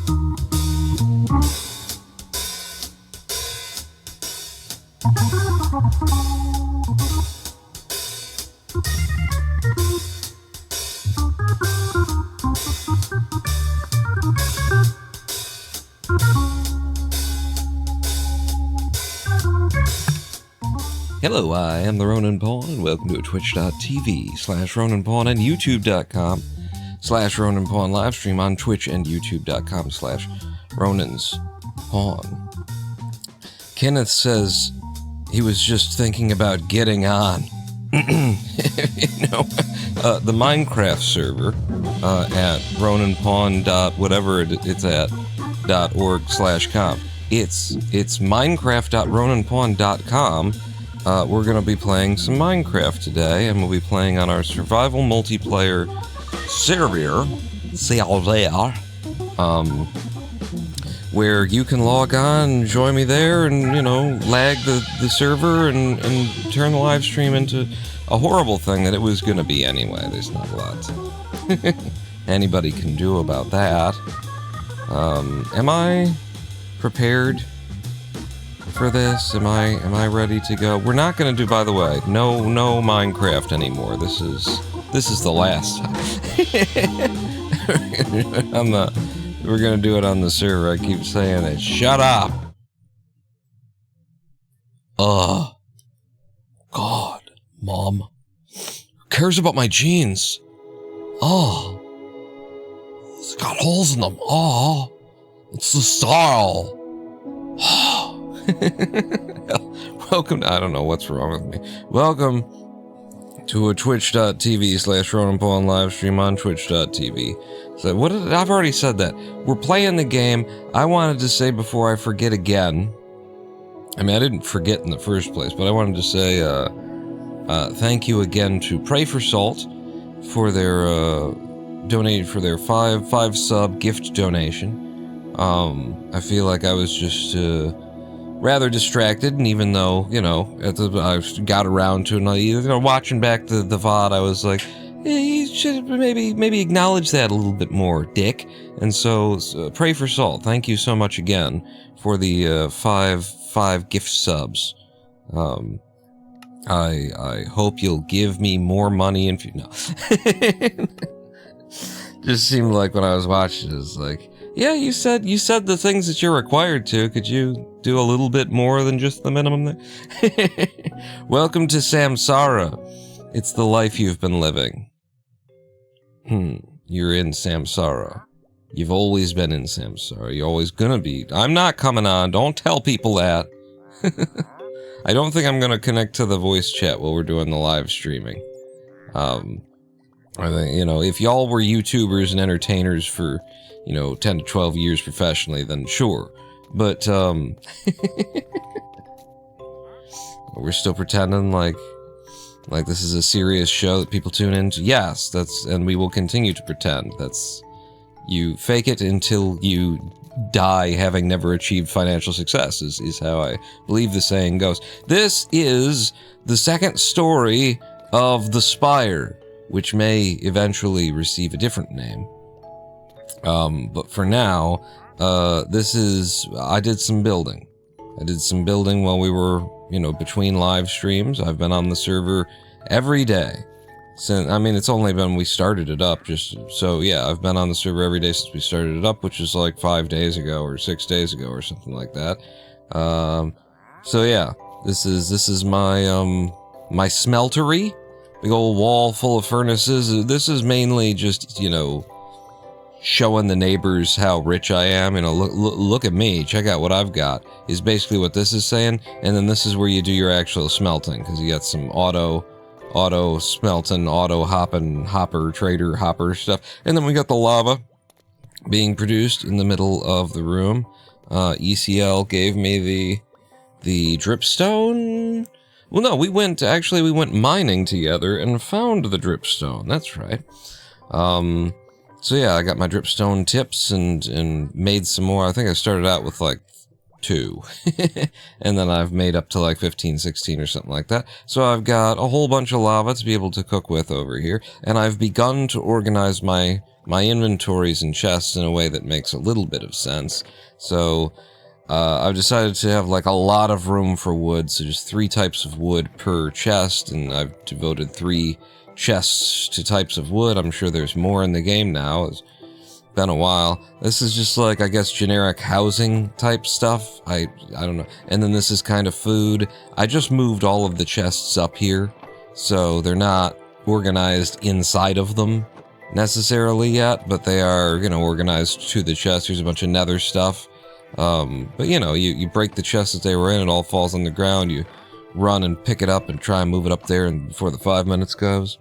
Hello, I am the Ronin Pawn, and welcome to twitch.tv/Ronin Pawn and youtube.com/Ronin Pawn livestream on Twitch and youtube.com/Ronin's Pawn. Kenneth says he was just thinking about getting on. The Minecraft server at roninpawn.whatever it's at .org/com. It's minecraft.roninpawn.com. We're going to be playing some Minecraft today, and we'll be playing on our survival multiplayer server, where you can log on and join me there and, lag the server and turn the live stream into a horrible thing that it was going to be anyway. There's not a lot anybody can do about that. Am I prepared for this? Am I ready to go? We're not going to do, by the way, no Minecraft anymore. This is the last time. We're going to do it on the server. I keep saying it. Shut up. God, Mom. Who cares about my jeans? It's got holes in them. It's the style. Welcome to, I don't know what's wrong with me. Welcome to a twitch.tv/Ronin Pawn live stream on twitch.tv. So I've already said that. We're playing the game. I wanted to say before I forget again, I didn't forget in the first place, but I wanted to say thank you again to Pray for Salt for their donated for their five sub gift donation. I feel like I was just rather distracted, and even though, I got around to it, watching back the VOD, I was like, you should maybe acknowledge that a little bit more, Dick. And so, Pray for Salt, thank you so much again for the five gift subs. I hope you'll give me more money in no. Just seemed like when I was watching it, it's like, yeah, you said the things that you're required to. Could you do a little bit more than just the minimum there? Welcome to Samsara. It's the life you've been living. You're in Samsara. You've always been in Samsara. You're always gonna be. I'm not coming on. Don't tell people that. I don't think I'm gonna connect to the voice chat while we're doing the live streaming. I think, if y'all were YouTubers and entertainers for 10 to 12 years professionally, then sure. But, we're still pretending like this is a serious show that people tune into. Yes, and we will continue to pretend. You fake it until you die having never achieved financial success, is how I believe the saying goes. This is the second story of TheSpire, which may eventually receive a different name. But for now, I did some building. While we were, between live streams. I've been on the server every day. It's only been, we started it up I've been on the server every day since we started it up, which is like 5 days ago or 6 days ago or something like that. This is my, my smeltery. Big old wall full of furnaces. This is mainly just, showing the neighbors how rich I am. Look at me, check out what I've got, is basically what this is saying. And then this is where you do your actual smelting, because you got some auto smelting, auto hopper trader hopper stuff. And then we got the lava being produced in the middle of the room. ECL gave me the dripstone. Well, no, we went mining together and found the dripstone. That's right. I got my dripstone tips and made some more. I think I started out with like 2. And then I've made up to like 15, 16 or something like that. So I've got a whole bunch of lava to be able to cook with over here. And I've begun to organize my my inventories and chests in a way that makes a little bit of sense. So I've decided to have like a lot of room for wood, so just 3 types of wood per chest, and I've devoted 3 chests to types of wood. I'm sure there's more in the game now. It's been a while. This is just like, I guess, generic housing type stuff. I don't know. And then this is kind of food. I just moved all of the chests up here, so they're not organized inside of them necessarily yet, but they are, you know, organized to the chest. Here's a bunch of nether stuff. But you know, you break the chest that they were in, it all falls on the ground, you run and pick it up and try and move it up there and before the 5 minutes goes.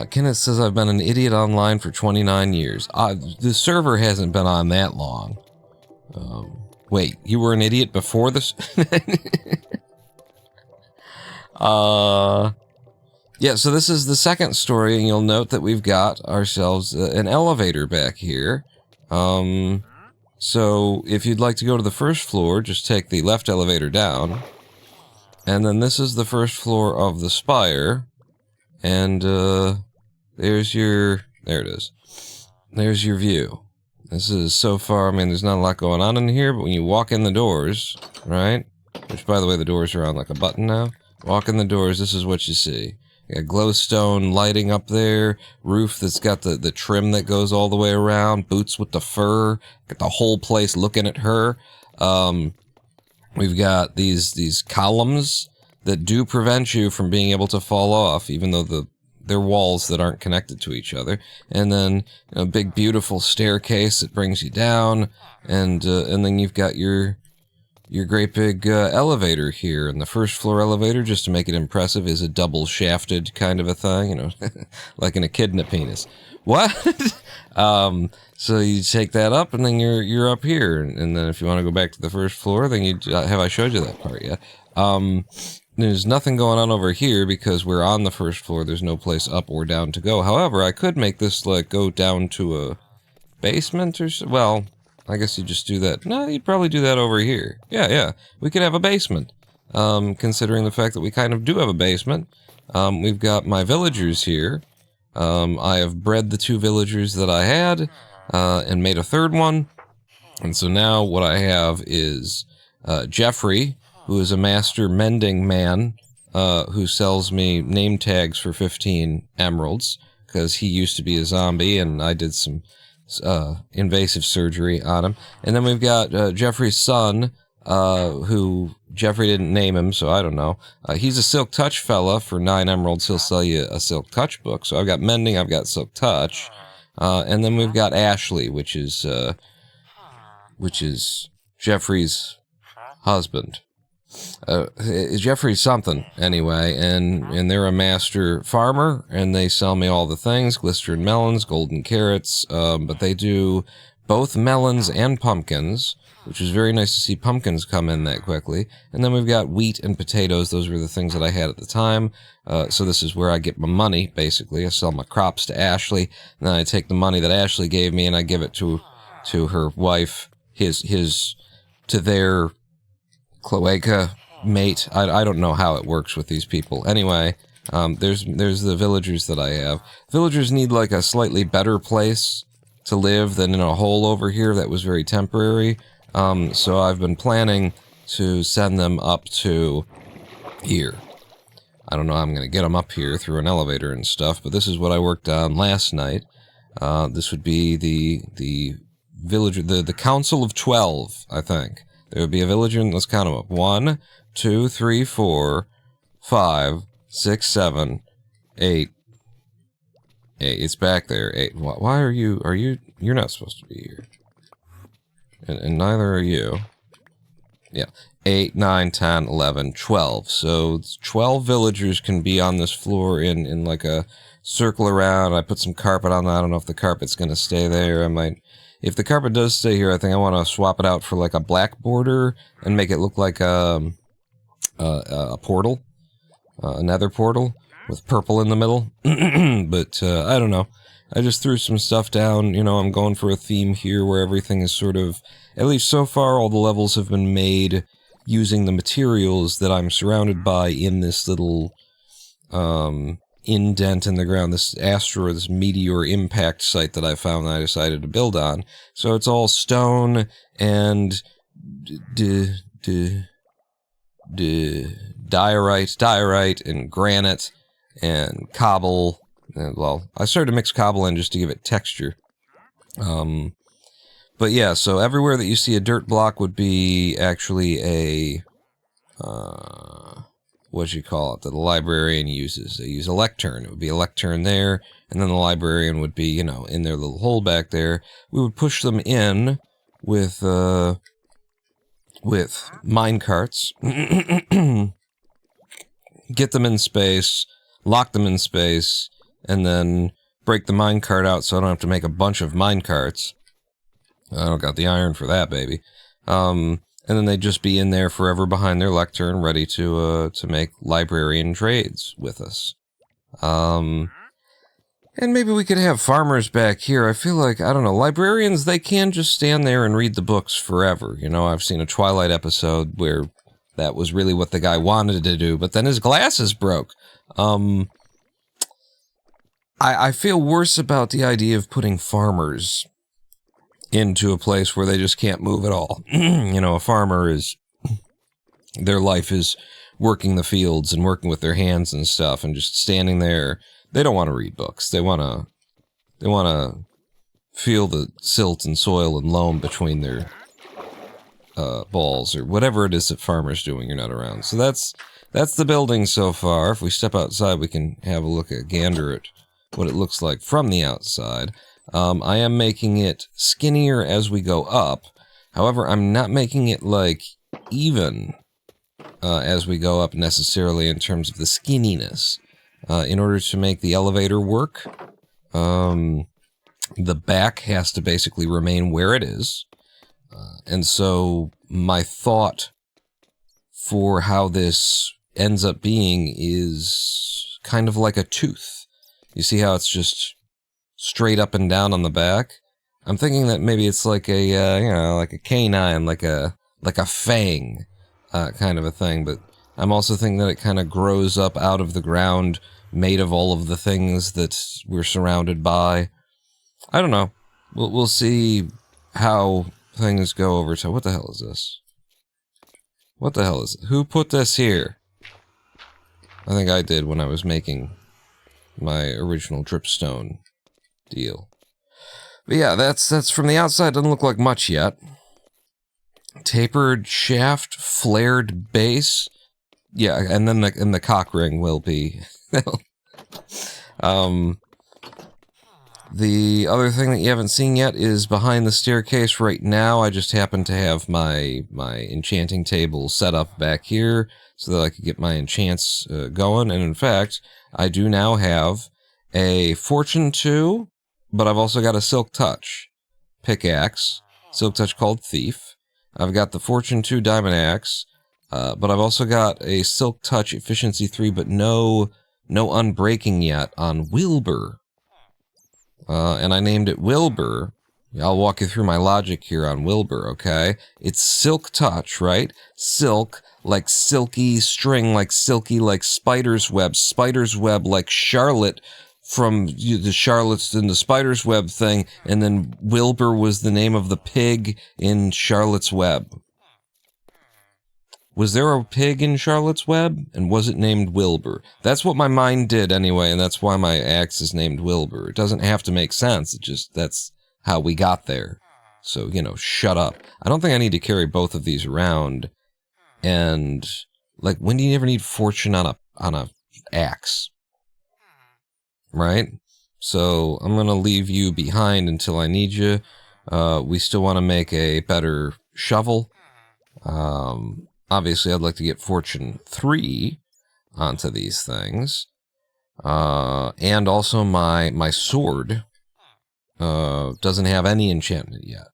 Kenneth says, I've been an idiot online for 29 years. The server hasn't been on that long. Wait, you were an idiot before this? Yeah, so this is the second story, and you'll note that we've got ourselves an elevator back here. So if you'd like to go to the first floor, just take the left elevator down. And then this is the first floor of the spire. And, there's your... There it is. There's your view. This is so far, I mean, there's not a lot going on in here, but when you walk in the doors, right? Which, by the way, the doors are on like a button now. Walk in the doors, this is what you see. You got glowstone lighting up there, roof that's got the trim that goes all the way around, boots with the fur, got the whole place looking at her. We've got these columns that do prevent you from being able to fall off, even though they're walls that aren't connected to each other. And then a big beautiful staircase that brings you down, and then you've got your great big elevator here, and the first floor elevator, just to make it impressive, is a double shafted kind of a thing, you know, like an echidna penis. What? So you take that up, and then you're up here, and then if you want to go back to the first floor, then you have I showed you that part yet? There's nothing going on over here because we're on the first floor. There's no place up or down to go. However, I could make this like go down to a basement or so. Well, I guess you just do that. No, you'd probably do that over here. Yeah. We could have a basement. Considering the fact that we kind of do have a basement. We've got my villagers here. I have bred the 2 villagers that I had, and made a 3rd one. And so now what I have is, Jeffrey, who is a master mending man, who sells me name tags for 15 emeralds, because he used to be a zombie, and I did some invasive surgery on him. And then we've got Jeffrey's son, who Jeffrey didn't name him, so I don't know. He's a Silk Touch fella. For 9 emeralds, he'll sell you a Silk Touch book. So I've got mending, I've got Silk Touch, and then we've got Ashley, which is Jeffrey's husband. Jeffrey's something anyway, and they're a master farmer, and they sell me all the things: glycerin melons, golden carrots, but they do both melons and pumpkins, which is very nice to see pumpkins come in that quickly. And then we've got wheat and potatoes. Those were the things that I had at the time. So this is where I get my money, basically. I sell my crops to Ashley, and then I take the money that Ashley gave me and I give it to her wife, to their cloaca mate. I don't know how it works with these people. Anyway, there's the villagers that I have. Villagers need like a slightly better place to live than in a hole over here that was very temporary. So I've been planning to send them up to here. I don't know how I'm going to get them up here through an elevator and stuff, but this is what I worked on last night. This would be the villager, the Council of 12, I think. There would be a villager, and let's count them up. 1, 2, 3, 4, 5, 6, 7, 8. 8. It's back there. 8. Why are you? You're not supposed to be here. And neither are you. Yeah. 8, 9, 10, 11, 12. So 12 villagers can be on this floor in like a circle around. I put some carpet on that. I don't know if the carpet's going to stay there. I might... If the carpet does stay here, I think I want to swap it out for like a black border and make it look like a portal, a nether portal with purple in the middle. But I don't know. I just threw some stuff down. You know, I'm going for a theme here where everything is sort of, at least so far, all the levels have been made using the materials that I'm surrounded by in this little indent in the ground, this asteroid, this meteor impact site that I found that I decided to build on. So it's all stone and diorite and granite and cobble. And, well, I started to mix cobble in just to give it texture. But yeah, so everywhere that you see a dirt block would be actually a, what you call it, that the librarian uses. They use a lectern. It would be a lectern there, and then the librarian would be, you know, in their little hole back there. We would push them in with mine carts, get them in space, lock them in space, and then break the mine cart out so I don't have to make a bunch of mine carts. I don't got the iron for that, baby. And then they'd just be in there forever behind their lectern, ready to make librarian trades with us. And maybe we could have farmers back here. I feel like, I don't know, librarians, they can just stand there and read the books forever. You know, I've seen a Twilight episode where that was really what the guy wanted to do, but then his glasses broke. I feel worse about the idea of putting farmers into a place where they just can't move at all. You know, a farmer is, their life is working the fields and working with their hands and stuff and just standing there. They don't want to read books. They want to feel the silt and soil and loam between their balls, or whatever it is that farmers do when you're not around. So that's the building so far. If we step outside, we can have a look at gander at what it looks like from the outside. I am making it skinnier as we go up. However, I'm not making it, like, even as we go up necessarily in terms of the skinniness. In order to make the elevator work, the back has to basically remain where it is. And so my thought for how this ends up being is kind of like a tooth. You see how it's just straight up and down on the back? I'm thinking that maybe it's like a, you know, like a canine, like a fang, kind of a thing. But I'm also thinking that it kind of grows up out of the ground, made of all of the things that we're surrounded by. I don't know. We'll see how things go over time. What the hell is this? What the hell is it? Who put this here? I think I did when I was making my original dripstone deal. But yeah, that's from the outside. Doesn't look like much yet. Tapered shaft, flared base. Yeah, and then the cock ring will be. The other thing that you haven't seen yet is behind the staircase right now. I just happen to have my enchanting table set up back here so that I could get my enchants going. And in fact, I do now have a Fortune 2, but I've also got a Silk Touch pickaxe, Silk Touch called Thief. I've got the Fortune 2 Diamond Axe, but I've also got a Silk Touch Efficiency 3, but no unbreaking yet on Wilbur. And I named it Wilbur. I'll walk you through my logic here on Wilbur, okay? It's Silk Touch, right? Silk, like silky string, like silky, like spider's web like Charlotte from the Charlotte's in the spider's web thing, and then Wilbur was the name of the pig in Charlotte's Web. Was there a pig in Charlotte's Web? And was it named Wilbur? That's what my mind did anyway, and that's why my axe is named Wilbur. It doesn't have to make sense, it just, that's how we got there. So, you know, shut up. I don't think I need to carry both of these around. And, like, when do you ever need fortune on a axe? Right? So, I'm gonna leave you behind until I need you. We still want to make a better shovel. Obviously, I'd like to get Fortune 3 onto these things. And also my sword doesn't have any enchantment yet.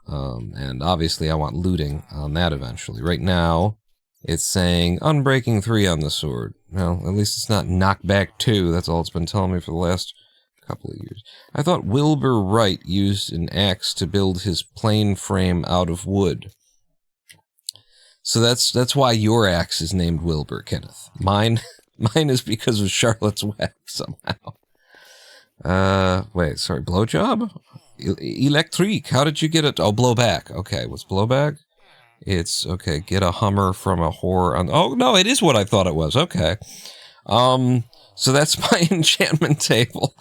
And obviously, I want looting on that eventually. Right now, it's saying Unbreaking 3 on the sword. Well, at least it's not Knockback 2. That's all it's been telling me for the last couple of years. I thought Wilbur Wright used an axe to build his plane frame out of wood. So that's why your axe is named Wilbur, Kenneth. Mine Mine is because of Charlotte's Web somehow. Wait, sorry, blowjob? Electrique, how did you get it? Oh, blowback. Okay, what's blowback? It's, okay, get a Hummer from a whore on... Oh, no, it is what I thought it was. Okay. So that's my enchantment table.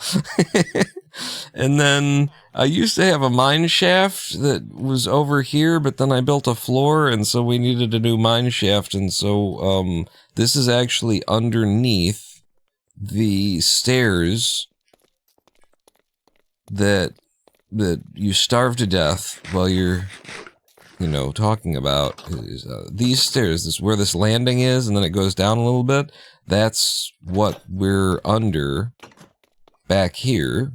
And then I used to have a mine shaft that was over here, but then I built a floor, and so we needed a new mine shaft, and so, this is actually underneath the stairs that you starve to death while you're, you know, talking about. These stairs, this where this landing is, and then it goes down a little bit. That's what we're under back here.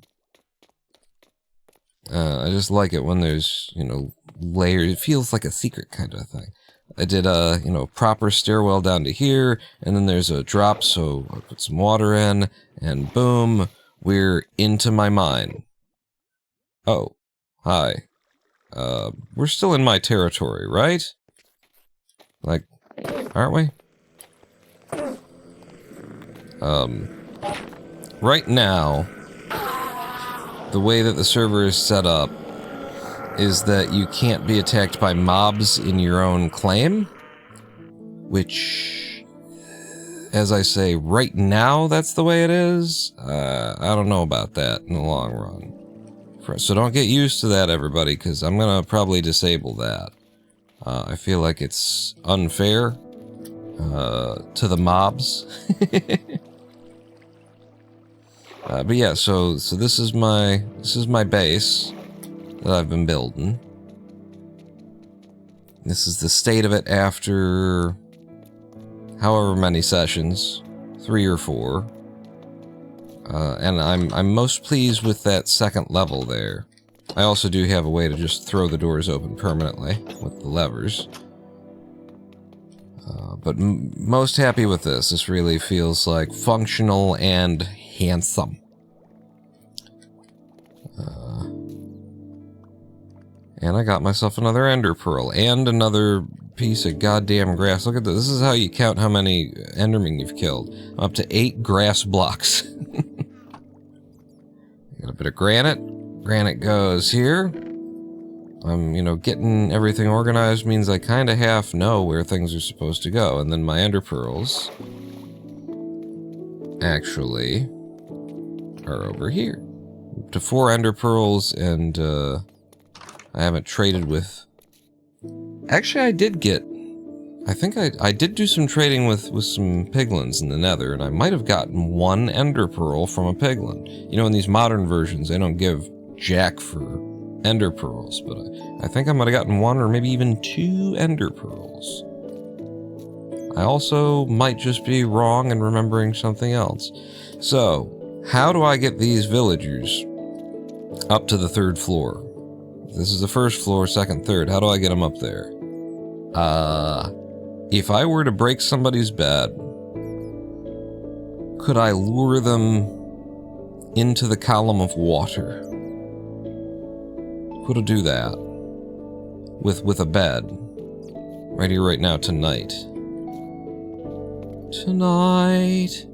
I just like it when there's, you know, layers. It feels like a secret kind of thing. I did a, you know, proper stairwell down to here, and then there's a drop, so I put some water in, and boom, we're into my mine. Oh, hi. We're still in my territory, right? Like, aren't we? Right now, the way that the server is set up is that you can't be attacked by mobs in your own claim, which, as I say, right now that's the way it is. I don't know about that in the long run. So don't get used to that, everybody, because I'm gonna probably disable that. I feel like it's unfair to the mobs. But yeah, so this is my base that I've been building. This is the state of it after however many sessions, 3 or 4. And I'm most pleased with that second level there. I also do have a way to just throw the doors open permanently with the levers. But most happy with this. This really feels like functional and handsome. And I got myself another ender pearl and another piece of goddamn grass. Look at this. This is how you count how many endermen you've killed. Up to 8 grass blocks. Got a bit of granite. Granite goes here. I'm, you know, getting everything organized means I kind of half know where things are supposed to go. And then my ender pearls actually are over here. Up to 4 ender pearls, and I haven't traded with... Actually, I did get... I think I did do some trading with some piglins in the nether, and I might have gotten 1 ender pearl from a piglin. You know, in these modern versions, they don't give jack for ender pearls, but I think I might have gotten 1 or maybe even 2 ender pearls. I also might just be wrong and remembering something else. So, how do I get these villagers up to the 3rd floor? This is the 1st floor, 2nd, 3rd. How do I get them up there? If I were to break somebody's bed, could I lure them into the column of water? Could I do that? With a bed. Right here, right now, tonight. Tonight.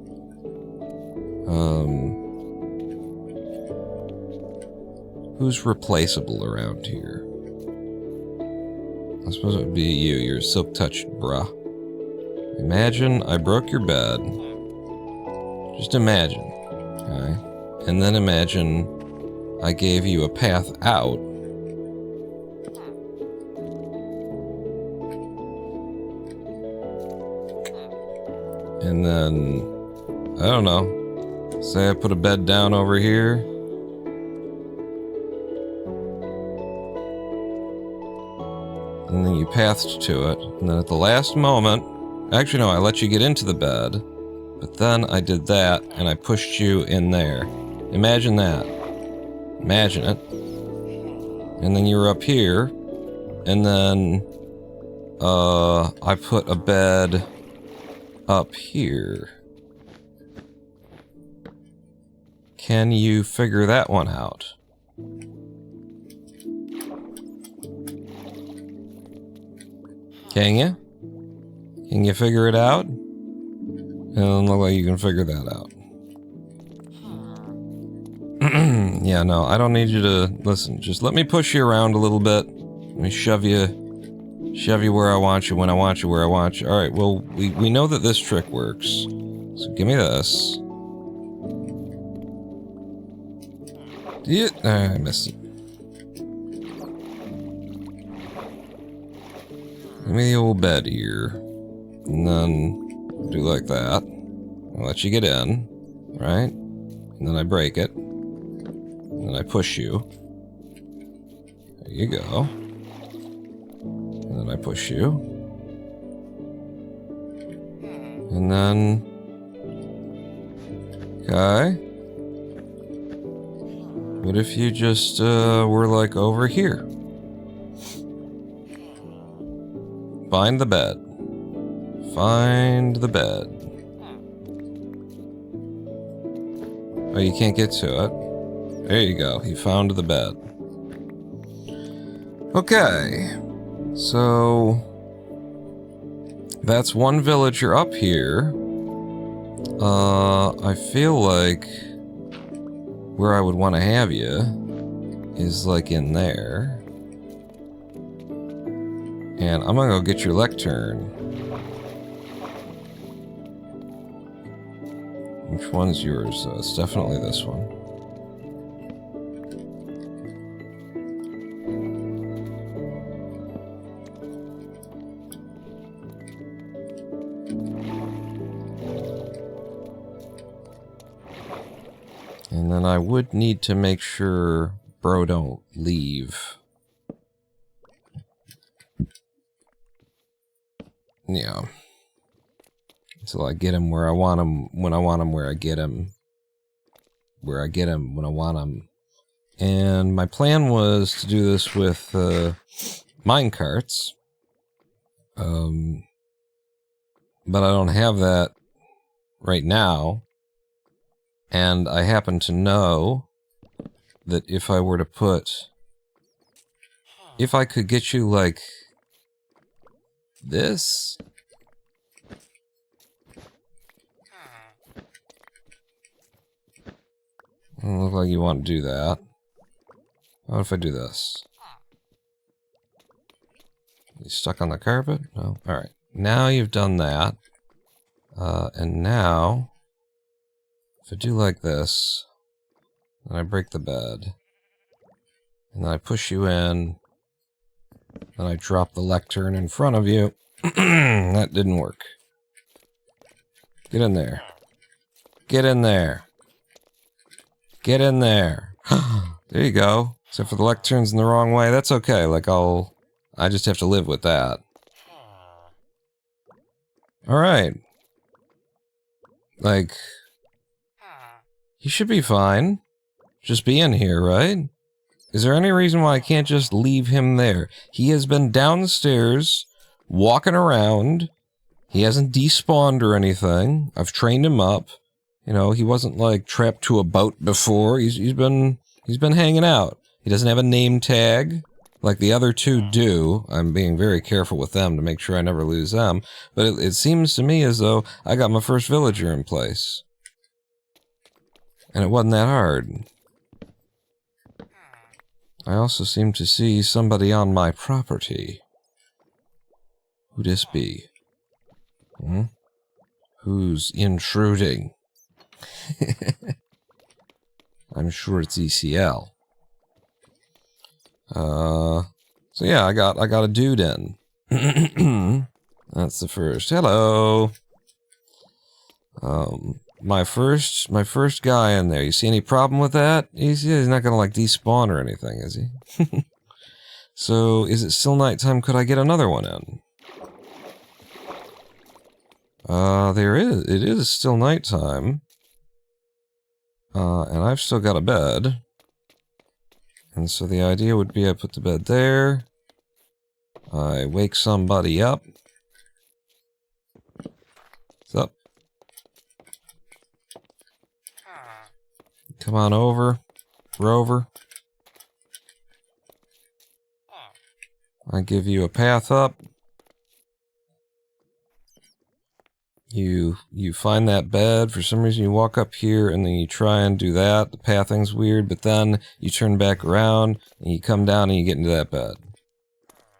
Who's replaceable around here? I suppose it would be you. You're silk-touched, bruh. Imagine I broke your bed. Just imagine, okay? And then imagine I gave you a path out. And then, I don't know, say I put a bed down over here. And then you pathed to it, and then at the last moment, actually no, I let you get into the bed, but then I did that, and I pushed you in there. Imagine that. Imagine it. And then you were up here, and then, I put a bed up here. Can you figure that one out? Can you? Can you figure it out? And doesn't look like you can figure that out. Yeah, no, I don't need you to... Listen, just let me push you around a little bit. Let me shove you where I want you, when I want you, where I want you. Alright, well, we know that this trick works. So give me this. Yeah, I missed it. Give me the old bed here. And then do like that. I'll let you get in, right? And then I break it. And then I push you. There you go. And then I push you. And then... Okay. What if you just, were like over here? Find the bed. Find the bed. Oh, you can't get to it. There you go. He found the bed. Okay. So... That's one villager up here. I feel like... Where I would want to have you is like in there. And I'm gonna go get your lectern. Which one's yours? It's definitely this one. And then I would need to make sure bro don't leave. Yeah. So I get him where I want him, when I want him, where I get him. Where I get him, when I want him. And my plan was to do this with mine carts. But I don't have that right now. And I happen to know that if I were to put... If I could get you, like... this... Doesn't look like you want to do that. What if I do this? You stuck on the carpet? No? Alright. Now you've done that. And now... If I do like this... Then I break the bed. And then I push you in. Then I drop the lectern in front of you. That didn't work. Get in there. Get in there. Get in there. There you go. Except for the lectern's in the wrong way. That's okay. Like, I just have to live with that. Alright. Like... He should be fine. Just be in here, right? Is there any reason why I can't just leave him there? He has been downstairs, walking around. He hasn't despawned or anything. I've trained him up. You know, he wasn't, like, trapped to a boat before. He's been hanging out. He doesn't have a name tag, like the other two do. I'm being very careful with them to make sure I never lose them. But it seems to me as though I got my first villager in place. And it wasn't that hard. I also seem to see somebody on my property. Who'd this be? Hmm? Who's intruding? I'm sure it's ECL. So yeah, I got a dude in. That's the first. Hello. My first guy in there. You see any problem with that? He's not gonna like despawn or anything, is he? So, is it still nighttime? Could I get another one in? There is. It is still nighttime. And I've still got a bed. And so the idea would be I put the bed there. I wake somebody up. What's up? Come on over, Rover. I give you a path up. You find that bed, for some reason you walk up here and then you try and do that. The pathing's weird, but then you turn back around and you come down and you get into that bed.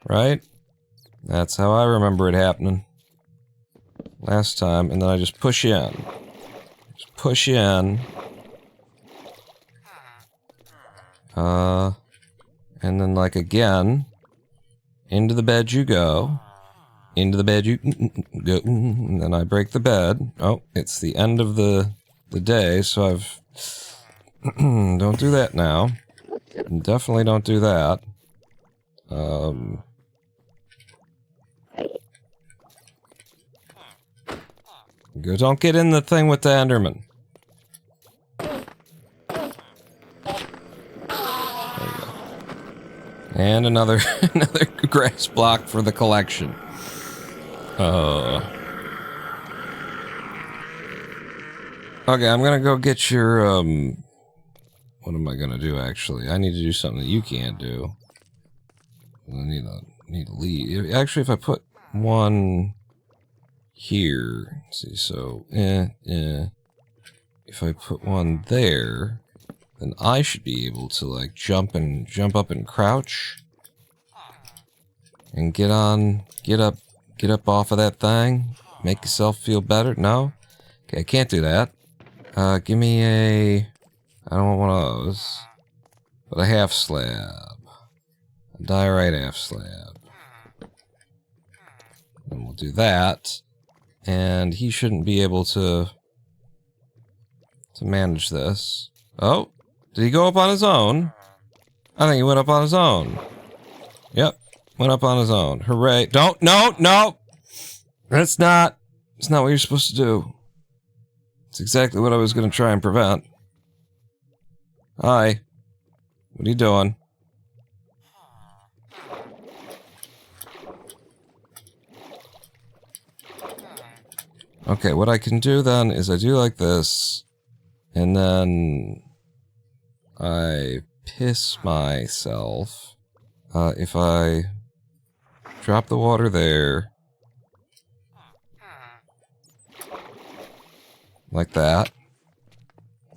Right? That's how I remember it happening. Last time, and then I just push you in. Just push you in. And then like again, into the bed you go. Into the bed you go, and then I break the bed. Oh, it's the end of the day, so I've... Don't do that now. Definitely don't do that. Go, don't get in the thing with the Enderman. And another another grass block for the collection. Okay, I'm gonna go get your, what am I gonna do, actually? I need to do something that you can't do. I need to leave. Actually, if I put one here, let's see, so, if I put one there, then I should be able to, like, jump up and crouch. And get up off of that thing. Make yourself feel better. No? Okay, I can't do that. Give me a... I don't want one of those. But a half slab. A diorite half slab. And we'll do that. And he shouldn't be able to manage this. Oh! Did he go up on his own? I think he went up on his own. Yep. Went up on his own. Hooray. Don't! No! It's not what you're supposed to do. It's exactly what I was going to try and prevent. Hi. What are you doing? Okay, what I can do then is I do like this, and then I piss myself. If I drop the water there, like that,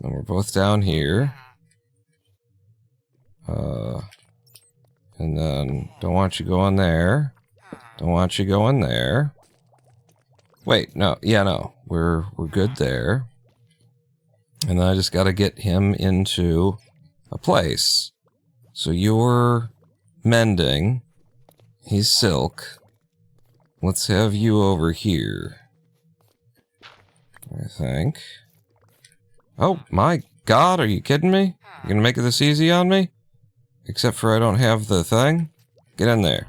and we're both down here, and then don't want you going there, don't want you going there. Wait, no, yeah, no, we're good there. And then I just gotta get him into a place. So you're mending. He's silk. Let's have you over here. I think. Oh my god, are you kidding me? You're gonna make it this easy on me? Except for I don't have the thing? Get in there.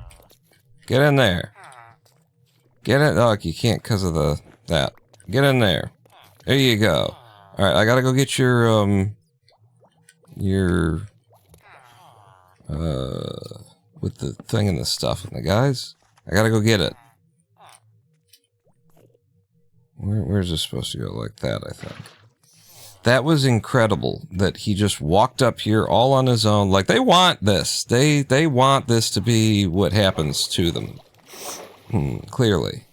Get in there. Get in. Oh, you can't because of that. Get in there. There you go. Alright, I gotta go get your, with the thing and the stuff and the guys. I gotta go get it. Where's this supposed to go? Like that, I think. That was incredible that he just walked up here all on his own. Like, they want this. They want this to be what happens to them. Clearly.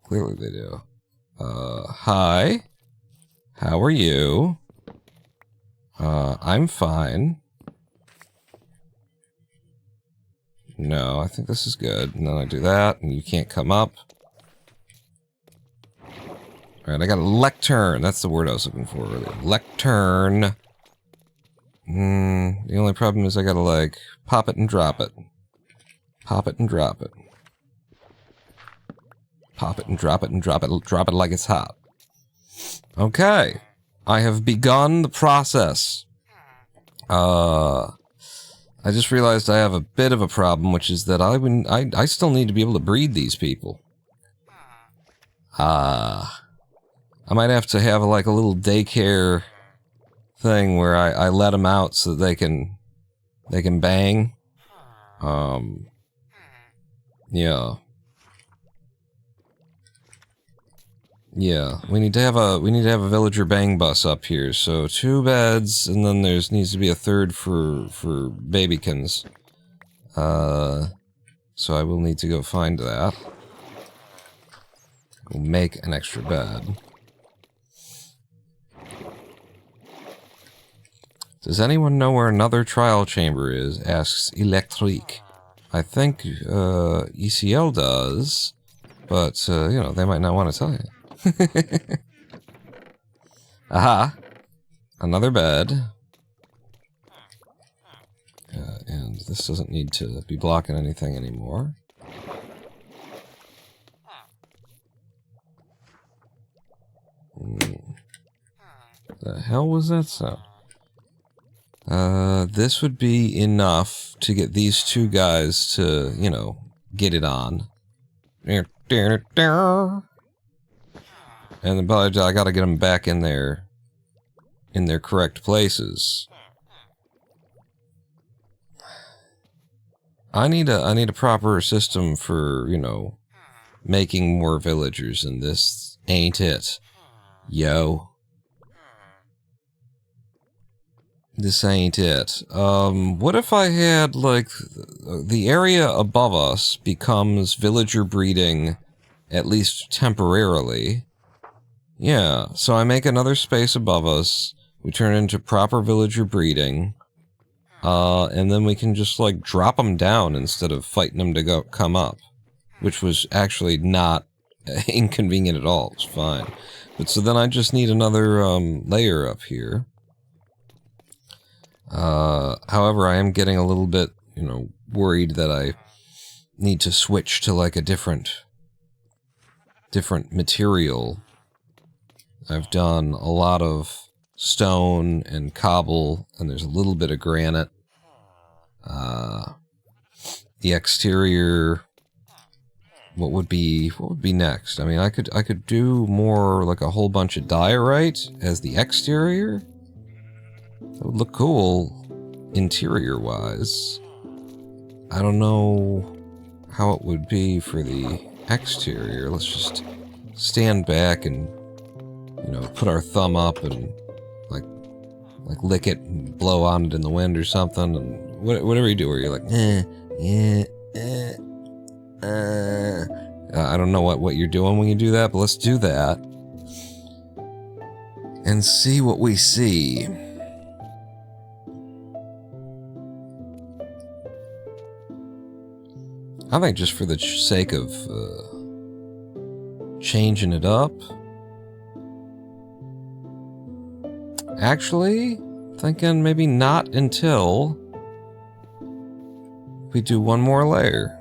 Clearly they do. Hi. How are you? I'm fine. No, I think this is good. And then I do that, and you can't come up. Alright, I got a lectern. That's the word I was looking for earlier. Lectern. The only problem is I gotta, like, pop it and drop it. Pop it and drop it. Pop it and drop it and drop it like it's hot. Okay. I have begun the process. I just realized I have a bit of a problem, which is that I still need to be able to breed these people. I might have to have like a little daycare thing where I let them out so that they can bang. Yeah. Yeah, we need to have a villager bang bus up here. So 2 beds, and then needs to be a third for babykins. So I will need to go find that. We'll make an extra bed. Does anyone know where another trial chamber is? Asks Electrique. I think ECL does, but you know, they might not want to tell you. Aha! Another bed. And this doesn't need to be blocking anything anymore. The hell was that sound? This would be enough to get these two guys to, you know, get it on. And but I gotta get them back in their correct places. I need a proper system for, you know, making more villagers, and this ain't it. Yo. This ain't it. What if I had, like, the area above us becomes villager breeding, at least temporarily. Yeah, so I make another space above us, we turn it into proper villager breeding, and then we can just, like, drop them down instead of fighting them to come up. Which was actually not inconvenient at all, it's fine. But so then I just need another, layer up here. However, I am getting a little bit, you know, worried that I need to switch to, like, a different material. I've done a lot of stone and cobble, and there's a little bit of granite. The exterior, what would be next? I mean, I could do more, like, a whole bunch of diorite as the exterior. That would look cool, interior-wise. I don't know how it would be for the exterior. Let's just stand back and, you know, put our thumb up and, like lick it and blow on it in the wind or something, and whatever you do where you're like, I don't know what you're doing when you do that, but let's do that. And see what we see. I think just for the sake of changing it up. Actually, thinking maybe not until we do one more layer.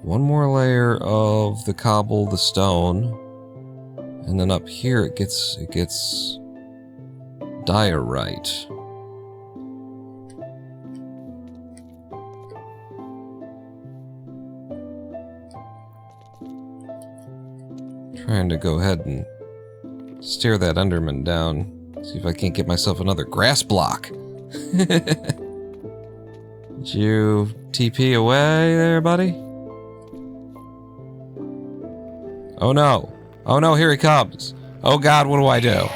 One more layer of the cobble, the stone, and then up here it gets diorite. Trying to go ahead and stare that Enderman down. See if I can't get myself another grass block. Did you TP away there, buddy? Oh no. Oh no, here he comes. Oh god, what do I do?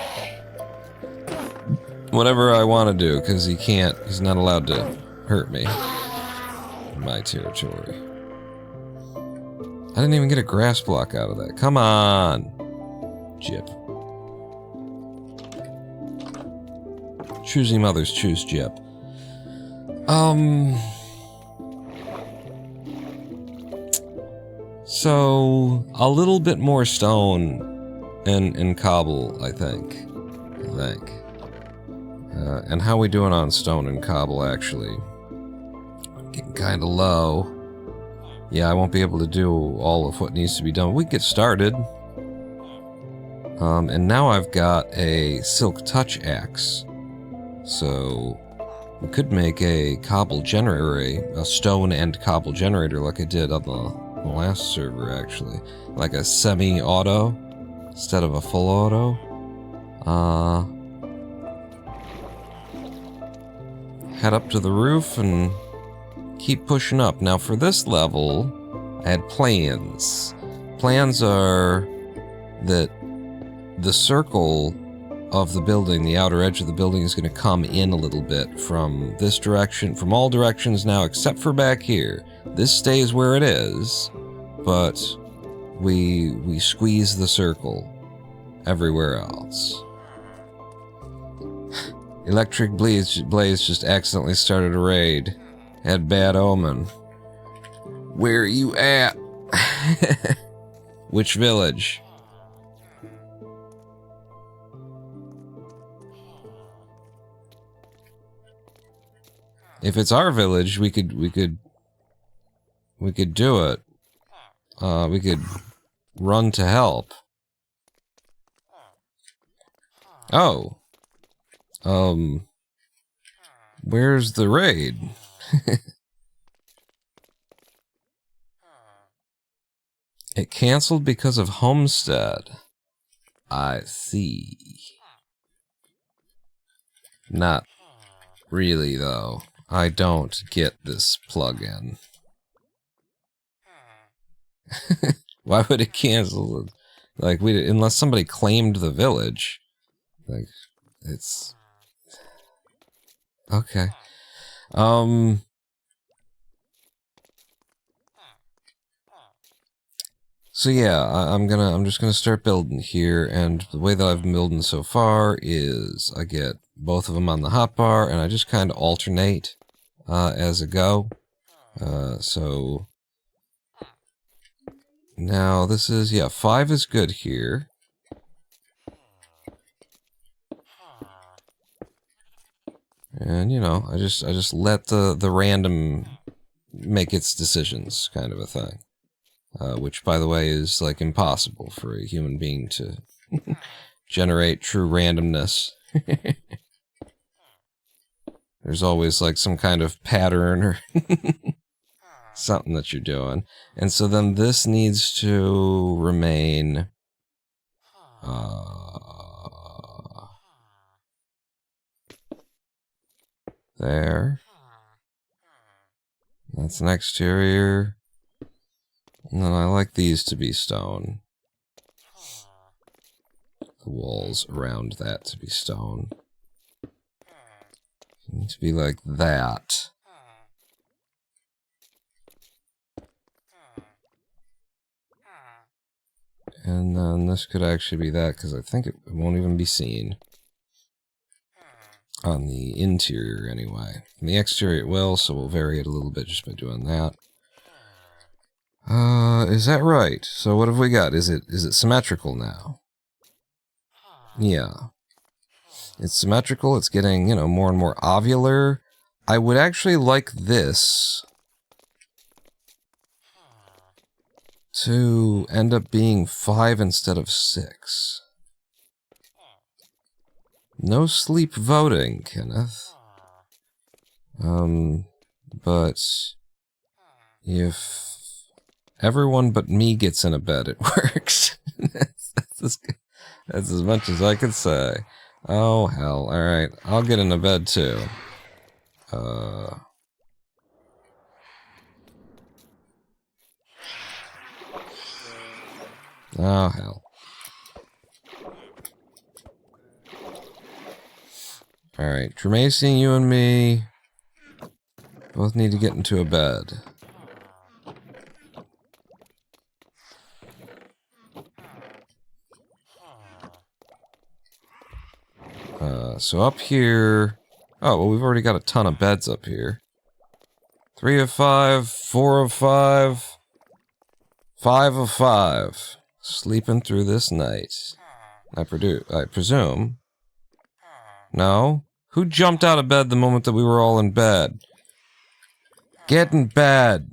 Whatever I want to do, because he's not allowed to hurt me. In my territory. I didn't even get a grass block out of that. Come on! Jip. Choosy mothers choose Jip. So, a little bit more stone and cobble, I think. And how we doing on stone and cobble, actually? Getting kinda low. Yeah, I won't be able to do all of what needs to be done. We can get started. And now I've got a silk touch axe. So, we could make a cobble generator, a stone and cobble generator like I did on the last server, actually. Like a semi-auto instead of a full auto. Head up to the roof and keep pushing up. Now for this level, I had plans. Plans are that the circle of the building, the outer edge of the building, is going to come in a little bit from this direction, from all directions now, except for back here. This stays where it is, but we squeeze the circle everywhere else. Electric Blaze just accidentally started a raid. Had bad omen. Where are you at? Which village? If it's our village, we could do it. We could run to help. Oh. Where's the raid? It canceled because of Homestead. I see. Not really, though. I don't get this plugin. Why would it cancel? Like, unless somebody claimed the village. Like, it's... Okay. So yeah, I'm just gonna start building here, and the way that I've been building so far is I get both of them on the hotbar, and I just kind of alternate as I go. So now this is, yeah, 5 is good here. And you know, I just let the random make its decisions, kind of a thing. Which, by the way, is, like, impossible for a human being to generate true randomness. There's always, like, some kind of pattern or something that you're doing. And so then this needs to remain... there. That's an exterior. And then I like these to be stone. The walls around that to be stone. Need to be like that. And then this could actually be that, because I think it won't even be seen. On the interior, anyway. On the exterior it will, so we'll vary it a little bit just by doing that. Is that right? So what have we got? Is it symmetrical now? Yeah. It's symmetrical, it's getting, you know, more and more ovular. I would actually like this to end up being 5 instead of 6. No sleep voting, Kenneth. But if everyone but me gets in a bed, it works. that's as much as I could say. Oh, hell. Alright, I'll get in a bed, too. Oh, hell. Alright, Tremacy, you and me both need to get into a bed. So up here... Oh, well, we've already got a ton of beds up here. 3 of 5, 4 of 5, 5 of 5. Sleeping through this night. I presume. No? Who jumped out of bed the moment that we were all in bed? Get in bed!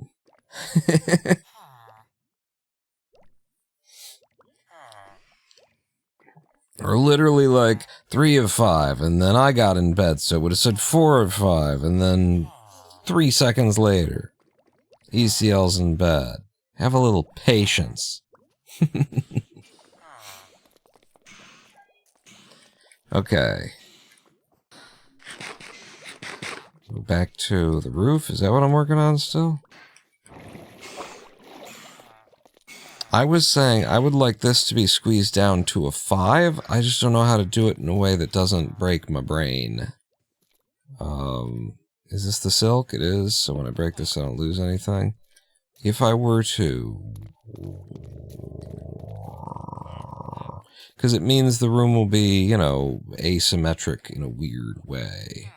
Or literally like 3 of 5, and then I got in bed, so it would have said 4 of 5, and then 3 seconds later, ECL's in bed. Have a little patience. Okay. Go back to the roof. Is that what I'm working on still? I was saying I would like this to be squeezed down to a 5. I just don't know how to do it in a way that doesn't break my brain. Is this the silk? It is, so when I break this I don't lose anything. If I were to... Because it means the room will be, you know, asymmetric in a weird way.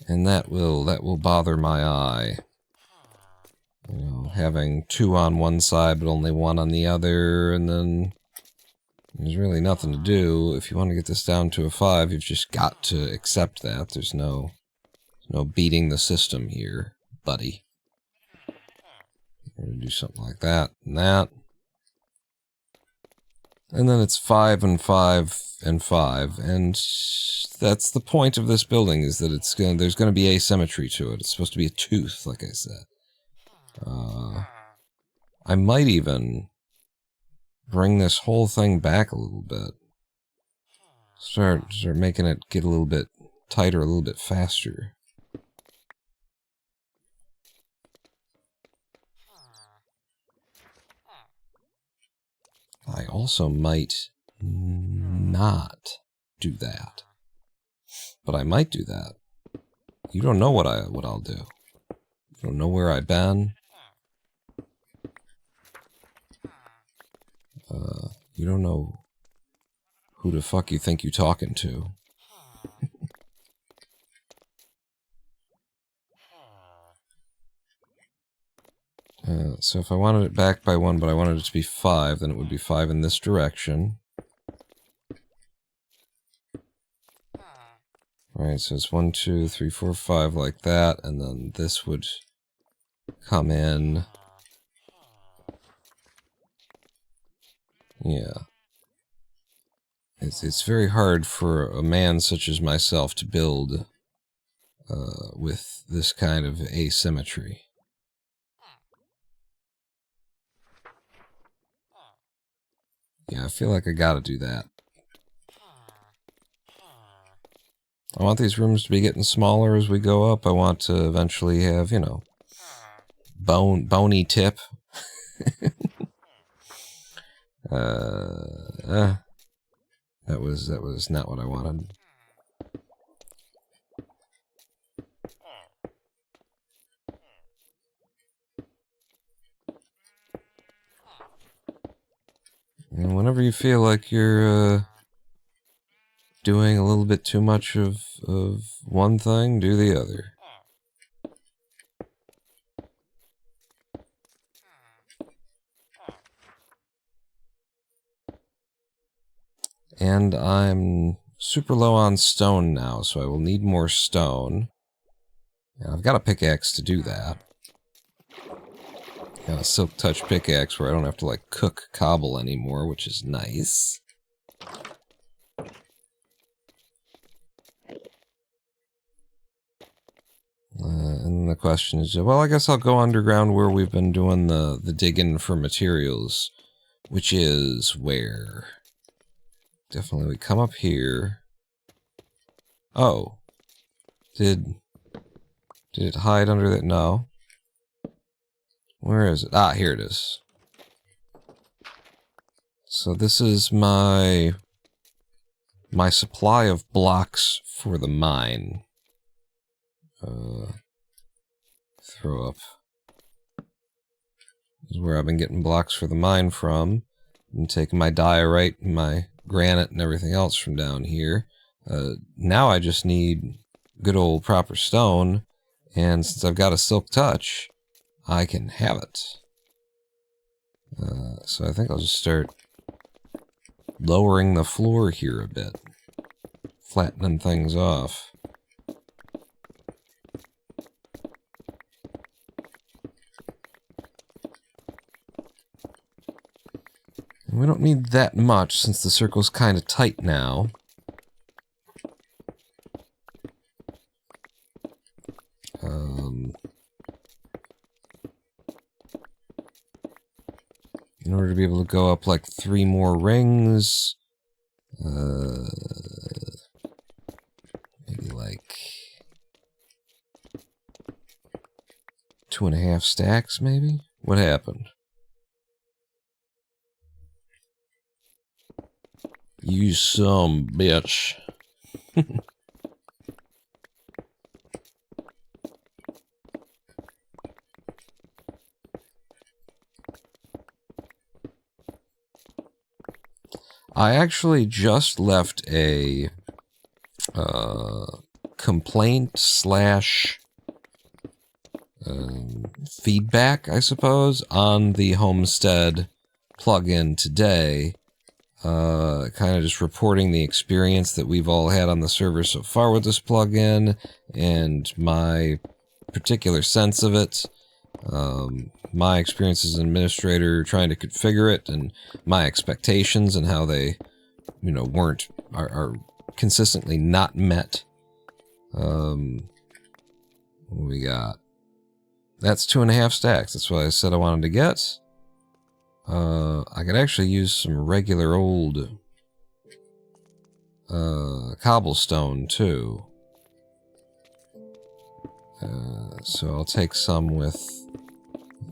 And that will bother my eye. You know, having 2 on one side but only 1 on the other, and then there's really nothing to do. If you want to get this down to a 5, you've just got to accept that. There's no beating the system here, buddy. We're gonna do something like that and that. And then it's 5 and 5 and 5, and that's the point of this building, is that there's gonna be asymmetry to it. It's supposed to be a tooth, like I said. I might even bring this whole thing back a little bit. Start making it get a little bit tighter, a little bit faster. I also might not do that. But I might do that. You don't know what I'll do. You don't know where I've been. You don't know who the fuck you think you're talking to. So if I wanted it back by 1, but I wanted it to be 5, then it would be 5 in this direction. Alright, so it's 1, 2, 3, 4, 5 like that, and then this would come in. Yeah. It's very hard for a man such as myself to build with this kind of asymmetry. Yeah, I feel like I gotta do that. I want these rooms to be getting smaller as we go up. I want to eventually have, you know, bony tip. That was not what I wanted. And whenever you feel like you're doing a little bit too much of one thing, do the other. And I'm super low on stone now, so I will need more stone. And I've got a pickaxe to do that. Got a silk touch pickaxe where I don't have to like cook cobble anymore, which is nice. And the question is, well, I guess I'll go underground where we've been doing the digging for materials, which is where? Definitely we come up here. Oh. Did it hide under that? No. Where is it? Ah, here it is. So this is my supply of blocks for the mine. Throw up. This is where I've been getting blocks for the mine from. I'm taking my diorite and my granite and everything else from down here. Now I just need good old proper stone, and since I've got a silk touch, I can have it. So I think I'll just start lowering the floor here a bit, flattening things off. And we don't need that much since the circle's kind of tight now. In order to be able to go up like 3 more rings, Maybe like 2.5 stacks, maybe? What happened? You some bitch. I actually just left a complaint slash feedback, I suppose, on the Homestead plugin today. Kind of just reporting the experience that we've all had on the server so far with this plugin, and my particular sense of it. My experience as an administrator trying to configure it, and my expectations and how they, you know, are consistently not met. What do we got? That's 2.5 stacks. That's what I said I wanted to get. I could actually use some regular old cobblestone too. So I'll take some with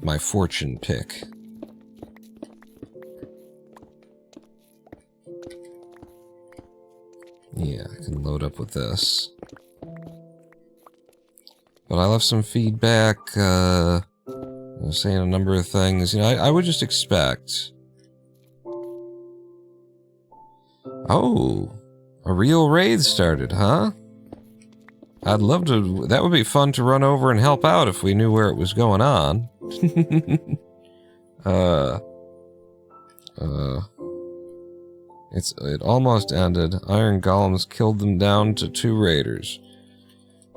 my fortune pick. Yeah, I can load up with this. But I left some feedback, I was saying a number of things. You know, I would just expect... Oh, a real raid started, huh? I'd love to... That would be fun to run over and help out if we knew where it was going on. It almost ended. Iron golems killed them down to 2 raiders.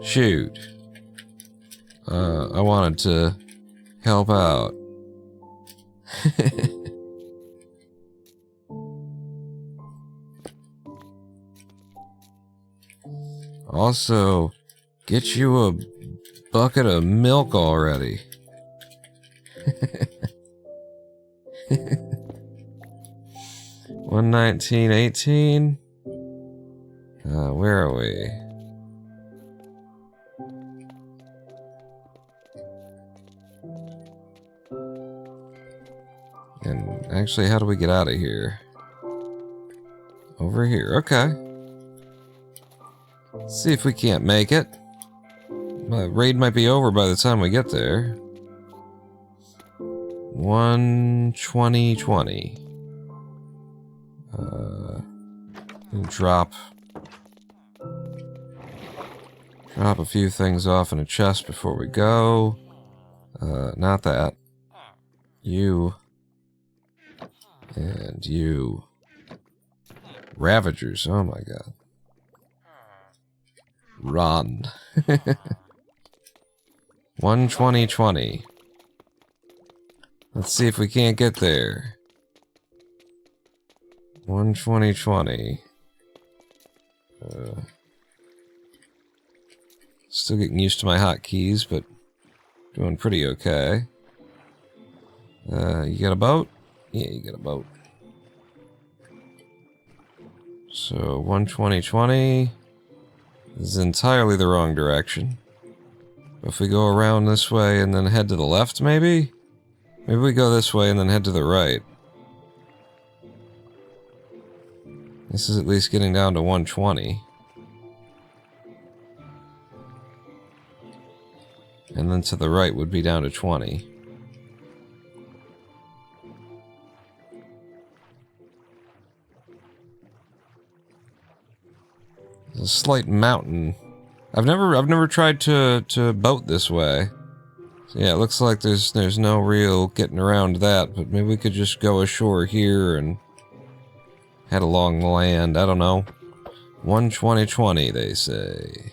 Shoot. I wanted to help out. Also, get you a bucket of milk already. 119.18. Where are we? And actually, how do we get out of here? Over here, okay. Let's see if we can't make it. My raid might be over by the time we get there. 1:20:20. Drop a few things off in a chest before we go. Not that. You. And you. Ravagers, oh my god. Run. 1:20:20. Let's see if we can't get there. 1:20:20. Still getting used to my hotkeys, but doing pretty okay. You got a boat? Yeah, you got a boat. So 1:20:20 is entirely the wrong direction. If we go around this way and then head to the left, maybe? Maybe we go this way and then head to the right. This is at least getting down to 1:20. And then to the right would be down to 20. There's a slight mountain. I've never tried to boat this way. So yeah, it looks like there's no real getting around that, but maybe we could just go ashore here and head along the land. I don't know. 1:20:20, they say.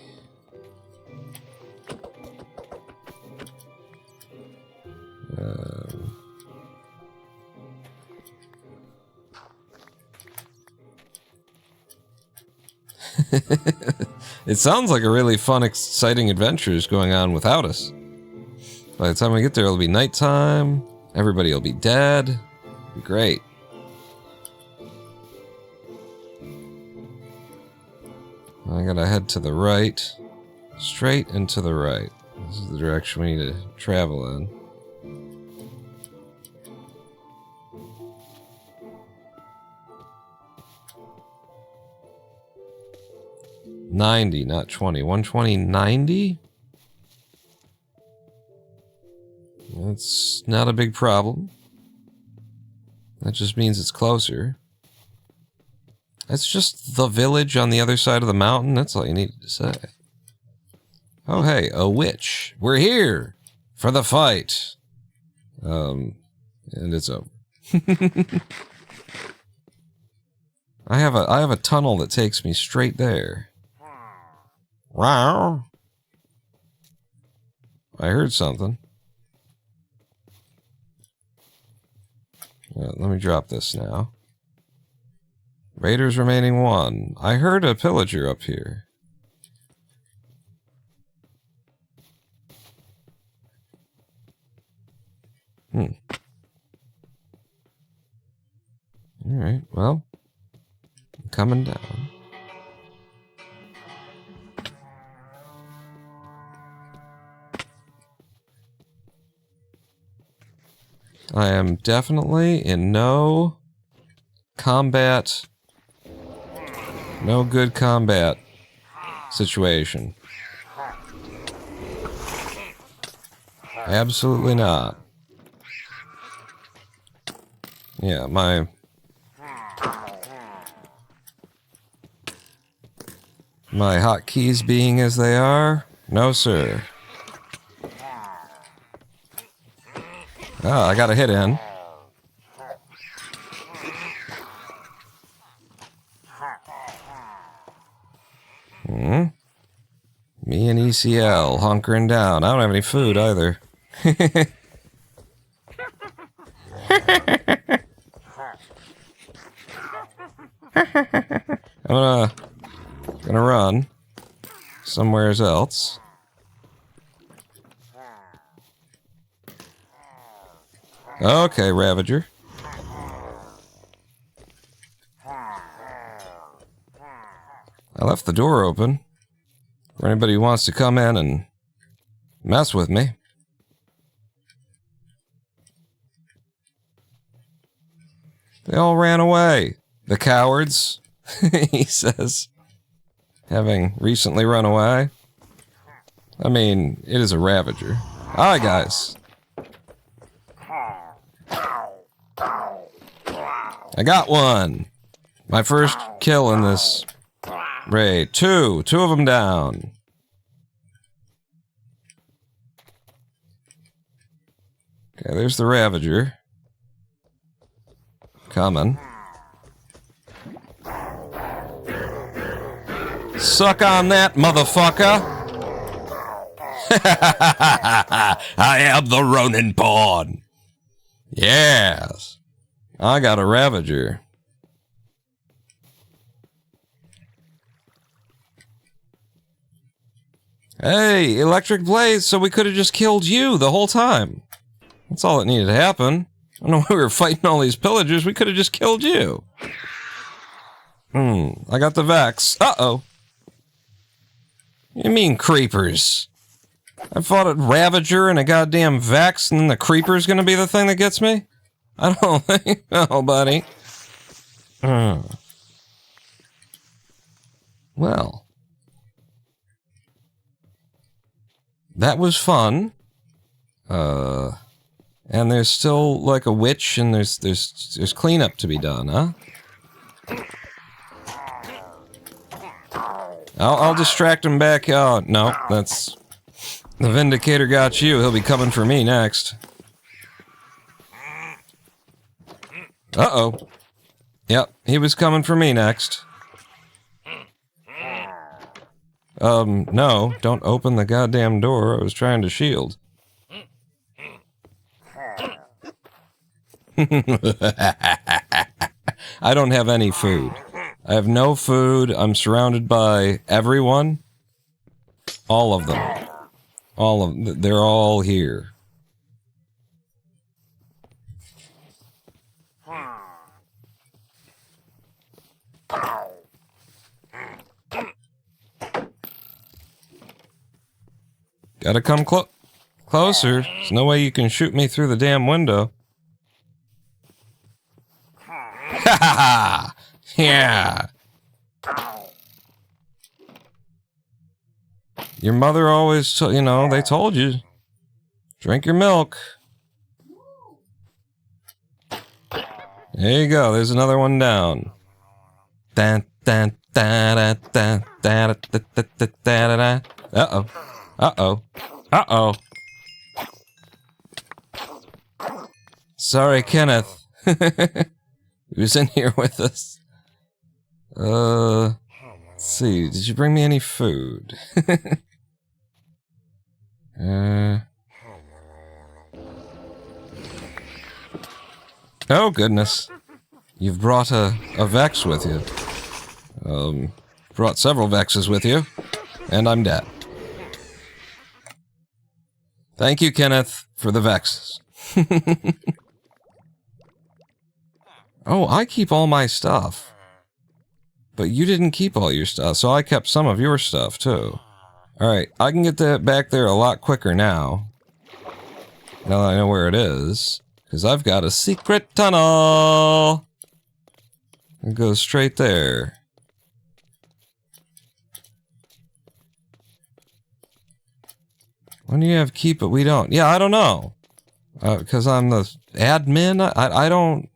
It sounds like a really fun, exciting adventure is going on without us. By the time we get there, it'll be nighttime. Everybody will be dead. It'll be great. gotta head to the right. Straight and to the right. This is the direction we need to travel in. $90, not $20. $120, $90? That's not a big problem. That just means it's closer. It's just the village on the other side of the mountain. That's all you needed to say. Oh, hey, a witch. We're here for the fight. And it's over. I have a tunnel that takes me straight there. Wow. I heard something. Let me drop this now. Raiders remaining 1. I heard a pillager up here. Alright, well. I'm coming down. I am definitely in no combat, no good combat situation. Absolutely not. Yeah, my hotkeys being as they are, no sir. Oh, I got a hit in. Me and ECL hunkering down. I don't have any food either. I'm gonna run somewheres else. Okay, Ravager. I left the door open for anybody who wants to come in and mess with me. They all ran away. The cowards, he says, having recently run away. I mean, it is a Ravager. Hi, guys. I got one. My first kill in this raid. Two of them down. Okay, there's the Ravager. Coming. Suck on that, motherfucker! I am the Ronin pawn. Yes. I got a Ravager. Hey, electric blaze, so we could have just killed you the whole time. That's all that needed to happen. I don't know why we were fighting all these pillagers. We could have just killed you. I got the Vex. Uh-oh. What do you mean, creepers? I fought a Ravager and a goddamn Vex, and then the creeper's gonna be the thing that gets me? I don't think so, buddy. Well. That was fun. And there's still, like, a witch, and there's cleanup to be done, huh? I'll distract him back. Oh, no, that's... The Vindicator got you. He'll be coming for me next. Uh-oh. Yep, he was coming for me next. No, don't open the goddamn door. I was trying to shield. I don't have any food. I have no food. I'm surrounded by everyone. All of them. They're all here. Gotta come closer. There's no way you can shoot me through the damn window. Ha ha ha! Yeah! Your mother always, you know, they told you. Drink your milk. There you go. There's another one down. Uh-oh. Uh-oh. Uh-oh. Sorry, Kenneth. He was in here with us. Let's see. Did you bring me any food? Oh, goodness. You've brought a Vex with you. Brought several Vexes with you. And I'm dead. Thank you, Kenneth, for the Vexes. Oh, I keep all my stuff. But you didn't keep all your stuff, so I kept some of your stuff, too. Alright, I can get that back there a lot quicker now. Now that I know where it is. Because I've got a secret tunnel! It goes straight there. When do you have keep it? We don't. Yeah, I don't know. Because I'm the admin? I don't...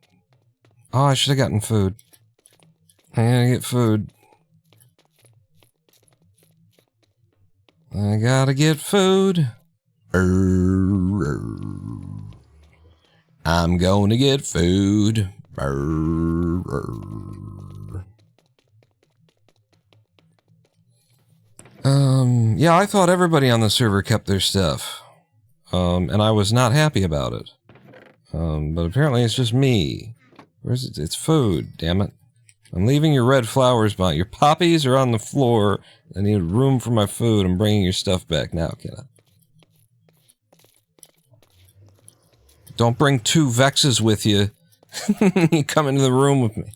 Oh, I should have gotten food. I gotta get food. I gotta get food. I'm gonna get food. Yeah, I thought everybody on the server kept their stuff. And I was not happy about it. But apparently it's just me. Where's it? It's food, damn it. I'm leaving your red flowers behind. Your poppies are on the floor. I need room for my food. I'm bringing your stuff back now, kiddo. Don't bring 2 Vexes with you. You come into the room with me.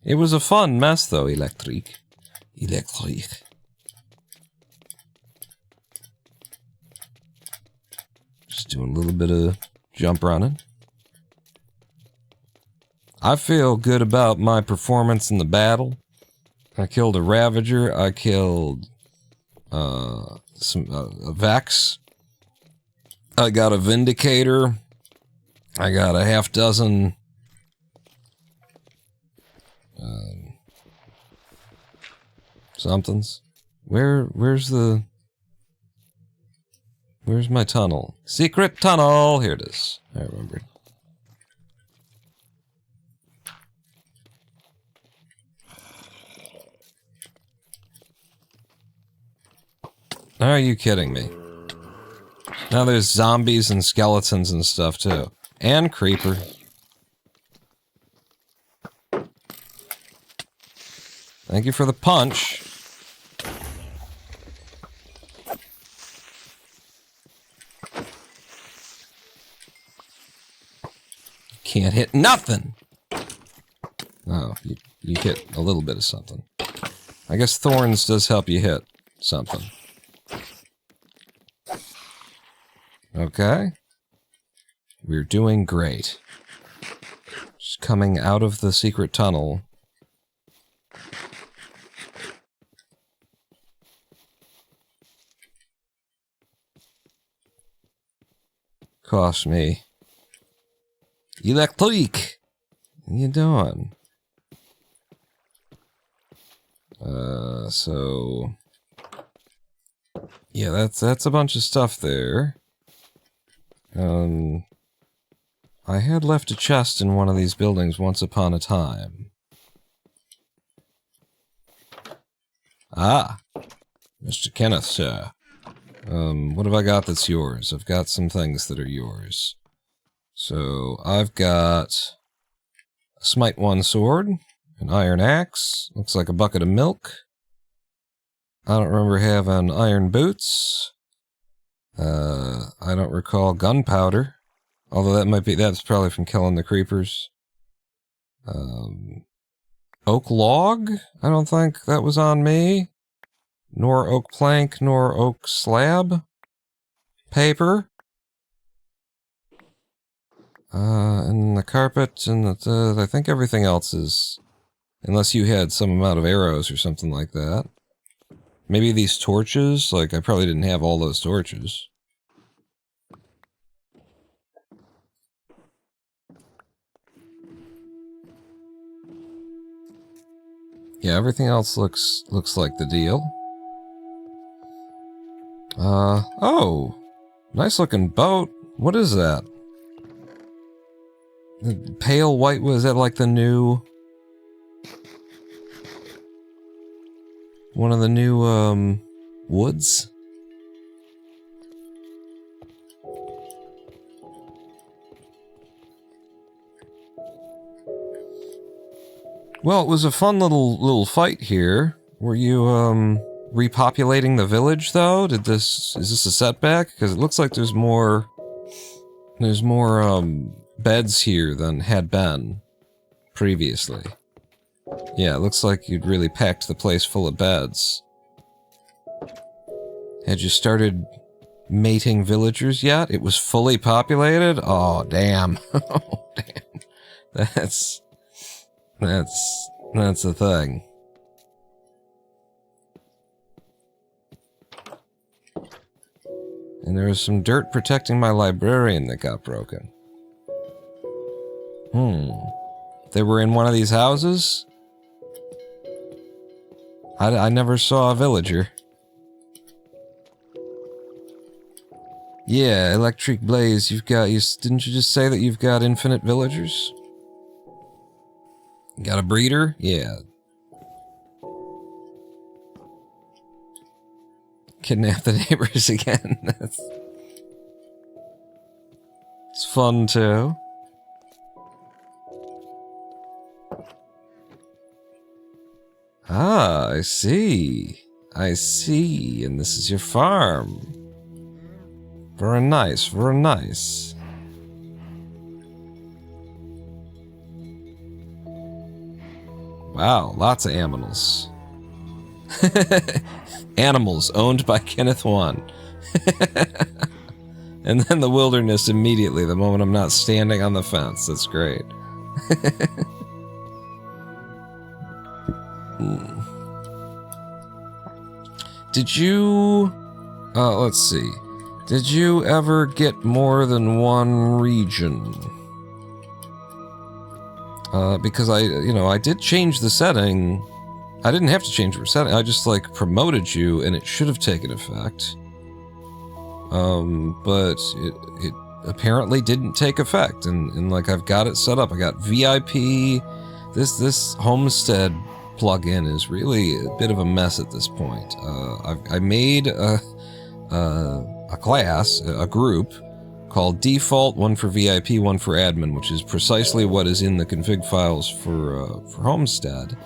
It was a fun mess, though, Electric. Electric. Just doing a little bit of jump running. I feel good about my performance in the battle. I killed a Ravager. I killed a Vex. I got a Vindicator. I got a half dozen somethings. Where's my tunnel? Secret tunnel! Here it is. I remembered. Are you kidding me? Now there's zombies and skeletons and stuff too. And creeper. Thank you for the punch. Can't hit nothing! Oh, you hit a little bit of something. I guess thorns does help you hit something. Okay. We're doing great. Just coming out of the secret tunnel. Cost me. Electric! What are you doing? So... Yeah, that's a bunch of stuff there. I had left a chest in one of these buildings once upon a time. Ah! Mr. Kenneth, sir. What have I got that's yours? I've got some things that are yours. So, I've got a Smite 1 sword, an iron axe, looks like a bucket of milk. I don't remember having iron boots. I don't recall gunpowder. Although that's probably from killing the creepers. oak log? I don't think that was on me. Nor oak plank, nor oak slab. Paper. And the carpet, and I think everything else is... Unless you had some amount of arrows or something like that. Maybe these torches? Like, I probably didn't have all those torches. Yeah, everything else looks like the deal. Oh! Nice looking boat. What is that? The pale white, was that like the new... One of the new, woods? Well, it was a fun little fight here. Were you, repopulating the village, though? Is this a setback? Because it looks like there's more, beds here than had been previously. Yeah, it looks like you'd really packed the place full of beds. Had you started mating villagers yet? It was fully populated? Oh, damn. Oh, damn. That's the thing. And there was some dirt protecting my librarian that got broken. They were in one of these houses? I never saw a villager. Yeah, Electric Blaze, didn't you just say that you've got infinite villagers? Got a breeder? Yeah. Kidnap the neighbors again. It's fun too. Ah, I see. I see. And this is your farm. Very nice, very nice. Wow, lots of animals. Animals owned by Kenneth One. And then the wilderness immediately, the moment I'm not standing on the fence. That's great. Did you... let's see. Did you ever get more than one region? Because I did change the setting. I didn't have to change the setting. I just, like, promoted you, and it should have taken effect. But it apparently didn't take effect, and like, I've got it set up. I got VIP. This homestead plugin is really a bit of a mess at this point. I made a class, a group, called Default, one for VIP, one for Admin, which is precisely what is in the config files for Homestead.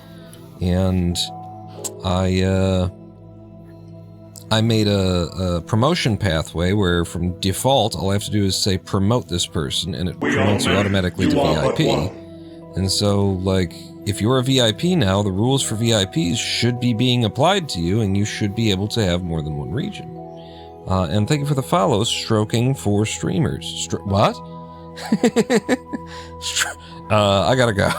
And I made a promotion pathway where from default, all I have to do is say promote this person, and it promotes you automatically to VIP. And so, like, if you're a VIP now, the rules for VIPs should be being applied to you, and you should be able to have more than one region. And thank you for the follow, Stroking for Streamers. What? I gotta go.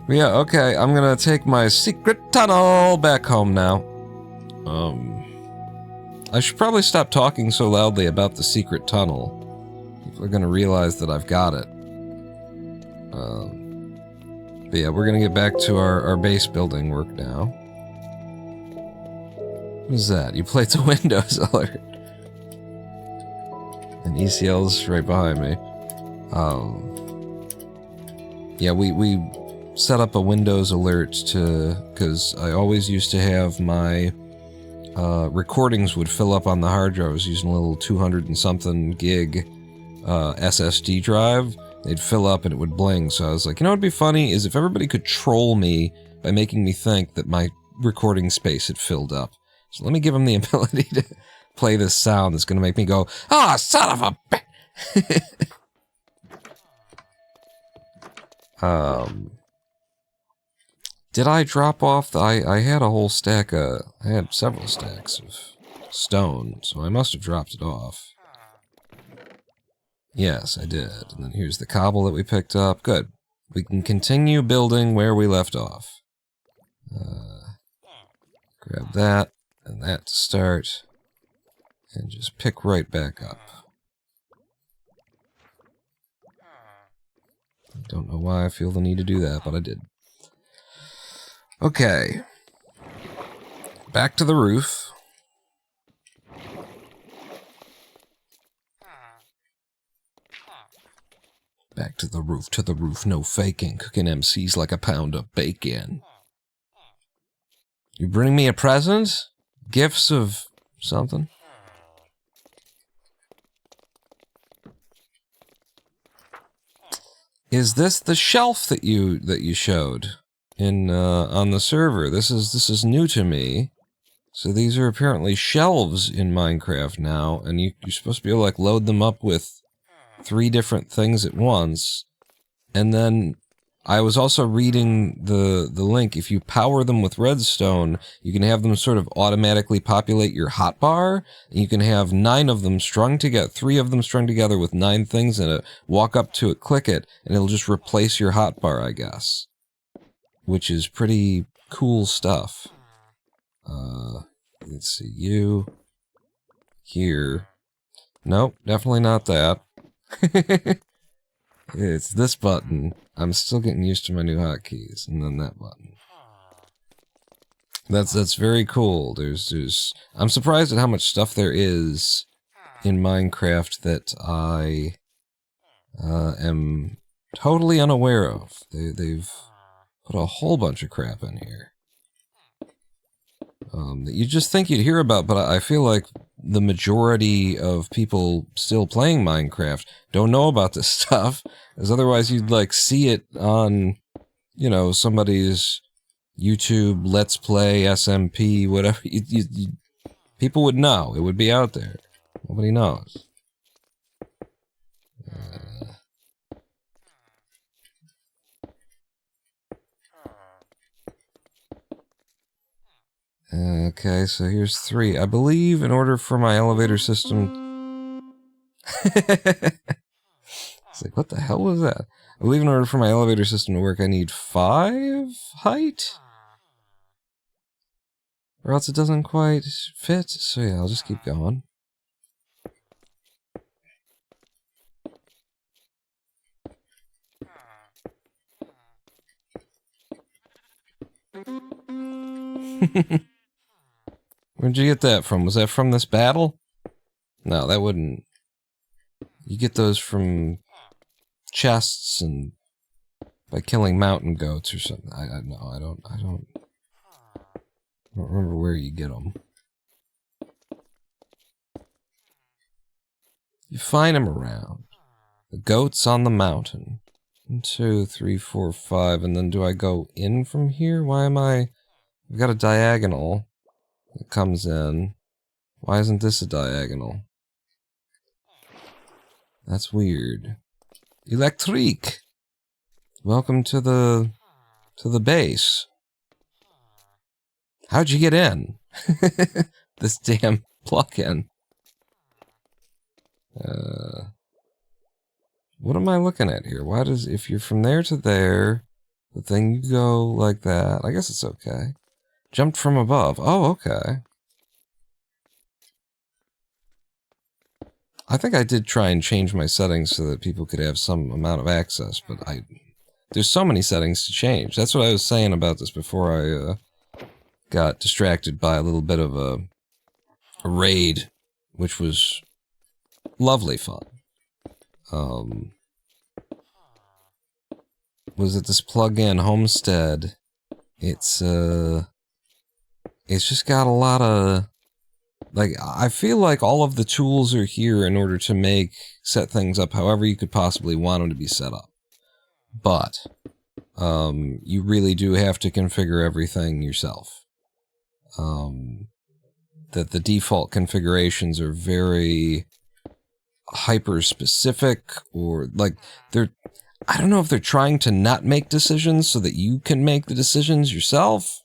Yeah, okay, I'm gonna take my secret tunnel back home now. I should probably stop talking so loudly about the secret tunnel. People are gonna realize that I've got it. But yeah, we're gonna get back to our base building work now. What is that? You played the Windows alert. And ECL's right behind me. Yeah, we set up a Windows alert because I always used to have my recordings would fill up on the hard drive. I was using a little 200 and something gig SSD drive. They'd fill up and it would bling. So I was like, you know what'd be funny is if everybody could troll me by making me think that my recording space had filled up. So let me give them the ability play this sound that's gonna make me go, "Ah, oh, son of a Did I drop off the... I had a whole stack of... I had several stacks of stone, so I must have dropped it off. Yes, I did. And then here's the cobble that we picked up. Good. We can continue building where we left off. Grab that, and that to start. And just pick right back up. I don't know why I feel the need to do that, but I did. Okay. Back to the roof. Back to the roof, no faking. Cooking MCs like a pound of bacon. You bring me a present? Gifts of something? Is this the shelf that you showed in on the server? This is new to me. So these are apparently shelves in Minecraft now, and you're supposed to be able to like load them up with 3 different things at once. And then I was also reading the link. If you power them with redstone, you can have them sort of automatically populate your hotbar. And you can have 9 of them strung together, 3 of them strung together with 9 things in it. Walk up to it, click it, and it'll just replace your hotbar, I guess. Which is pretty cool stuff. Let's see, you here. Nope, definitely not that. It's this button. I'm still getting used to my new hotkeys, and then that button. That's very cool. I'm surprised at how much stuff there is in Minecraft that I am totally unaware of. They've put a whole bunch of crap in here that you just think you'd hear about, but I feel like the majority of people still playing Minecraft don't know about this stuff, as otherwise you'd like see it on, you know, somebody's YouTube Let's Play, SMP, whatever. People would know. It would be out there. Nobody knows. Okay, so here's 3. I believe in order for my elevator system... It's like, what the hell was that? I believe in order for my elevator system to work, I need 5 height? Or else it doesn't quite fit. So yeah, I'll just keep going. Where'd you get that from? Was that from this battle? No, that wouldn't. You get those from chests and by killing mountain goats or something. I don't remember where you get them. You find them around. The goats on the mountain. 1, 2, 3, 4, 5, and then do I go in from here? Why am I... I've got a diagonal that comes in. Why isn't this a diagonal? That's weird. Electric! Welcome to the base. How'd you get in? This damn plug-in. What am I looking at here? Why does... If you're from there to there, the thing you go like that. I guess it's okay. Jumped from above. Oh, okay. I think I did try and change my settings so that people could have some amount of access, but there's so many settings to change. That's what I was saying about this before I got distracted by a little bit of a raid, which was lovely fun. Was it this plug-in homestead? It's just got a lot of... Like, I feel like all of the tools are here in order to set things up however you could possibly want them to be set up. But, you really do have to configure everything yourself. that the default configurations are very hyper-specific, or, like, they're... I don't know if they're trying to not make decisions so that you can make the decisions yourself.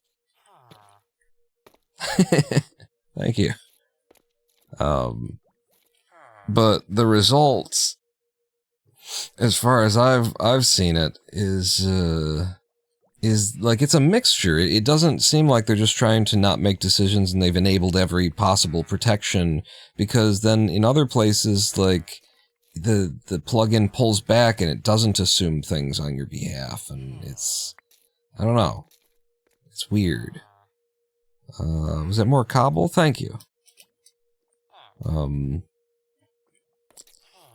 Thank you. But the results, as far as I've seen it, is like, it's a mixture. It doesn't seem like they're just trying to not make decisions and they've enabled every possible protection, because then in other places, like, the plugin pulls back and it doesn't assume things on your behalf, and it's, I don't know. It's weird. Was that more cobble? Thank you.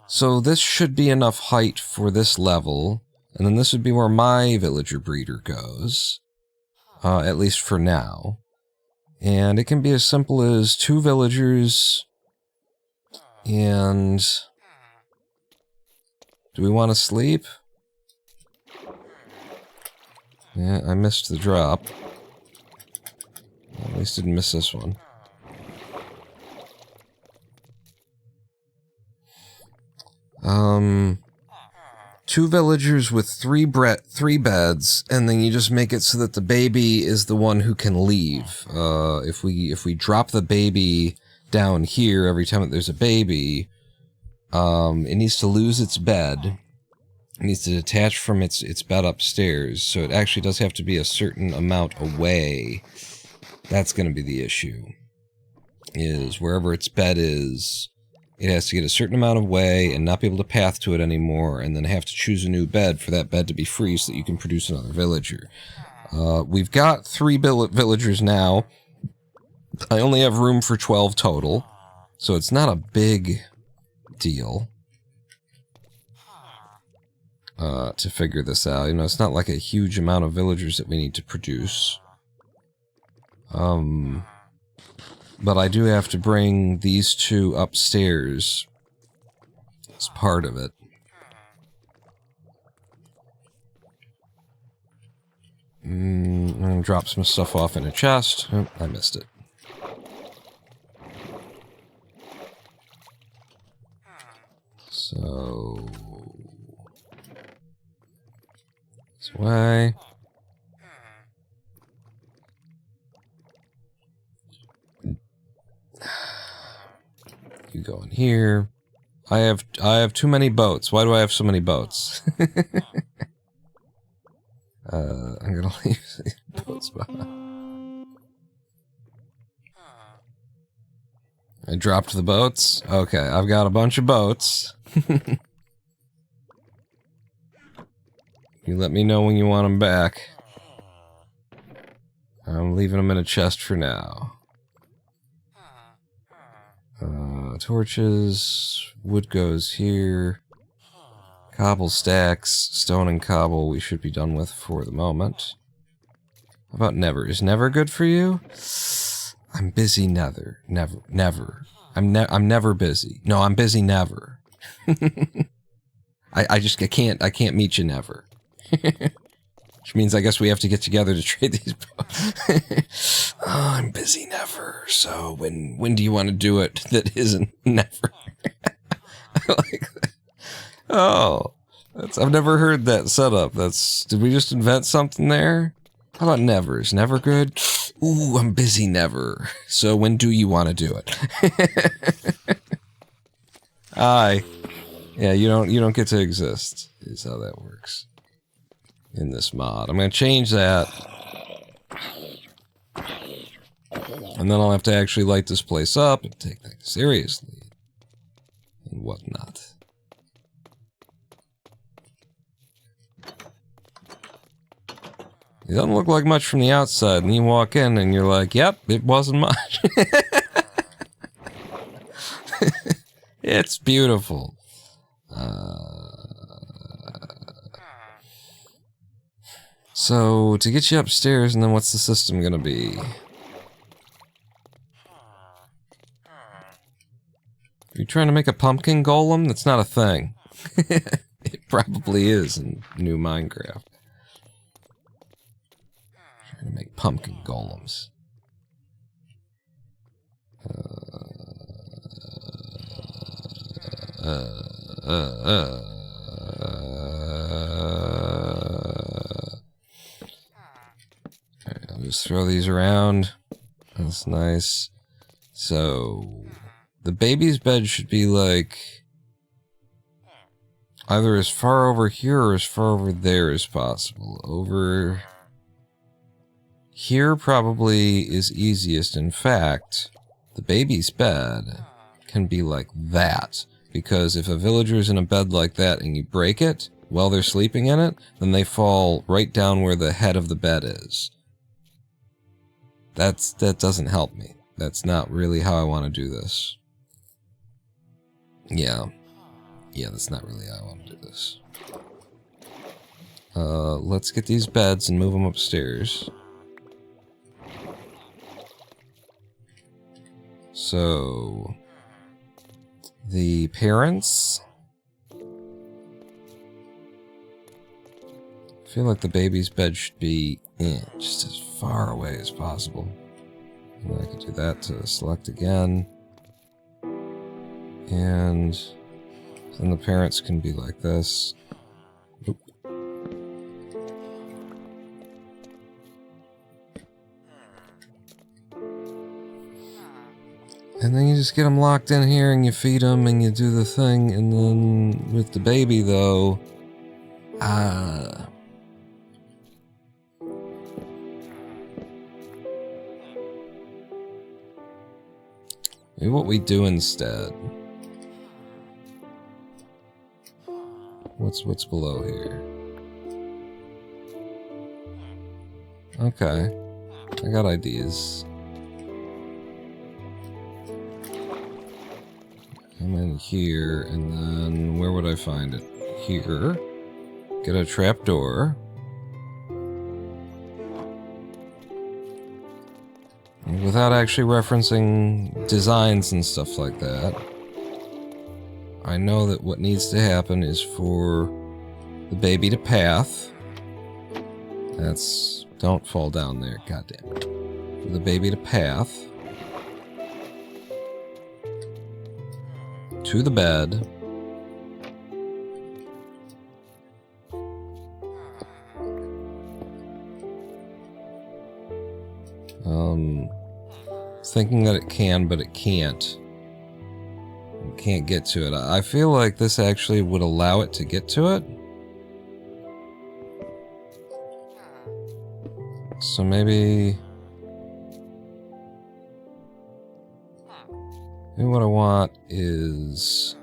So this should be enough height for this level, and then this would be where my villager breeder goes, at least for now. And it can be as simple as 2 villagers, and... do we want to sleep? Yeah, I missed the drop. At least didn't miss this one. Two villagers with 3 beds, and then you just make it so that the baby is the one who can leave. If we drop the baby down here every time that there's a baby, it needs to lose its bed. It needs to detach from its bed upstairs, so it actually does have to be a certain amount away. That's going to be the issue. Is wherever its bed is, it has to get a certain amount away and not be able to path to it anymore, and then have to choose a new bed for that bed to be free so that you can produce another villager. We've got 3 villagers now. I only have room for 12 total, so it's not a big deal to figure this out. You know, it's not like a huge amount of villagers that we need to produce. But I do have to bring these 2 upstairs as part of it. I'm gonna drop some stuff off in a chest. Oh, I missed it. So... this way. You go in here. I have too many boats. Why do I have so many boats? I'm gonna leave these boats behind. I dropped the boats. Okay, I've got a bunch of boats. You let me know when you want them back. I'm leaving them in a chest for now. Torches, wood goes here. Cobble stacks, stone and cobble we should be done with for the moment. How about never? Is never good for you? I'm busy never. Never. I'm never busy. No, I'm busy never. I can't meet you never. Which means I guess we have to get together to trade these boats. Oh, I'm busy never. So when do you want to do it that isn't never? I like that. Oh, I've never heard that setup. Did we just invent something there? How about never? Is never good? Ooh, I'm busy never. So when do you want to do it? Aye. Yeah, you don't get to exist, is how that works. In this mod. I'm going to change that. And then I'll have to actually light this place up and take things seriously. And whatnot. It doesn't look like much from the outside, and you walk in and you're like, yep, it wasn't much. It's beautiful. So, to get you upstairs, and then what's the system gonna be? Are you trying to make a pumpkin golem? That's not a thing. It probably is in new Minecraft. Trying to make pumpkin golems. Alright, I'll just throw these around. That's nice. So, the baby's bed should be like either as far over here or as far over there as possible. Over here probably is easiest. In fact, the baby's bed can be like that. Because if a villager's in a bed like that and you break it while they're sleeping in it, then they fall right down where the head of the bed is. That doesn't help me. That's not really how I want to do this. Yeah, that's not really how I want to do this. Let's get these beds and move them upstairs. So, the parents. I feel like the baby's bed should be just as far away as possible. And I could do that to select again. And then the parents can be like this. Oop. And then you just get them locked in here and you feed them and you do the thing. And then with the baby, though, maybe what we do instead. What's below here? Okay. I got ideas. Come in here, and then where would I find it? Here. Get a trapdoor. Without actually referencing designs and stuff like that, I know that what needs to happen is for the baby to path. Don't fall down there, goddamn. For the baby to path to the bed. Thinking that it can, but it can't. It can't get to it. I feel like this actually would allow it to get to it. So maybe what I want is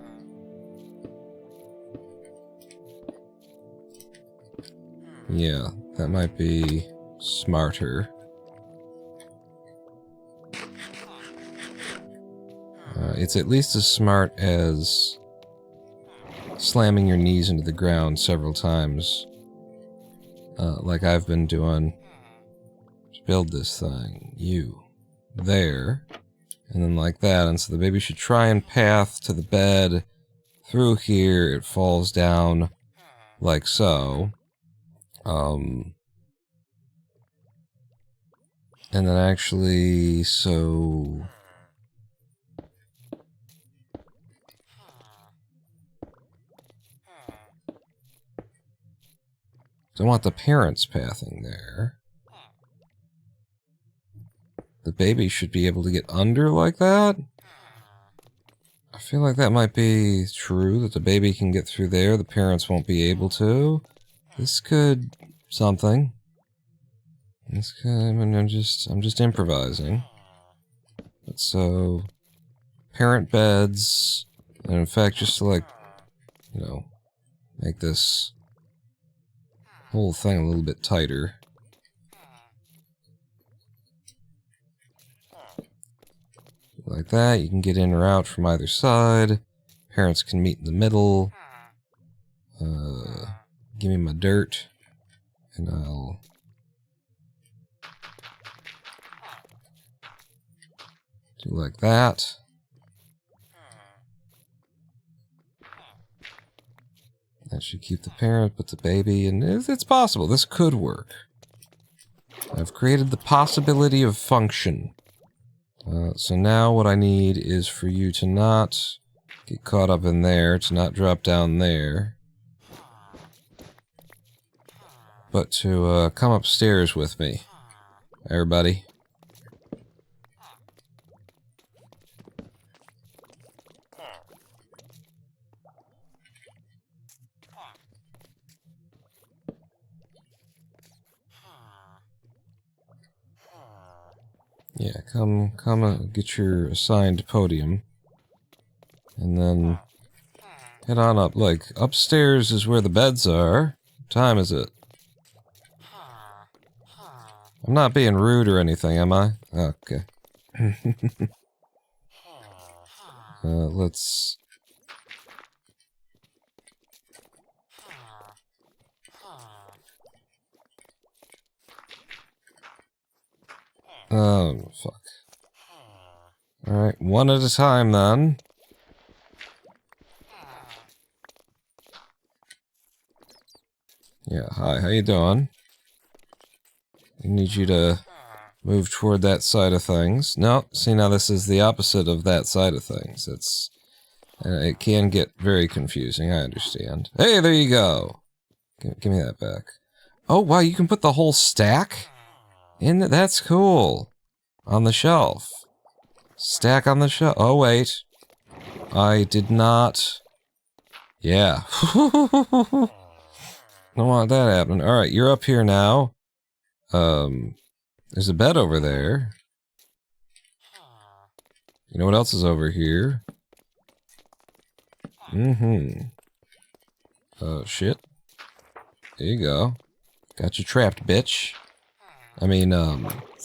yeah, that might be smarter. It's at least as smart as slamming your knees into the ground several times, like I've been doing to build this thing. You, there, and then like that. And so the baby should try and path to the bed through here. It falls down like so. And then actually, so don't want the parents pathing there. The baby should be able to get under like that. I feel like that might be true, that the baby can get through there, the parents won't be able to. This could something. This could, I mean, I'm just improvising. But so parent beds, and in fact just to like, you know, make this whole thing a little bit tighter. Like that, you can get in or out from either side. Parents can meet in the middle. Give me my dirt, and I'll do like that. That should keep the parent, but the baby, and it's possible. This could work. I've created the possibility of function. So now what I need is for you to not get caught up in there, to not drop down there, but to come upstairs with me, everybody. Yeah, come get your assigned podium. And then head on up. Like, upstairs is where the beds are. What time is it? I'm not being rude or anything, am I? Okay. Let's... Oh, fuck. Alright, one at a time then. Yeah, hi, how you doing? I need you to move toward that side of things. No, see now this is the opposite of that side of things. It can get very confusing, I understand. Hey, there you go! Give me that back. Oh, wow, you can put the whole stack in? That's cool. On the shelf. Stack on the shelf. Oh, wait. I did not... Yeah. Don't want that happening. Alright, you're up here now. There's a bed over there. You know what else is over here? Oh, shit. There you go. Got you trapped, bitch. I mean,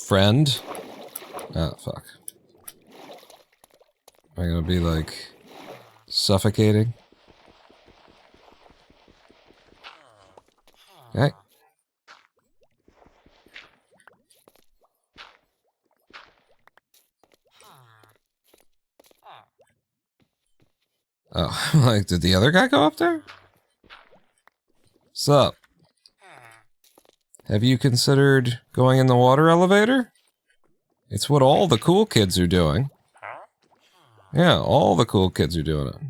friend. Ah, fuck. Am I gonna be, like, suffocating? Okay. Oh, like, did the other guy go up there? What's up? Have you considered going in the water elevator? It's what all the cool kids are doing. Yeah, all the cool kids are doing it.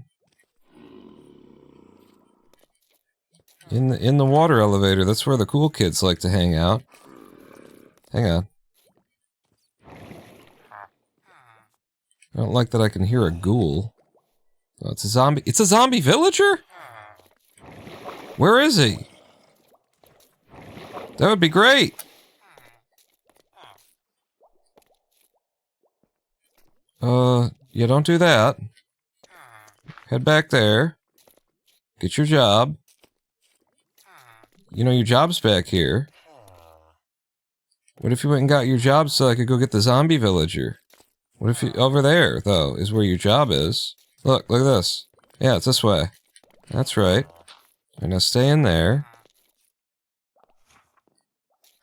In the water elevator, that's where the cool kids like to hang out. Hang on. I don't like that I can hear a ghoul. Oh, it's a zombie. It's a zombie villager? Where is he? That would be great. Yeah, don't do that. Head back there. Get your job. You know, your job's back here. What if you went and got your job so I could go get the zombie villager? What if you... Over there, though, is where your job is. Look at this. Yeah, it's this way. That's right. And now stay in there.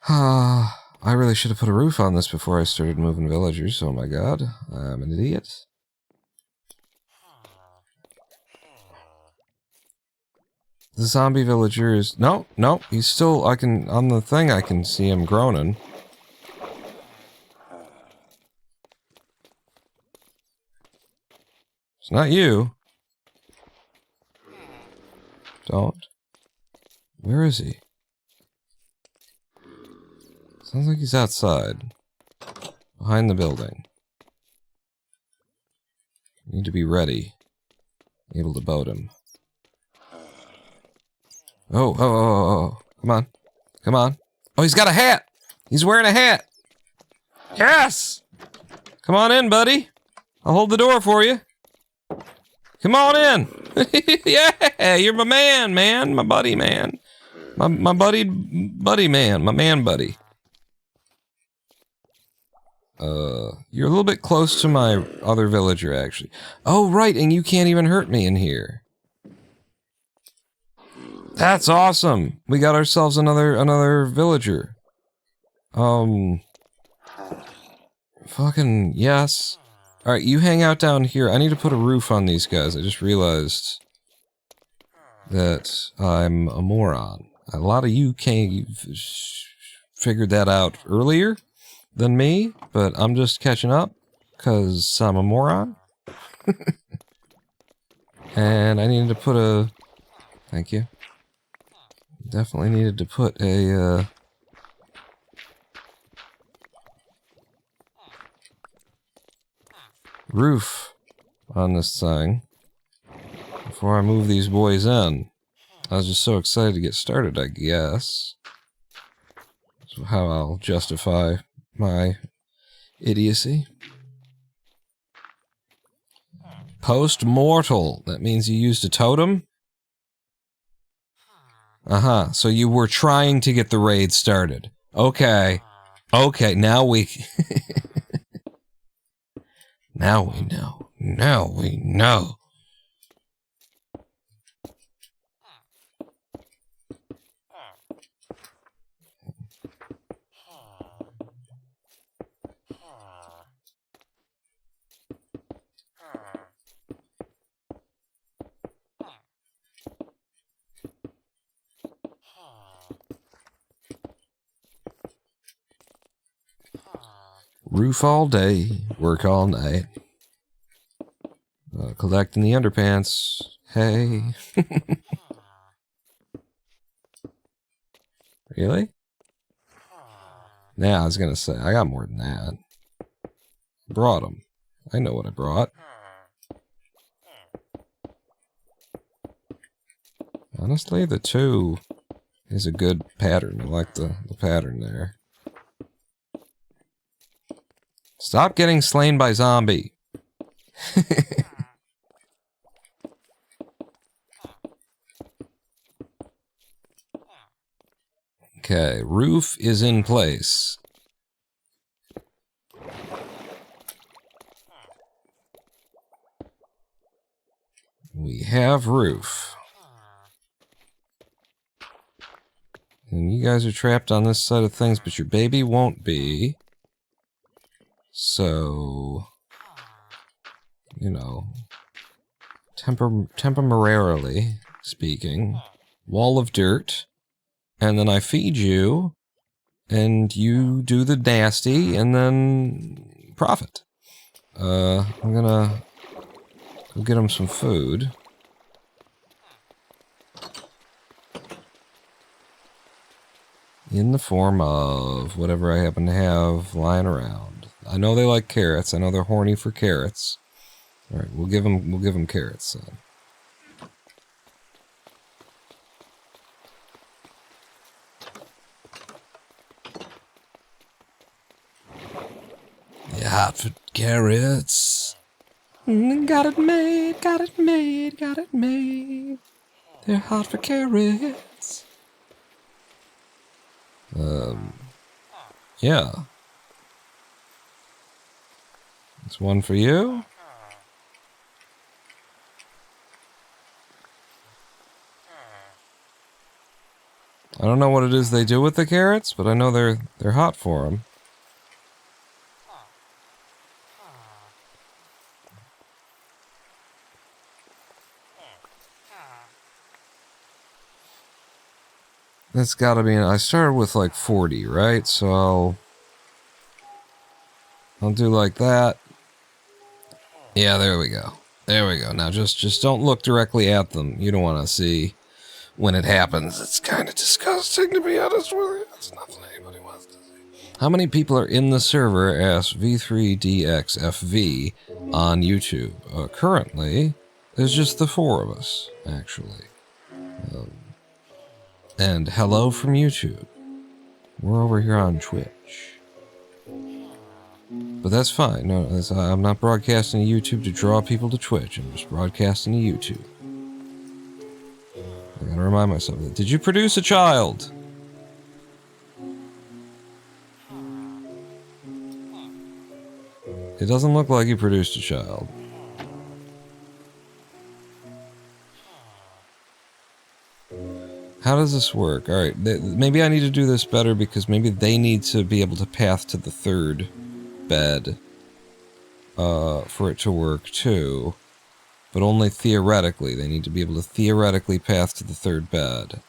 I really should have put a roof on this before I started moving villagers. Oh my god. I'm an idiot. The zombie villager is... No, he's still... I can... On the thing, I can see him groaning. It's not you. Don't. Where is he? Sounds like he's outside. Behind the building. Need to be ready. Able to boat him. Oh. Come on. Oh, he's got a hat! He's wearing a hat! Yes! Come on in, buddy. I'll hold the door for you. Come on in! Yeah! You're my man! My buddy, man. My buddy man. My man buddy. You're a little bit close to my other villager, actually. Oh, right, and you can't even hurt me in here. That's awesome! We got ourselves another villager. Fucking yes. Alright, you hang out down here. I need to put a roof on these guys. I just realized that I'm a moron. A lot of you figured that out earlier than me, but I'm just catching up. Because I'm a moron. And I needed to put a... Thank you. Definitely needed to put a, roof on this thing before I move these boys in. I was just so excited to get started, I guess. That's how I'll justify my idiocy. Post-mortal. That means you used a totem? Uh-huh. So you were trying to get the raid started. Okay. Okay, now we... Now we know. Now we know. Roof all day, work all night. Collecting the underpants. Hey. Really? Yeah, I was gonna say, I got more than that. Brought them. I know what I brought. Honestly, the 2 is a good pattern. I like the pattern there. Stop getting slain by zombie. Okay, roof is in place. We have roof. And you guys are trapped on this side of things, but your baby won't be. So, you know, temporarily speaking, wall of dirt, and then I feed you, and you do the nasty, and then profit. I'm gonna go get him some food. In the form of whatever I happen to have lying around. I know they like carrots. I know they're horny for carrots. All right, we'll give them carrots then. Yeah, hot for carrots. Got it made, got it made, got it made. They're hot for carrots. Yeah. It's one for you. I don't know what it is they do with the carrots, but I know they're hot for them. That's gotta be... I started with like 40, right? So I'll do like that. Yeah, there we go. There we go. Now just don't look directly at them. You don't want to see when it happens. It's kind of disgusting, to be honest with you. It's nothing anybody wants to see. How many people are in the server as V3DXFV on YouTube? Currently, there's just the 4 of us, actually. And hello from YouTube. We're over here on Twitch. But that's fine. No, I'm not broadcasting to YouTube to draw people to Twitch. I'm just broadcasting to YouTube. I gotta remind myself of that. Did you produce a child? It doesn't look like you produced a child. How does this work? Alright, maybe I need to do this better because maybe they need to be able to path to the 3rd bed for it to work too. But only theoretically. They need to be able to theoretically path to the 3rd bed.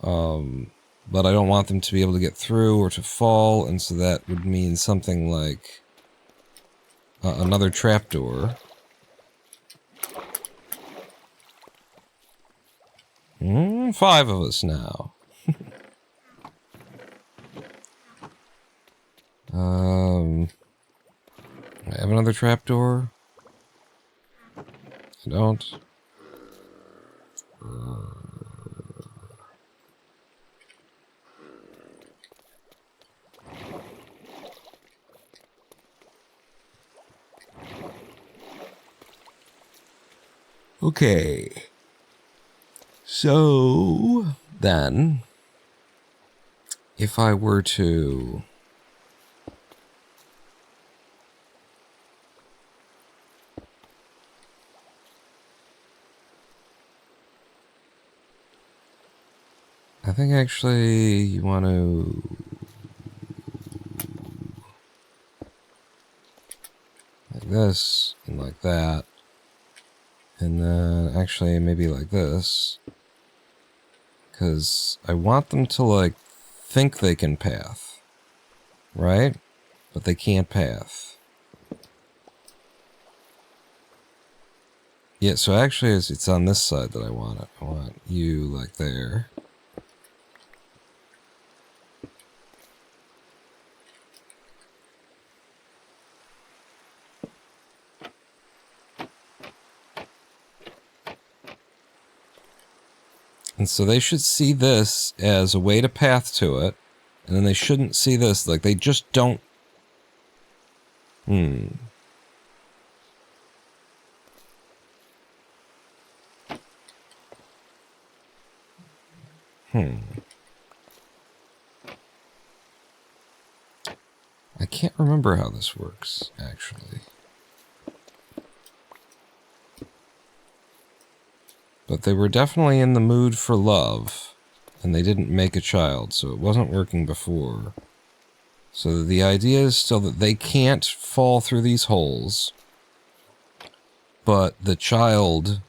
But I don't want them to be able to get through or to fall, and so that would mean something like another trapdoor. 5 of us now. I have another trapdoor. I don't. Okay. So, then, if I were to... I think actually you want to... like this, and like that. And then actually maybe like this. Because I want them to, like, think they can path. Right? But they can't path. Yeah, so actually it's on this side that I want it. I want you, like, there. And so they should see this as a way to path to it, and then they shouldn't see this, like, they just don't... I can't remember how this works, actually. But they were definitely in the mood for love, and they didn't make a child, so it wasn't working before. So the idea is still that they can't fall through these holes, but the child,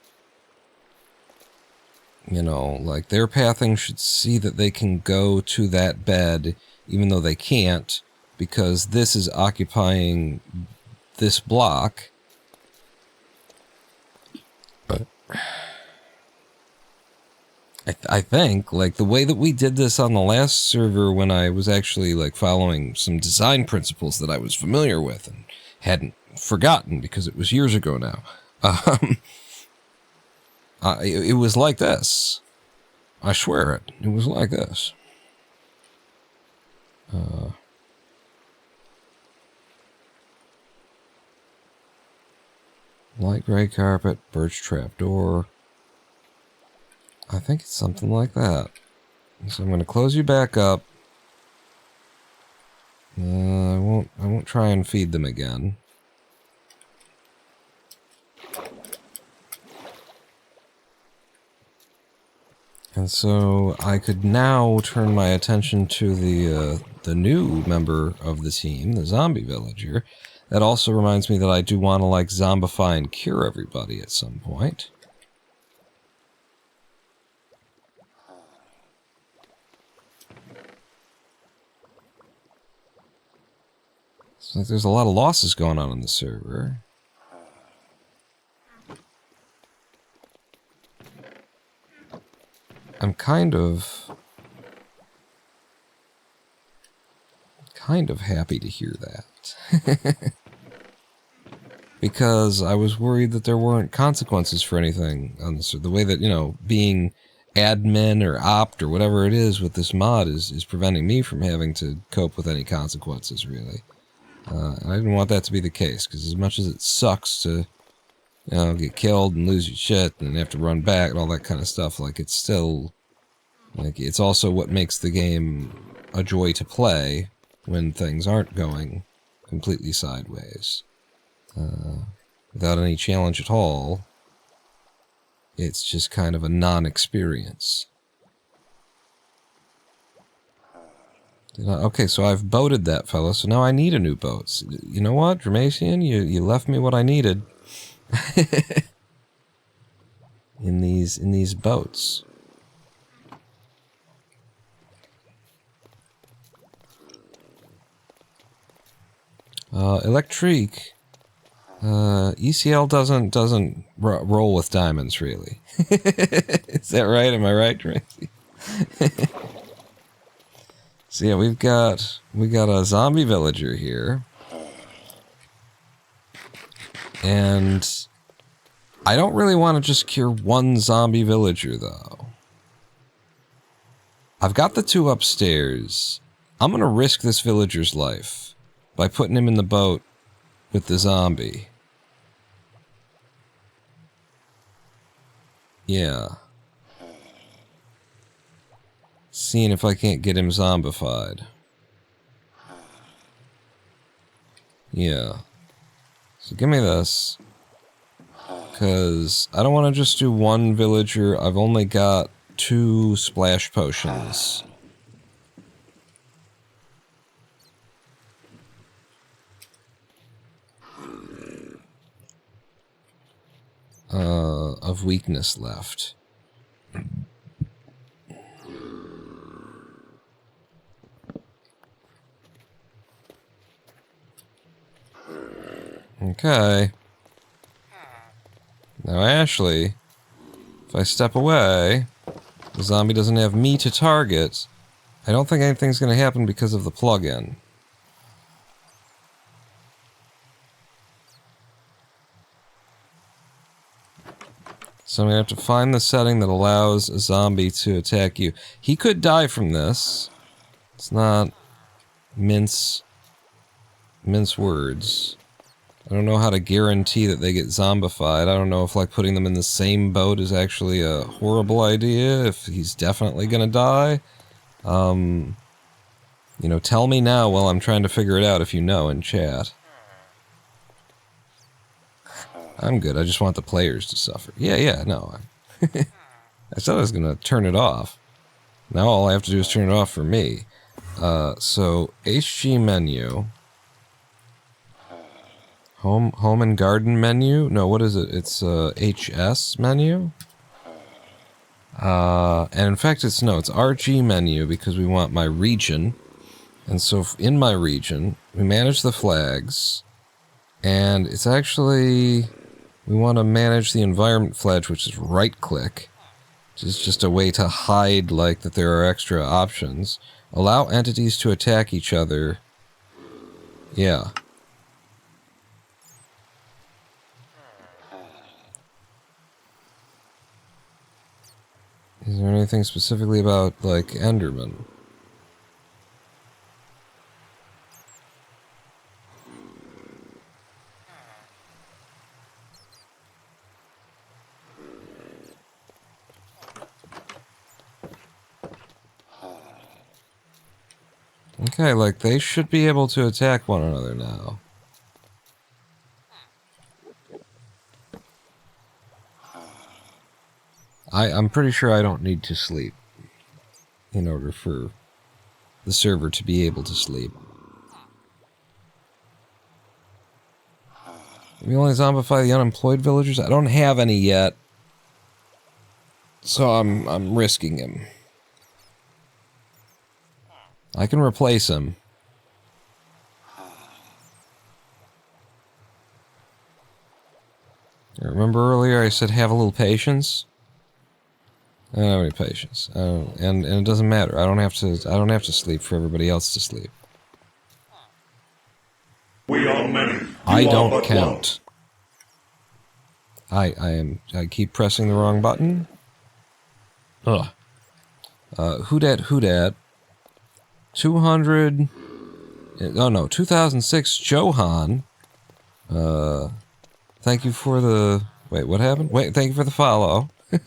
you know, like, their pathing should see that they can go to that bed, even though they can't, because this is occupying this block. But I think, like, the way that we did this on the last server when I was actually, like, following some design principles that I was familiar with and hadn't forgotten because it was years ago now. It was like this. I swear it. It was like this. Light gray carpet, birch trapdoor. I think it's something like that. So I'm going to close you back up. I won't try and feed them again. And so I could now turn my attention to the new member of the team, the zombie villager. That also reminds me that I do want to, like, zombify and cure everybody at some point. So there's a lot of losses going on the server. I'm kind of happy to hear that. Because I was worried that there weren't consequences for anything on this. The way that, you know, being admin or opt or whatever it is with this mod is preventing me from having to cope with any consequences, really. I didn't want that to be the case, because as much as it sucks to, you know, get killed and lose your shit and have to run back and all that kind of stuff, like, it's still, like, it's also what makes the game a joy to play when things aren't going completely sideways. Without any challenge at all, it's just kind of a non-experience. Okay, so I've boated that fella, so now I need a new boat. You know what, Dramatian? You left me what I needed. in these boats. Electrique. ECL doesn't roll with diamonds, really. Is that right? Am I right, Tracy? So yeah, we got a zombie villager here. And I don't really want to just cure one zombie villager, though. I've got the 2 upstairs. I'm gonna risk this villager's life by putting him in the boat with the zombie. Yeah. Seeing if I can't get him zombified. Yeah. So give me this. Because I don't want to just do one villager. I've only got 2 splash potions. Of weakness left. Okay. Now, Ashley, if I step away, the zombie doesn't have me to target. I don't think anything's going to happen because of the plug-in. So I'm going to have to find the setting that allows a zombie to attack you. He could die from this. It's not mince words. I don't know how to guarantee that they get zombified. I don't know if, like, putting them in the same boat is actually a horrible idea, if he's definitely gonna die. You know, tell me now while I'm trying to figure it out if you know in chat. I'm good, I just want the players to suffer. Yeah, no. I said I was gonna turn it off. Now all I have to do is turn it off for me. So, HG menu... Home and garden menu? No, what is it? It's HS menu? And in fact it's RG menu because we want my region. And so in my region, we manage the flags. And it's actually, we want to manage the environment flag, which is right click. Which is just a way to hide, like, that there are extra options. Allow entities to attack each other. Yeah. Is there anything specifically about, like, Enderman? Okay, like, they should be able to attack one another now. I'm pretty sure I don't need to sleep in order for the server to be able to sleep. We only zombify the unemployed villagers? I don't have any yet. So I'm risking him. I can replace him. Remember earlier I said have a little patience? I don't have any patience. And it doesn't matter. I don't have to sleep for everybody else to sleep. We are many. I don't count. I keep pressing the wrong button. Ugh. Who dat? 200... Oh no, 2006 Johan. Thank you for the... Wait, what happened? Wait, thank you for the follow. If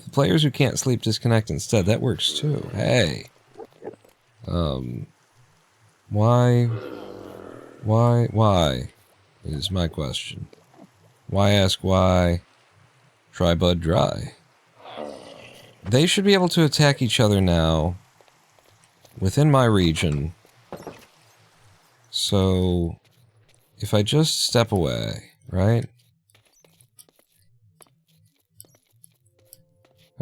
the players who can't sleep disconnect instead, that works too. Hey. Why is my question. Why ask why? Try Bud Dry. They should be able to attack each other now within my region. So if I just step away, right?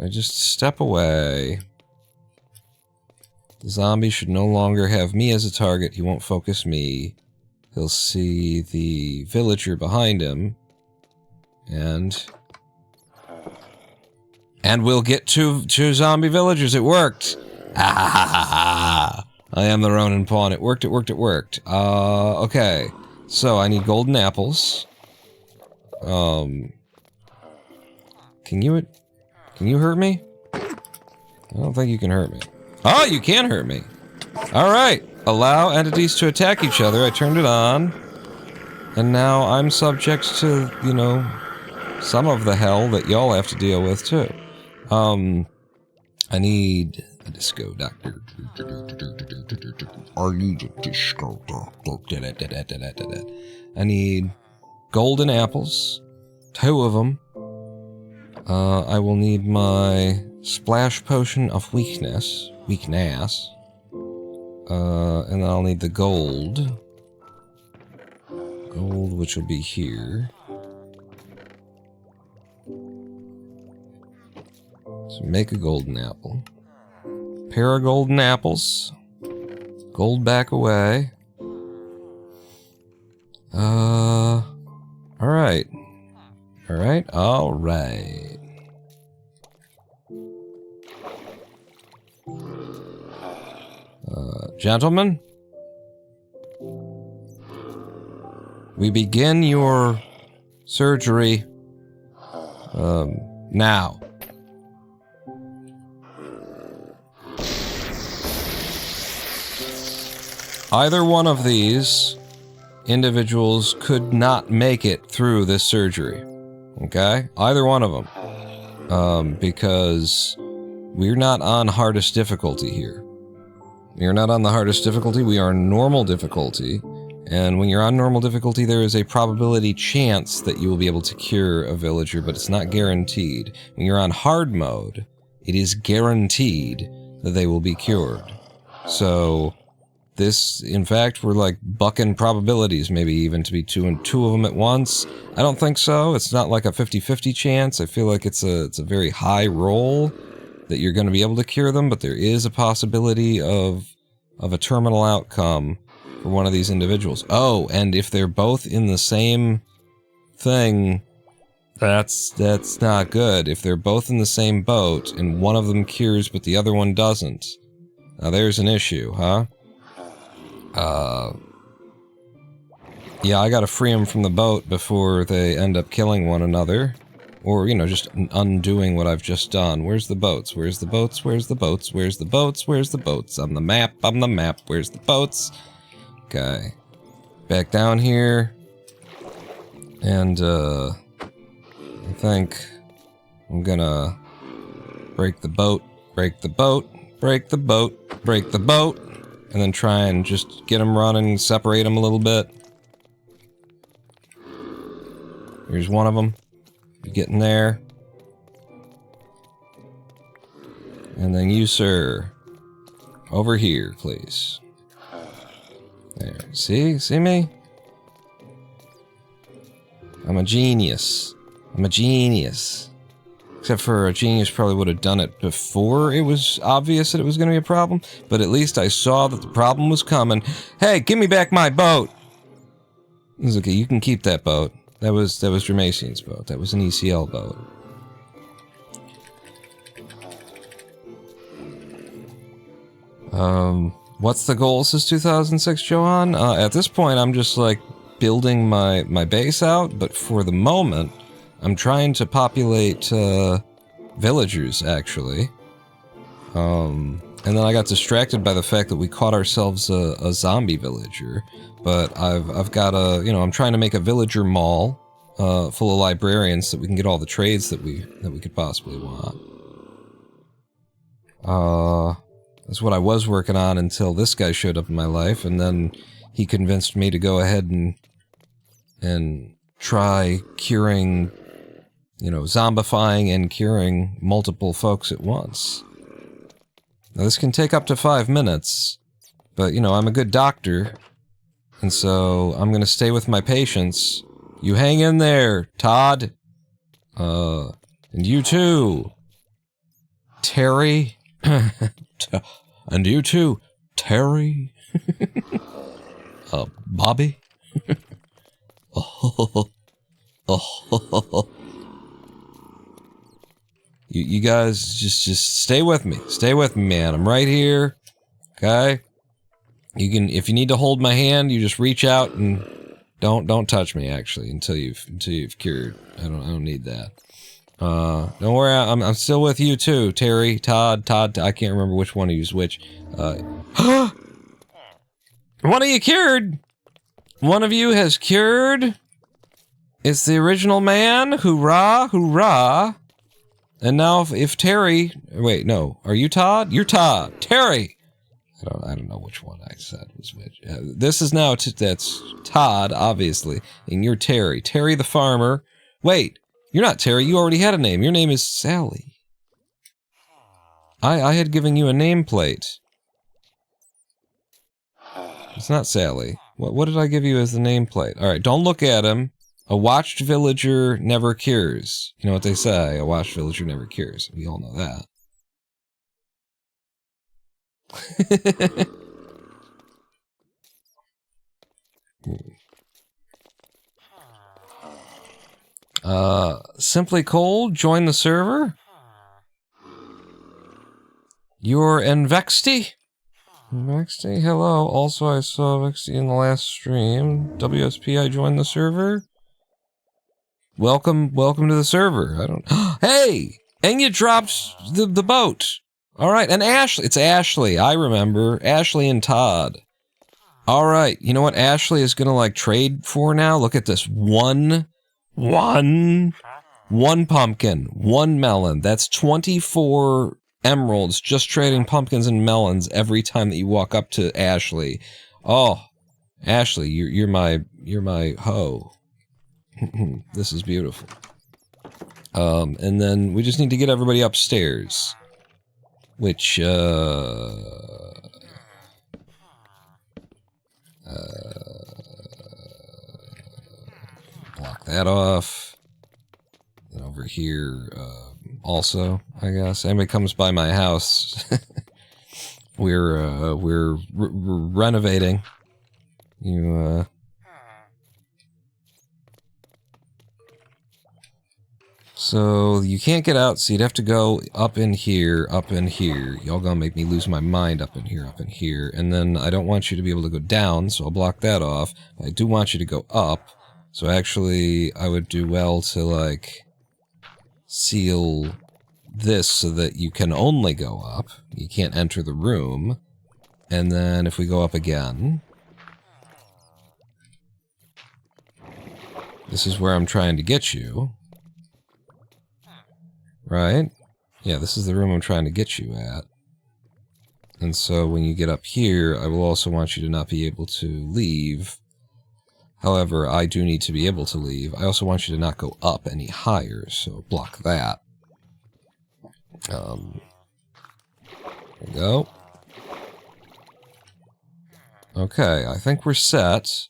I just step away. The zombie should no longer have me as a target. He won't focus me. he'll see the villager behind him, and we'll get two zombie villagers. It worked! Ah ha ha ha ha! I am the Ronin pawn. It worked, it worked, it worked. Okay. So, I need golden apples. Can you hurt me? I don't think you can hurt me. Oh, you can hurt me! Alright! Allow entities to attack each other. I turned it on. And now I'm subject to, you know, some of the hell that y'all have to deal with, too. I need a disco doctor. I need a disco doctor. I need golden apples. 2 of them. I will need my splash potion of weakness. And then I'll need the gold. Gold, which will be here. So make a golden apple. Pair of golden apples. Gold back away. Alright. Alright. Gentlemen? We begin your surgery, now. Either one of these individuals could not make it through this surgery. Okay? Either one of them. Because we're not on hardest difficulty here. You're not on the hardest difficulty, we are on normal difficulty. And when you're on normal difficulty, there is a probability chance that you will be able to cure a villager, but it's not guaranteed. When you're on hard mode, it is guaranteed that they will be cured. So, this, in fact, we're like bucking probabilities, maybe even to be two of them at once. I don't think so. It's not like a 50-50 chance. I feel like it's a very high roll that you're going to be able to cure them, but there is a possibility of a terminal outcome for one of these individuals. Oh, and if they're both in the same thing, that's not good. If they're both in the same boat, and one of them cures but the other one doesn't, now there's an issue, huh? Yeah, I gotta free them from the boat before they end up killing one another. Or, you know, just undoing what I've just done. Where's the boats? Where's the boats? Where's the boats? Where's the boats? Where's the boats? On the map, Where's the boats? Okay. Back down here. And, I think I'm gonna break the boat, break the boat, break the boat, break the boat, and then try and just get them running, separate them a little bit. Here's one of them. You get in there. And then you, sir. Over here, please. There. See? See me? I'm a genius. I'm a genius. Except for a genius probably would have done it before it was obvious that it was going to be a problem. But at least I saw that the problem was coming. Hey, give me back my boat! It's okay, you can keep that boat. That was Jermacian's boat. That was an ECL boat. What's the goal since 2006, Johan? At this point, I'm just, like, building my base out, but for the moment, I'm trying to populate, villagers, actually. And then I got distracted by the fact that we caught ourselves a zombie villager. But I've got a, you know, I'm trying to make a villager mall, full of librarians so that we can get all the trades that we could possibly want. That's what I was working on until this guy showed up in my life, and then he convinced me to go ahead and try curing, you know, zombifying and curing multiple folks at once. Now this can take up to 5 minutes, but, you know, I'm a good doctor, and so I'm gonna stay with my patients. You hang in there, Todd. And you too, Terry. And you too, Terry. Bobby. You guys just stay with me. Stay with me, man. I'm right here. Okay? You can, if you need to hold my hand, you just reach out and don't touch me actually until you've cured. I don't need that. Don't worry, I'm still with you too, Terry, Todd, I can't remember which one of you's which. One of you cured! One of you has cured! It's the original man, hoorah, hoorah! And now if Terry, wait, no, are you Todd? You're Todd, Terry! I don't know which one I said was which. This is now, that's Todd, obviously, and you're Terry. Terry the farmer. Wait, you're not Terry, you already had a name. Your name is Sally. I had given you a nameplate. It's not Sally. What did I give you as the nameplate? Alright, don't look at him. A watched villager never cures. You know what they say, a watched villager never cures. We all know that. Simply Cold, join the server. You're Vexty? Vexty, hello. Also, I saw Vexty in the last stream. WSP, I joined the server. Welcome to the server. I don't... Hey! And you dropped the boat. Alright, and Ashley. It's Ashley, I remember. Ashley and Todd. Alright, you know what Ashley is gonna, like, trade for now? Look at this. One pumpkin. One melon. That's 24 emeralds just trading pumpkins and melons every time that you walk up to Ashley. Oh, Ashley, you're my hoe. This is beautiful. And then we just need to get everybody upstairs. Which, block that off. Then over here, also, I guess. Anybody comes by my house, we're renovating. So, you can't get out, so you'd have to go up in here, up in here. Y'all gonna make me lose my mind up in here, and then I don't want you to be able to go down, so I'll block that off. I do want you to go up, so actually, I would do well to, like, seal this so that you can only go up. You can't enter the room. And then if we go up again... This is where I'm trying to get you. Right? Yeah, this is the room I'm trying to get you at. And so when you get up here, I will also want you to not be able to leave. However, I do need to be able to leave. I also want you to not go up any higher, so block that. There we go. Okay, I think we're set.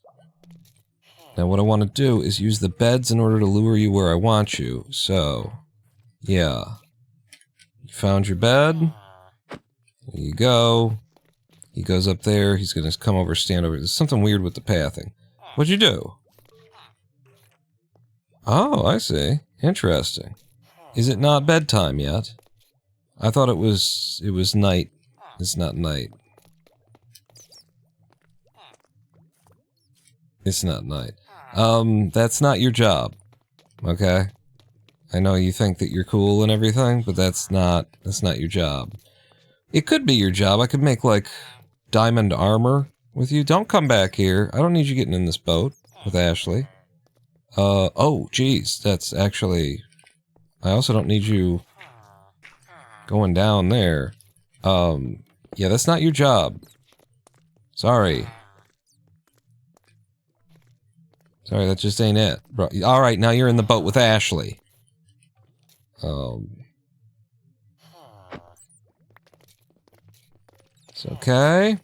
Now what I want to do is use the beds in order to lure you where I want you, so... Yeah. You found your bed. There you go. He goes up there, he's gonna come over, stand over. There's something weird with the pathing. What'd you do? Oh, I see. Interesting. Is it not bedtime yet? I thought it was night. It's not night. It's not night. That's not your job. Okay? I know you think that you're cool and everything, but that's not your job. It could be your job. I could make, like, diamond armor with you. Don't come back here. I don't need you getting in this boat with Ashley. Oh, geez. That's actually... I also don't need you going down there. Yeah, that's not your job. Sorry. Sorry, that just ain't it. Bro, alright, now you're in the boat with Ashley. It's okay.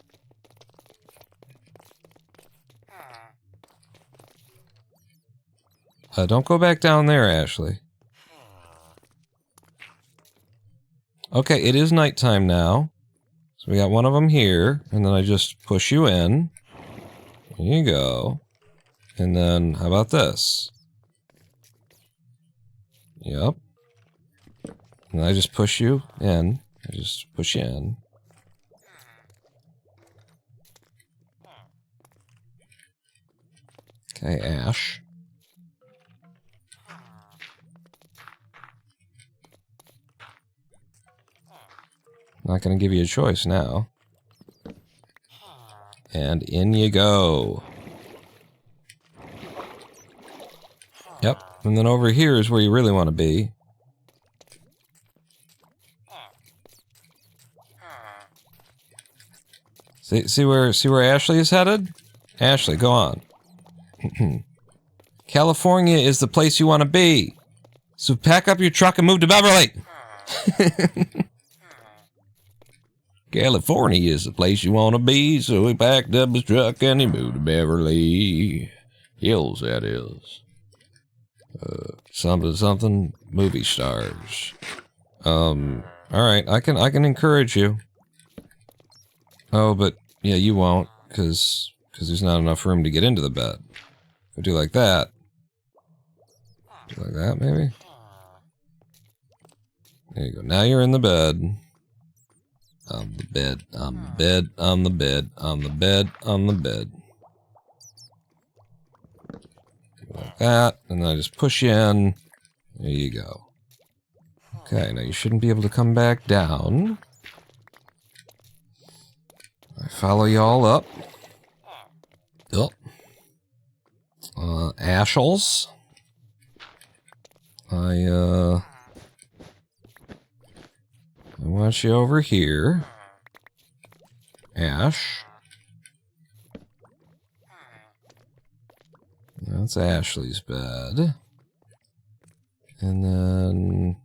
Don't go back down there, Ashley. Okay, it is nighttime now. So we got one of them here, and then I just push you in. There you go. And then, how about this? Yep. And I just push you in. I just push you in. Okay, ash. Not gonna give you a choice now. And in you go. Yep. And then over here is where you really want to be. See where Ashley is headed? Ashley, go on. California is the place you want to be. So pack up your truck and move to Beverly. California is the place you want to be, so he packed up his truck and he moved to Beverly Hills, that is. Something movie stars. Alright, I can encourage you. Oh, but, yeah, you won't, because there's not enough room to get into the bed. If I do like that. Do like that, maybe? There you go. Now you're in the bed. On the bed, on the bed, on the bed, on the bed, on the bed. Like that, and then I just push you in. There you go. Okay, now you shouldn't be able to come back down. I follow you all up. Oh. Ashles. I want you over here. Ash. That's Ashley's bed. And then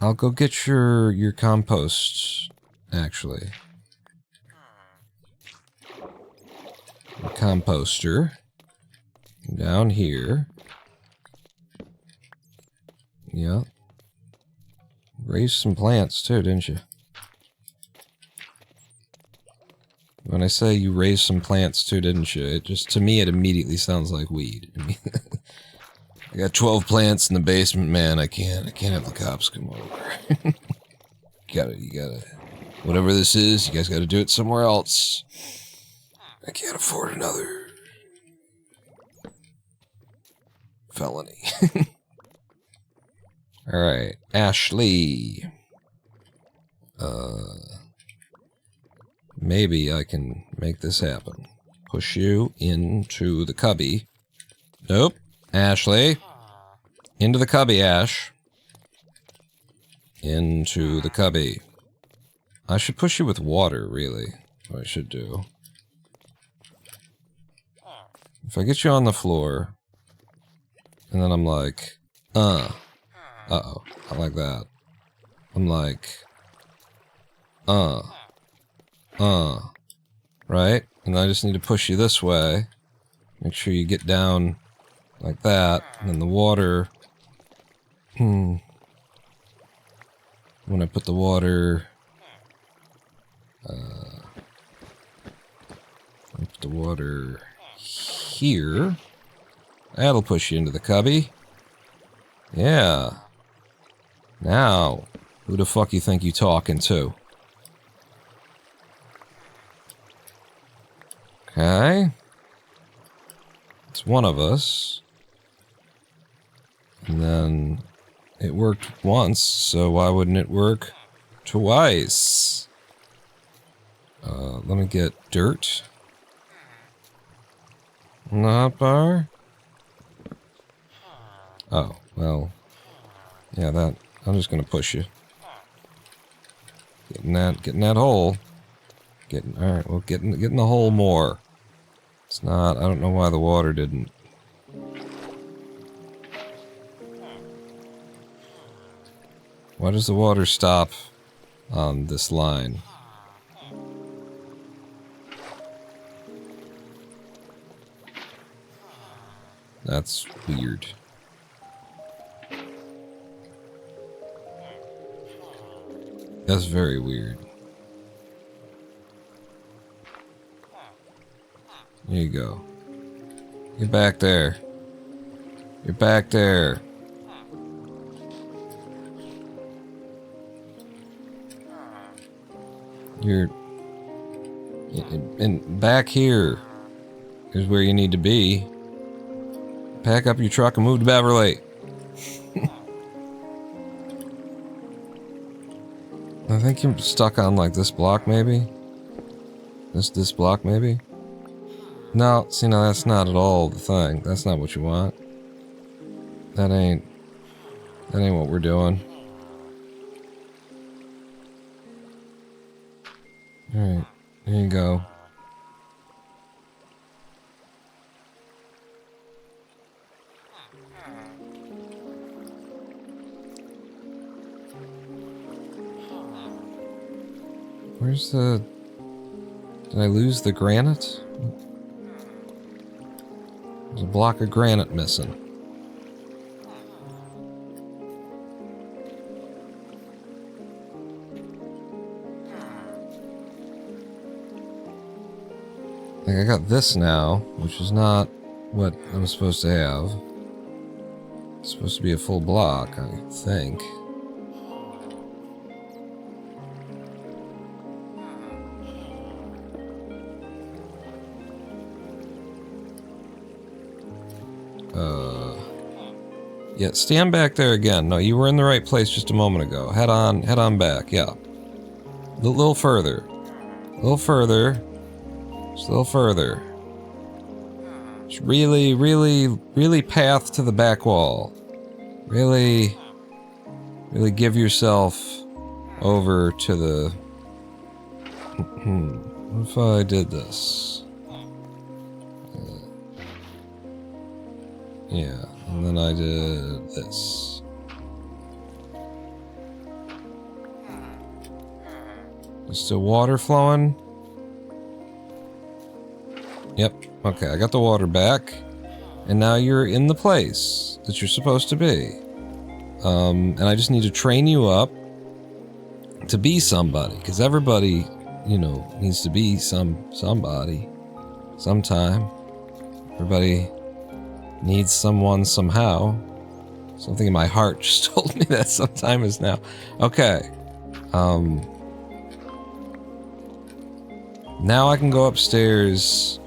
I'll go get your compost, actually. Your composter. Down here. Yep. Raised some plants too, didn't you? When I say you raised some plants too, didn't you? It just, to me, it immediately sounds like weed. I mean, I got 12 plants in the basement, man. I can't have the cops come over. You gotta, whatever this is, you guys gotta do it somewhere else. I can't afford another felony. Alright, Ashley. Maybe I can make this happen. Push you into the cubby. Nope. Ashley. Into the cubby, Ash. Into the cubby. I should push you with water, really. That's what I should do. If I get you on the floor, and then I'm like, uh-oh, I like that. I'm like, right? And I just need to push you this way. Make sure you get down like that, and then the water, when I put the water, here, that'll push you into the cubby. Yeah. Now, who the fuck you think you talking to? Okay. It's one of us. And then it worked once, so why wouldn't it work twice? Let me get dirt. On the hotbar? Oh, well. Yeah, that. I'm just gonna push you. Get in that hole. Alright, well, get in the hole more. It's not, I don't know why the water didn't. Why does the water stop on this line? That's weird. That's very weird. There you go. Get back there. Get back there. You're... And back here is where you need to be. Pack up your truck and move to Beverly. I think you're stuck on like this block maybe? This block maybe? No, see, no, that's not at all the thing. That's not what you want. That ain't what we're doing. Alright, here you go. Where's the... Did I lose the granite? There's a block of granite missing. I think I got this now, which is not what I'm supposed to have. It's supposed to be a full block, I think. Yeah, stand back there again. No, you were in the right place just a moment ago. Head on back, yeah. A little further. A little further. Just a little further. Just really path to the back wall. Really give yourself over to the... What if I did this? Yeah, and then I did this. Is still water flowing? Yep, okay, I got the water back. And now you're in the place that you're supposed to be. And I just need to train you up to be somebody. Because everybody, you know, needs to be somebody. Sometime. Everybody needs someone somehow. Something in my heart just told me that sometime is now. Okay. Now I can go upstairs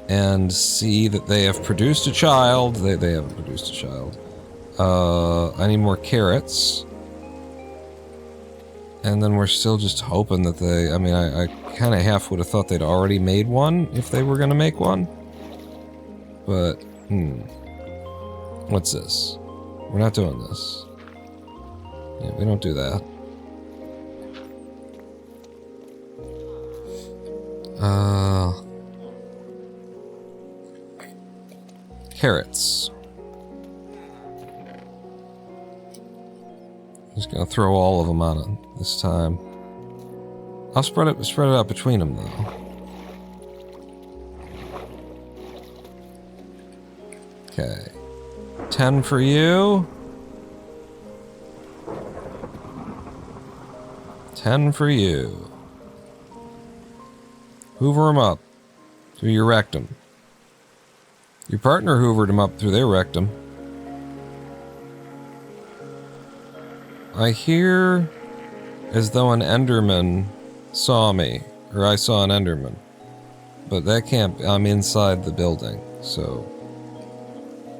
and see that they have produced a child. They haven't produced a child. I need more carrots. And then we're still just hoping that they... I mean, I kind of half would have thought they'd already made one if they were going to make one. But, what's this? We're not doing this. Yeah, we don't do that. Carrots. Just gonna throw all of them on it this time. I'll spread it out between them though. Okay. 10 for you. 10 for you. Hoover them up through your rectum. Your partner hoovered them up through their rectum. I hear as though an Enderman saw me, or I saw an Enderman. But that can't be, I'm inside the building, so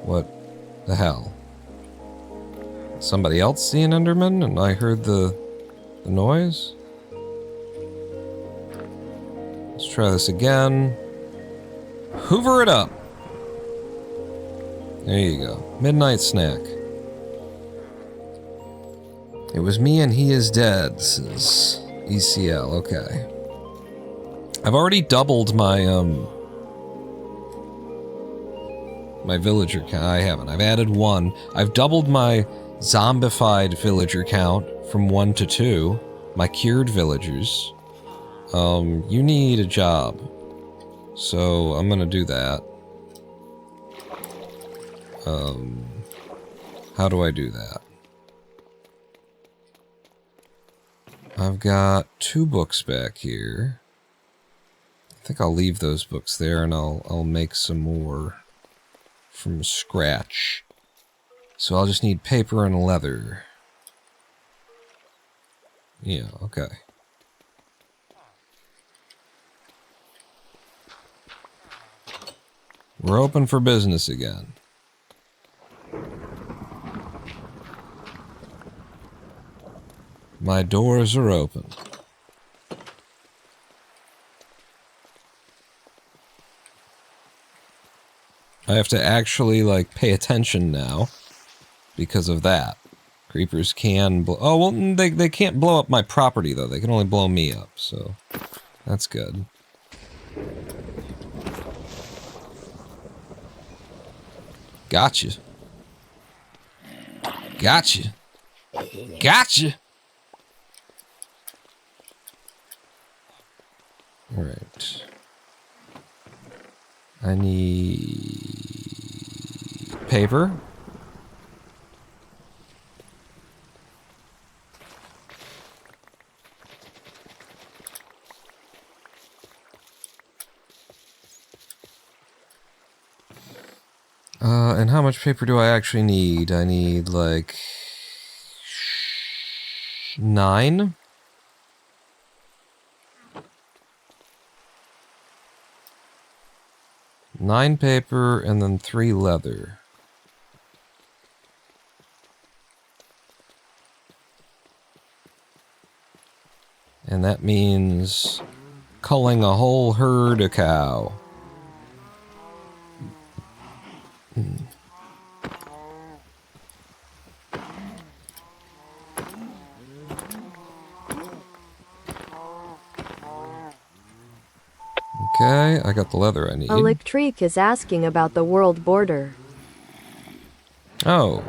what the hell? Somebody else see an Enderman and I heard the noise? Let's try this again. Hoover it up. There you go. Midnight snack. It was me and he is dead, says ECL. Okay. I've already doubled my, my villager count. I haven't. I've added 1. I've doubled my zombified villager count from 1 to 2. My cured villagers. You need a job. So, I'm gonna do that. How do I do that? I've got 2 books back here. think I'll leave those books there, and I'll make some more from scratch. So I'll just need paper and leather. Yeah, okay. We're open for business again. My doors are open. I have to actually, like, pay attention now because of that. Creepers can blow... Oh, well, they can't blow up my property, though. They can only blow me up, so that's good. Gotcha. Gotcha. Gotcha! Alright. I need... paper. And how much paper do I actually need? I need, like... 9? Nine paper, and then 3 leather. And that means culling a whole herd of cow. Okay, I got the leather I need. Electric is asking about the world border. Oh.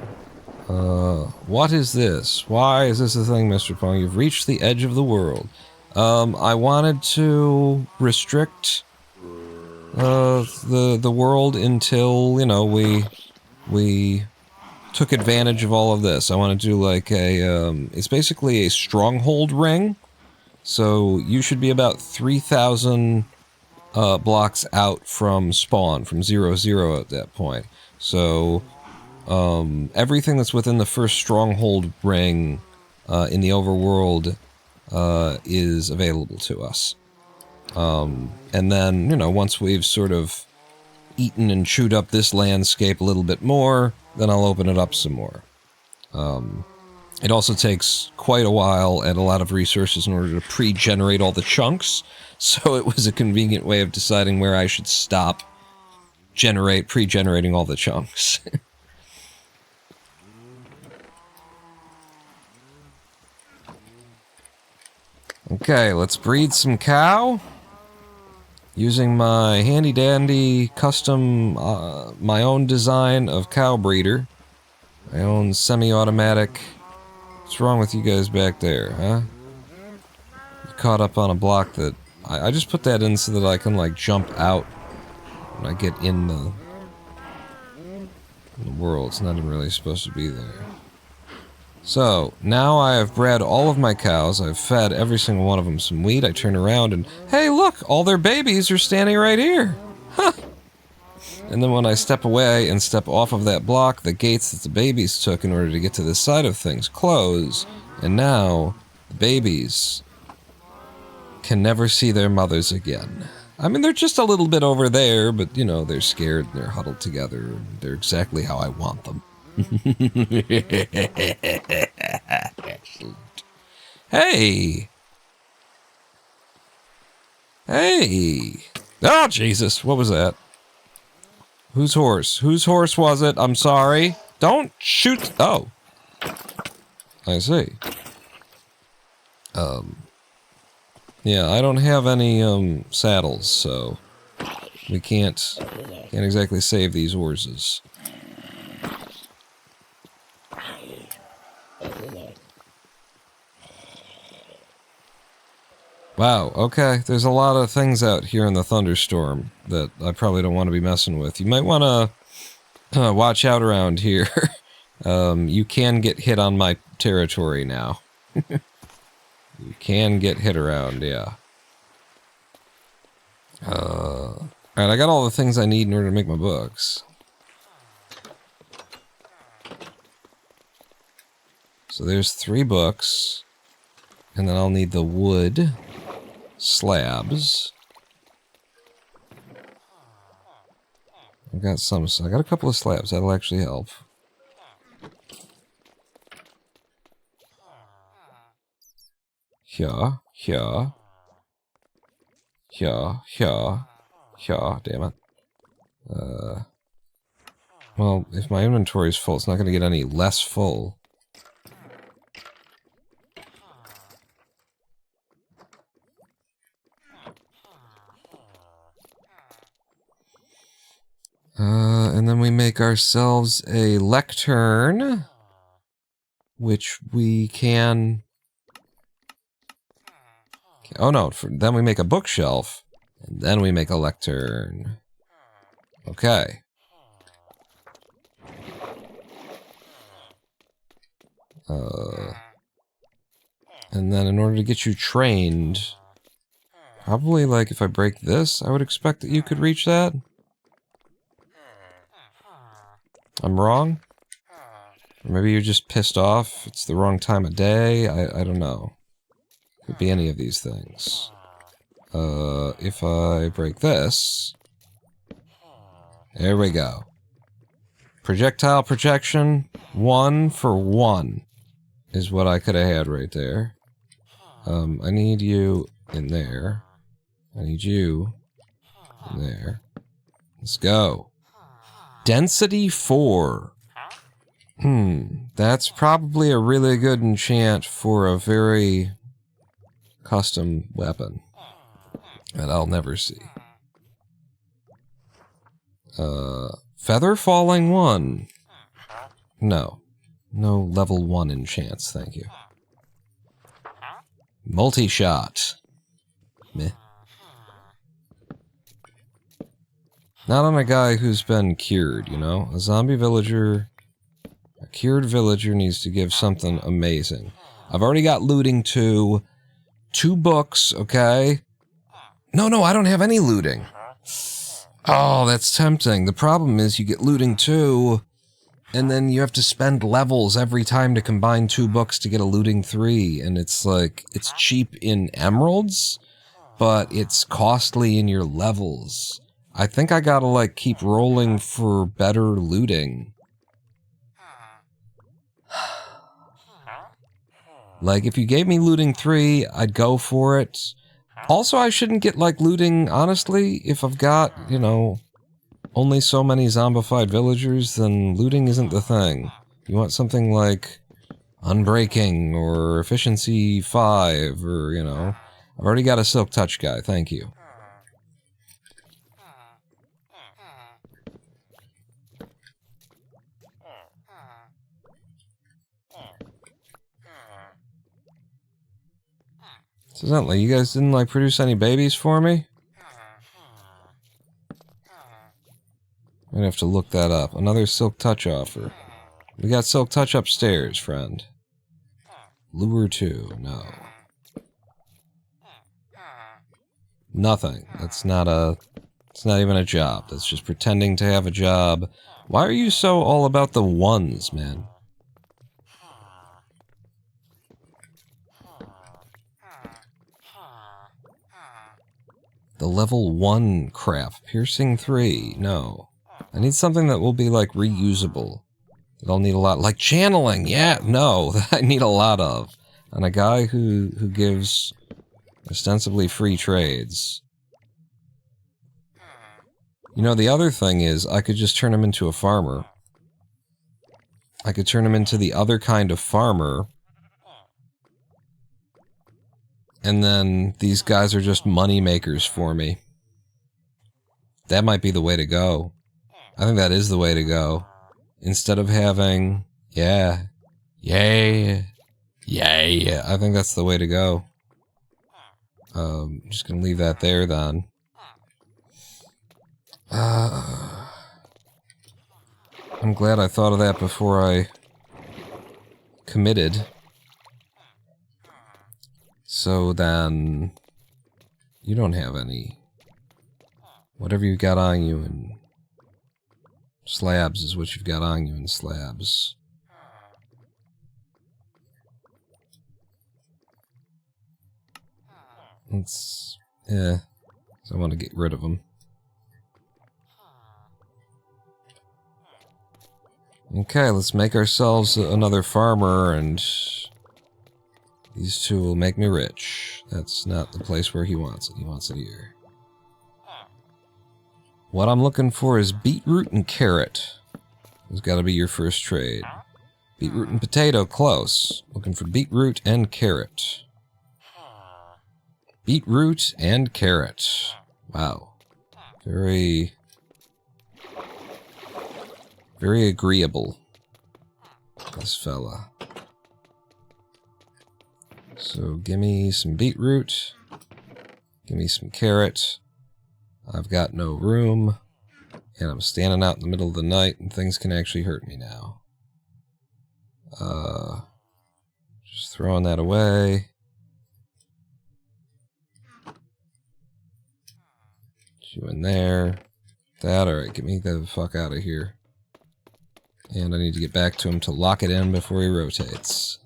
What is this? Why is this a thing, Mr. Pong? You've reached the edge of the world. I wanted to restrict the world until, you know, we took advantage of all of this. I want to do like a, it's basically a stronghold ring. So you should be about 3,000 blocks out from spawn, from 0-0 at that point. So everything that's within the first stronghold ring in the overworld is available to us. And then, you know, once we've sort of eaten and chewed up this landscape a little bit more, then I'll open it up some more. It also takes quite a while and a lot of resources in order to pre-generate all the chunks, so it was a convenient way of deciding where I should stop pre-generating all the chunks. Okay, let's breed some cow. Using my handy-dandy custom, my own design of cow breeder. My own semi-automatic... What's wrong with you guys back there, huh? You caught up on a block that... I just put that in so that I can, like, jump out when I get in the world. It's not even really supposed to be there. So, now I have bred all of my cows. I've fed every single one of them some wheat. I turn around and, hey, look! All their babies are standing right here! Huh! And then when I step away and step off of that block, the gates that the babies took in order to get to this side of things close, and now the babies can never see their mothers again. I mean, they're just a little bit over there, but, you know, they're scared and they're huddled together, and they're exactly how I want them. Hey! Hey! Oh, Jesus, what was that? Whose horse? Whose horse was it? I'm sorry. Don't shoot. Oh. I see. Yeah, I don't have any, saddles, so we can't exactly save these horses. Wow, okay, there's a lot of things out here in the thunderstorm that I probably don't want to be messing with. You might want to watch out around here. You can get hit on my territory now. You can get hit around, yeah. Alright, I got all the things I need in order to make my books. So there's 3 books. And then I'll need the wood slabs. I've got some, so I got a couple of slabs. That'll actually help. Here. Damn it. Well, if my inventory's full, it's not going to get any less full. And then we make ourselves a lectern, which we can... Oh no, then we make a bookshelf, and then we make a lectern. Okay. And then in order to get you trained, probably like if I break this, I would expect that you could reach that. I'm wrong? Or maybe you're just pissed off, it's the wrong time of day, I don't know. Could be any of these things. If I break this... There we go. Projectile projection, 1 for 1 is what I could have had right there. I need you in there. I need you in there. Let's go. Density 4. That's probably a really good enchant for a very custom weapon that I'll never see. Feather falling 1. No. No level 1 enchants, thank you. Multi-shot. Meh. Not on a guy who's been cured, you know? A zombie villager... A cured villager needs to give something amazing. I've already got looting 2. 2 books, okay? No, I don't have any looting. Oh, that's tempting. The problem is you get looting 2, and then you have to spend levels every time to combine 2 books to get a looting 3, and it's like, it's cheap in emeralds, but it's costly in your levels. I think I gotta, like, keep rolling for better looting. Like, if you gave me looting 3, I'd go for it. Also, I shouldn't get, like, looting, honestly. If I've got, you know, only so many zombified villagers, then looting isn't the thing. You want something like Unbreaking, or Efficiency 5, or, you know... I've already got a Silk Touch guy, thank you. So, like, you guys didn't, like, produce any babies for me? I'm gonna have to look that up. Another Silk Touch offer. We got Silk Touch upstairs, friend. Lure 2, no. Nothing. That's not a... It's not even a job. That's just pretending to have a job. Why are you so all about the 1s, man? The level 1 crap. Piercing 3. No. I need something that will be, like, reusable. That I'll need a lot. Like channeling! Yeah! No! That I need a lot of. And a guy who gives ostensibly free trades. You know, the other thing is, I could just turn him into a farmer. I could turn him into the other kind of farmer. And then these guys are just money makers for me. That might be the way to go. I think that is the way to go. Instead of having... Yeah. Yay. Yay. I think that's the way to go. Just gonna leave that there, then. I'm glad I thought of that before I committed. So then... You don't have any Whatever you got on you in slabs is what you've got on you in slabs. It's... yeah. So I want to get rid of them. Okay, let's make ourselves another farmer, and these two will make me rich. That's not the place where he wants it. He wants it here. What I'm looking for is beetroot and carrot. It's got to be your first trade. Beetroot and potato, close. Looking for beetroot and carrot. Beetroot and carrot. Wow. Very agreeable, this fella. So give me some beetroot. Give me some carrot. I've got no room. And I'm standing out in the middle of the night, and things can actually hurt me now. Just throwing that away. You in there. That, alright, get me the fuck out of here. And I need to get back to him to lock it in before he rotates.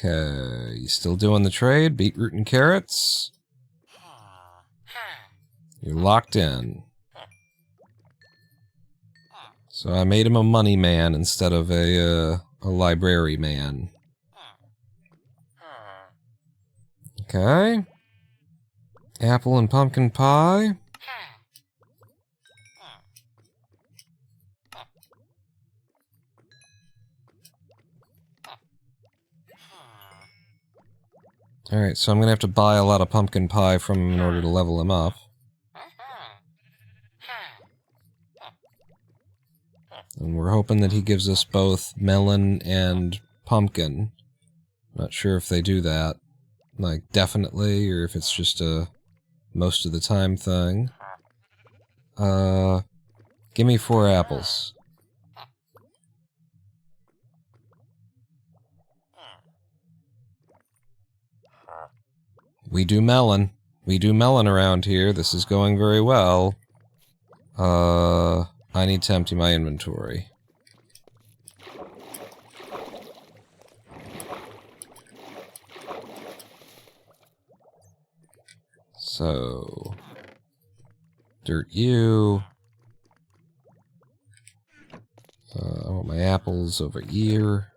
Okay, you still doing the trade? Beetroot and carrots? You're locked in. So I made him a money man instead of a library man. Okay. Apple and pumpkin pie. Alright, so I'm gonna have to buy a lot of pumpkin pie from him in order to level him up. And we're hoping that he gives us both melon and pumpkin. Not sure if they do that. Like, definitely, or if it's just a most of the time thing. Give me 4 apples. We do melon. We do melon around here. This is going very well. I need to empty my inventory. So... dirt you. I want my apples over here.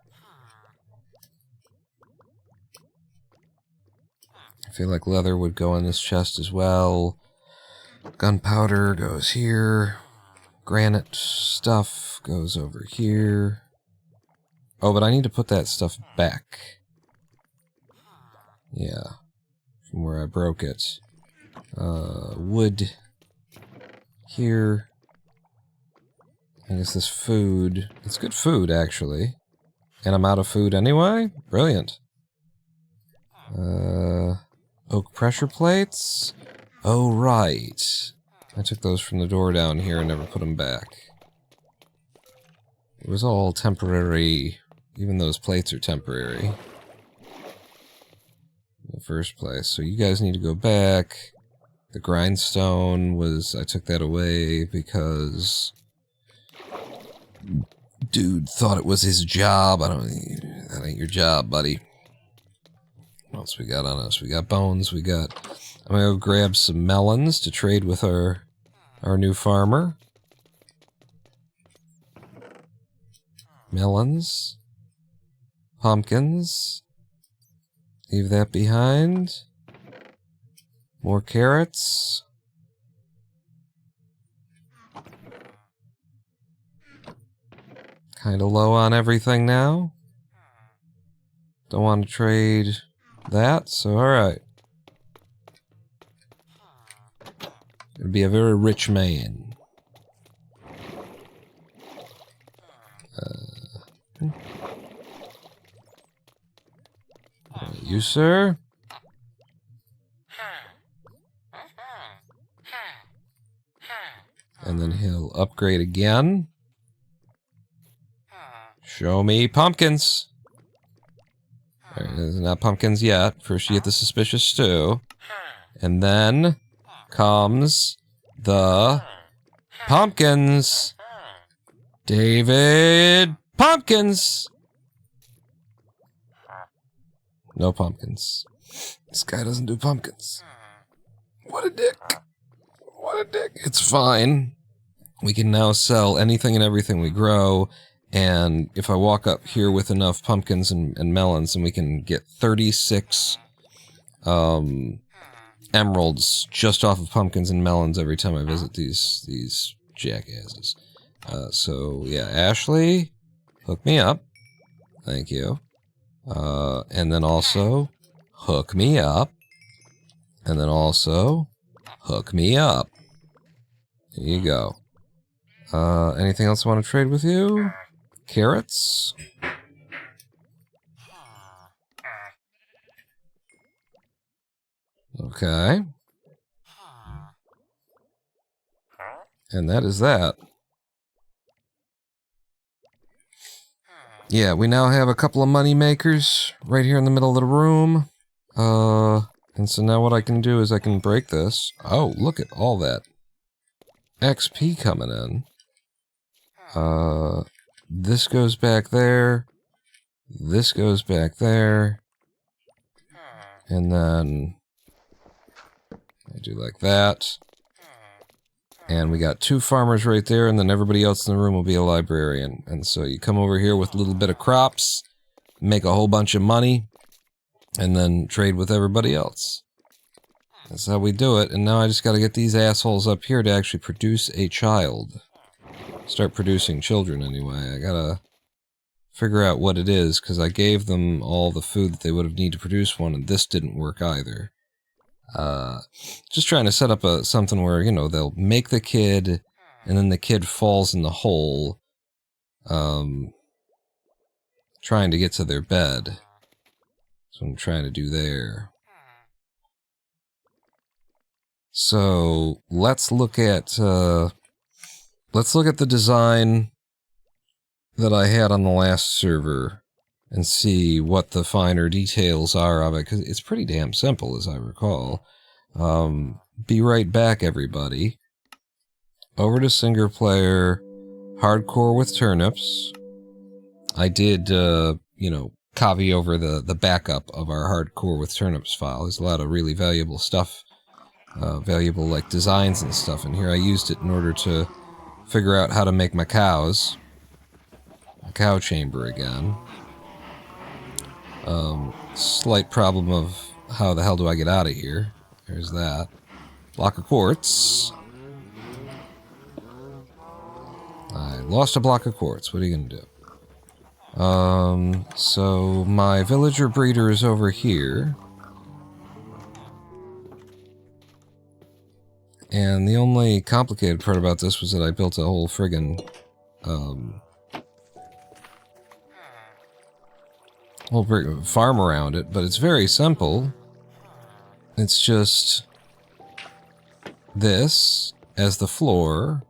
I feel like leather would go in this chest as well. Gunpowder goes here. Granite stuff goes over here. Oh, but I need to put that stuff back. Yeah. From where I broke it. Wood. Here. I guess this food. It's good food, actually. And I'm out of food anyway? Brilliant. Oak pressure plates? Oh, right. I took those from the door down here and never put them back. It was all temporary. Even those plates are temporary. In the first place. So you guys need to go back. The grindstone was... I took that away because... dude thought it was his job. I don't... that ain't your job, buddy. What else we got on us? We got bones. We got... I'm gonna go grab some melons to trade with our new farmer. Melons. Pumpkins. Leave that behind. More carrots. Kinda low on everything now. Don't want to trade that, so alright. Gonna be a very rich man. You, sir? And then he'll upgrade again. Show me pumpkins. There's not pumpkins yet. First you get the suspicious stew. And then comes the pumpkins. David, pumpkins! No pumpkins. This guy doesn't do pumpkins. What a dick. What a dick. It's fine. We can now sell anything and everything we grow, and if I walk up here with enough pumpkins and melons, then we can get 36 emeralds just off of pumpkins and melons every time I visit these jackasses. So, yeah, Ashley, hook me up. Thank you. And then also, hook me up. And then also, hook me up. There you go. Anything else I want to trade with you? Carrots? Okay. And that is that. Yeah, we now have a couple of money makers right here in the middle of the room. And so now what I can do is I can break this. Oh, look at all that XP coming in. This goes back there. This goes back there. And then I do like that. And we got 2 farmers right there, and then everybody else in the room will be a librarian. And so you come over here with a little bit of crops, make a whole bunch of money, and then trade with everybody else. That's how we do it, and now I just gotta get these assholes up here to actually produce a child. Start producing children, anyway. I gotta figure out what it is, because I gave them all the food that they would have needed to produce one, and this didn't work either. Just trying to set up something where, you know, they'll make the kid, and then the kid falls in the hole, trying to get to their bed. So I'm trying to do there. So, let's look at the design that I had on the last server, and see what the finer details are of it, because it's pretty damn simple, as I recall. Be right back, everybody. Over to single player, hardcore with turnips. I did, you know, copy over the backup of our hardcore with turnips file. There's a lot of really valuable stuff, valuable, like, designs and stuff in here. I used it in order to figure out how to make my cows. A cow chamber again. Slight problem of how the hell do I get out of here. There's that. Block of quartz. I lost a block of quartz. What are you gonna do? So my villager breeder is over here. And the only complicated part about this was that I built a whole friggin', whole farm around it, but it's very simple. It's just this as the floor,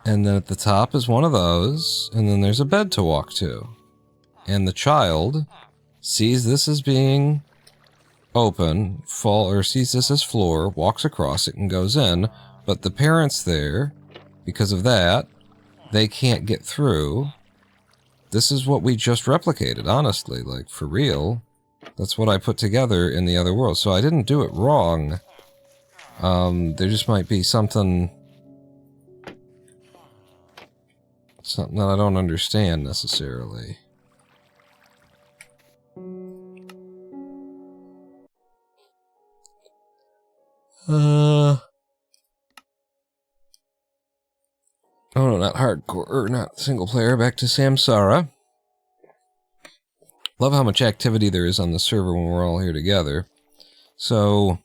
and then at the top is one of those, and then there's a bed to walk to. And the child sees this as being open, sees this as floor, walks across it and goes in, but the parents there, because of that, they can't get through. This is what we just replicated, honestly, like, for real. That's what I put together in the other world, so I didn't do it wrong. There just might be something that I don't understand, necessarily. Oh no, not hardcore, or not single player, back to Samsara. Love how much activity there is on the server when we're all here together. So,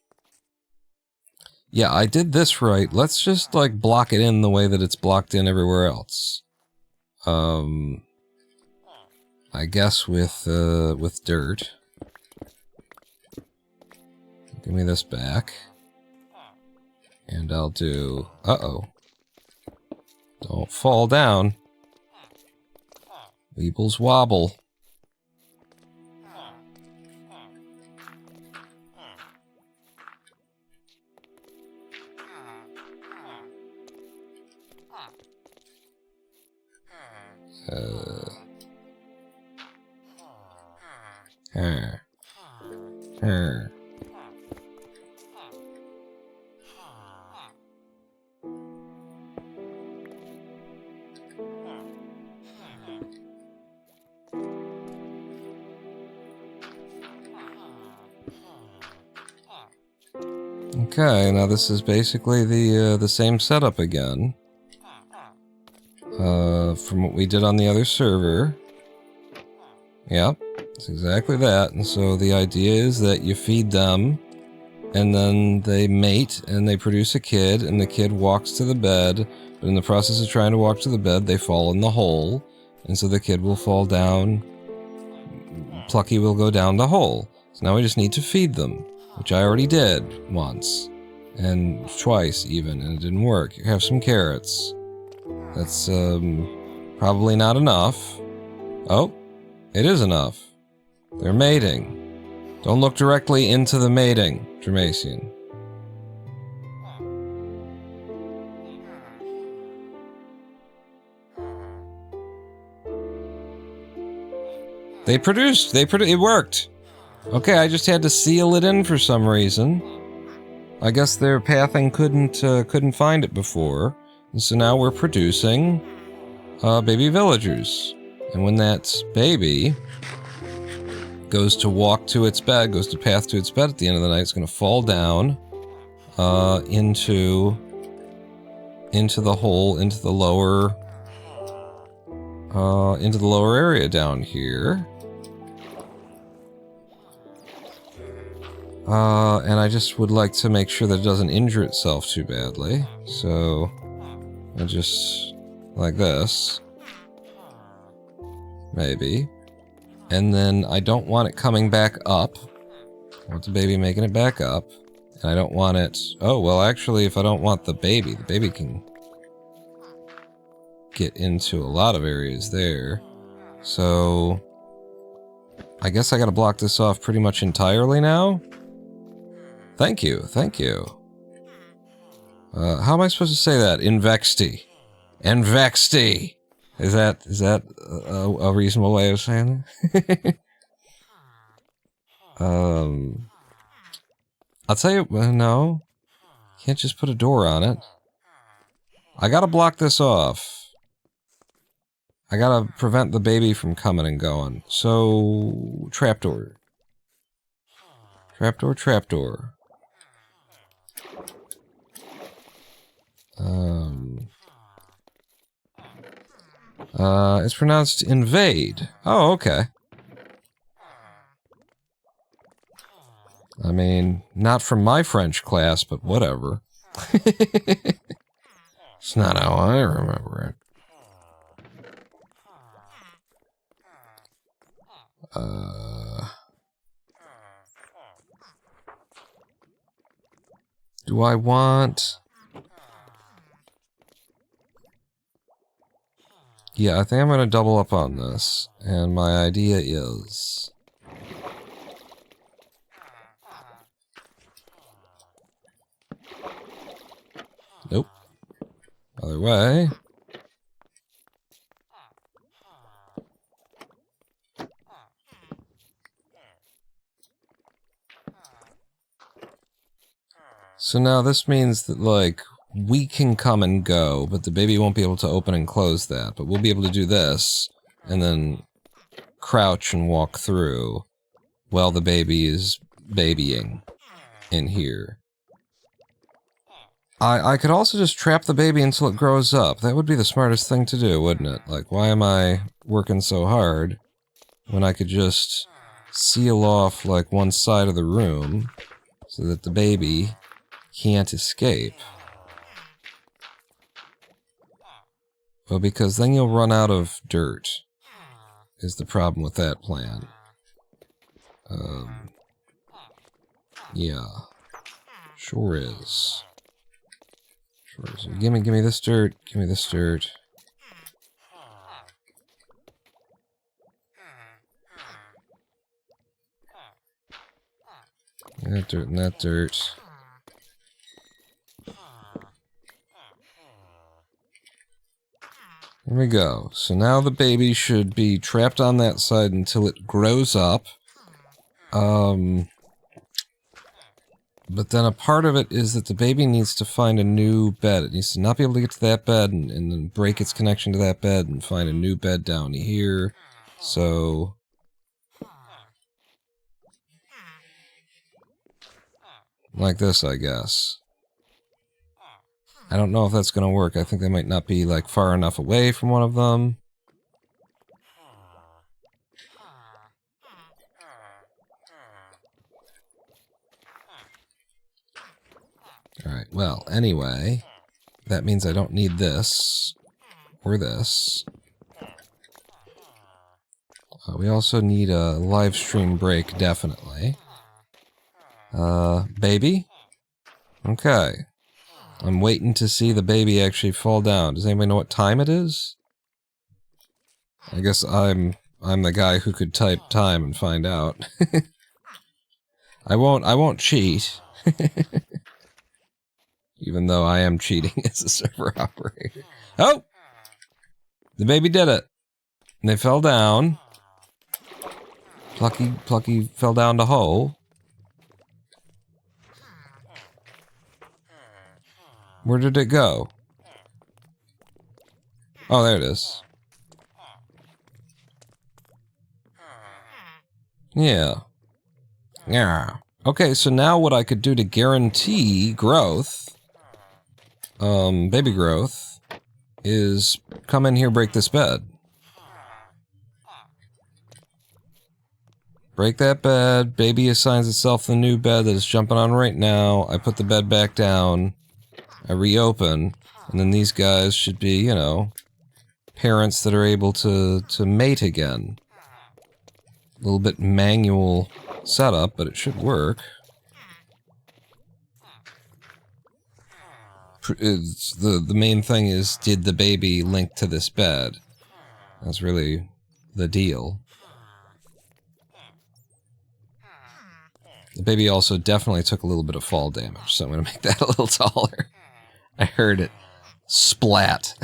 yeah, I did this right. Let's just, like, block it in the way that it's blocked in everywhere else. I guess with dirt. Give me this back. And I'll do... Uh-oh. Don't fall down. Weebles wobble. Uh. Her. Her. Okay, now this is basically the same setup again. From what we did on the other server. Yep, it's exactly that. And so the idea is that you feed them, and then they mate, and they produce a kid, and the kid walks to the bed, but in the process of trying to walk to the bed, they fall in the hole, and so the kid will fall down. Plucky will go down the hole. So now we just need to feed them, which I already did once, and twice even, and it didn't work. Have some carrots. That's, probably not enough. Oh, it is enough. They're mating. Don't look directly into the mating, Jermasian. It worked. Okay, I just had to seal it in for some reason. I guess their pathing couldn't find it before. And so now we're producing, baby villagers. And when that baby goes to walk to its bed, goes to path to its bed at the end of the night, it's gonna fall down, into the hole, into the lower area down here. And I just would like to make sure that it doesn't injure itself too badly. So, I just, like this. Maybe. And then I don't want it coming back up. I want the baby making it back up. And I don't want it... Oh, well, actually, if I don't want the baby can get into a lot of areas there. So, I guess I gotta block this off pretty much entirely now? Thank you, thank you. How am I supposed to say that? Invexty. Invexty! Is that a reasonable way of saying it? I'll tell you, no. Can't just put a door on it. I gotta block this off. I gotta prevent the baby from coming and going. So, trapdoor. Trapdoor, trapdoor. It's pronounced invade. Oh, okay. I mean, not from my French class, but whatever. It's not how I remember it. Do I want... Yeah, I think I'm gonna double up on this, and my idea is... Nope. Other way. So now this means that, like, we can come and go, but the baby won't be able to open and close that. But we'll be able to do this, and then crouch and walk through while the baby is babying in here. I could also just trap the baby until it grows up. That would be the smartest thing to do, wouldn't it? Like, why am I working so hard when I could just seal off, like, one side of the room so that the baby can't escape? Well, because then you'll run out of dirt, is the problem with that plan. Yeah. Sure is. Sure is. Gimme this dirt, gimme this dirt. That dirt and that dirt. Here we go. So now the baby should be trapped on that side until it grows up. But then a part of it is that the baby needs to find a new bed. It needs to not be able to get to that bed and then break its connection to that bed and find a new bed down here. So... like this, I guess. I don't know if that's going to work. I think they might not be, like, far enough away from one of them. Alright, well, anyway, that means I don't need this, or this. We also need a live stream break, definitely. Baby? Okay. I'm waiting to see the baby actually fall down. Does anybody know what time it is? I guess I'm the guy who could type time and find out. I won't cheat. Even though I am cheating as a server operator. Oh! The baby did it! And they fell down. Plucky fell down the hole. Where did it go? Oh, there it is. Yeah. Yeah. Okay, so now what I could do to guarantee growth... baby growth, is come in here, break this bed. Break that bed, baby assigns itself the new bed that it's jumping on right now, I put the bed back down, I reopen, and then these guys should be, you know, parents that are able to mate again. A little bit manual setup, but it should work. The main thing is, did the baby link to this bed? That's really the deal. The baby also definitely took a little bit of fall damage, so I'm going to make that a little taller. I heard it. Splat.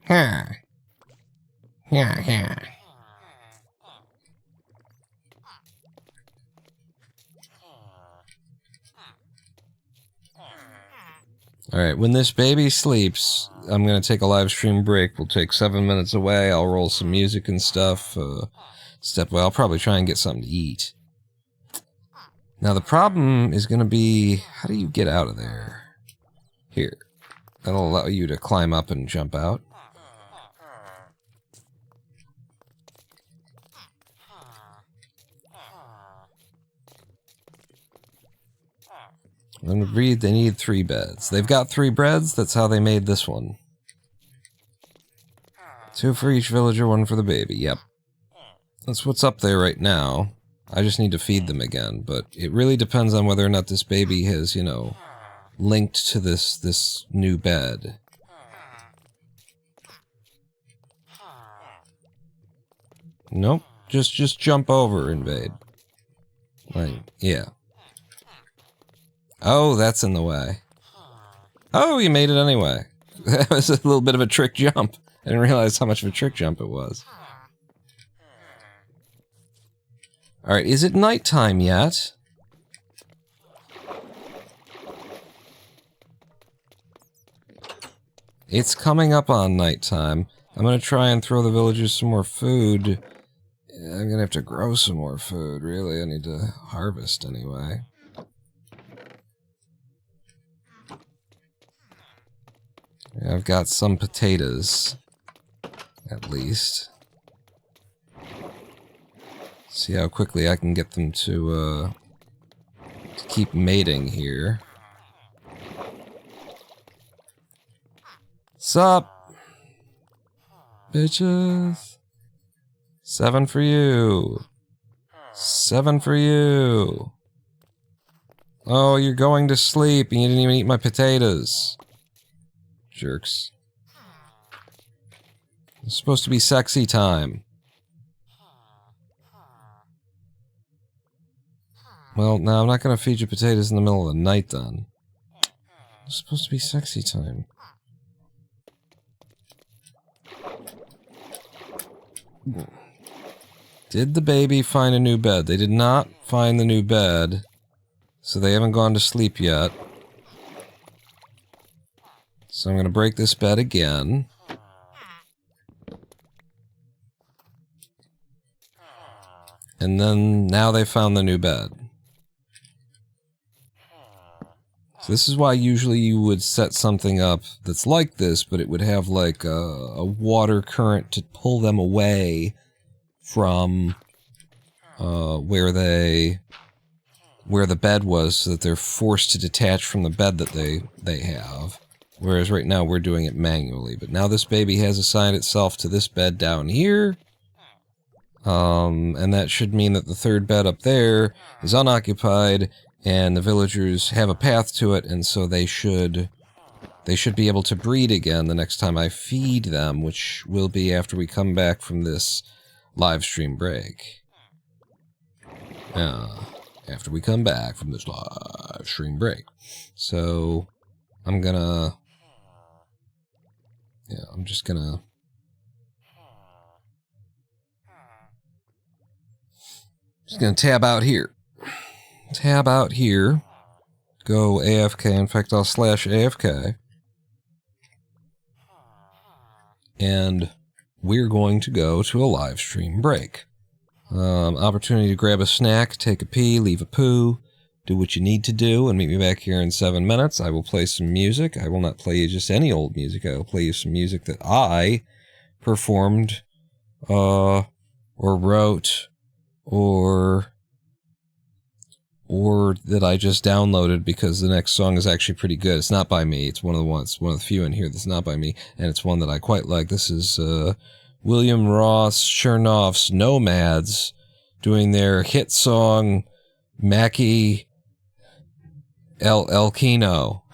Huh. Yeah. Alright, when this baby sleeps, I'm gonna take a live stream break. We'll take 7 minutes away, I'll roll some music and stuff. I'll probably try and get something to eat. Now the problem is gonna be, how do you get out of there? Here. That'll allow you to climb up and jump out. I'm gonna read, they need 3 beds. They've got 3 beds, that's how they made this one. 2 for each villager, 1 for the baby, yep. That's what's up there right now. I just need to feed them again, but it really depends on whether or not this baby has, you know, linked to this new bed. Nope, just jump over, invade. Like, yeah. Oh, that's in the way. Oh, you made it anyway. That was a little bit of a trick jump. I didn't realize how much of a trick jump it was. Alright, is it nighttime yet? It's coming up on nighttime. I'm gonna try and throw the villagers some more food. I'm gonna have to grow some more food, really. I need to harvest anyway. I've got some potatoes, at least. See how quickly I can get them to keep mating here. Sup, bitches? 7 for you. 7 for you. Oh, you're going to sleep and you didn't even eat my potatoes. Jerks. It's supposed to be sexy time. Well, no, I'm not going to feed you potatoes in the middle of the night, then. It's supposed to be sexy time. Did the baby find a new bed? They did not find the new bed, so they haven't gone to sleep yet. So I'm going to break this bed again. And then now they found the new bed. So this is why usually you would set something up that's like this, but it would have like a water current to pull them away from where the bed was, so that they're forced to detach from the bed that they have. Whereas right now we're doing it manually. But now this baby has assigned itself to this bed down here. And that should mean that the third bed up there is unoccupied, and the villagers have a path to it, and so they should be able to breed again the next time I feed them, which will be after we come back from this live stream break. After we come back from this live stream break. So, I'm just gonna tab out here. Tab out here. Go AFK. In fact, I'll slash AFK. And we're going to go to a live stream break. Opportunity to grab a snack, take a pee, leave a poo, do what you need to do, and meet me back here in 7 minutes. I will play some music. I will not play you just any old music. I will play you some music that I performed, or wrote, or that I just downloaded, because the next song is actually pretty good. It's not by me. It's one of the few in here that's not by me, and it's one that I quite like. This is William Ross Chernoff's Nomads doing their hit song Mackie El Kino.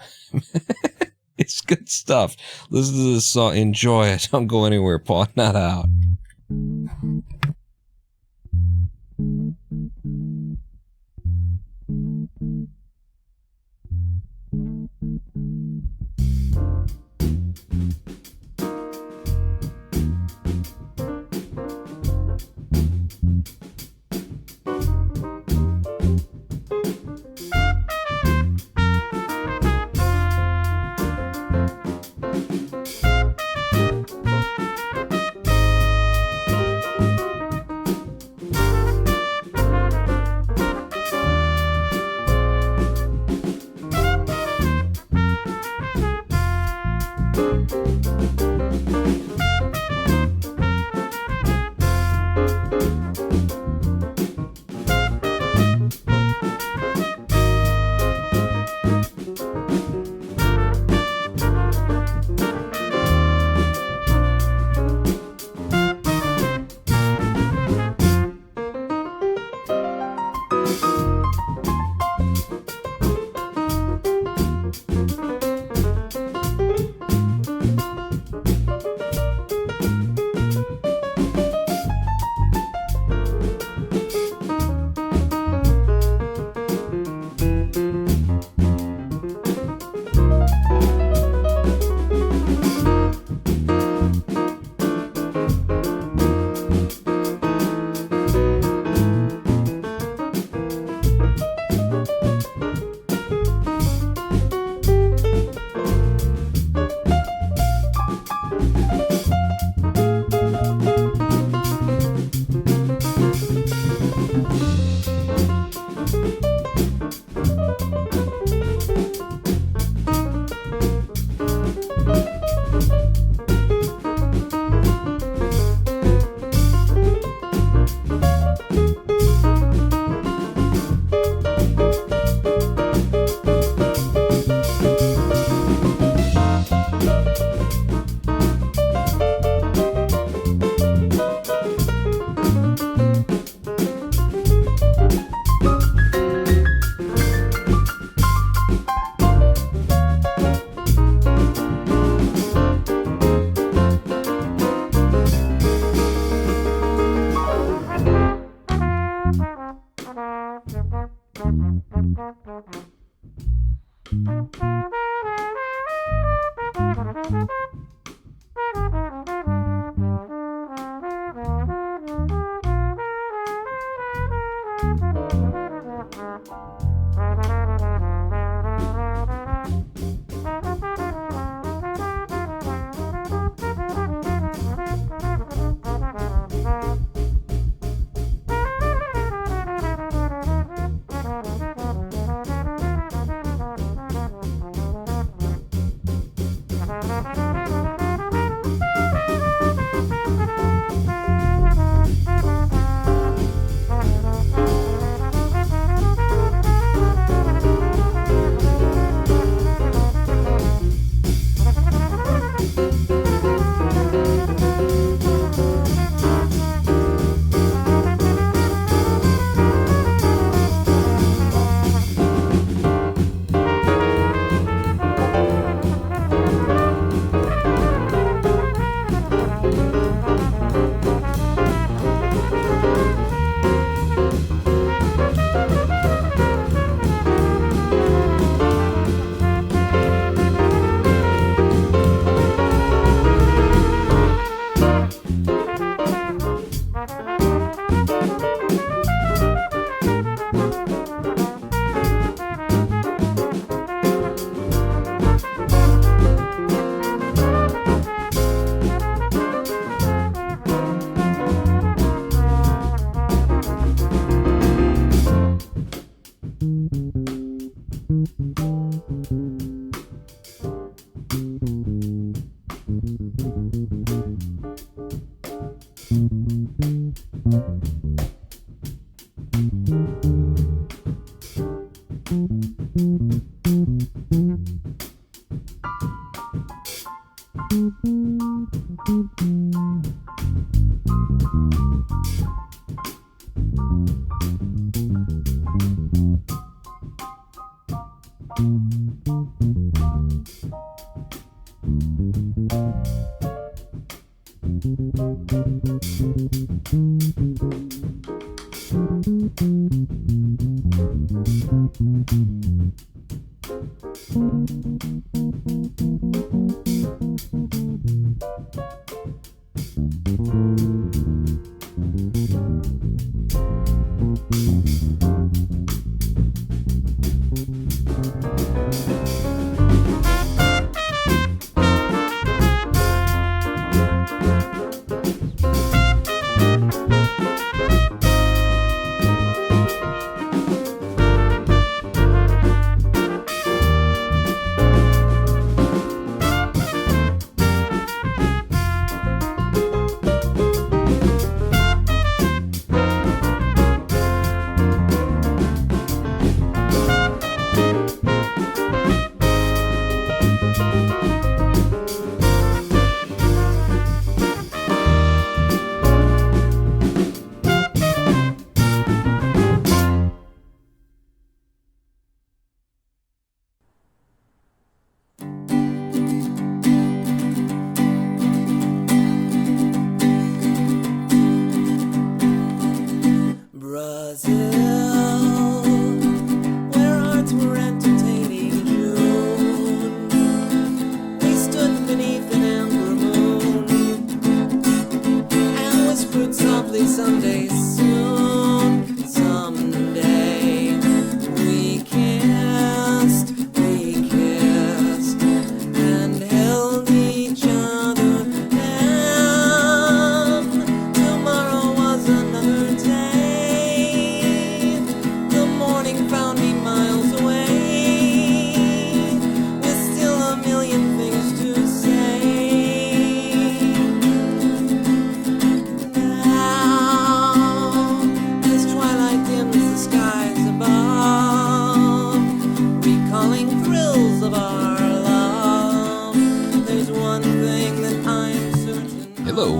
It's good stuff. Listen to this song. Enjoy it. Don't go anywhere. Paw not out.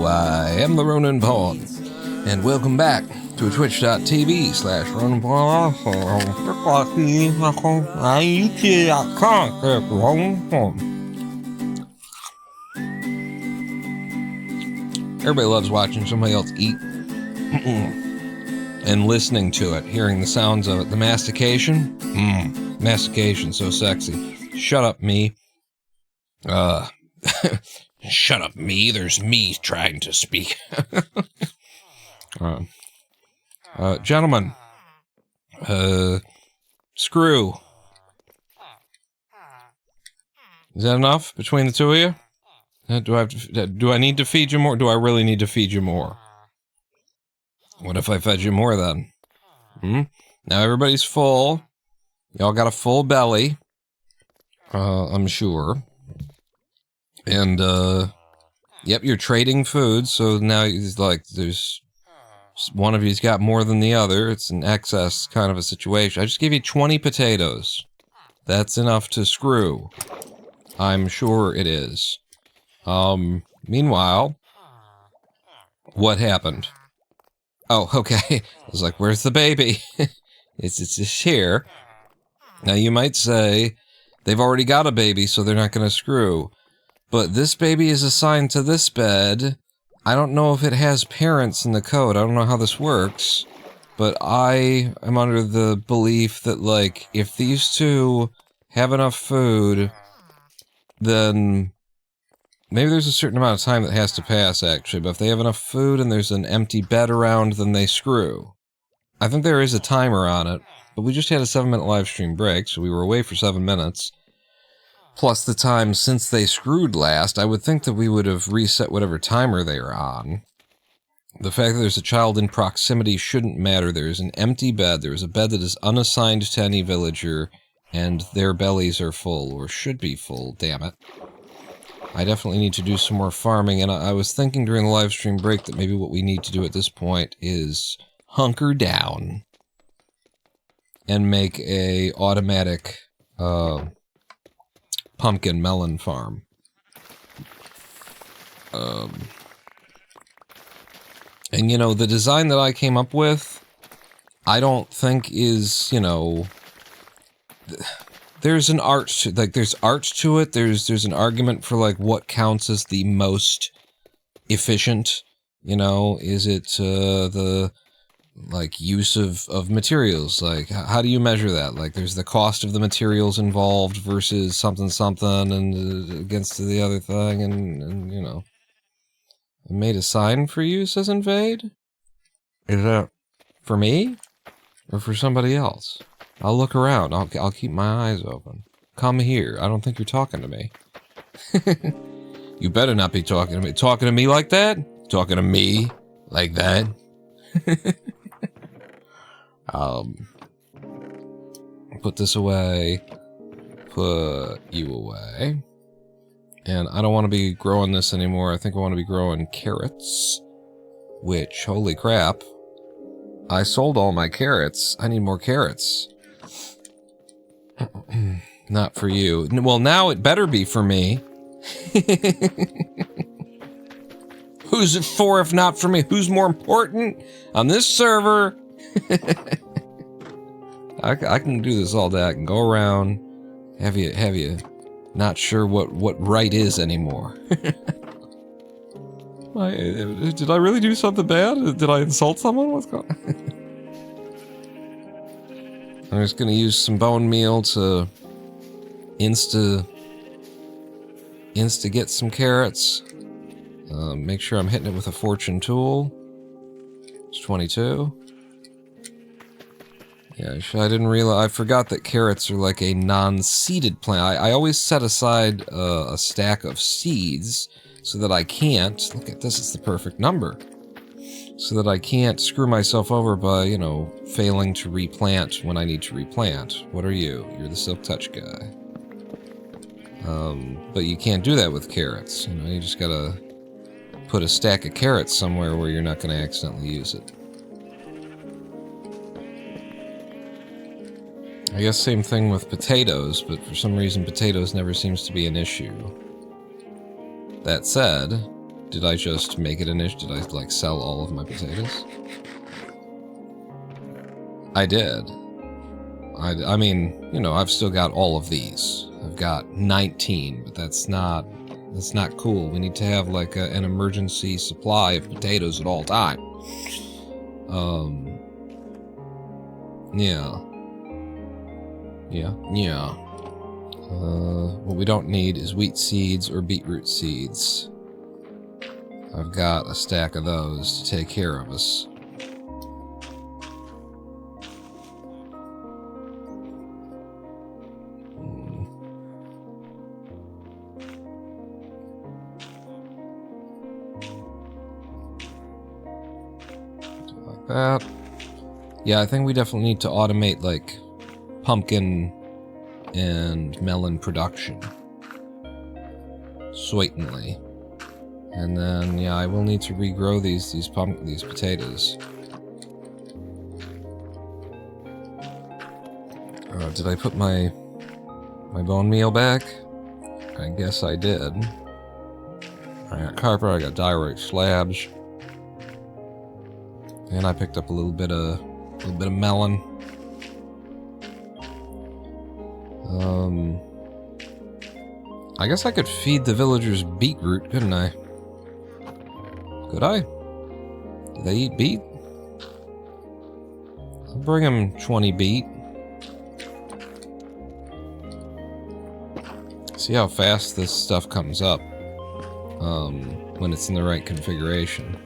I am the Ronin Pawn, and welcome back to twitch.tv/Ronin Pawn. Everybody loves watching somebody else eat and listening to it, hearing the sounds of it. The mastication, mastication, so sexy. Shut up, me. Shut up, me. There's me trying to speak. Gentlemen, screw. Is that enough between the two of you? Do I need to feed you more? Do I really need to feed you more? What if I fed you more then? Now everybody's full. Y'all got a full belly. I'm sure. And, yep, you're trading food, so now it's like there's one of you's got more than the other. It's an excess kind of a situation. I just gave you 20 potatoes. That's enough to screw. I'm sure it is. Meanwhile, what happened? Oh, okay. I was like, where's the baby? It's just here. Now, you might say, they've already got a baby, so they're not going to screw. But this baby is assigned to this bed. I don't know if it has parents in the code. I don't know how this works. But I am under the belief that, like, if these two have enough food, then maybe there's a certain amount of time that has to pass, actually. But if they have enough food and there's an empty bed around, then they screw. I think there is a timer on it. But we just had a 7-minute live stream break, so we were away for 7 minutes. Plus the time since they screwed last, I would think that we would have reset whatever timer they are on. The fact that there's a child in proximity shouldn't matter. There is an empty bed. There is a bed that is unassigned to any villager, and their bellies are full, or should be full, damn it. I definitely need to do some more farming, and I was thinking during the live stream break that maybe what we need to do at this point is hunker down and make a automatic pumpkin melon farm. And you know, the design that I came up with, I don't think is, you know, there's an art to, like, there's art to it. There's an argument for, like, what counts as the most efficient, you know? Is it, the, like, use of materials? Like, how do you measure that? Like, there's the cost of the materials involved versus something and against the other thing, and you know. I made a sign for you, says Invade? Is that for me? Or for somebody else? I'll look around. I'll keep my eyes open. Come here. I don't think you're talking to me. You better not be talking to me. Talking to me like that? Talking to me like that? Put this away. Put you away. And I don't want to be growing this anymore. I think I want to be growing carrots. Which, holy crap. I sold all my carrots. I need more carrots. Not for you. Well, now it better be for me. Who's it for if not for me? Who's more important on this server? I can do this all day. I can go around, have you not sure what right is anymore. Did I really do something bad? Did I insult someone? What's going on? I'm just gonna use some bone meal to insta get some carrots. Make sure I'm hitting it with a fortune tool. It's 22. Yeah, I didn't realize. I forgot that carrots are like a non-seeded plant. I always set aside a stack of seeds so that I can't. Look at this, it's the perfect number. So that I can't screw myself over by, you know, failing to replant when I need to replant. What are you? You're the Silk Touch guy. But you can't do that with carrots. You know, you just gotta put a stack of carrots somewhere where you're not gonna accidentally use it. I guess same thing with potatoes, but for some reason potatoes never seems to be an issue. That said, did I just make it an issue? Did I, like, sell all of my potatoes? I did. I mean, you know, I've still got all of these. I've got 19, but that's not cool. We need to have, like, an emergency supply of potatoes at all time. Yeah. What we don't need is wheat seeds or beetroot seeds. I've got a stack of those to take care of us. Like that. Yeah, I think we definitely need to automate, like, pumpkin and melon production. Certainly. And then, yeah, I will need to regrow these potatoes. Did I put my bone meal back? I guess I did. I got carpet, I got diorite slabs. And I picked up a little bit of melon. I guess I could feed the villagers beetroot, couldn't I? Could I? Do they eat beet? I'll bring them 20 beet. See how fast this stuff comes up when it's in the right configuration.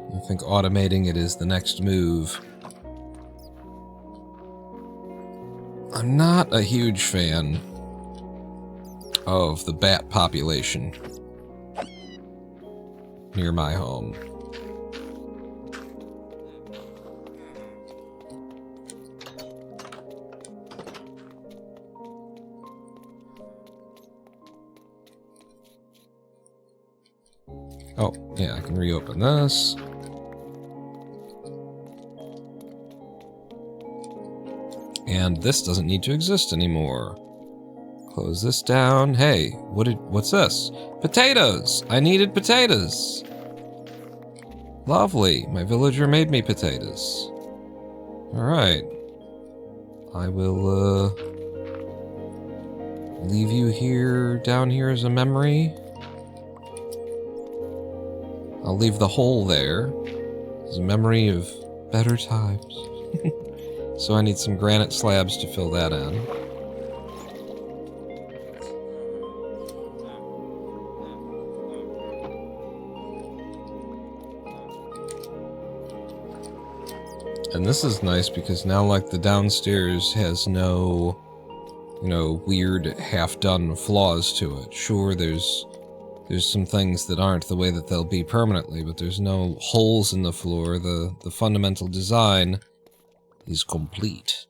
I think automating it is the next move. I'm not a huge fan of the bat population. near my home. Oh, yeah, I can reopen this. And this doesn't need to exist anymore. Close this down. Hey, what's this? Potatoes! I needed potatoes! Lovely. My villager made me potatoes. Alright. I will, leave you here, down here as a memory. I'll leave the hole there as a memory of better times. So I need some granite slabs to fill that in. And this is nice because now, like, the downstairs has no, you know, weird half-done flaws to it. Sure, there's some things that aren't the way that they'll be permanently, but there's no holes in the floor. The fundamental design is complete.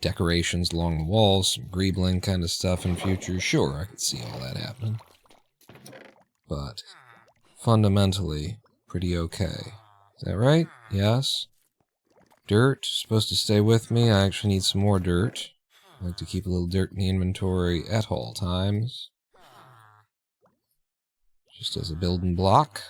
Decorations along the walls, some greebling kind of stuff in future. Sure, I could see all that happening. But fundamentally, pretty okay. Is that right? Yes? Dirt, supposed to stay with me. I actually need some more dirt. I like to keep a little dirt in the inventory at all times. Just as a building block.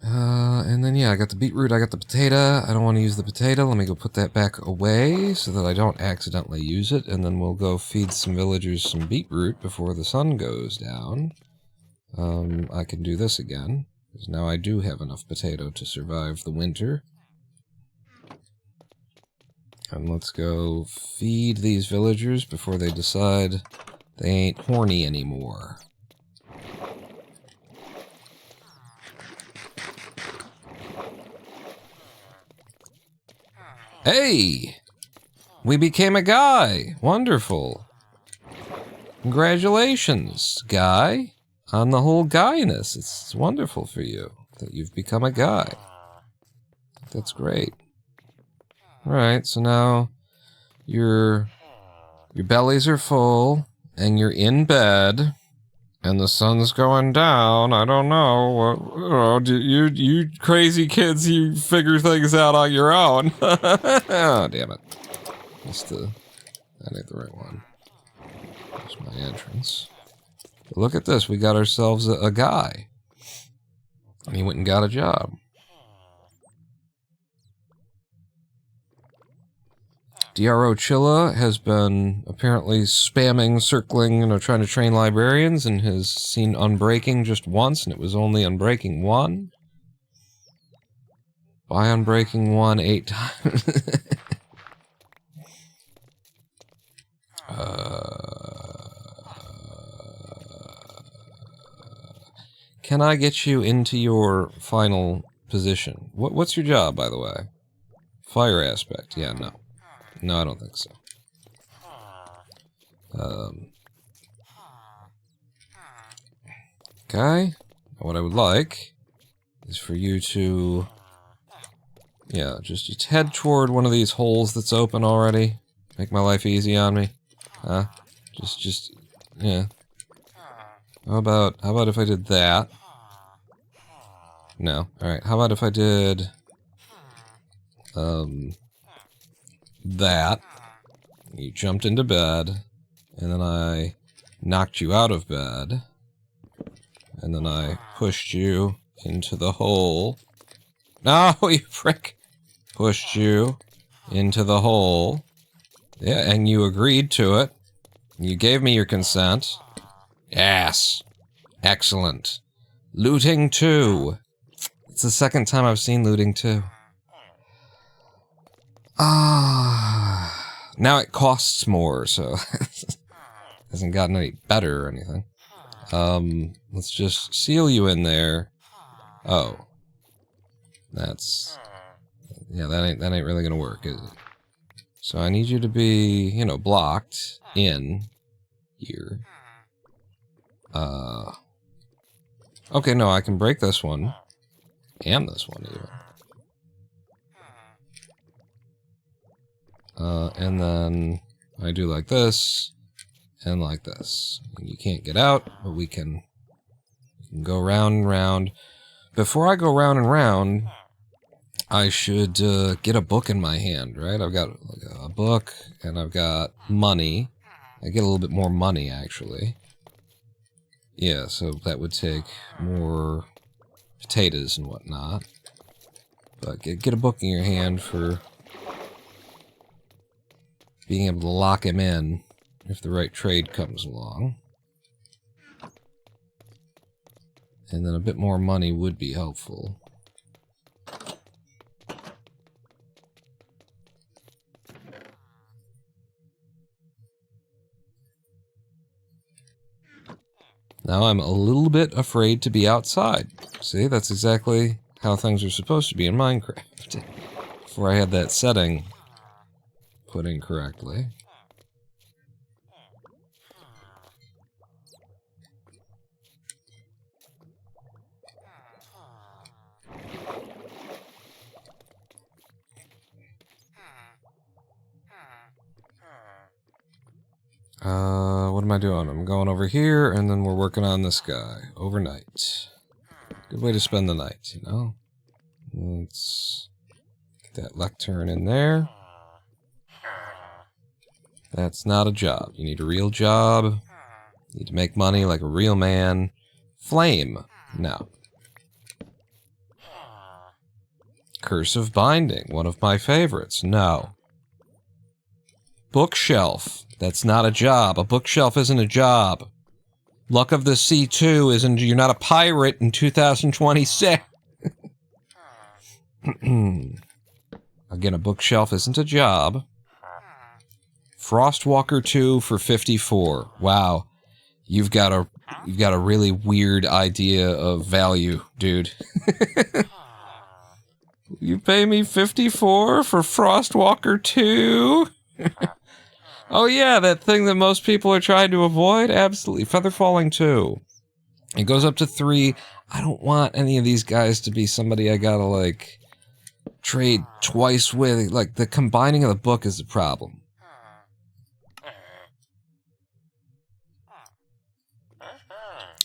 And then, yeah, I got the beetroot, I got the potato. I don't want to use the potato. Let me go put that back away so that I don't accidentally use it. And then we'll go feed some villagers some beetroot before the sun goes down. I can do this again, because now I do have enough potato to survive the winter. And let's go feed these villagers before they decide they ain't horny anymore. Hey! We became a guy! Wonderful! Congratulations, guy! On the whole guyness. It's wonderful for you that you've become a guy. That's great. Alright, so now your bellies are full, and you're in bed, and the sun's going down. I don't know. You crazy kids, you figure things out on your own. Oh, damn it. That ain't the right one. There's my entrance. But look at this. We got ourselves a guy. And he went and got a job. DRO Chilla has been apparently spamming, circling, trying to train librarians, and has seen Unbreaking just once, and it was only Unbreaking 1. By Unbreaking 1 8 times. Can I get you into your final position? What's your job, by the way? Fire aspect. Yeah, no. No, I don't think so. Okay. What I would like is for you to... yeah, just head toward one of these holes that's open already. Make my life easy on me. Huh? Yeah. How about if I did that? No. Alright, how about if I did... that. You jumped into bed, and then I knocked you out of bed, and then I pushed you into the hole. No, you prick! Pushed you into the hole. Yeah, and you agreed to it. You gave me your consent. Yes. Excellent. Looting 2. It's the second time I've seen Looting 2. Now it costs more, so it hasn't gotten any better or anything. Let's just seal you in there. Oh. Yeah, that ain't really gonna work, is it? So I need you to be, blocked in here. Okay, no, I can break this one. And this one, even. And then I do like this, and like this. And you can't get out, but we can go round and round. Before I go round and round, I should get a book in my hand, right? I've got like a book, and I've got money. I get a little bit more money, actually. Yeah, so that would take more potatoes and whatnot. But get a book in your hand for being able to lock him in if the right trade comes along. And then a bit more money would be helpful. Now I'm a little bit afraid to be outside. See, that's exactly how things are supposed to be in Minecraft. Before I had that setting put in correctly. What am I doing? I'm going over here, and then we're working on this guy overnight. Good way to spend the night, you know? Let's get that lectern in there. That's not a job. You need a real job. You need to make money like a real man. Flame. No. Cursive binding. One of my favorites. No. Bookshelf. That's not a job. A bookshelf isn't a job. Luck of the C2 isn't... You're not a pirate in 2026. Again, a bookshelf isn't a job. Frostwalker 2 for 54. Wow. You've got a really weird idea of value, dude. You pay me 54 for Frostwalker 2? Oh yeah, that thing that most people are trying to avoid? Absolutely. Feather Falling 2. It goes up to 3. I don't want any of these guys to be somebody I gotta, like, trade twice with. Like, the combining of the book is the problem.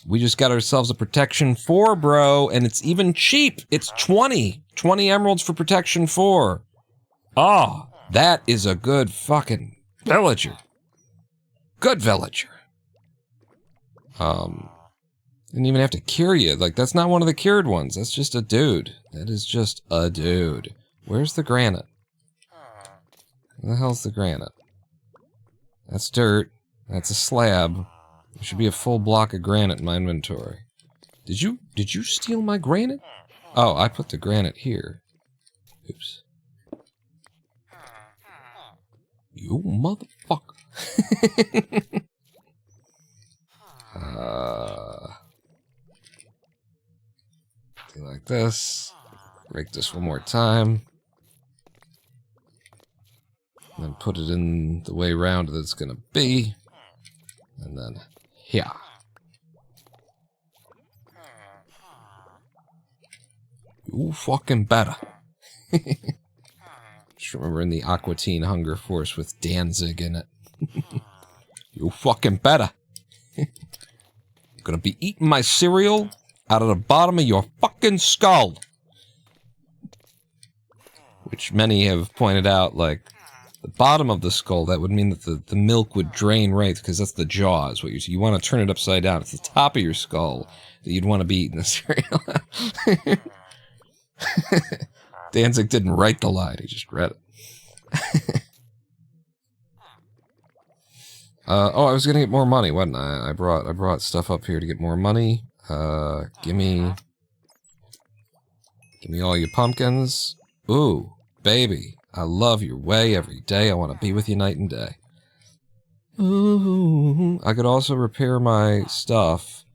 We just got ourselves a protection 4, bro, and it's even cheap. It's 20. 20 emeralds for protection 4. Oh, that is a good fucking villager. Good villager. Didn't even have to cure you. Like, that's not one of the cured ones. That's just a dude. That is just a dude. Where's the granite? Where the hell's the granite? That's dirt. That's a slab. There should be a full block of granite in my inventory. Did you steal my granite? Oh, I put the granite here. Oops. You motherfucker. Do like this. Break this one more time. And then put it in the way round that it's gonna be. And then here. You fucking better. Just remembering the Aqua Teen Hunger Force with Danzig in it. You fucking better. I'm gonna be eating my cereal out of the bottom of your fucking skull. Which many have pointed out, like, the bottom of the skull, that would mean that the milk would drain right, because that's the jaw, is what you want to turn it upside down. It's the top of your skull that you'd want to be eating the cereal. Danzig didn't write the line, he just read it. Oh, I was gonna get more money, wasn't I? I brought stuff up here to get more money. Gimme all your pumpkins. Ooh, baby. I love your way every day. I want to be with you night and day. Ooh. I could also repair my stuff,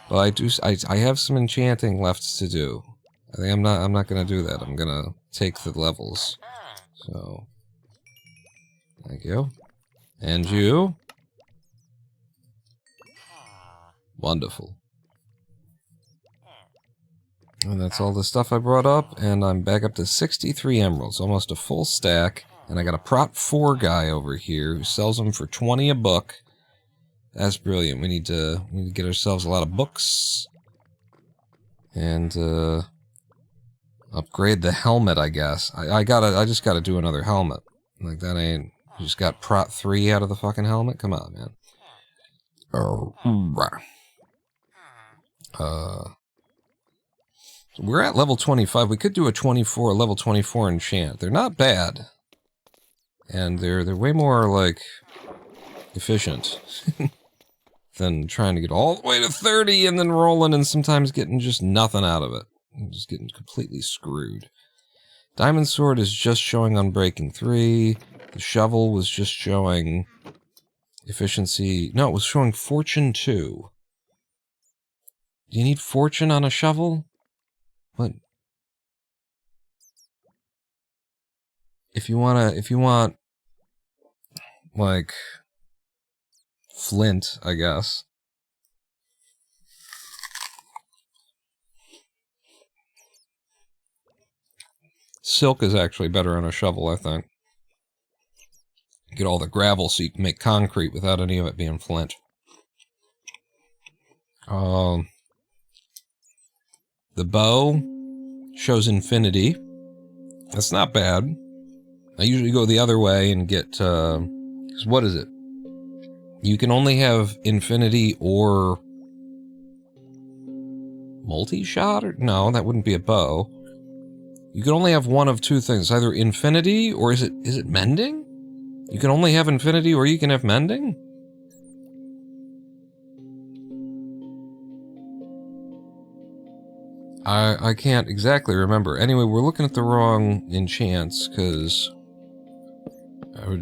but I have some enchanting left to do. I think I'm not gonna do that. I'm gonna take the levels. So, thank you. And you. Wonderful. And that's all the stuff I brought up, and I'm back up to 63 emeralds, almost a full stack. And I got a Prop 4 guy over here who sells them for 20 a book. That's brilliant. We need to get ourselves a lot of books. And, upgrade the helmet, I guess. I just gotta do another helmet. Like, that ain't... You just got Prop 3 out of the fucking helmet? Come on, man. We're at level 25. We could do a level 24 enchant. They're not bad. And they're way more, like, efficient than trying to get all the way to 30 and then rolling and sometimes getting just nothing out of it. Just getting completely screwed. Diamond Sword is just showing Unbreaking 3. The Shovel was just showing efficiency. No, it was showing Fortune 2. Do you need Fortune on a shovel? What? If you want, like, flint, I guess. Silk is actually better on a shovel, I think. Get all the gravel so you can make concrete without any of it being flint. The bow shows infinity. That's not bad. I usually go the other way and get, 'cause what is it? You can only have infinity or multi-shot? Or, no, that wouldn't be a bow. You can only have one of two things, either infinity or is it mending? You can only have infinity or you can have mending? I can't exactly remember. Anyway, we're looking at the wrong enchants, because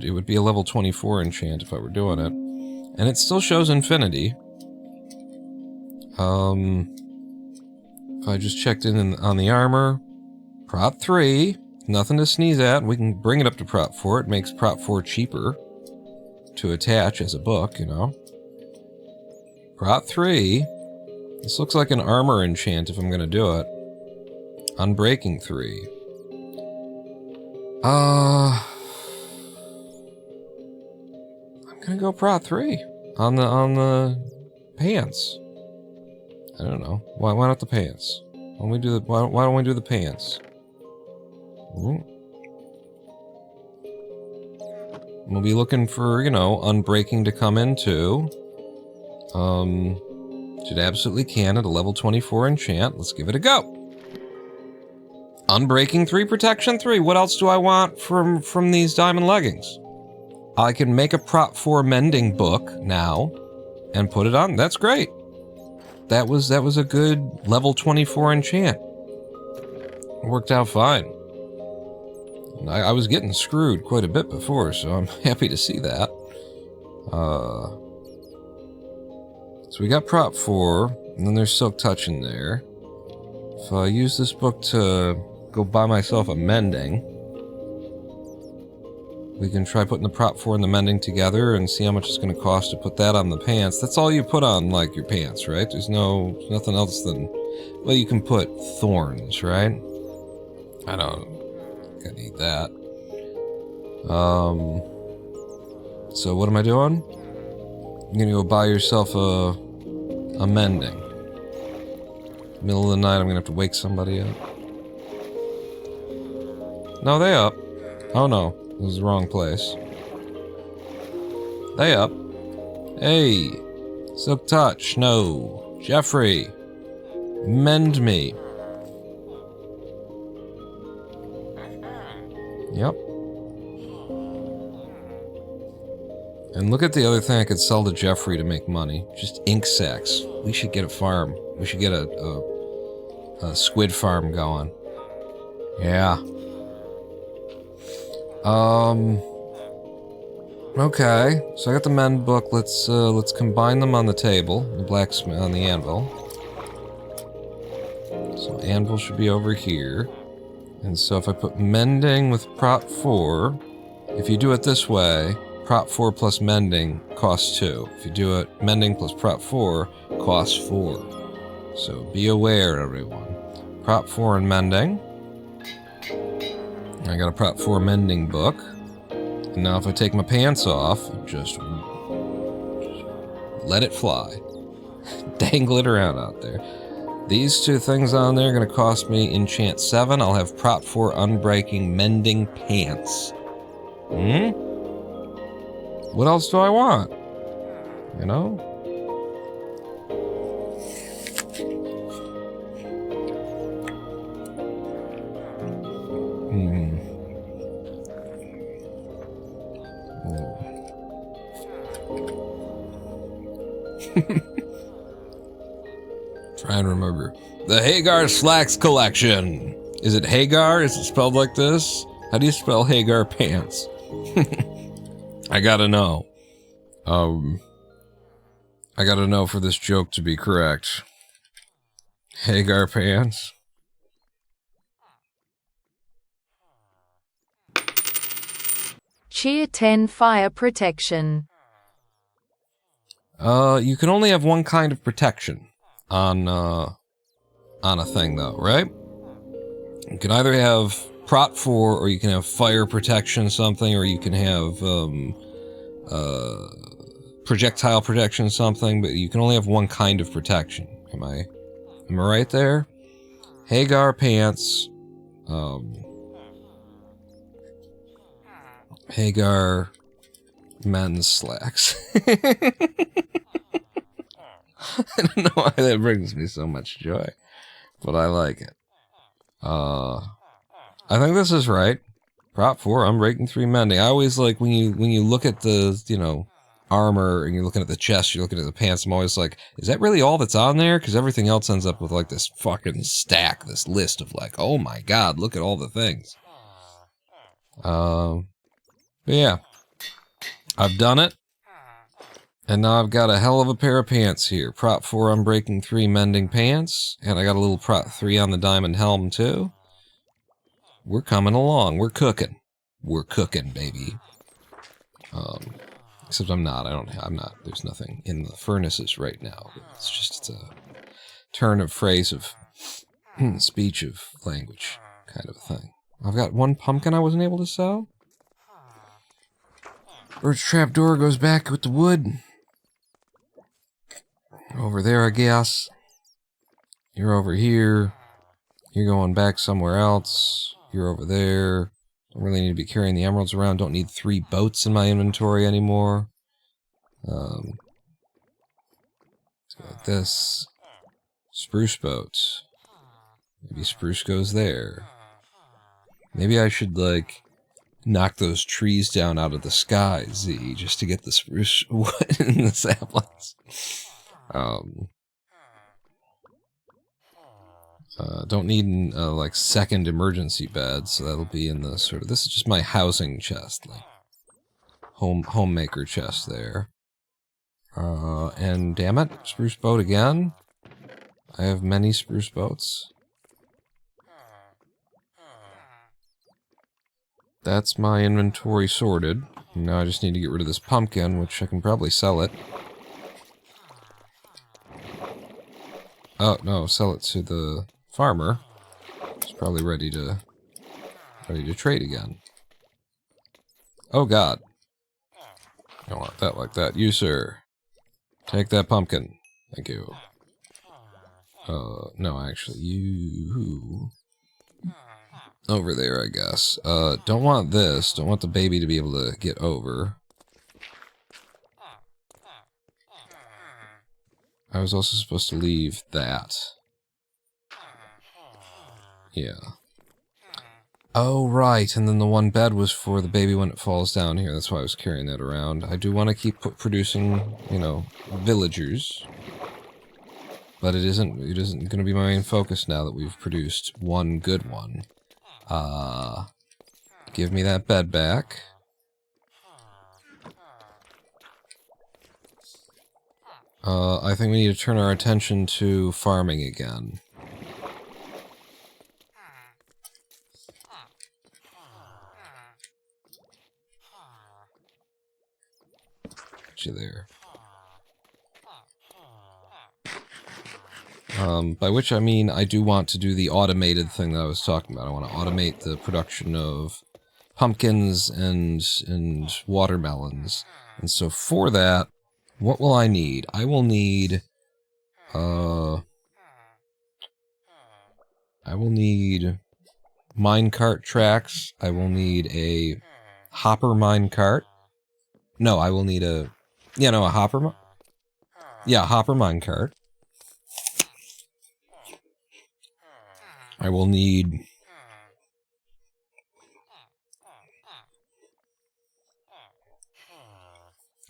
it would be a level 24 enchant if I were doing it. And it still shows infinity. If I just checked in on the armor, Prop 3, nothing to sneeze at. We can bring it up to Prop 4. It makes Prop 4 cheaper to attach as a book, you know. Prop 3. This looks like an armor enchant if I'm gonna do it. Unbreaking 3. I'm gonna go Prop 3 on the pants. I don't know. Why not the pants? Why don't we do the pants? Ooh. We'll be looking for, you know, Unbreaking to come into. Should absolutely can at a level 24 enchant. Let's give it a go. Unbreaking 3, Protection 3. What else do I want from these diamond leggings? I can make a Prop 4 mending book now and put it on. That's great. That was a good level 24 enchant. It worked out fine. I was getting screwed quite a bit before, so I'm happy to see that. So we got Prop 4, and then there's Silk Touch in there. If I use this book to go buy myself a mending, we can try putting the Prop 4 and the mending together and see how much it's going to cost to put that on the pants. That's all you put on, like, your pants, right? There's nothing else than... Well, you can put thorns, right? I don't need that. So what am I doing? You're gonna go buy yourself a mending. Middle of the night, I'm gonna have to wake somebody up. No, they up. Oh no, this is the wrong place. They up. Hey, Silk Touch, no. Jeffrey, mend me. Yep. And look at the other thing I could sell to Jeffrey to make money. Just ink sacks. We should get a farm. We should get a squid farm going. Yeah. Okay. So I got the mend book. Let's combine them on the table. The blacksmith on the anvil. So anvil should be over here. And so if I put mending with Prop 4, if you do it this way, Prop 4 plus mending costs 2. If you do it mending plus Prop 4, costs 4. So be aware, everyone. Prop 4 and mending. I got a Prop 4 mending book. And now if I take my pants off, just let it fly. Dangle it around out there. These two things on there are going to cost me enchant 7. I'll have Prop 4 unbreaking mending pants. What else do I want? You know? Trying to remember. The Hagar Slacks Collection. Is it Hagar? Is it spelled like this? How do you spell Hagar pants? I gotta know. I gotta know for this joke to be correct. Hagar pants. Tier 10 fire protection. You can only have one kind of protection on a thing though, right? You can either have Prop 4 or you can have fire protection something, or you can have projectile protection something, but you can only have one kind of protection. Am I right there? Hagar pants, Hagar men's slacks. I don't know why that brings me so much joy, but I like it. I think this is right. Prop 4, unbreaking 3 mending. I always like when you look at the, you know, armor and you're looking at the chest, you're looking at the pants, I'm always like, is that really all that's on there? Because everything else ends up with like this fucking stack, this list of like, oh my god, look at all the things. But yeah, I've done it. And now I've got a hell of a pair of pants here. Prop 4 unbreaking 3 mending pants. And I got a little Prop 3 on the diamond helm too. We're coming along. We're cooking. We're cooking, baby. Except I'm not. I'm not. There's nothing in the furnaces right now. It's just a turn of phrase of speech of language kind of a thing. I've got one pumpkin I wasn't able to sell. Birch trap door goes back with the wood. Over there, I guess. You're over here. You're going back somewhere else. You're over there. Don't really need to be carrying the emeralds around. Don't need 3 boats in my inventory anymore. Let's go like this. Spruce boats. Maybe spruce goes there. Maybe I should, like, knock those trees down out of the sky, Z, just to get the spruce wood in the saplings. Don't need, like, second emergency bed, so that'll be in the sort of... This is just my housing chest, like, homemaker chest there. And damn it, spruce boat again? I have many spruce boats. That's my inventory sorted. Now I just need to get rid of this pumpkin, which I can probably sell it. Oh, no, sell it to the farmer. He's probably ready to trade again. Oh, God. I don't want that like that. You, sir. Take that pumpkin. Thank you. No, actually, you... Over there, I guess. Don't want this. Don't want the baby to be able to get over. I was also supposed to leave that. Yeah. Oh, right, and then the one bed was for the baby when it falls down here. That's why I was carrying that around. I do want to keep producing, you know, villagers. But it isn't going to be my main focus now that we've produced one good one. Give me that bed back. I think we need to turn our attention to farming again. Get you there. By which I mean I do want to do the automated thing that I was talking about. I want to automate the production of pumpkins and watermelons. And so for that, what will I need? I will need minecart tracks. I will need a hopper minecart. No, I will need a hopper. Yeah, hopper minecart. I will need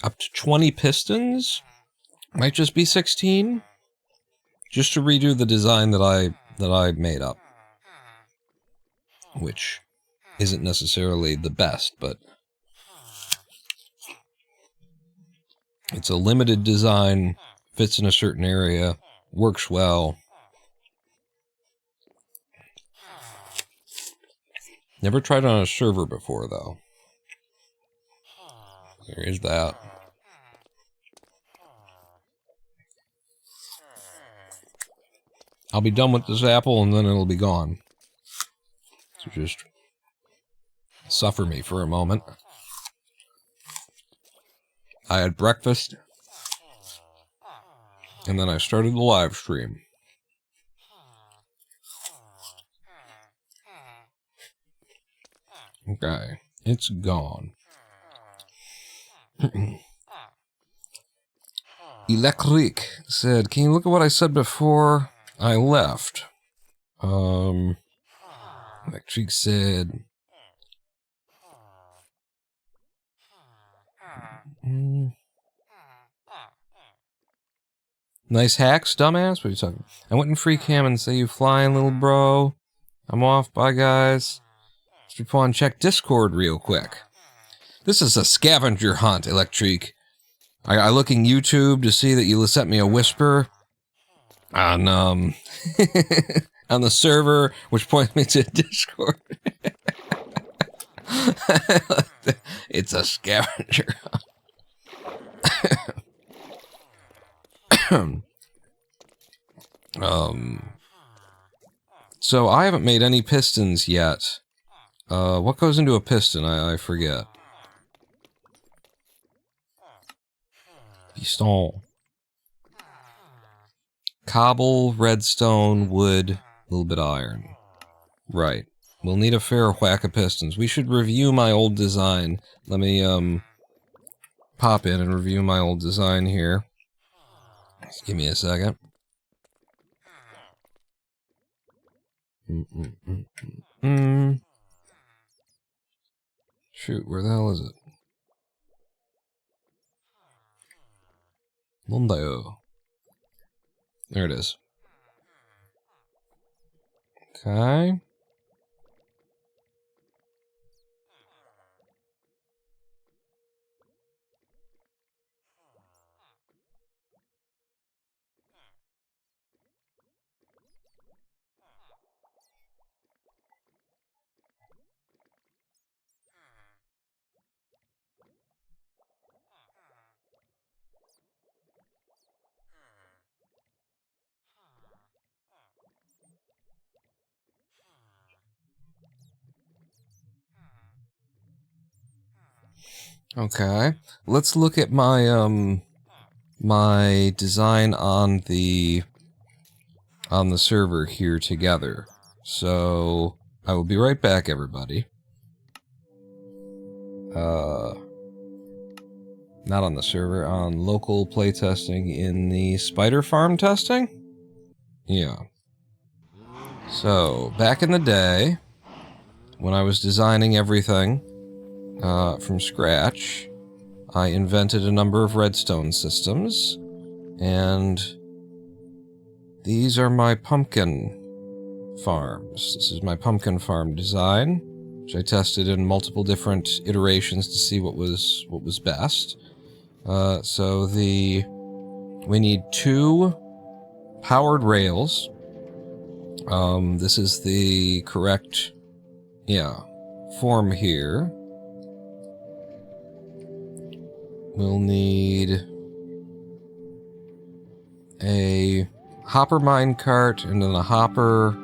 up to 20 pistons. Might just be 16. Just to redo the design that I made up, which isn't necessarily the best, but it's a limited design, fits in a certain area, works well. Never tried on a server before, though. There is that. I'll be done with this apple and then it'll be gone. So just suffer me for a moment. I had breakfast and then I started the live stream. Okay, it's gone. Electric said, can you look at what I said before I left? Electric said... Nice hacks, dumbass? What are you talking? I went in free cam and say you flying, little bro. I'm off. Bye, guys. Let's go and check Discord real quick. This is a scavenger hunt, Electric. I look in YouTube to see that you sent me a whisper on on the server, which points me to Discord. It's a scavenger hunt. So I haven't made any pistons yet. What goes into a piston? I forget. Piston. Cobble, redstone, wood, a little bit of iron. Right. We'll need a fair whack of pistons. We should review my old design. Let me, pop in and review my old design here. Just give me a second. Shoot, where the hell is it? Mondio. There it is. Okay. Okay. Let's look at my my design on the server here together. So I will be right back, everybody. Not on the server, on local playtesting in the spider farm testing? Yeah. So, back in the day, when I was designing everything from scratch, I invented a number of redstone systems, and these are my pumpkin farms. This is my pumpkin farm design, which I tested in multiple different iterations to see what was best. So we need 2 powered rails. This is the correct, form here. We'll need a hopper mine cart, and then a hopper,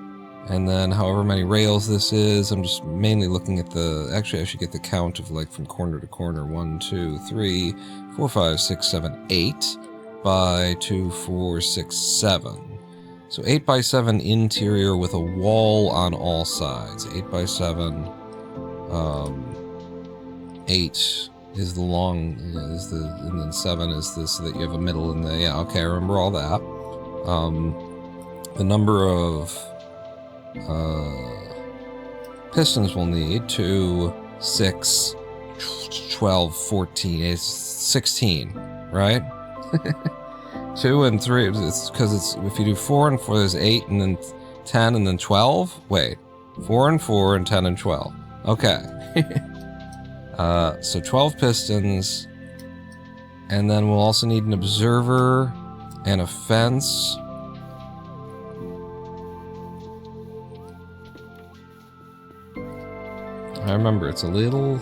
and then however many rails this is. I'm just mainly looking at the... Actually, I should get the count of, like, from corner to corner. 1, 2, 3, 4, 5, 6, 7, 8 by 2, 4, 6, 7. So 8 by 7 interior with a wall on all sides. 8 by 7. 8 is the long, and then 7 is this, so that you have a middle in the... Yeah, okay, I remember all that. The number of pistons we'll need: 2, 6, 12, 14, it's 16, right? 2 and 3, it's because it's, if you do 4 and 4, there's 8, and then 10, and then 12? Wait, 4 and 4, and 10 and 12. Okay. So 12 pistons, and then we'll also need an observer and a fence. I remember it's a little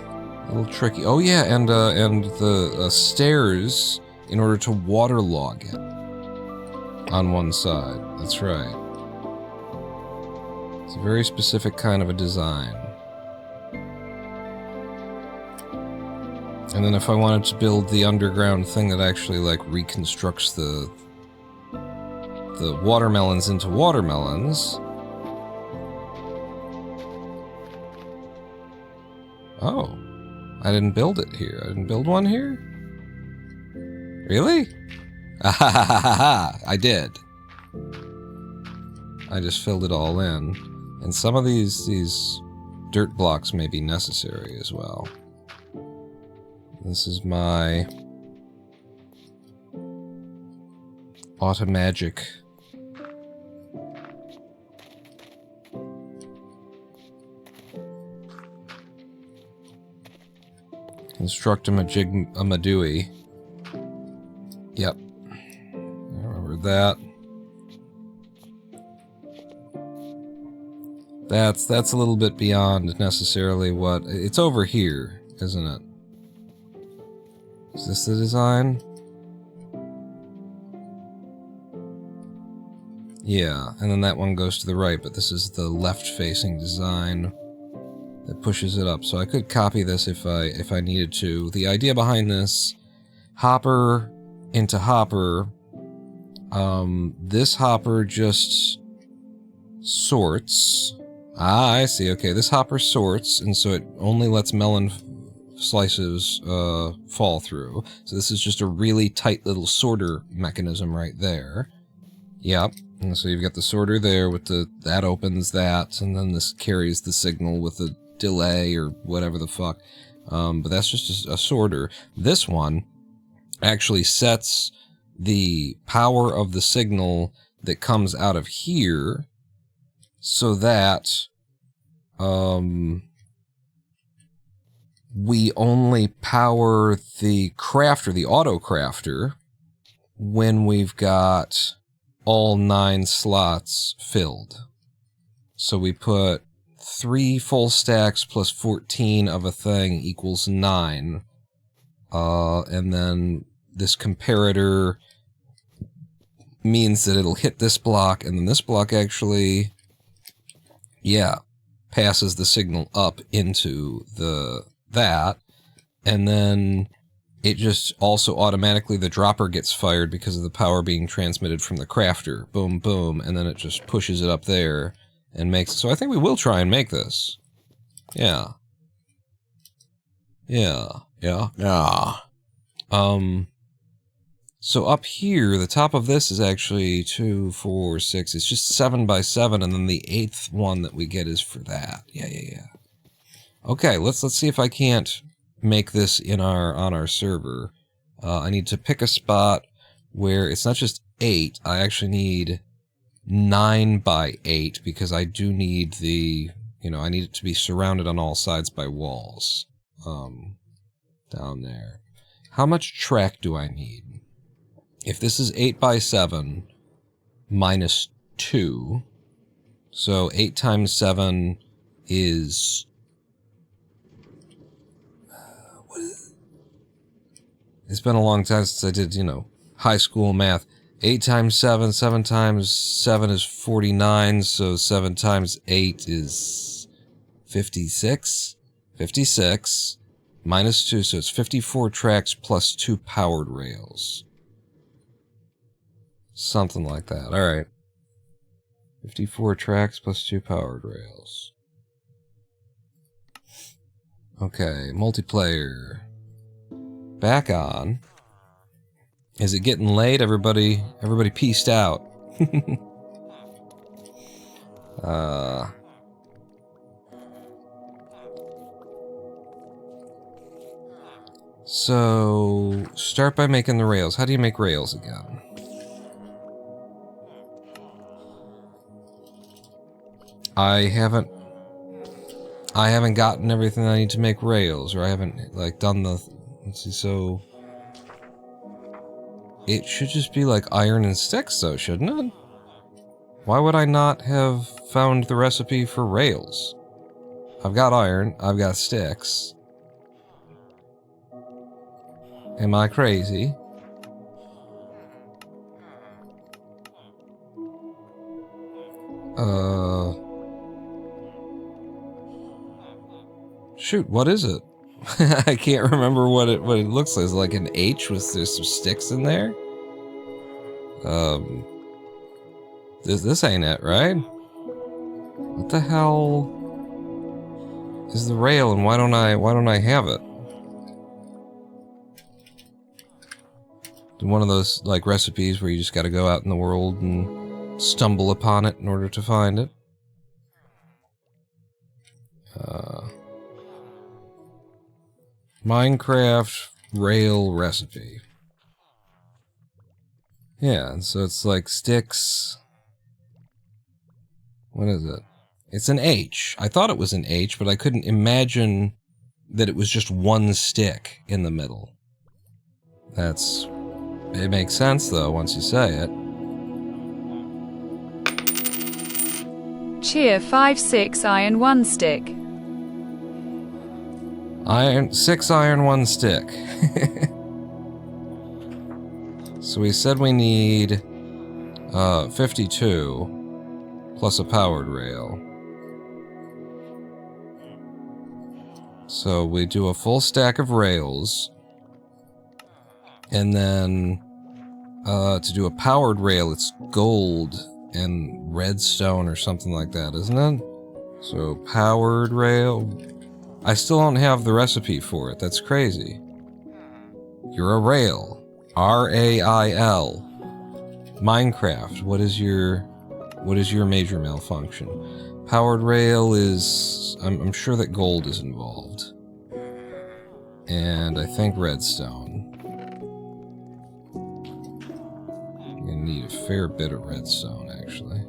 tricky. Oh yeah, and the stairs in order to waterlog it on one side. That's right. It's a very specific kind of a design. And then if I wanted to build the underground thing that actually, like, reconstructs the watermelons into watermelons... Oh. I didn't build it here. I didn't build one here? Really? I did. I just filled it all in. And some of these dirt blocks may be necessary as well. This is my automagic. Construct a Madui. Yep. I remember that. That's a little bit beyond necessarily what... It's over here, isn't it? Is this the design? Yeah, and then that one goes to the right, but this is the left-facing design that pushes it up. So I could copy this if I needed to. The idea behind this, hopper into hopper, this hopper just sorts. Ah, I see. Okay, this hopper sorts, and so it only lets melon slices fall through. So this is just a really tight little sorter mechanism right there. Yep. And so you've got the sorter there with that opens that, and then this carries the signal with a delay or whatever the fuck. But that's just a sorter. This one actually sets the power of the signal that comes out of here so that we only power the crafter, the auto crafter, when we've got all 9 slots filled. So we put 3 full stacks plus 14 of a thing equals 9. And then this comparator means that it'll hit this block, and then this block actually, yeah, passes the signal up into that, and then it just also automatically, the dropper gets fired because of the power being transmitted from the crafter. Boom, boom, and then it just pushes it up there and makes it. So I think we will try and make this. Yeah. Yeah. Yeah. Yeah. So up here, the top of this is actually 2, 4, 6. It's just 7 by 7, and then the 8th one that we get is for that. Yeah, yeah, yeah. Okay, let's see if I can't make this on our server. I need to pick a spot where it's not just 8. I actually need 9 by 8 because I do need the, I need it to be surrounded on all sides by walls. Down there. How much track do I need? If this is 8 by 7 minus 2, so 8 times 7 is... what is it? It's been a long time since I did, high school math. 8 times 7, 7 times 7 is 49, so 7 times 8 is 56. 56 minus 2, so it's 54 tracks plus 2 powered rails. Something like that. Alright. 54 tracks plus 2 powered rails. Okay, multiplayer. Back on. Is it getting late? Everybody peaced out. So, start by making the rails. How do you make rails again? I haven't gotten everything I need to make rails, or I haven't, like, done the... Let's see, so... It should just be like iron and sticks, though, shouldn't it? Why would I not have found the recipe for rails? I've got iron, I've got sticks. Am I crazy? Shoot, what is it? I can't remember what it looks like. Is it like an H with there's some sticks in there? This ain't it, right? What the hell is the rail, and why don't I have it? One of those like recipes where you just got to go out in the world and stumble upon it in order to find it. Minecraft rail recipe. Yeah, so it's like sticks. What is it? It's an H. I thought it was an H, but I couldn't imagine that it was just one stick in the middle. It makes sense though once you say it. Cheer 5-6 iron 1 stick. Iron 6 iron 1 stick. So we said we need 52 plus a powered rail. So we do a full stack of rails, and then to do a powered rail, it's gold and redstone or something like that, isn't it? So powered rail. I still don't have the recipe for it. That's crazy. You're a rail. R-A-I-L. Minecraft. What is your major malfunction? Powered rail is... I'm sure that gold is involved. And I think redstone. I'm gonna need a fair bit of redstone, actually.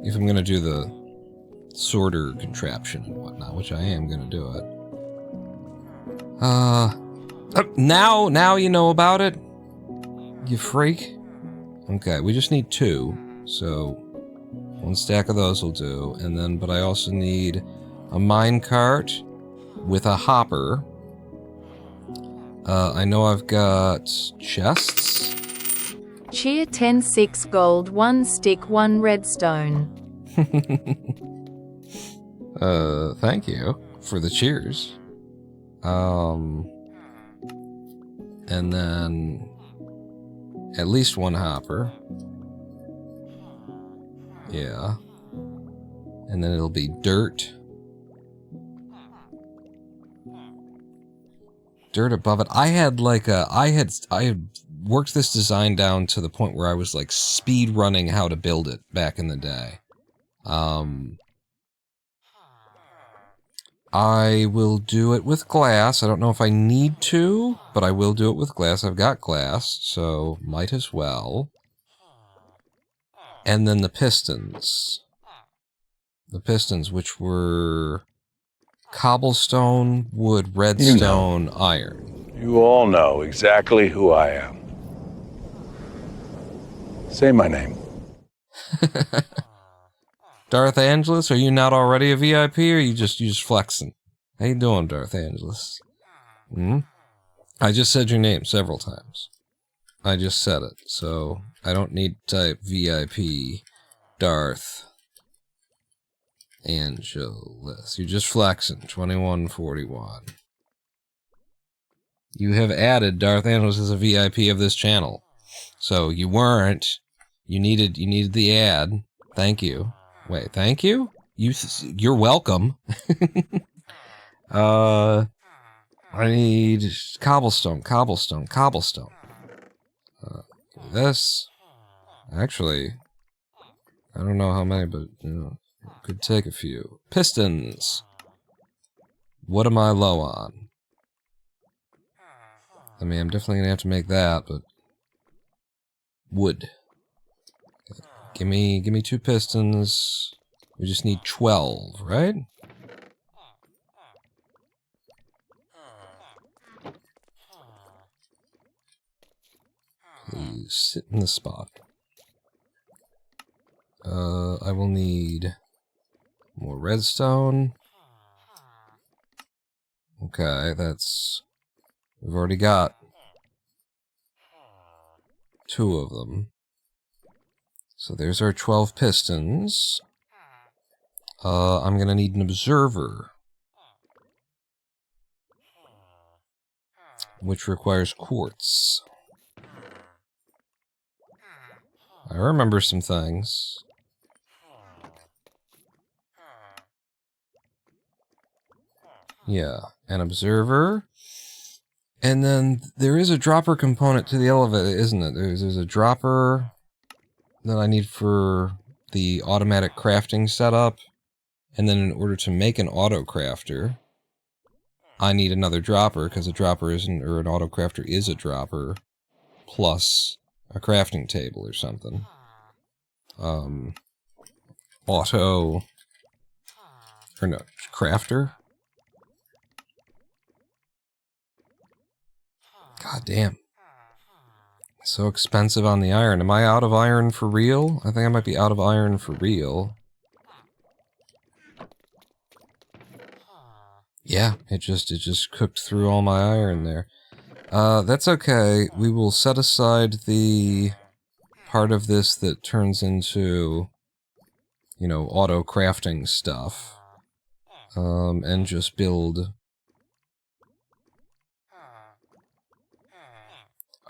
If I'm gonna do the sorter contraption and whatnot, which I am gonna do it. Now you know about it? You freak? Okay, we just need 2, so 1 stack of those will do, and then, but I also need a minecart with a hopper. I know I've got chests. Cheer 10-6 gold 1 stick 1 redstone. Thank you for the cheers. And then at least 1 hopper. Yeah. And then it'll be dirt. Dirt above it. I had worked this design down to the point where I was like speed running how to build it back in the day. I will do it with glass. I don't know if I need to, but I will do it with glass. I've got glass, so might as well. And then the pistons. The pistons, which were cobblestone, wood, redstone, iron. You all know exactly who I am. Say my name. Darth Angelus, are you not already a VIP, or you just flexing? How you doing, Darth Angelus? I just said your name several times. I just said it, so I don't need to type VIP Darth Angelus. You're just flexing. 2141. You have added Darth Angelus as a VIP of this channel. So you weren't. You needed the ad. Thank you. Wait, thank you? You're welcome. I need cobblestone. This. Actually, I don't know how many, but could take a few. Pistons. What am I low on? I mean, I'm definitely gonna have to make that, but wood. Give me 2 pistons. We just need 12, right? Please sit in the spot. I will need more redstone. Okay, we've already got 2 of them. So there's our 12 pistons. I'm gonna need an observer, which requires quartz. I remember some things. Yeah, an observer. And then there is a dropper component to the elevator, isn't it? There's a dropper that I need for the automatic crafting setup. And then in order to make an auto crafter, I need another dropper, because a dropper isn't, or an auto crafter is a dropper, plus a crafting table or something. Auto, or no, crafter? God damn. So expensive on the iron. Am I out of iron for real? I think I might be out of iron for real. Yeah, it just cooked through all my iron there. That's okay. We will set aside the part of this that turns into, auto crafting stuff. And just build.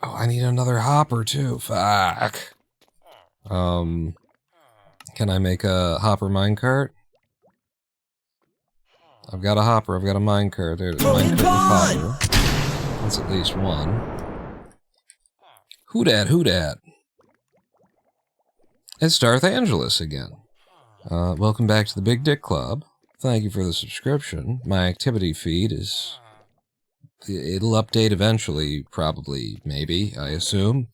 Oh, I need another hopper too. Fuck. Can I make a hopper minecart? I've got a hopper, I've got a minecart. There's a minecart with hopper. That's at least one. Who dat? It's Darth Angelus again. Welcome back to the Big Dick Club. Thank you for the subscription. My activity feed is... It'll update eventually, probably, maybe, I assume.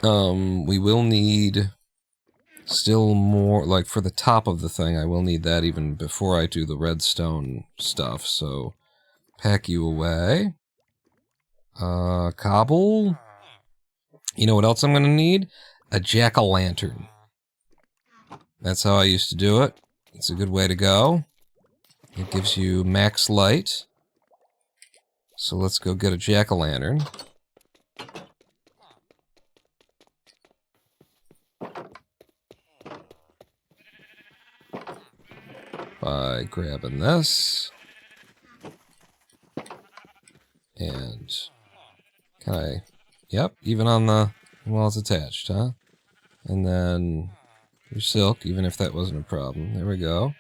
We will need still more, like for the top of the thing, I will need that even before I do the redstone stuff, so pack you away. Cobble. You know what else I'm gonna need? A jack-o'-lantern. That's how I used to do it. It's a good way to go. It gives you max light. So let's go get a jack-o'-lantern. By grabbing this. And can I... Yep, even on the... Well, it's attached, huh? And then your silk, even if that wasn't a problem. There we go.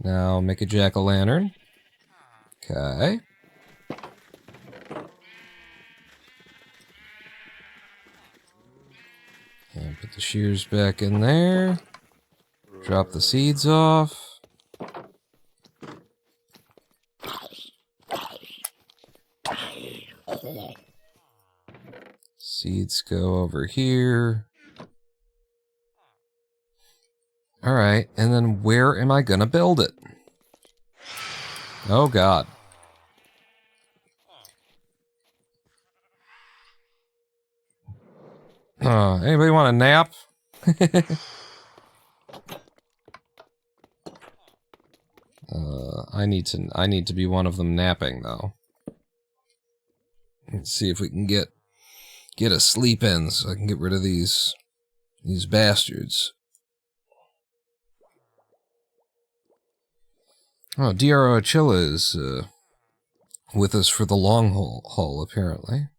Now make a jack-o'-lantern. Okay. And put the shears back in there. Drop the seeds off. Seeds go over here. Alright, and then where am I gonna build it? Oh god. Anybody want a nap? I need to be one of them napping though. Let's see if we can get a sleep in so I can get rid of these bastards. Oh, DRO Achilla is with us for the long haul, apparently.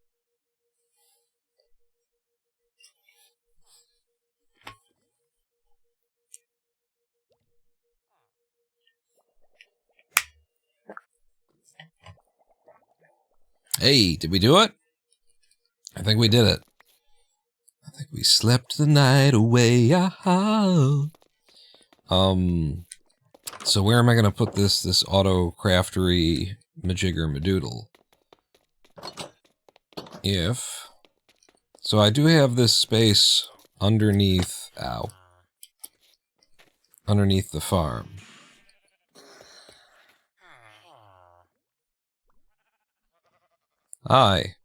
Hey, did we do it? I think we did it. I think we slept the night away. Ah. So where am I going to put this auto craftery majigger madoodle? So I do have this space underneath, underneath the farm. Hi.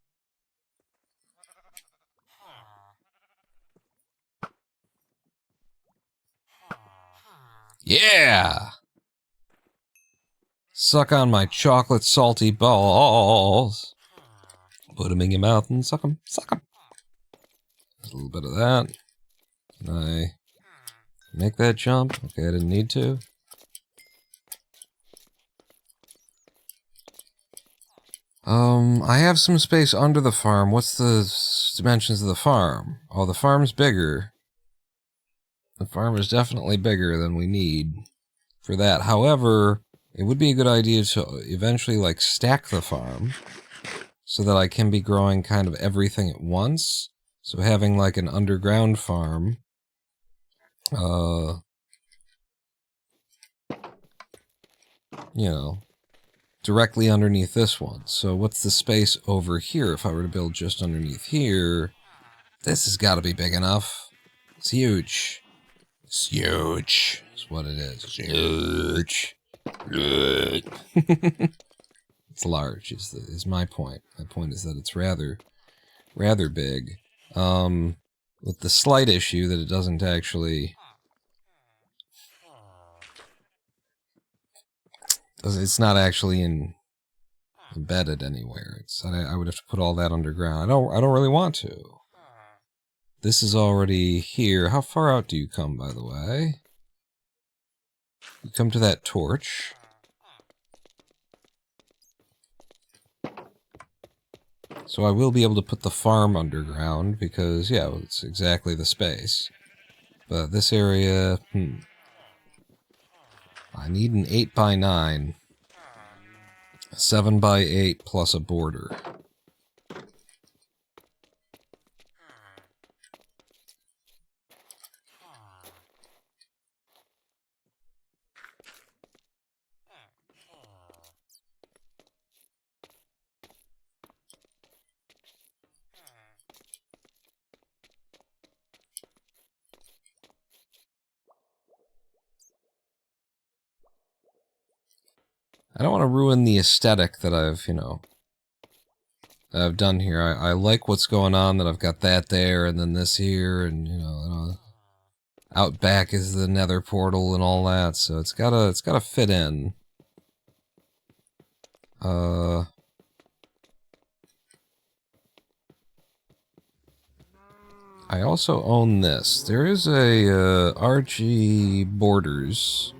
Yeah! Suck on my chocolate salty balls. Put them in your mouth and suck them. Suck them. There's a little bit of that. Can I make that jump? Okay, I didn't need to. I have some space under the farm. What's the dimensions of the farm? Oh, the farm's bigger. The farm is definitely bigger than we need for that. However, it would be a good idea to eventually, like, stack the farm so that I can be growing kind of everything at once. So having, like, an underground farm, you know, directly underneath this one. So what's the space over here? If I were to build just underneath here, this has got to be big enough. It's huge. It's huge. That's what it is. It's huge. It's large is my point. My point is that it's rather big. With the slight issue that it doesn't actually... It's not actually embedded anywhere. I would have to put all that underground. I don't really want to. This is already here. How far out do you come, by the way? You come to that torch. So I will be able to put the farm underground because, yeah, it's exactly the space. But this area, I need an 8x9. 7x8 plus a border. I don't want to ruin the aesthetic that I've done here. I like what's going on, that I've got that there, and then this here, and, out back is the nether portal and all that, so it's gotta fit in. I also own this. There is a, RG Borders.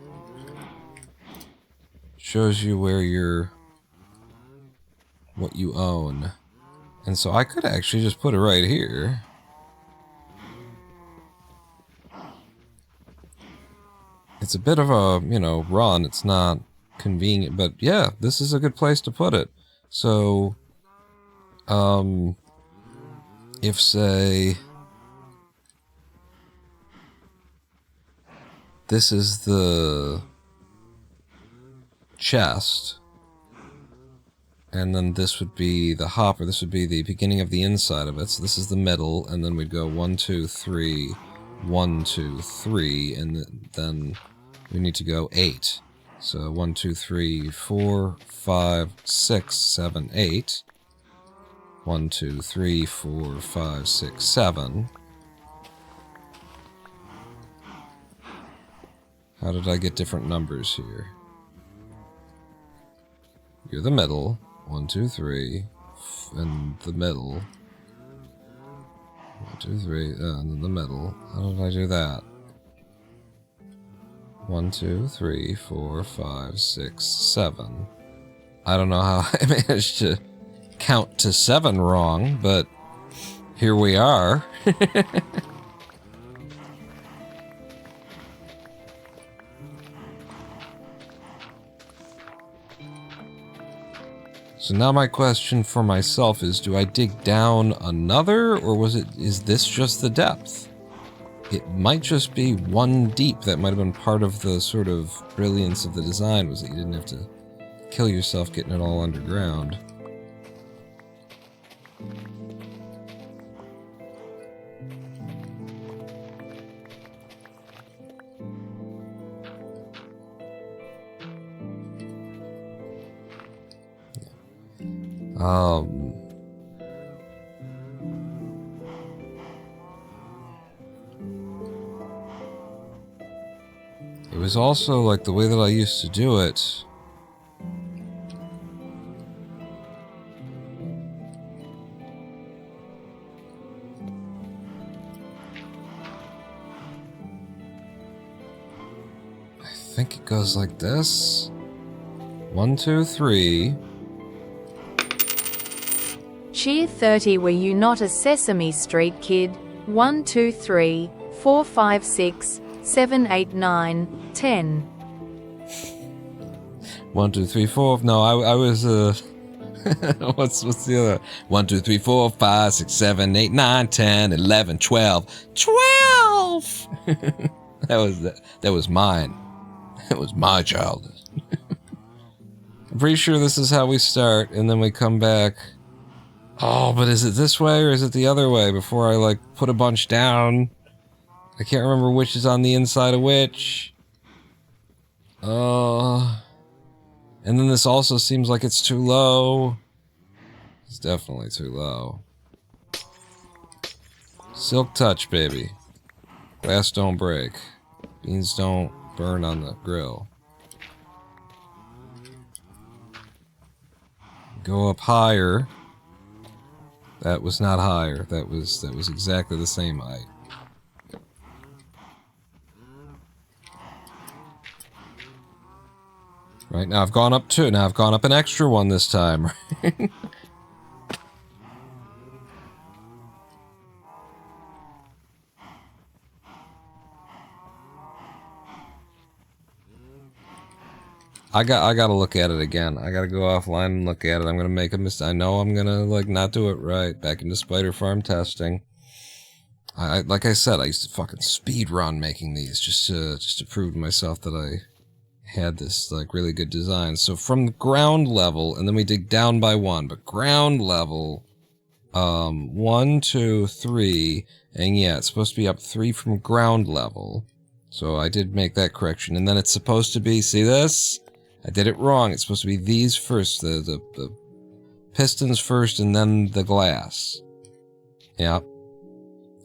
Shows you where what you own. And so I could actually just put it right here. It's a bit of a, run. It's not convenient, but yeah, this is a good place to put it. So, if, say, this is the chest, and then this would be the hopper, this would be the beginning of the inside of it, so this is the middle, and then we'd go 1, 2, 3, 1, 2, 3, and then we need to go 8. So 1, 2, 3, 4, 5, 6, 7, 8. 1, 2, 3, 4, 5, 6, 7. How did I get different numbers here? You're the middle. 1, 2, 3, in the middle. 1, 2, 3, and in the middle. How did I do that? 1, 2, 3, 4, 5, 6, 7. I don't know how I managed to count to 7 wrong, but here we are. So now my question for myself is, do I dig down another, or is this just the depth? It might just be 1 deep. That might have been part of the sort of brilliance of the design, was that you didn't have to kill yourself getting it all underground. It was also like the way that I used to do it. I think it goes like this. 1, 2, 3. Cheer 30, were you not a Sesame Street kid? 1, 2, 3, 4, 5, 6, 7, 8, 9, 10. 1, 2, 3, 4. No, I was what's the other? 1, 2, 3, 4, 5, 6, 7, 8, 9, 10, 11, 12. 12. That was mine. That was my childhood. I'm pretty sure this is how we start, and then we come back. Oh, but is it this way or is it the other way before I, like, put a bunch down? I can't remember which is on the inside of which. And then this also seems like it's too low. It's definitely too low. Silk touch, baby. Glass don't break. Beans don't burn on the grill. Go up higher. That was not higher. That was exactly the same height. Right, now I've gone up 2. Now I've gone up an extra 1 this time. I gotta look at it again. I gotta go offline and look at it. I'm gonna make a mistake. I know I'm gonna, like, not do it right. Back into Spider Farm testing. Like I said, I used to fucking speed run making these just to prove to myself that I had this, like, really good design. So from the ground level, and then we dig down by 1, but ground level, 1, 2, 3, and yeah, it's supposed to be up 3 from ground level. So I did make that correction, and then it's supposed to be, see this? I did it wrong. It's supposed to be these first, the pistons first, and then the glass. Yep.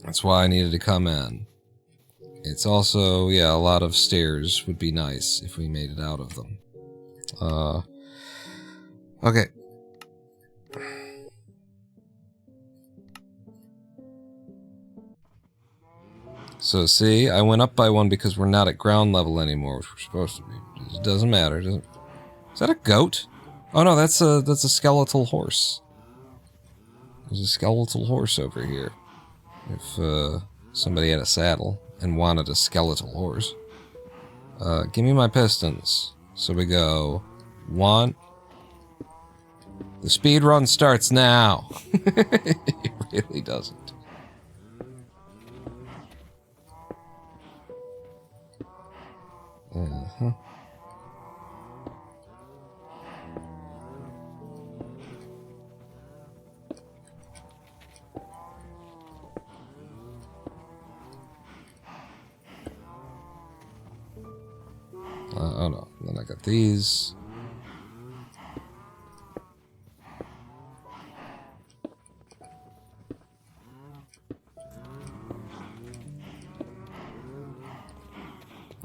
That's why I needed to come in. It's also, yeah, a lot of stairs would be nice if we made it out of them. Okay. So see, I went up by 1 because we're not at ground level anymore, which we're supposed to be. It doesn't matter. Is that a goat? Oh no, that's a skeletal horse. There's a skeletal horse over here. If somebody had a saddle and wanted a skeletal horse. Give me my pistons. So we go 1. The speed run starts now. It really doesn't. Oh no, then I got these.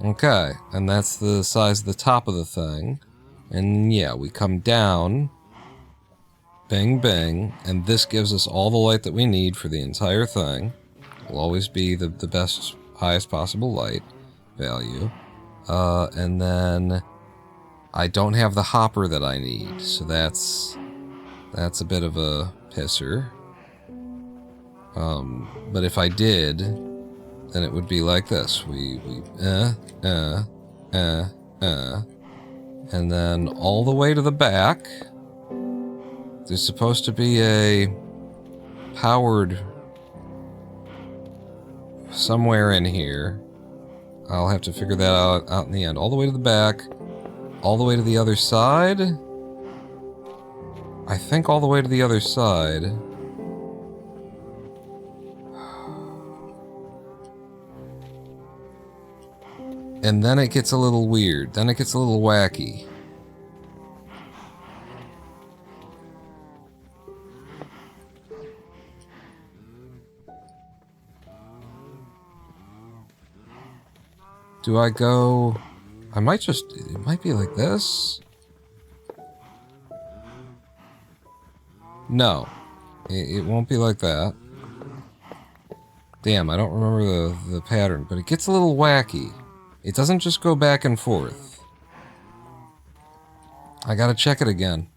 Okay, and that's the size of the top of the thing. And yeah, we come down. bing, bing, and this gives us all the light that we need for the entire thing. Will always be the best, highest possible light value. And then I don't have the hopper that I need, so that's a bit of a pisser. But if I did, then it would be like this. And then all the way to the back, there's supposed to be a powered somewhere in here. I'll have to figure that out in the end. All the way to the back, all the way to the other side. I think all the way to the other side. And then it gets a little weird. Then it gets a little wacky. Do I go... I might just... It might be like this. No. It won't be like that. Damn, I don't remember the pattern, but it gets a little wacky. It doesn't just go back and forth. I gotta check it again.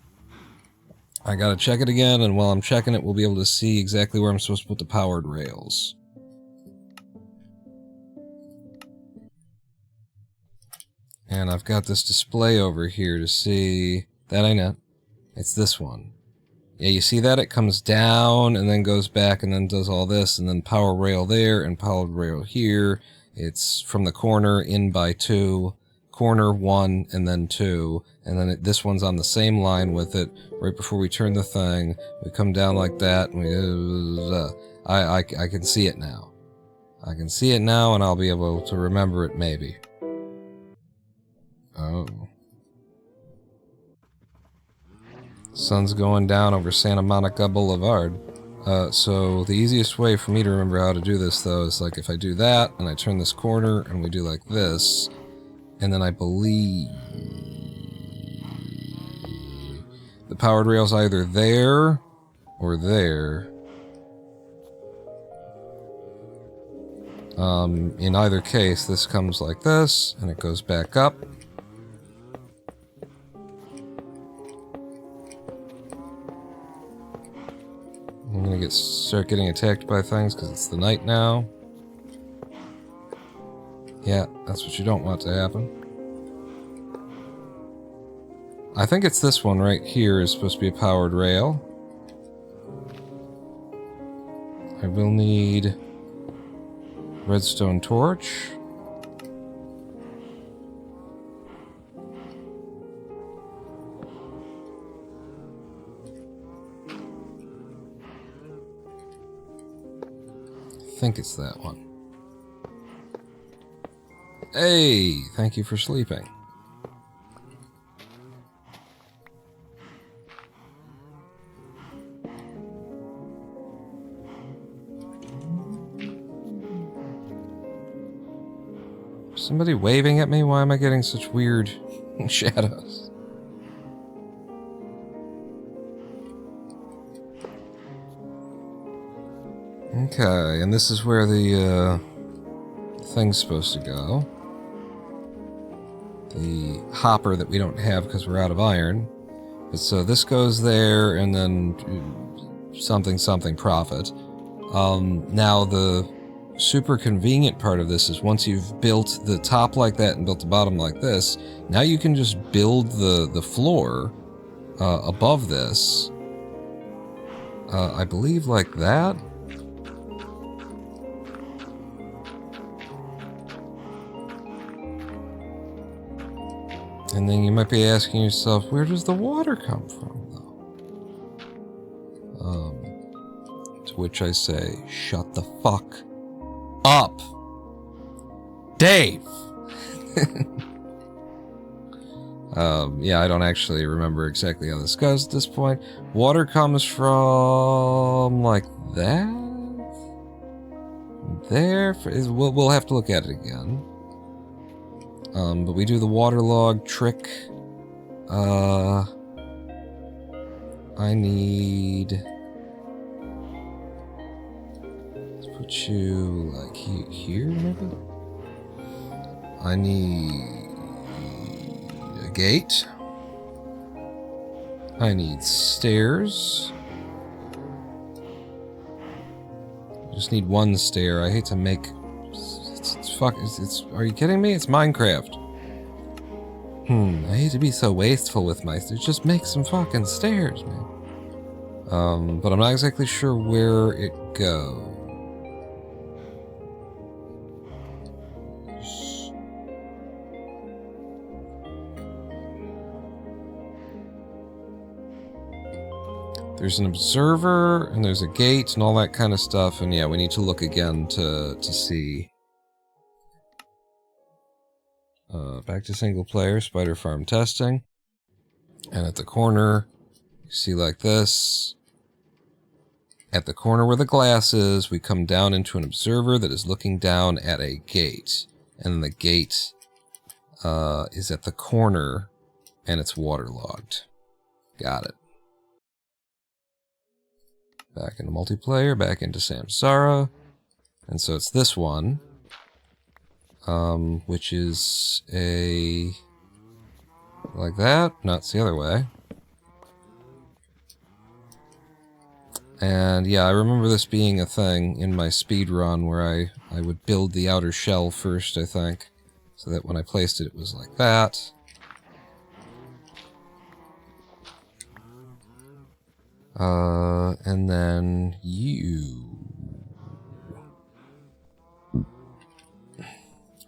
And while I'm checking it, we'll be able to see exactly where I'm supposed to put the powered rails. And I've got this display over here to see... That ain't it. It's this one. Yeah, you see that? It comes down and then goes back and then does all this, and then power rail there and power rail here. It's from the corner in by 2, corner 1, and then 2, and then this one's on the same line with it. Right before we turn the thing, we come down like that, and we... I can see it now. I can see it now, and I'll be able to remember it, maybe. Oh. Sun's going down over Santa Monica Boulevard. So the easiest way for me to remember how to do this, though, is like if I do that, and I turn this corner, and we do like this, and then I believe the powered rail's either there or there. In either case, this comes like this, and it goes back up. I'm gonna start getting attacked by things because it's the night now. Yeah, that's what you don't want to happen. I think it's this one right here is supposed to be a powered rail. I will need redstone torch. I think it's that one. Hey, thank you for sleeping. Somebody waving at me? Why am I getting such weird shadows? Okay, and this is where the thing's supposed to go. The hopper that we don't have because we're out of iron. But so this goes there, and then something profit. Now the super convenient part of this is once you've built the top like that and built the bottom like this, now you can just build the floor above this. I believe like that. And then you might be asking yourself, where does the water come from, though? To which I say, shut the fuck up, Dave! Yeah, I don't actually remember exactly how this goes at this point. Water comes from, like, that? There? We'll have to look at it again. But we do the waterlog trick, I need... Let's put you, like, here, maybe? I need a gate. I need stairs. I just need one stair. I hate to make... Are you kidding me? It's Minecraft. I hate to be so wasteful with my... Just make some fucking stairs, man. But I'm not exactly sure where it goes. There's an observer, and there's a gate, and all that kind of stuff, and yeah, we need to look again to see. Back to single player, Spider Farm testing. And at the corner, you see like this. At the corner where the glass is, we come down into an observer that is looking down at a gate. And the gate is at the corner, and it's waterlogged. Got it. Back into multiplayer, back into Samsara. And so it's this one. Which is a... like that? No, it's the other way. And yeah, I remember this being a thing in my speed run where I would build the outer shell first, I think. So that when I placed it, it was like that. And then you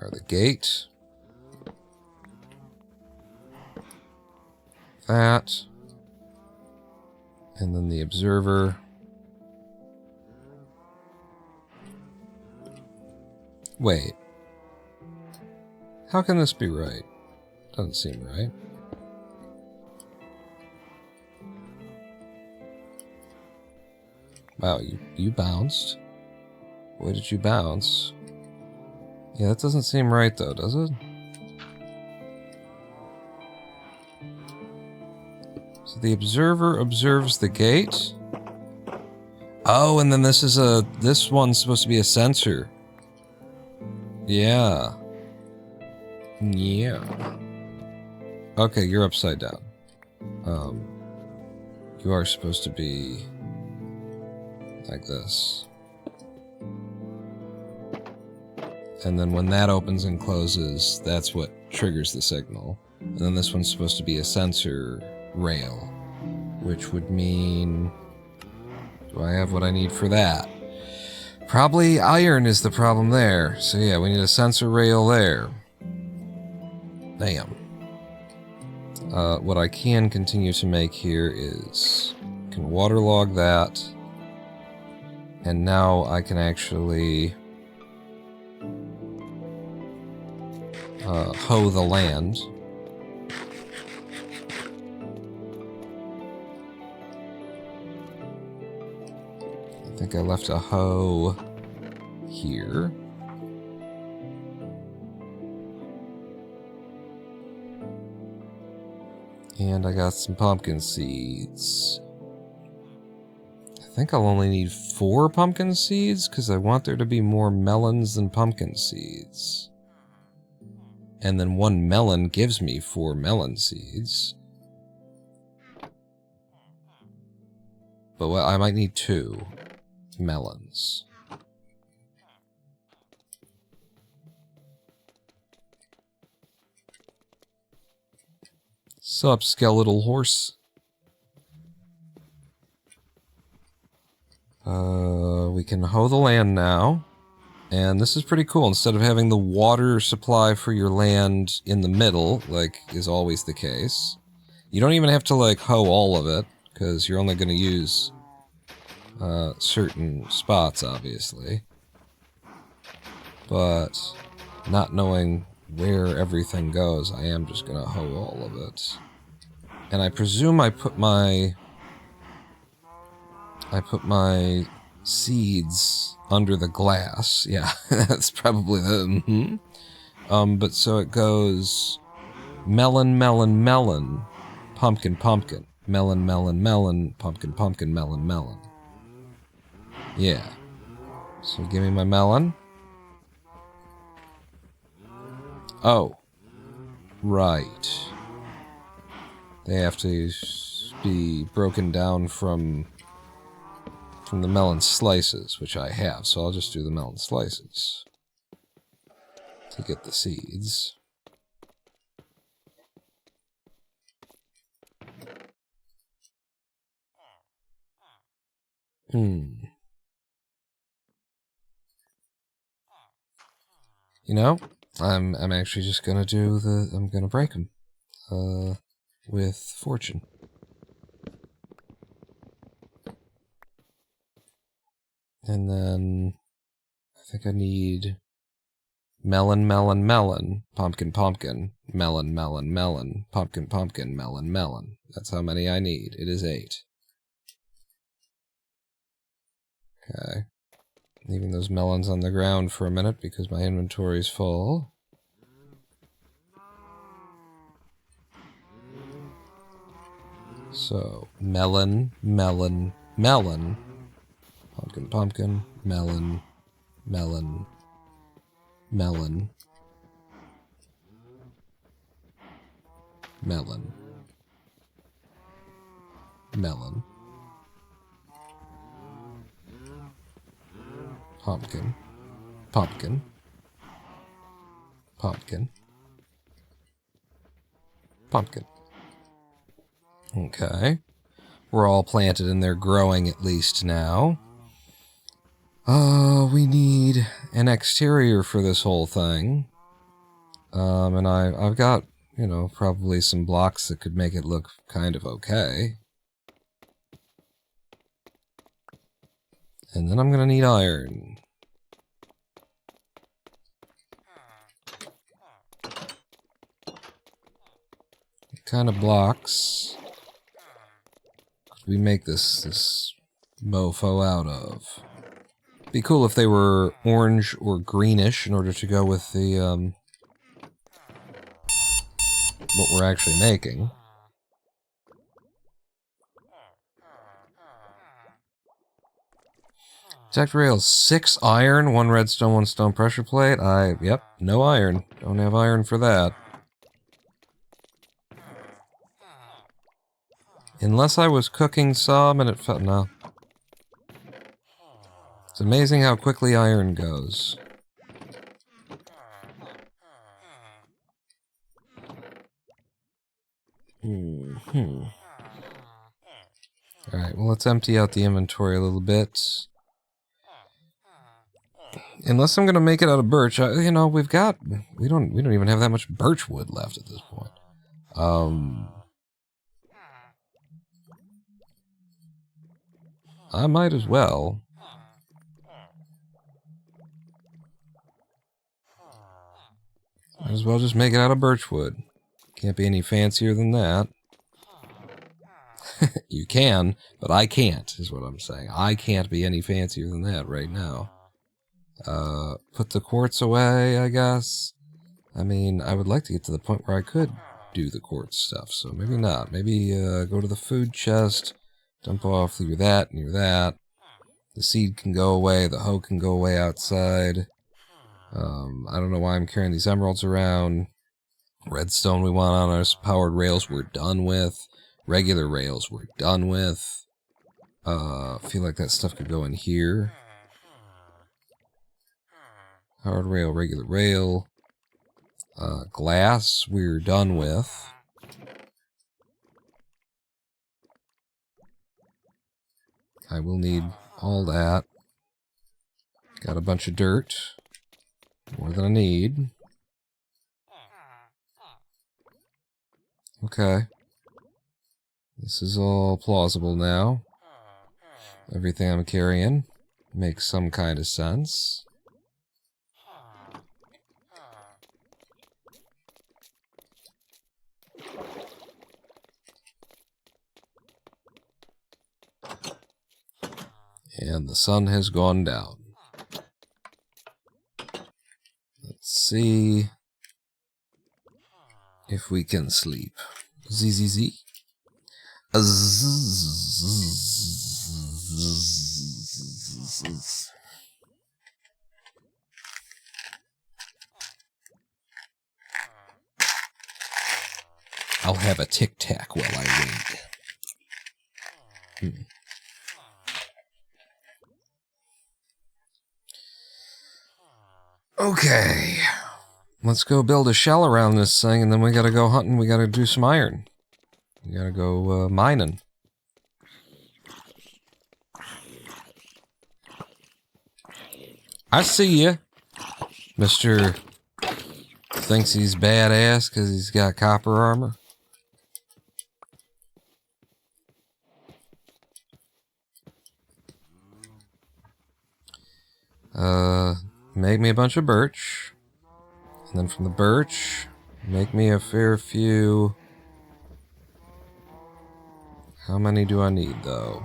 are the gate. That. And then the observer. Wait. How can this be right? Doesn't seem right. Wow, you bounced. Where did you bounce? Yeah, that doesn't seem right though, does it? So the observer observes the gate. Oh, and then this one's supposed to be a sensor. Yeah. Yeah. Okay, you're upside down. You are supposed to be like this. And then when that opens and closes, that's what triggers the signal. And then this one's supposed to be a sensor rail, which would mean... do I have what I need for that? Probably iron is the problem there. So yeah, we need a sensor rail there. Damn. What I can continue to make here is... can waterlog that. And now I can actually... hoe the land. I think I left a hoe here. And I got some pumpkin seeds. I think I'll only need 4 pumpkin seeds because I want there to be more melons than pumpkin seeds. And then 1 melon gives me 4 melon seeds. But well, I might need 2 melons. Sup, skeletal horse? We can hoe the land now. And this is pretty cool. Instead of having the water supply for your land in the middle, like is always the case, you don't even have to like hoe all of it, because you're only going to use certain spots, obviously. But not knowing where everything goes, I am just going to hoe all of it. And I presume I put my seeds under the glass. Yeah, that's probably the... but so it goes melon, melon, melon, pumpkin, pumpkin. melon, melon, melon, pumpkin, pumpkin, melon, melon. Yeah. So give me my melon. Oh. Right. They have to be broken down from the melon slices, which I have, so I'll just do the melon slices to get the seeds. You know, I'm actually just gonna do I'm gonna break them, with fortune. And then I think I need melon, melon, melon, pumpkin, pumpkin, melon, melon, melon, pumpkin, pumpkin, melon, melon. That's how many I need. It is 8. Okay. Leaving those melons on the ground for a minute because my inventory is full. So, melon, melon, melon, pumpkin, pumpkin, melon, melon, melon, melon, melon, pumpkin, pumpkin, pumpkin, pumpkin. Okay. We're all planted and they're growing at least now. We need an exterior for this whole thing. And I've got, you know, probably some blocks that could make it look kind of okay. And then I'm gonna need iron. What kind of blocks could we make this mofo out of? Be cool if they were orange or greenish in order to go with the, what we're actually making. Protect rails, 6 iron, 1 redstone, 1 stone pressure plate. Yep, no iron. Don't have iron for that. Unless I was cooking some and it felt, no. It's amazing how quickly iron goes. Alright, well, let's empty out the inventory a little bit. Unless I'm gonna make it out of birch, you know, we don't even have that much birch wood left at this point. I might as well. Might as well just make it out of birch wood. Can't be any fancier than that. You can, but I can't, is what I'm saying. I can't be any fancier than that right now. Put the quartz away, I guess. I mean, I would like to get to the point where I could do the quartz stuff, so maybe not. Maybe, go to the food chest, dump off near that. The seed can go away, the hoe can go away outside. I don't know why I'm carrying these emeralds around. Redstone we want on our powered rails we're done with. Regular rails we're done with. I feel like that stuff could go in here. Powered rail, regular rail. Glass we're done with. I will need all that. Got a bunch of dirt. More than I need. Okay. This is all plausible now. Everything I'm carrying makes some kind of sense. And the sun has gone down. Let's see if we can sleep. ZZZ. I'll have a tic-tac while I wait. Okay. Let's go build a shell around this thing, and then we gotta go hunting. We gotta do some iron. We gotta go mining. I see ya, Mr. Thinks he's badass because he's got copper armor. Make me a bunch of birch. And then from the birch, make me a fair few... How many do I need, though?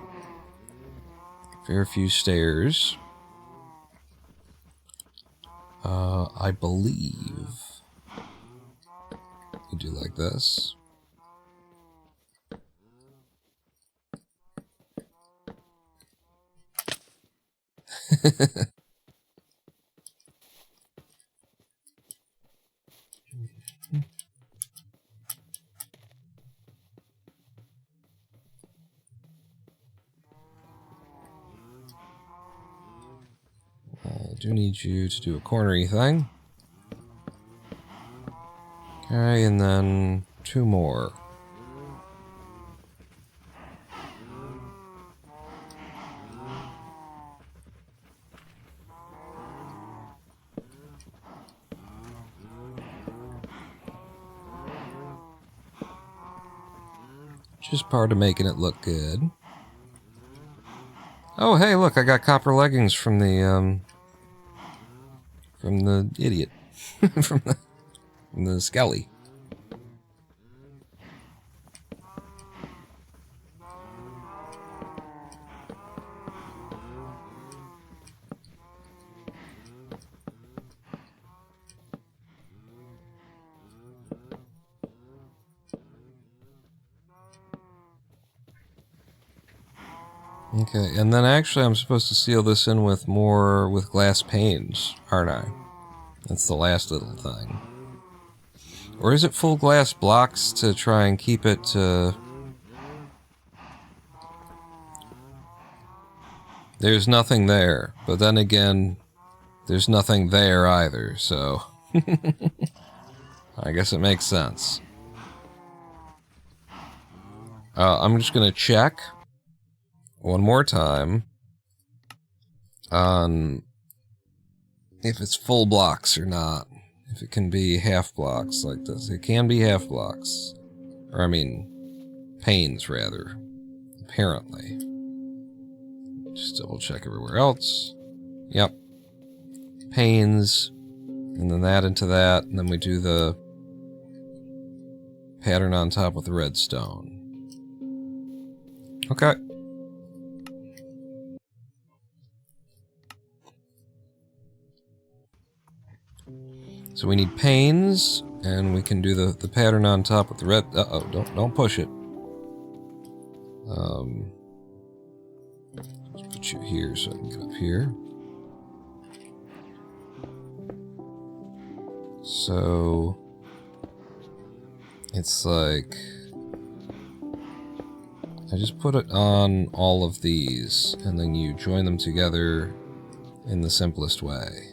Fair few stairs. I believe... You do like this. I do need you to do a cornery thing. Okay, and then 2 more. Just part of making it look good. Oh, hey, look, I got copper leggings from the idiot. from the skelly. Okay, and then actually I'm supposed to seal this in with glass panes, aren't I? That's the last little thing. Or is it full glass blocks to try and keep it There's nothing there, but then again, there's nothing there either, so... I guess it makes sense. I'm just gonna check one more time on if it's full blocks or not. If it can be half blocks like this. It can be half blocks. Or, I mean, panes, rather. Apparently. Just double check everywhere else. Yep. Panes. And then that into that. And then we do the pattern on top with the redstone. Okay. So we need panes, and we can do the pattern on top with the red. Uh-oh, don't push it. Let's put you here so I can get up here. So it's like I just put it on all of these, and then you join them together in the simplest way.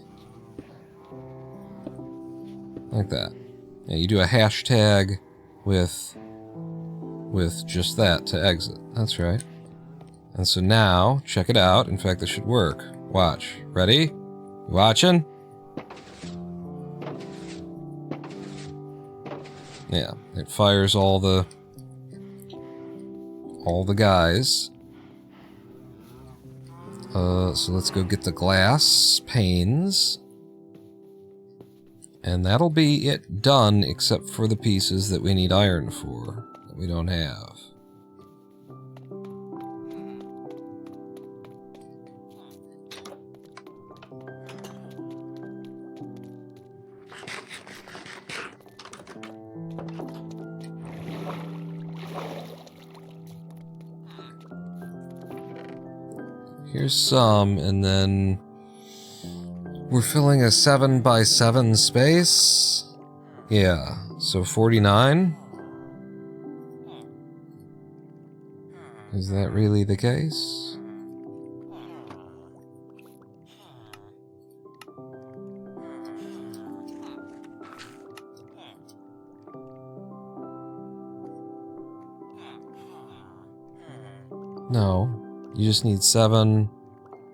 Like that. Yeah, you do a hashtag with just that to exit. That's right. And so now, check it out. In fact, this should work. Watch. Ready? You watching? Yeah, it fires all the guys. So let's go get the glass panes. And that'll be it done, except for the pieces that we need iron for, that we don't have. Here's some, and then we're filling a 7 by 7 space. Yeah, so 49. Is that really the case? No, you just need 7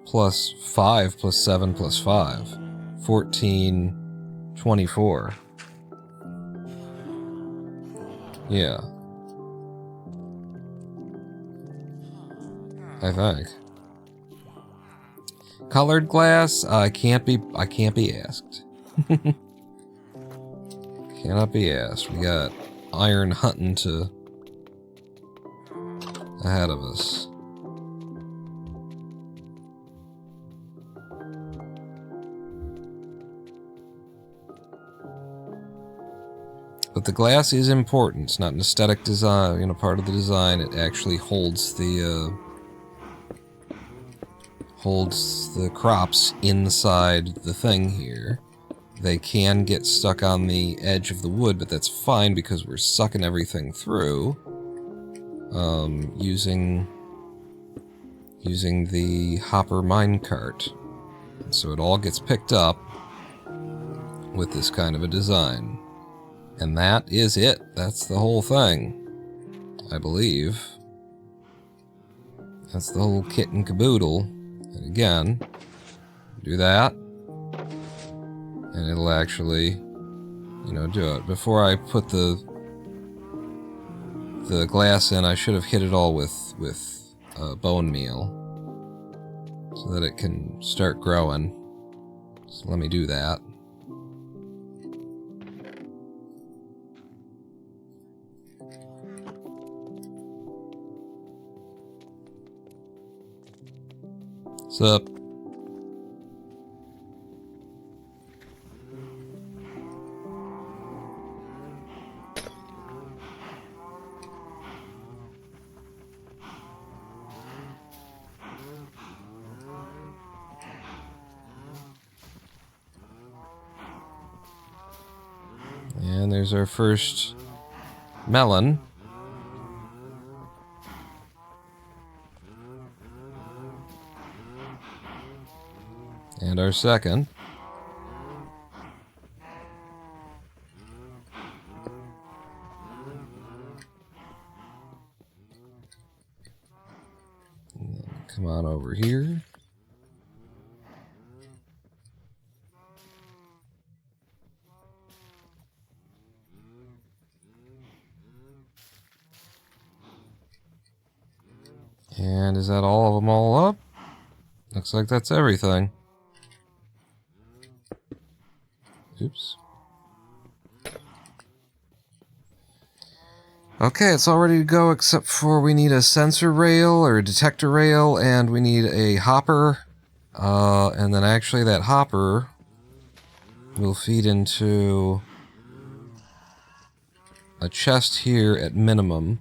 plus 5 plus 7 plus 5. 14, 24. Yeah. I think. Colored glass, I can't be asked. Cannot be asked. We got iron hunting to ahead of us. But the glass is important. It's not an aesthetic design, part of the design. It actually holds the crops inside the thing here. They can get stuck on the edge of the wood, but that's fine because we're sucking everything through. Using the hopper minecart. And so it all gets picked up with this kind of a design. And that is it. That's the whole thing, I believe. That's the whole kit and caboodle. And again, do that, and it'll actually, do it. Before I put the glass in, I should have hit it all with bone meal, so that it can start growing. So let me do that. What's up? And there's our first melon. And our second. And then come on over here. And is that all of them all up? Looks like that's everything. Oops. Okay, it's all ready to go except for we need a sensor rail or a detector rail, and we need a hopper. And then actually that hopper will feed into a chest here at minimum.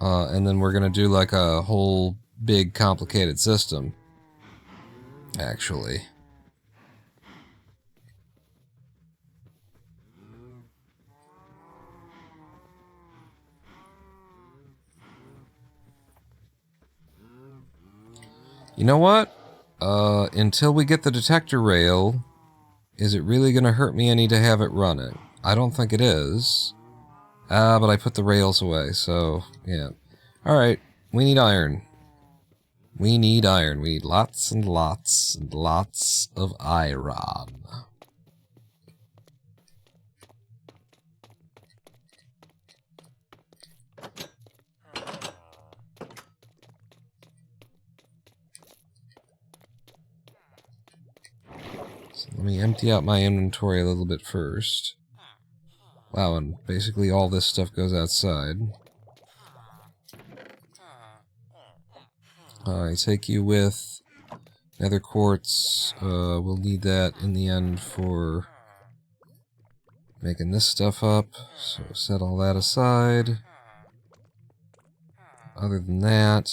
And then we're going to do like a whole big complicated system, actually. You know what? Until we get the detector rail, is it really going to hurt me any to have it running? I don't think it is. But I put the rails away, so, yeah. Alright, we need iron. We need iron. We need lots and lots and lots of iron. So let me empty out my inventory a little bit first. Wow, and basically all this stuff goes outside. I take you with nether quartz. We'll need that in the end for making this stuff up. So set all that aside. Other than that,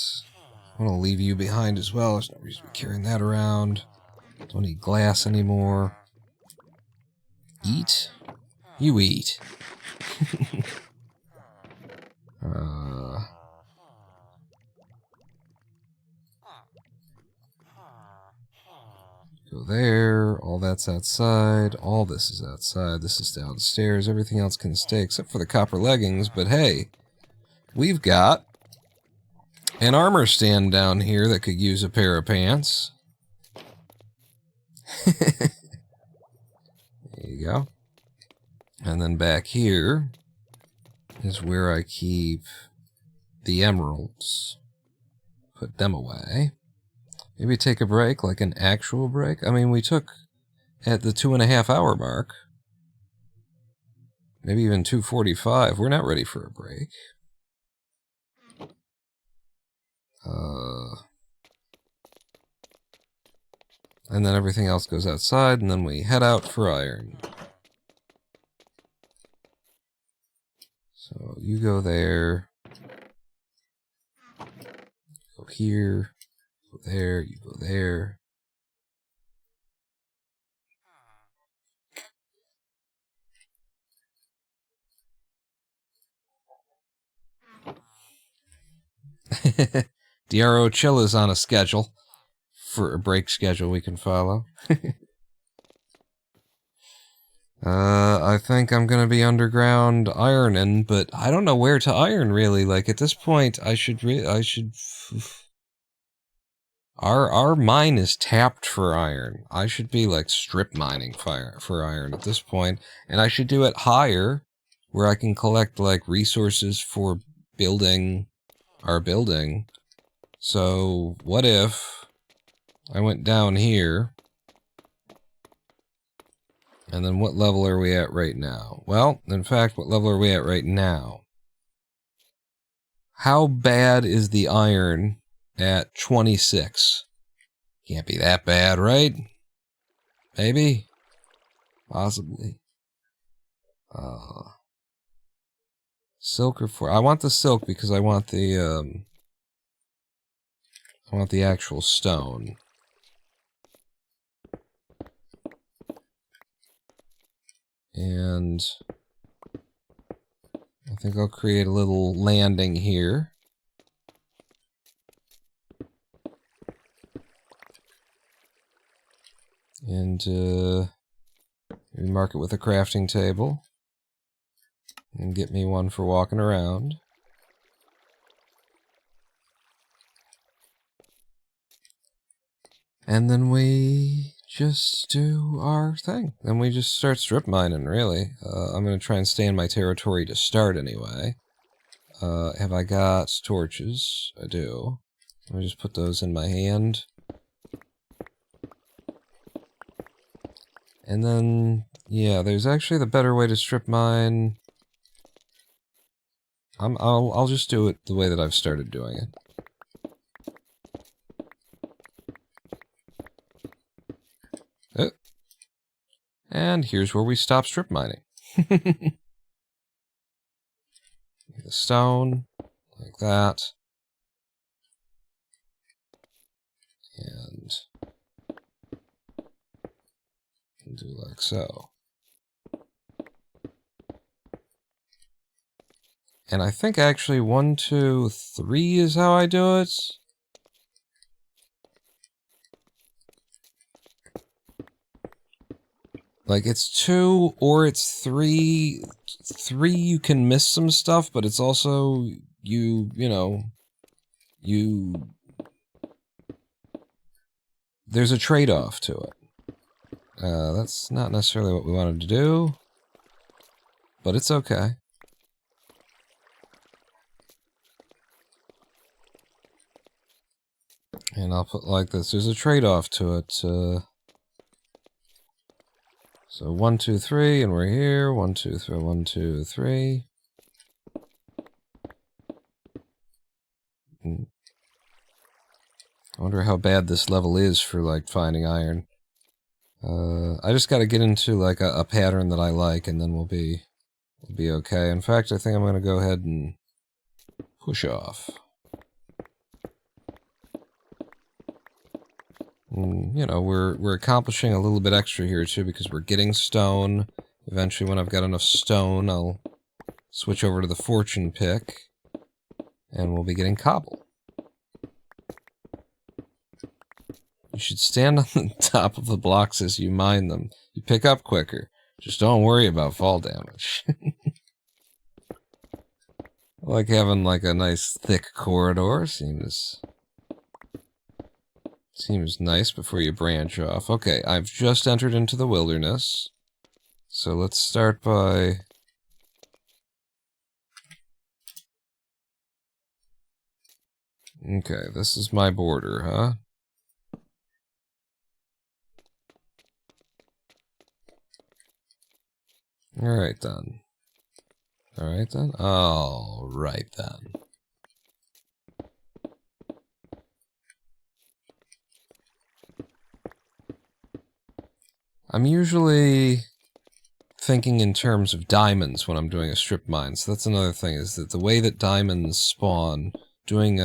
I'm gonna leave you behind as well. There's no reason to be carrying that around. Don't need glass anymore. Eat? You eat. Go there. All that's outside. All this is outside. This is downstairs. Everything else can stay except for the copper leggings. But hey, we've got an armor stand down here that could use a pair of pants. There you go. And then back here is where I keep the emeralds. Put them away. Maybe take a break, like an actual break. I mean, we took at the 2.5 hour mark. Maybe even 2:45. We're not ready for a break. And then everything else goes outside, and then we head out for iron. So you go there. Go here. Go there. You go there. DRO Chill is on a schedule. For a break schedule we can follow. I think I'm gonna be underground ironing, but I don't know where to iron really. Like at this point, Our mine is tapped for iron. I should be like strip mining for iron at this point, and I should do it higher, where I can collect like resources for building our building. So what if I went down here, and then what level are we at right now? Well, in fact, what level are we at right now? How bad is the iron at 26? Can't be that bad, right? Maybe? Possibly. Silk or for I want the silk because I want the actual stone. And I think I'll create a little landing here. And maybe mark it with a crafting table. And get me one for walking around. And then we just do our thing. Then we just start strip mining, really. I'm going to try and stay in my territory to start anyway. Have I got torches? I do. Let me just put those in my hand. And then, yeah, there's actually the better way to strip mine. I'll just do it the way that I've started doing it. And here's where we stop strip mining. The stone, like that. And do like so. And I think actually 1, 2, 3 is how I do it. Like, it's 2 or it's 3. 3, you can miss some stuff, but it's also, you know, there's a trade-off to it. That's not necessarily what we wanted to do, but it's okay. And I'll put like this. There's a trade-off to it. So 1, 2, 3, and we're here. 1, 2, 3, 1, 2, 3. I wonder how bad this level is for like finding iron. I just got to get into like a pattern that I like, and then we'll be okay. In fact, I think I'm going to go ahead and push off. And, you know, we're accomplishing a little bit extra here too because we're getting stone. Eventually, when I've got enough stone, I'll switch over to the fortune pick, and we'll be getting cobble. You should stand on the top of the blocks as you mine them. You pick up quicker. Just don't worry about fall damage. I like having like a nice thick corridor. Seems nice before you branch off. Okay, I've just entered into the wilderness. So let's start by... Okay, this is my border, huh? Alright then. Alright then. Alright then. I'm usually thinking in terms of diamonds when I'm doing a strip mine, so that's another thing, is that the way that diamonds spawn, doing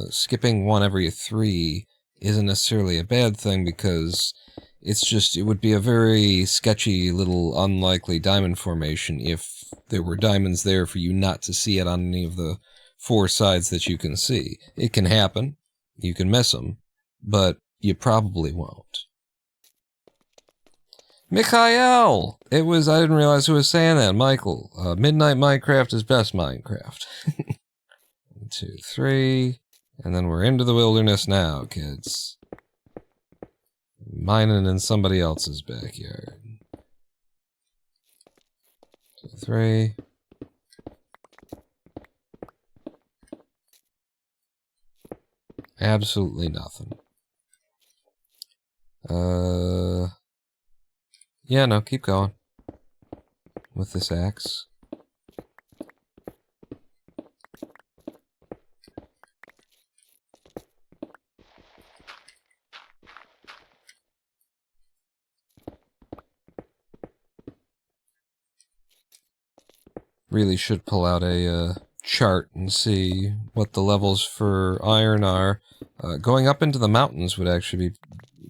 skipping one every 3 isn't necessarily a bad thing, because it's just, it would be a very sketchy little unlikely diamond formation if there were diamonds there for you not to see it on any of the 4 sides that you can see. It can happen, you can miss them, but you probably won't. Mikhail! I didn't realize who was saying that. Michael. Midnight Minecraft is best Minecraft. 1, 2, 3. And then we're into the wilderness now, kids. Mining in somebody else's backyard. 2, 3. Absolutely nothing. Yeah, no, keep going. With this axe. Really should pull out a chart and see what the levels for iron are. Going up into the mountains would actually be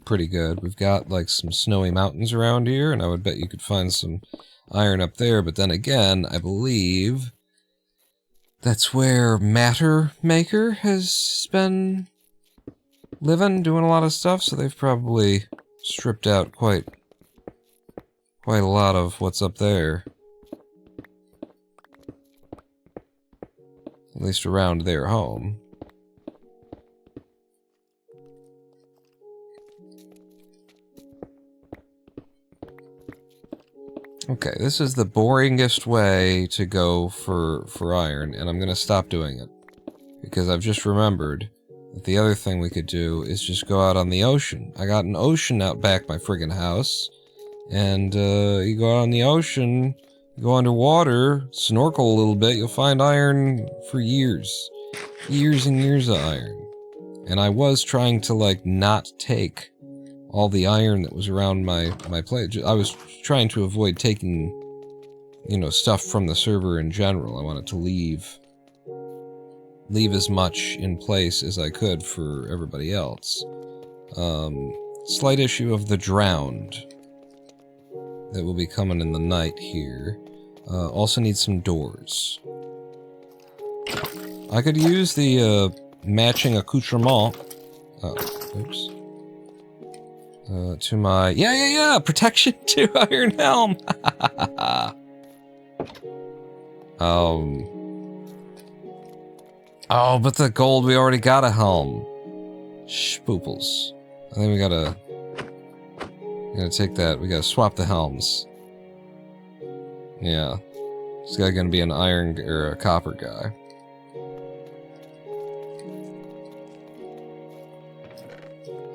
pretty good. We've got like some snowy mountains around here, and I would bet you could find some iron up there, but then again, I believe that's where Matter Maker has been living, doing a lot of stuff, so they've probably stripped out quite a lot of what's up there. At least around their home. Okay, this is the boringest way to go for iron, and I'm gonna stop doing it. Because I've just remembered that the other thing we could do is just go out on the ocean. I got an ocean out back my friggin' house, and you go out on the ocean, you go underwater, snorkel a little bit, you'll find iron for years. Years and years of iron. And I was trying to, like, not take all the iron that was around my plate. I was trying to avoid taking, you know, stuff from the server in general. I wanted to leave as much in place as I could for everybody else. Slight issue of the drowned that will be coming in the night here. Also need some doors. I could use the matching accoutrement. Oh, oops. To my... Yeah! Protection to Iron Helm! Oh, but the gold, we already got a helm. Spooples. I think we gotta take that. We gotta swap the helms. Yeah. This guy gonna be an iron or a copper guy.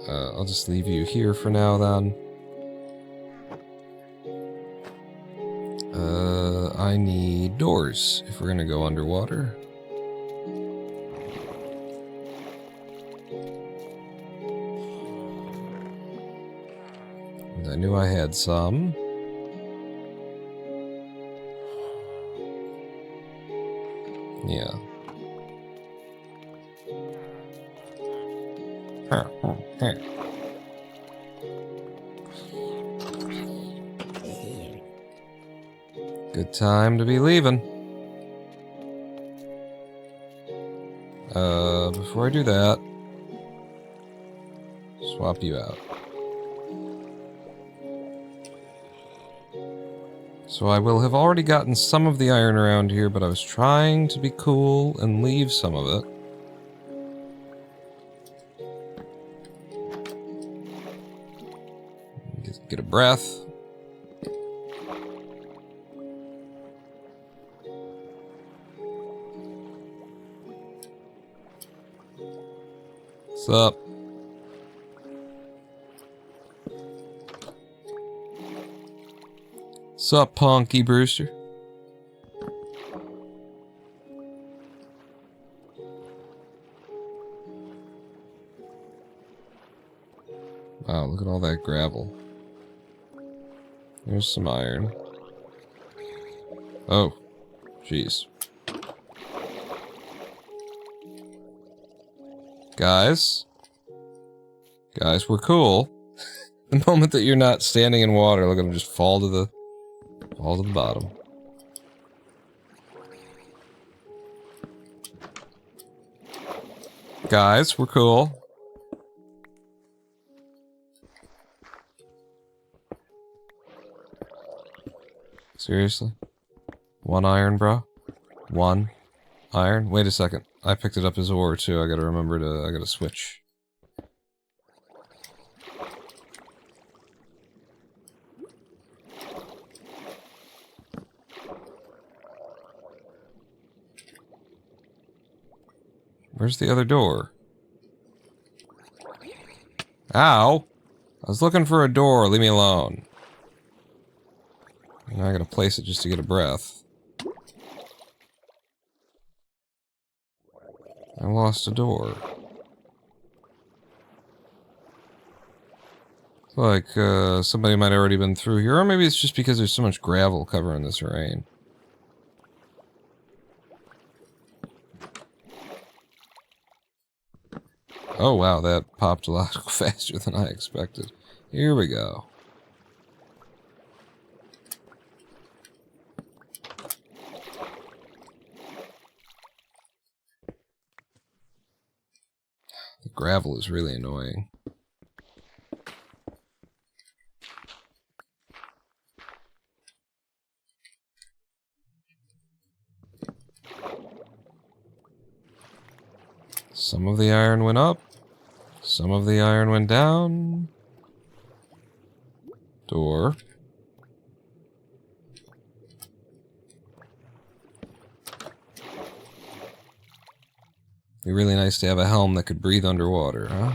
I'll just leave you here for now, then. I need doors if we're gonna go underwater. And I knew I had some. Yeah. Good time to be leaving. Before I do that, swap you out. So I will have already gotten some of the iron around here, but I was trying to be cool and leave some of it. Get a breath. What's up? Sup, Punky Brewster? Wow, look at all that gravel. There's some iron. Oh, jeez. Guys? Guys, we're cool. The moment that you're not standing in water, look at them just fall to the bottom. Guys, we're cool. Seriously? One iron, bro? One iron? Wait a second. I picked it up as ore, too. I gotta remember to... I gotta switch. Where's the other door? Ow! I was looking for a door. Leave me alone. Now I gotta place it just to get a breath. I lost a door. It's like, somebody might have already been through here, or maybe it's just because there's so much gravel covering this terrain. Oh wow, that popped a lot faster than I expected. Here we go. The gravel is really annoying. Some of the iron went up. Some of the iron went down. Door. Be really nice to have a helm that could breathe underwater, huh?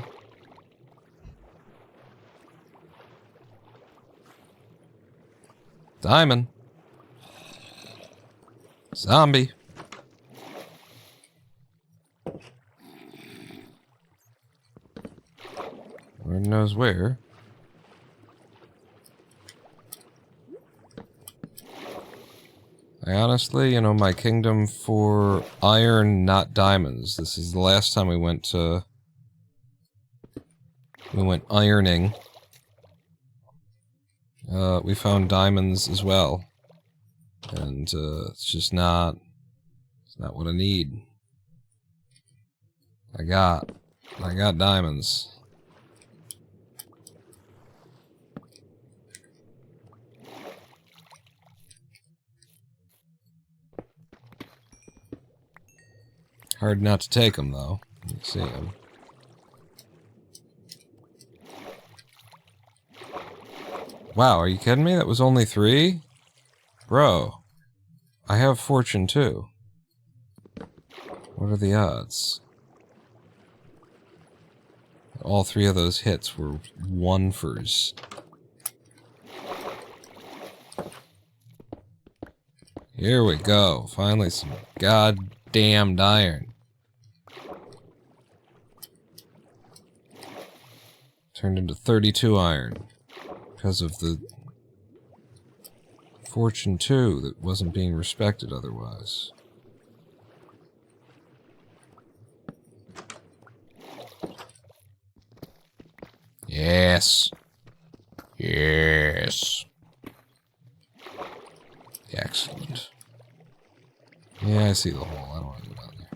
Diamond. Zombie. Lord knows where. I honestly, you know, my kingdom for iron, not diamonds. This is the last time we went ironing. We found diamonds as well. And, it's just not what I need. I got diamonds. Hard not to take them, though. You see them. Wow, are you kidding me? That was only 3? Bro, I have fortune, too. What are the odds? All 3 of those hits were 1-fers. Here we go. Finally some goddamned iron. Turned into 32 iron. Because of the fortune 2 that wasn't being respected otherwise. Yes. Yes. Excellent. Yeah, I see the hole. I don't want to go down there.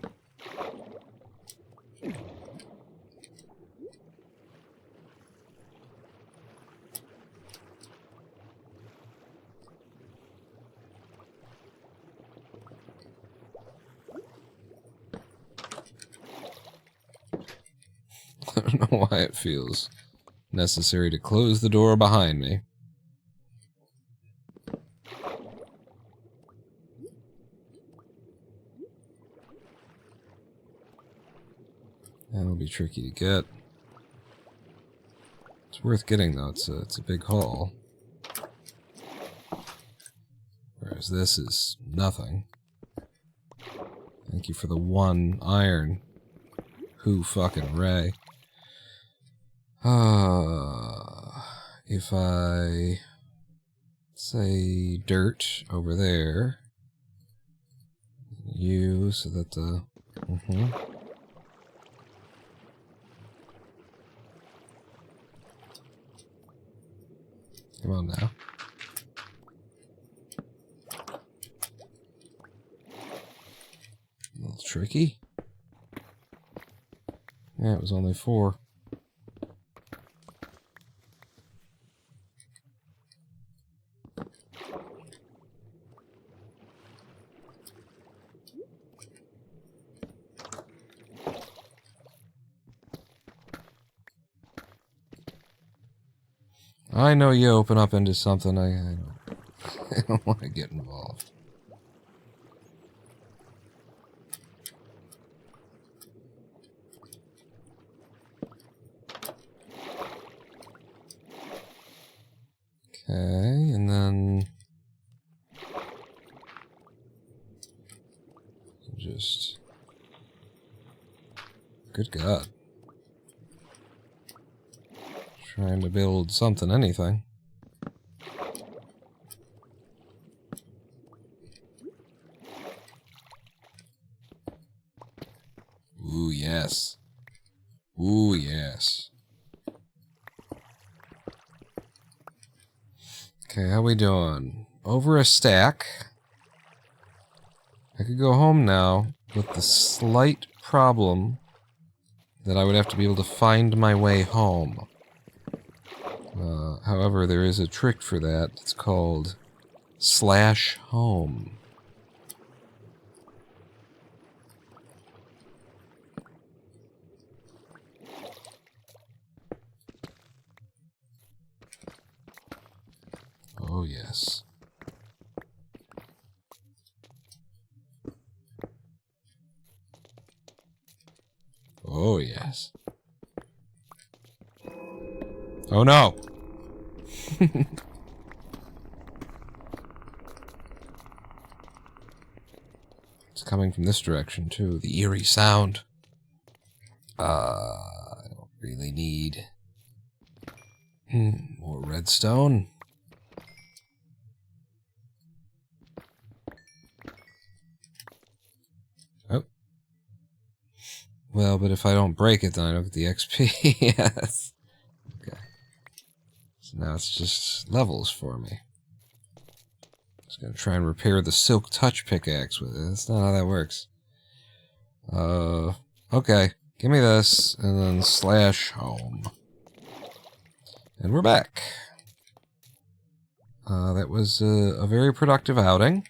I don't know why it feels necessary to close the door behind me. That'll be tricky to get. It's worth getting though. It's a big haul. Whereas this is nothing. Thank you for the 1 iron. Who fucking Ray? If I say dirt over there, you, so that the come on now. A little tricky. Yeah, it was only 4. I know you open up into something. I don't want to get involved. Okay, and then just good God. Trying to build something, anything. Ooh, yes. Ooh, yes. Okay, how we doing? Over a stack. I could go home now with the slight problem that I would have to be able to find my way home. However, there is a trick for that. It's called /home. Oh, yes. Oh, yes. Oh, no! It's coming from this direction, too. The eerie sound. I don't really need... more redstone. Oh. Well, but if I don't break it, then I don't get the XP. Yes. Okay. So now it's just levels for me. Just gonna try and repair the silk touch pickaxe with it. That's not how that works. Okay. Give me this, and then /home. And we're back. That was a very productive outing.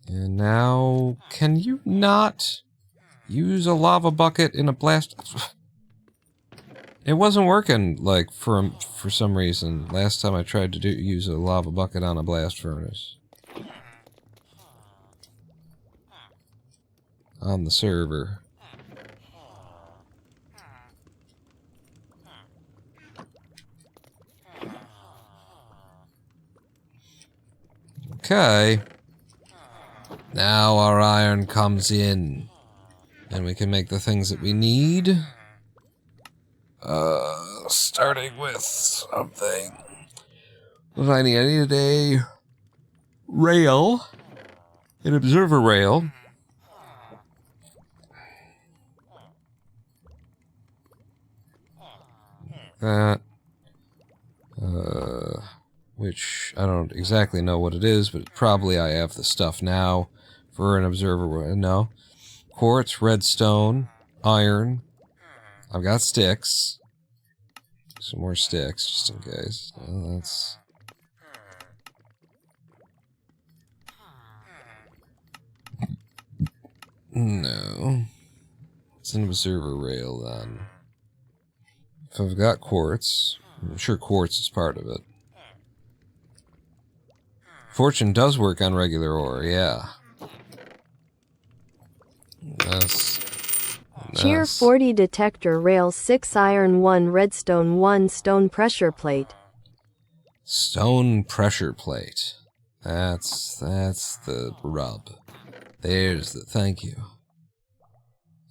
And now, can you not use a lava bucket in a blast? It wasn't working, like, for some reason. Last time I tried to use a lava bucket on a blast furnace. On the server. Okay. Now our iron comes in. And we can make the things that we need. Starting with something. What do I need? I needed a rail. An observer rail. That. Which I don't exactly know what it is, but probably I have the stuff now for an observer. No. Quartz, redstone, iron. I've got sticks. Some more sticks, just in case. Well, that's... No. It's an observer rail, then. If I've got quartz, I'm sure quartz is part of it. Fortune does work on regular ore, yeah. Cheer 40 detector rail 6 iron 1 redstone 1 stone pressure plate. Stone pressure plate. That's the rub. There's the thank you.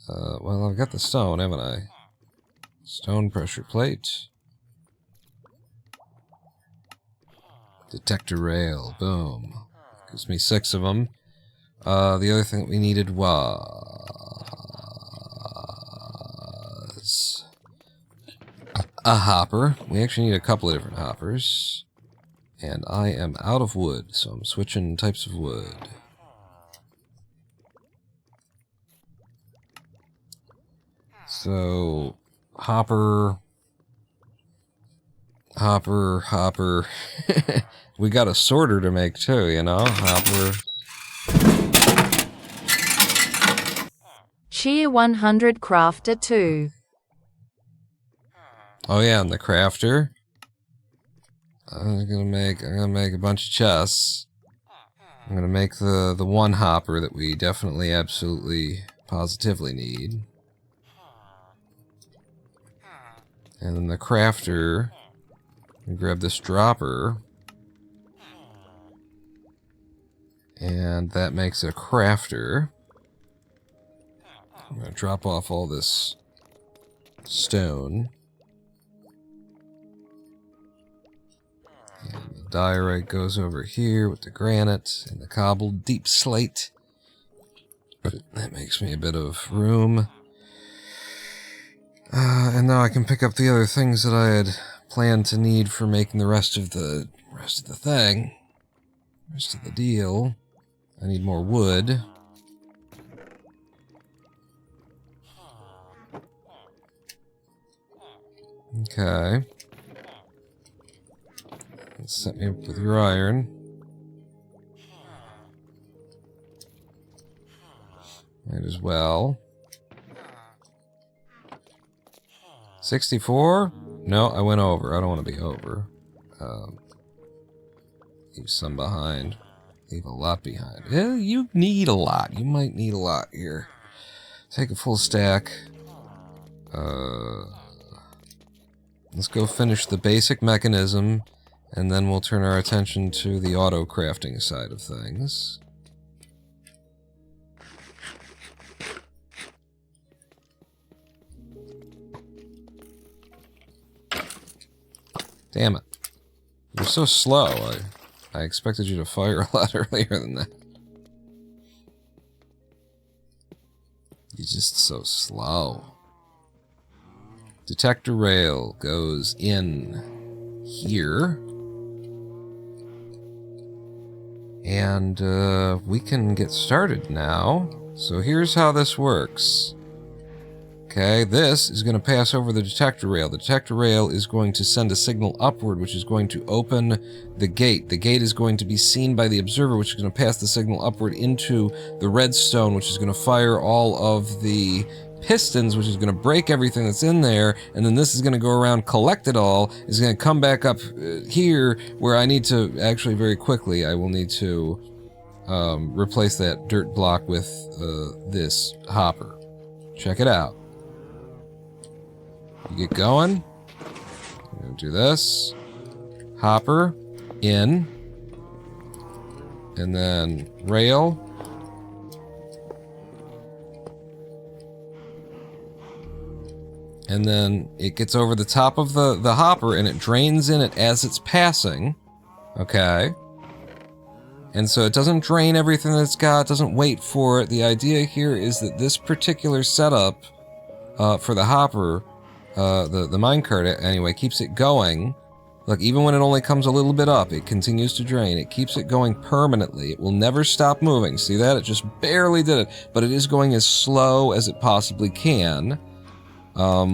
Well, I've got the stone, haven't I? Stone pressure plate. Detector rail. Boom. Gives me 6 of them. The other thing that we needed was a hopper. We actually need a couple of different hoppers. And I am out of wood, so I'm switching types of wood. So, hopper. We got a sorter to make too, you know? Hopper. Cheer 100 crafter 2. Oh yeah, and the crafter. I'm gonna make a bunch of chests. I'm gonna make the one hopper that we definitely, absolutely, positively need. And then the crafter. Grab this dropper. And that makes a crafter. I'm gonna drop off all this stone. And the diorite goes over here with the granite and the cobbled deep slate. That makes me a bit of room. And now I can pick up the other things that I had planned to need for making the rest of the thing. Rest of the deal. I need more wood. Okay. Set me up with your iron. Might as well. 64? No, I went over. I don't want to be over. Leave some behind. Leave a lot behind. Yeah, you need a lot. You might need a lot here. Take a full stack. Let's go finish the basic mechanism, and then we'll turn our attention to the auto crafting side of things. Damn it. You're so slow. I expected you to fire a lot earlier than that. You're just so slow. Detector rail goes in here. And we can get started now. So here's how this works. Okay, this is going to pass over the detector rail. The detector rail is going to send a signal upward, which is going to open the gate. The gate is going to be seen by the observer, which is going to pass the signal upward into the redstone, which is going to fire all of the pistons, which is going to break everything that's in there, and then this is going to go around, collect it all, is going to come back up here, where I need to, actually very quickly, I will need to replace that dirt block with this hopper. Check it out. You get going. I'm going to do this. Hopper. In. And then rail. And then it gets over the top of the hopper and it drains in it as it's passing. Okay. And so it doesn't drain everything that it's got, doesn't wait for it. The idea here is that this particular setup for the hopper, the minecart anyway, keeps it going. Look, even when it only comes a little bit up, it continues to drain. It keeps it going permanently. It will never stop moving. See that? It just barely did it. But it is going as slow as it possibly can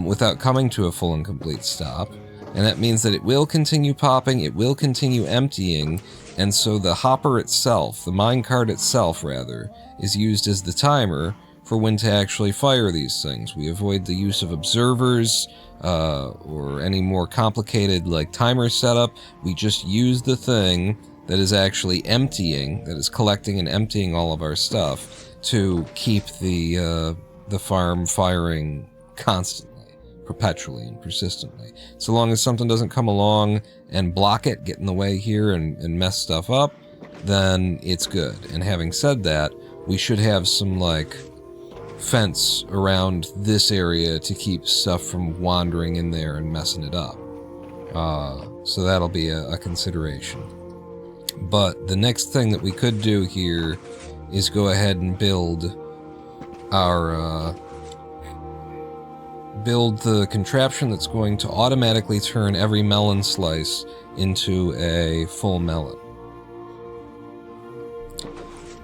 without coming to a full and complete stop. And that means that it will continue popping, it will continue emptying, and so the hopper itself, the minecart itself rather, is used as the timer for when to actually fire these things. We avoid the use of observers or any more complicated like timer setup. We just use the thing that is actually emptying, that is collecting and emptying all of our stuff to keep the farm firing constantly, perpetually and persistently. So long as something doesn't come along and block it, get in the way here and mess stuff up, then it's good. And having said that, we should have some like fence around this area to keep stuff from wandering in there and messing it up. So that'll be a consideration. But the next thing that we could do here is go ahead and build our build the contraption that's going to automatically turn every melon slice into a full melon.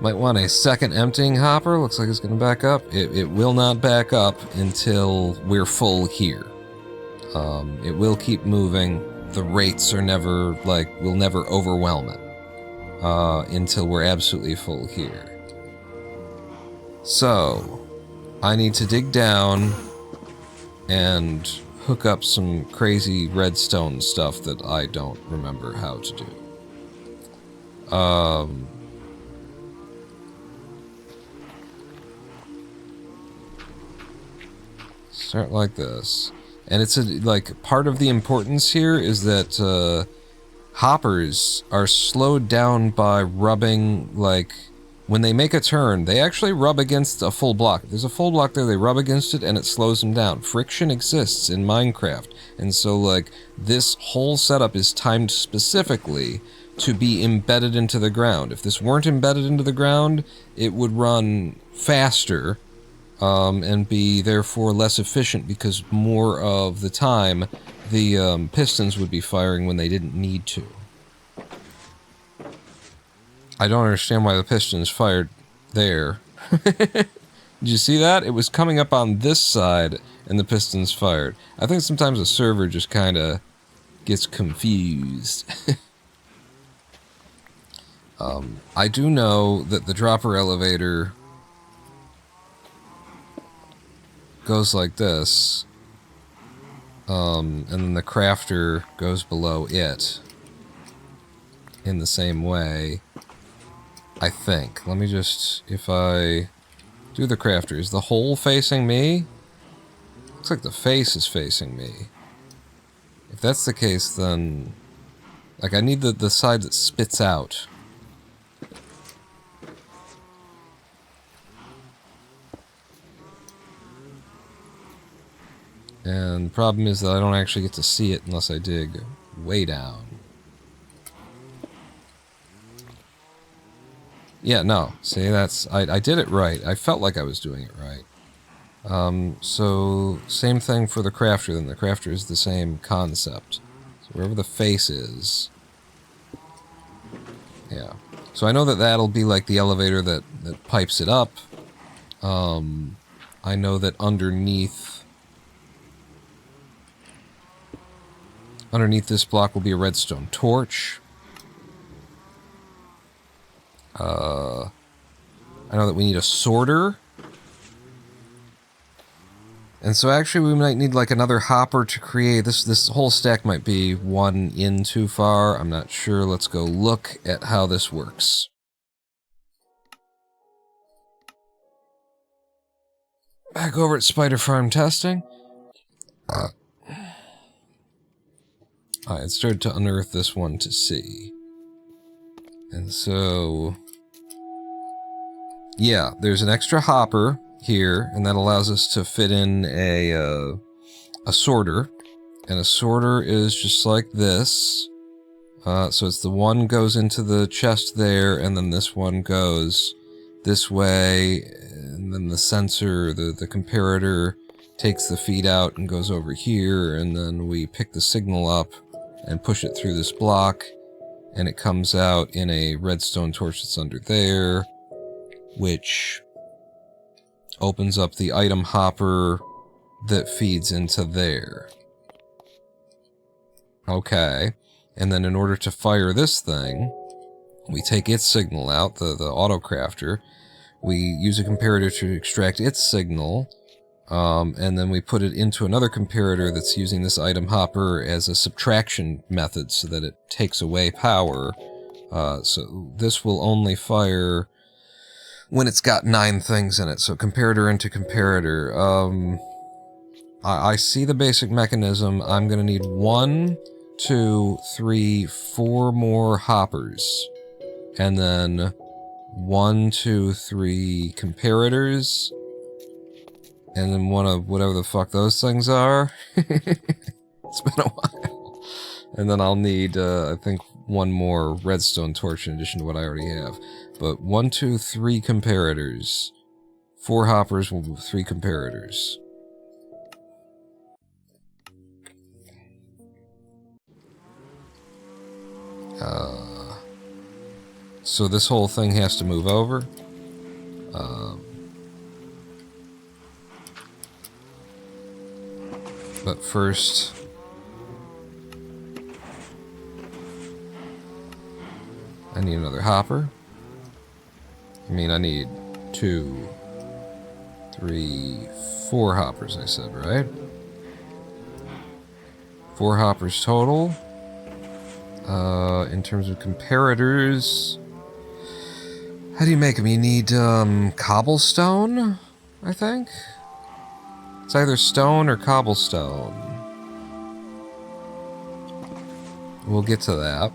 Might want a second emptying hopper. Looks like it's going to back up. It will not back up until we're full here. It will keep moving. The rates are never, we'll never overwhelm it until we're absolutely full here. So, I need to dig down and hook up some crazy redstone stuff that I don't remember how to do. Start like this. And it's part of the importance here is that hoppers are slowed down by rubbing, when they make a turn, they actually rub against a full block. If there's a full block there, they rub against it and it slows them down. Friction exists in Minecraft. And so, this whole setup is timed specifically to be embedded into the ground. If this weren't embedded into the ground, it would run faster and be therefore less efficient because more of the time the pistons would be firing when they didn't need to. I don't understand why the pistons fired there. Did you see that? It was coming up on this side and the pistons fired. I think sometimes the server just kind of gets confused. I do know that the dropper elevator goes like this, and then the crafter goes below it in the same way, I think. Let me just, if I do the crafter, is the hole facing me? Looks like the face is facing me. If that's the case, then, I need the side that spits out. And the problem is that I don't actually get to see it unless I dig way down. Yeah, no. See, that's... I did it right. I felt like I was doing it right. So, same thing for the crafter, then. The crafter is the same concept. So wherever the face is... Yeah. So I know that that'll be like the elevator that pipes it up. I know that underneath this block will be a redstone torch. I know that we need a sorter. And so actually we might need another hopper to create this whole stack might be one in too far. I'm not sure. Let's go look at how this works. Back over at Spider Farm testing. I started to unearth this one to see. And so... yeah, there's an extra hopper here, and that allows us to fit in a sorter. And a sorter is just like this. So it's the one goes into the chest there, and then this one goes this way, and then the sensor, the comparator, takes the feed out and goes over here, and then we pick the signal up and push it through this block, and it comes out in a redstone torch that's under there, which opens up the item hopper that feeds into there. Okay, and then in order to fire this thing, we take its signal out, the autocrafter, we use a comparator to extract its signal, and then we put it into another comparator that's using this item hopper as a subtraction method so that it takes away power. So this will only fire when it's got 9 things in it. So comparator into comparator. I see the basic mechanism. I'm going to need 1, 2, 3, 4 more hoppers. And then 1, 2, 3 comparators. And then one of whatever the fuck those things are. It's been a while. And then I'll need, I think, 1 more redstone torch in addition to what I already have. But 1, 2, 3 comparators. 4 hoppers with 3 comparators. So this whole thing has to move over. But first, I need another hopper. I mean, I need 2, 3, 4 hoppers, I said, right? 4 hoppers total. In terms of comparators, how do you make them? You need cobblestone, I think? It's either stone or cobblestone. We'll get to that.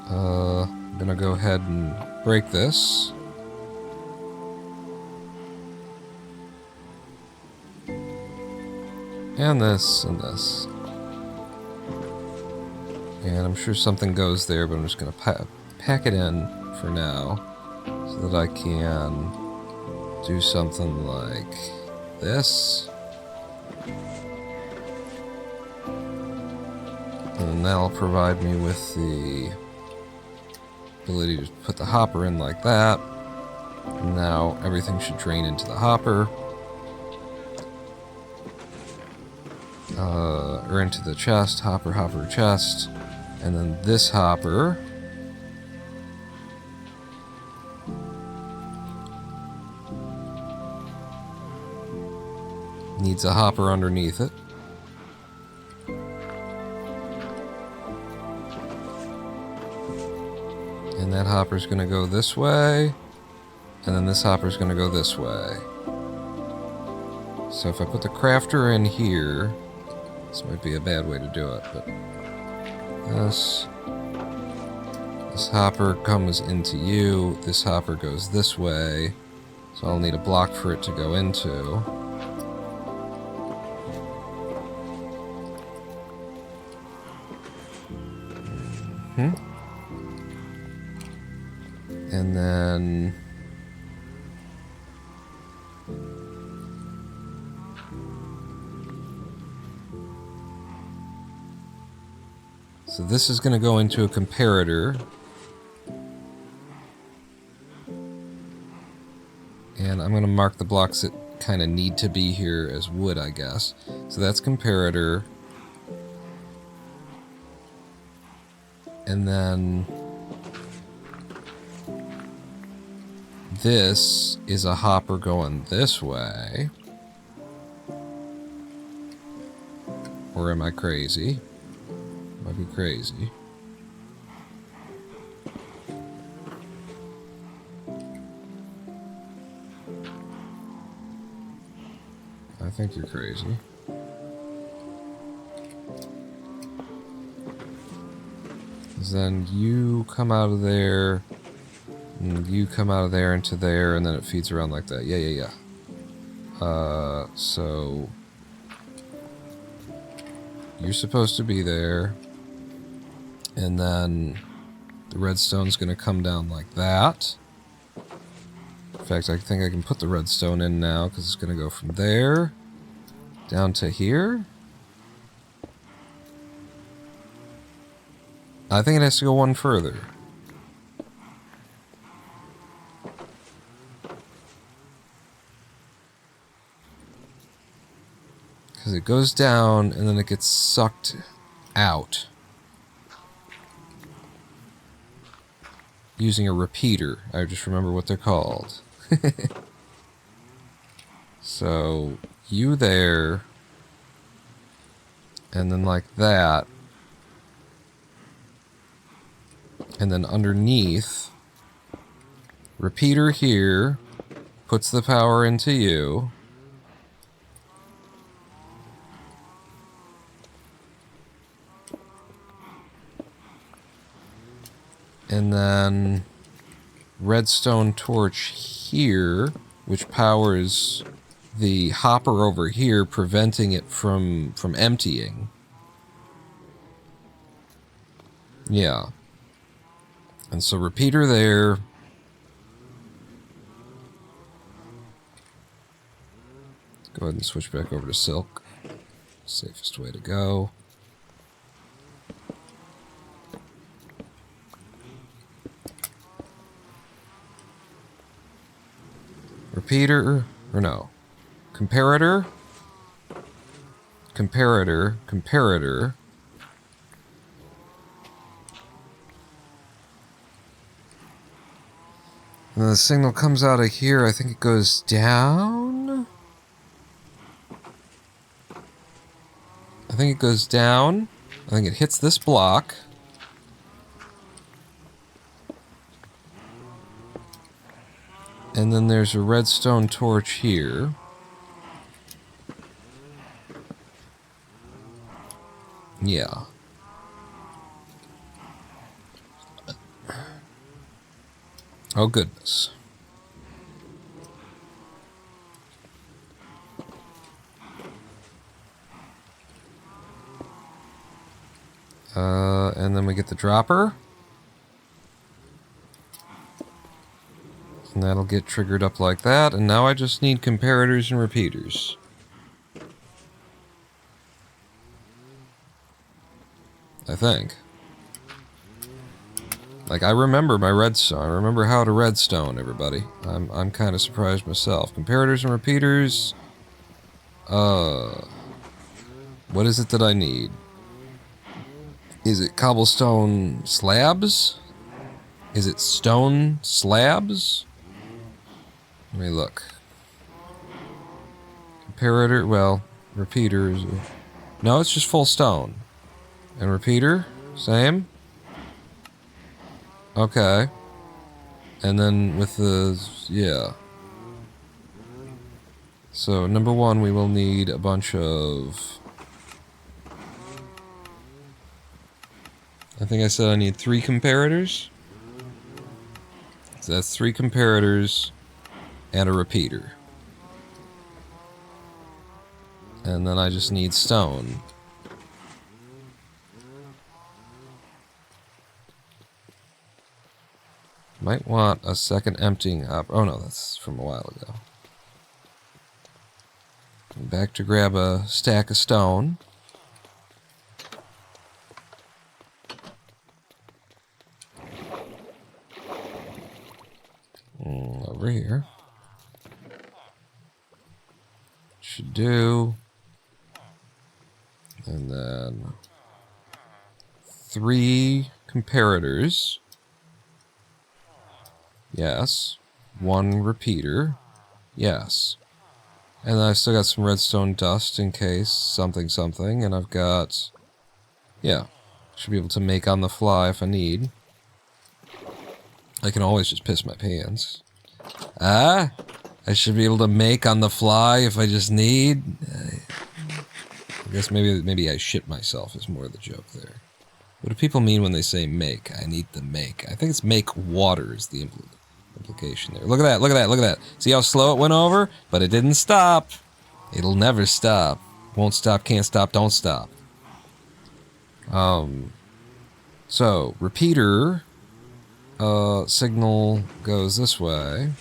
I'm gonna go ahead and break this. And this, and this. And I'm sure something goes there, but I'm just gonna pack it in for now, so that I can do something like this. And that'll provide me with the ability to put the hopper in like that. And now everything should drain into the hopper. Or into the chest, hopper, hopper, chest. And then this hopper needs a hopper underneath it. And that hopper's gonna go this way, and then this hopper's gonna go this way. So if I put the crafter in here, this might be a bad way to do it, but this hopper comes into you, this hopper goes this way, so I'll need a block for it to go into. And then so this is going to go into a comparator. And I'm going to mark the blocks that kind of need to be here as wood, I guess. So that's comparator. And then this is a hopper going this way. Or am I crazy? Might be crazy. I think you're crazy. Then you come out of there, and you come out of there into there, and then it feeds around like that. Yeah. So you're supposed to be there, and then the redstone's gonna come down like that. In fact, I think I can put the redstone in now, because it's gonna go from there down to here. I think it has to go one further. Because it goes down and then it gets sucked out. Using a repeater. I just remember what they're called. So, you there. And then like that. And then underneath, repeater here, puts the power into you. And then redstone torch here, which powers the hopper over here, preventing it from emptying. Yeah. And so repeater there. Go ahead and switch back over to silk. Safest way to go. Repeater, or no. Comparator. Comparator. Comparator. And the signal comes out of here. I think it goes down. I think it goes down. I think it hits this block. And then there's a redstone torch here. Yeah. Oh, goodness. And then we get the dropper. And that'll get triggered up like that. And now I just need comparators and repeaters. I think. Like, I remember my redstone. I remember how to redstone, everybody. I'm kind of surprised myself. Comparators and repeaters. What is it that I need? Is it cobblestone slabs? Is it stone slabs? Let me look. Comparator, well, repeaters. No, it's just full stone. And repeater, same. Okay. And then with the, yeah. So, number one, we will need a bunch of... I think I said I need 3 comparators. So that's 3 comparators and a repeater. And then I just need stone. Might want a second emptying up. Oh no, that's from a while ago. Back to grab a stack of stone. Over here. Should do. And then 3 comparators. Yes. 1 repeater. Yes. And then I've still got some redstone dust in case something. And I've got... Yeah. Should be able to make on the fly if I need. I can always just piss my pants. I should be able to make on the fly if I just need. I guess maybe I shit myself is more the joke there. What do people mean when they say make? I need the make. I think it's make water is the implication there. Look at that, look at that, look at that. See how slow it went over? But it didn't stop. It'll never stop. Won't stop, can't stop, don't stop. So, repeater... signal goes this way.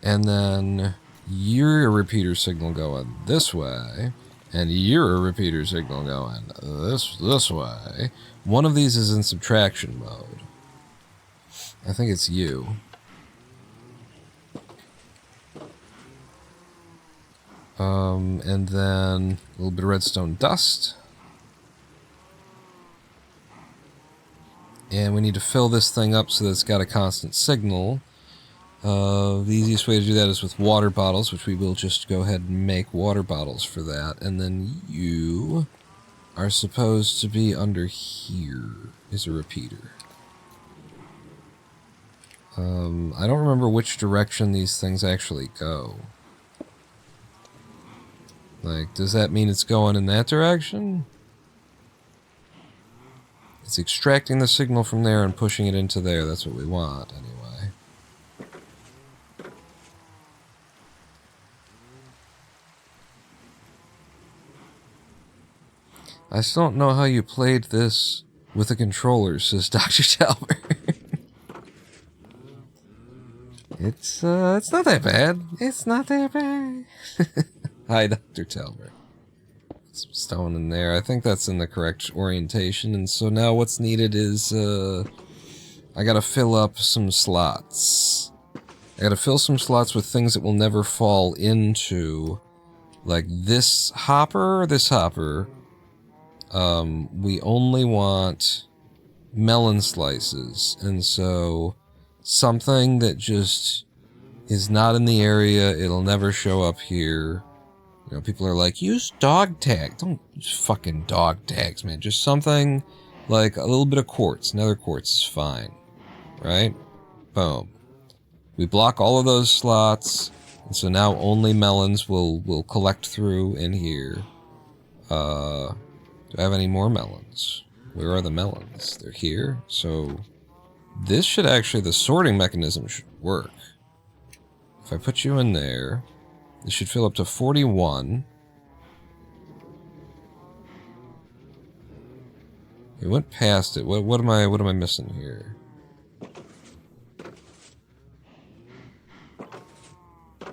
And then your repeater signal going this way. And you're a repeater signal going this way. One of these is in subtraction mode. I think it's you. And then a little bit of redstone dust. And we need to fill this thing up so that it's got a constant signal. The easiest way to do that is with water bottles, which we will just go ahead and make water bottles for that. And then you are supposed to be under here is a repeater. I don't remember which direction these things actually go. Like, does that mean it's going in that direction? It's extracting the signal from there and pushing it into there. That's what we want, anyway. I still don't know how you played this with a controller, says Dr. Talbert. It's not that bad. It's not that bad. Hi, Dr. Talbert. Some stone in there. I think that's in the correct orientation. And so now what's needed is, I gotta fill up some slots. I gotta fill some slots with things that will never fall into, like this hopper, we only want melon slices. And so something that just is not in the area, it'll never show up here. You know, people are like, use dog tag. Don't use fucking dog tags, man. Just something like a little bit of quartz. Another quartz is fine. Right? Boom. We block all of those slots, and so now only melons will collect through in here. Do I have any more melons? Where are the melons? They're here. So this should actually, the sorting mechanism should work. If I put you in there, this should fill up to 41. It went past it. What am I missing here? It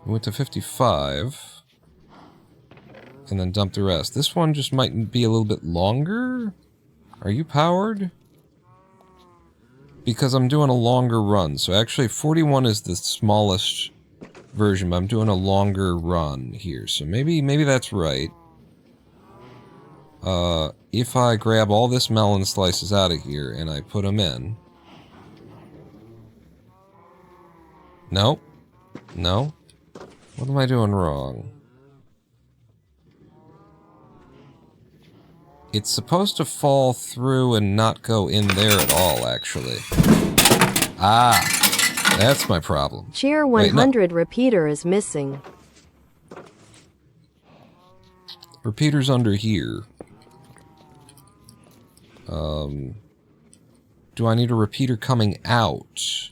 went to 55. And then dump the rest. This one just might be a little bit longer. Are you powered? Because I'm doing a longer run. So actually 41 is the smallest version, but I'm doing a longer run here. So maybe that's right. If I grab all this melon slices out of here and I put them in. Nope. No. What am I doing wrong? It's supposed to fall through and not go in there at all, actually. Ah, that's my problem. Chair 100 repeater is missing. Repeater's under here. Do I need a repeater coming out?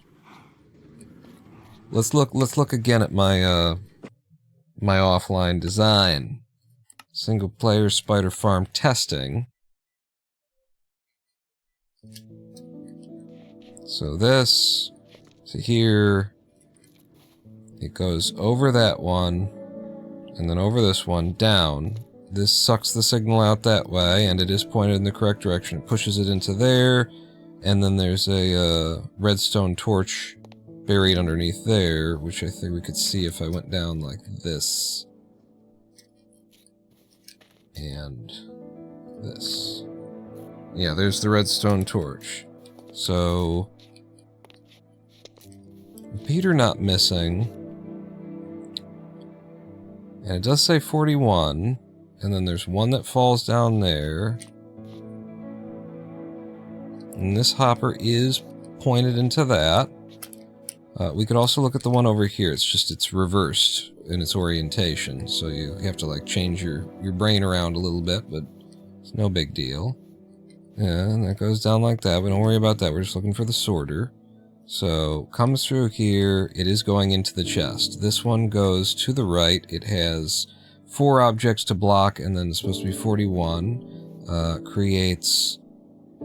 Let's look again at my my offline design. Single player spider farm testing. So this to here, it goes over that one, and then over this one, down. This sucks the signal out that way, and it is pointed in the correct direction. It pushes it into there, and then there's a redstone torch buried underneath there, which I think we could see if I went down like this. And this. Yeah, there's the redstone torch. So repeater not missing. And it does say 41. And then there's one that falls down there. And this hopper is pointed into that. We could also look at the one over here. It's reversed in its orientation, so you have to like change your brain around a little bit, but it's no big deal. Yeah, and that goes down like that. We don't worry about that. We're just looking for the sorter. So comes through here. It is going into the chest. This one goes to the right. It has 4 objects to block, and then it's supposed to be 41. Creates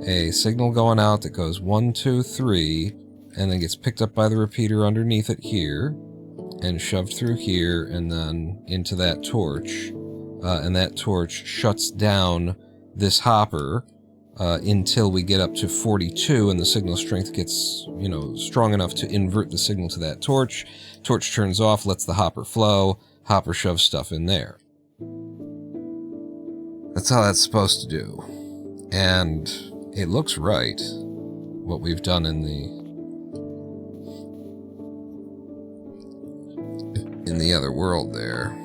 a signal going out that goes 1, 2, 3, and then gets picked up by the repeater underneath it here. and shoved through here and then into that torch. And that torch shuts down this hopper until we get up to 42 and the signal strength gets, you know, strong enough to invert the signal to that torch. Torch turns off, lets the hopper flow. Hopper shoves stuff in there. That's how that's supposed to do. And it looks right, what we've done in the other world there.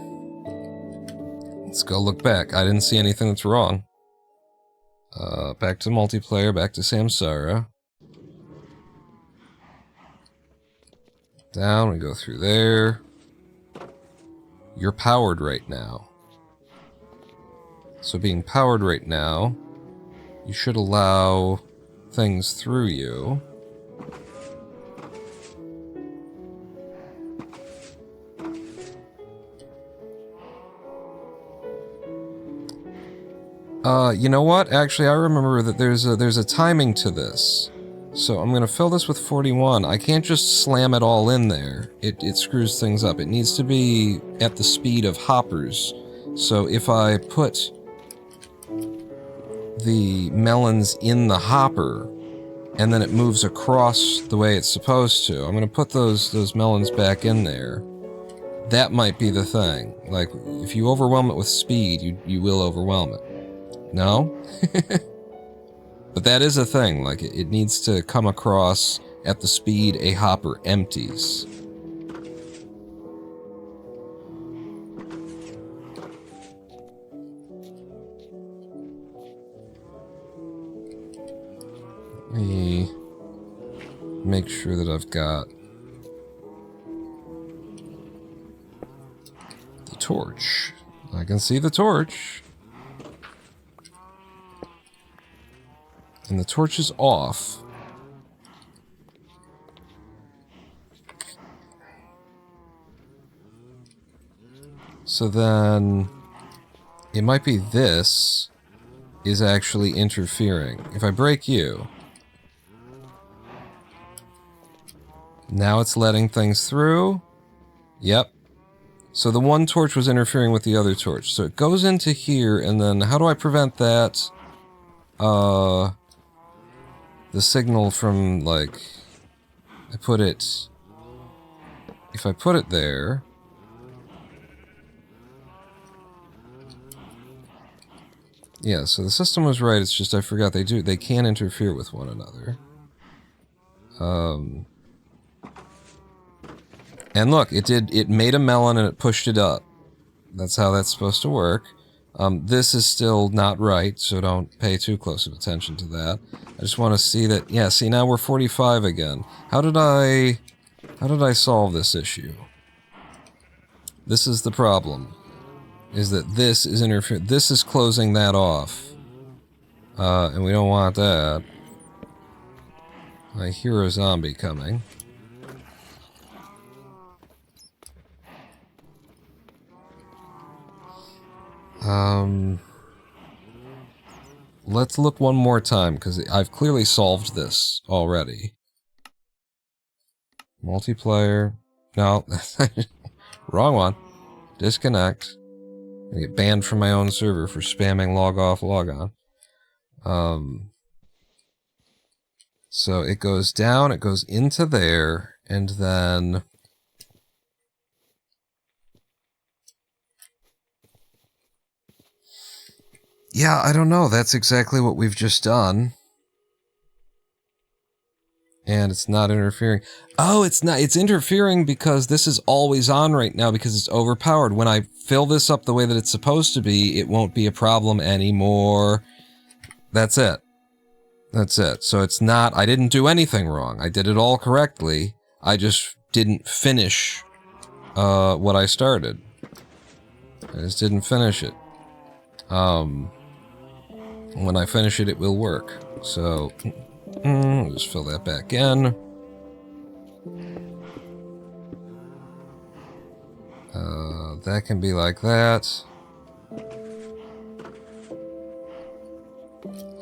Let's go look back. I didn't see anything that's wrong. Back to multiplayer, back to Samsara. Down, we go through there. You're powered right now. So being powered right now, you should allow things through you. You know what? Actually, I remember that there's a timing to this. So I'm gonna fill this with 41. I can't just slam it all in there. It screws things up. It needs to be at the speed of hoppers. So if I put the melons in the hopper and then it moves across the way it's supposed to, I'm gonna put those melons back in there. That might be the thing. Like, if you overwhelm it with speed, you will overwhelm it. No? But that is a thing, like, it needs to come across at the speed a hopper empties. Let me make sure that I've got the torch. I can see the torch. And the torch is off. So then it might be this is actually interfering. If I break you, now it's letting things through. Yep. So the one torch was interfering with the other torch. So it goes into here, and then how do I prevent that? The signal from, like, if I put it there, yeah, so the system was right, it's just I forgot they can interfere with one another. And look, it made a melon and it pushed it up. That's how that's supposed to work. This is still not right, so don't pay too close of attention to that. I just want to see that, yeah, see, now we're 45 again. How did I solve this issue? This is the problem, is that this is interfering, this is closing that off. And we don't want that. I hear a zombie coming. Let's look one more time, because I've clearly solved this already. Multiplayer. No, wrong one. Disconnect. I get banned from my own server for spamming log off, log on. So it goes down, it goes into there, and then... Yeah, I don't know. That's exactly what we've just done. And it's not interfering. Oh, it's not. It's interfering because this is always on right now because it's overpowered. When I fill this up the way that it's supposed to be, it won't be a problem anymore. That's it. That's it. So it's not... I didn't do anything wrong. I did it all correctly. I just didn't finish what I started. I just didn't finish it. When I finish it, it will work. So, I'll just fill that back in. That can be like that.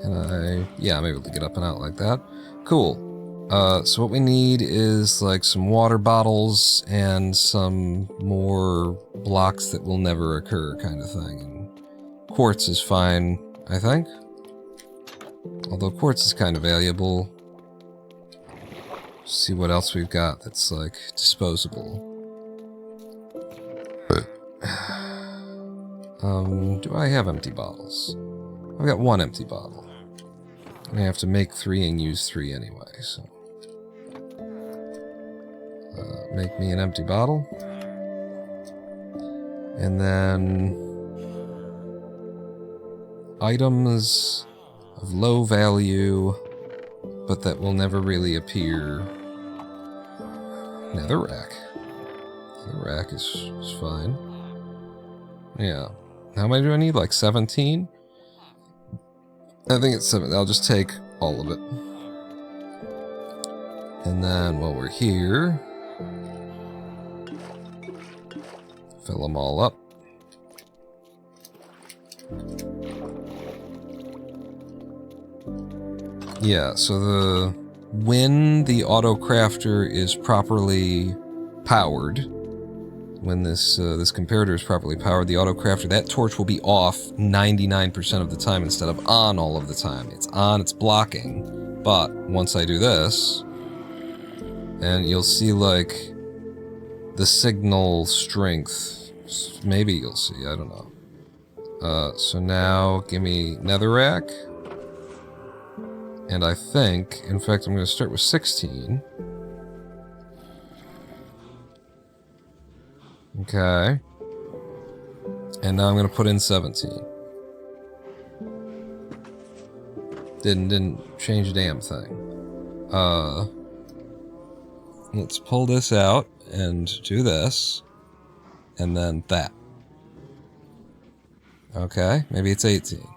And yeah, I'm able to get up and out like that. Cool. So what we need is like some water bottles and some more blocks that will never occur kind of thing. And quartz is fine, I think. Although quartz is kind of valuable. See what else we've got that's like disposable. Do I have empty bottles? I've got one empty bottle. I have to make 3 and use 3 anyway, so... make me an empty bottle. And then... items of low value, but that will never really appear. Netherrack. Netherrack is fine. Yeah. How many do I need? Like 17? I think it's 7. I'll just take all of it. And then while we're here, fill them all up. Yeah, so when the auto crafter is properly powered, when this comparator is properly powered, the auto crafter, that torch will be off 99% of the time instead of on all of the time. It's on, it's blocking, but once I do this, and you'll see like the signal strength, maybe you'll see, I don't know. So now give me netherrack, and I think, in fact, I'm going to start with 16. Okay. And now I'm going to put in 17. Didn't change a damn thing. Let's pull this out and do this. And then that. Okay, maybe it's 18.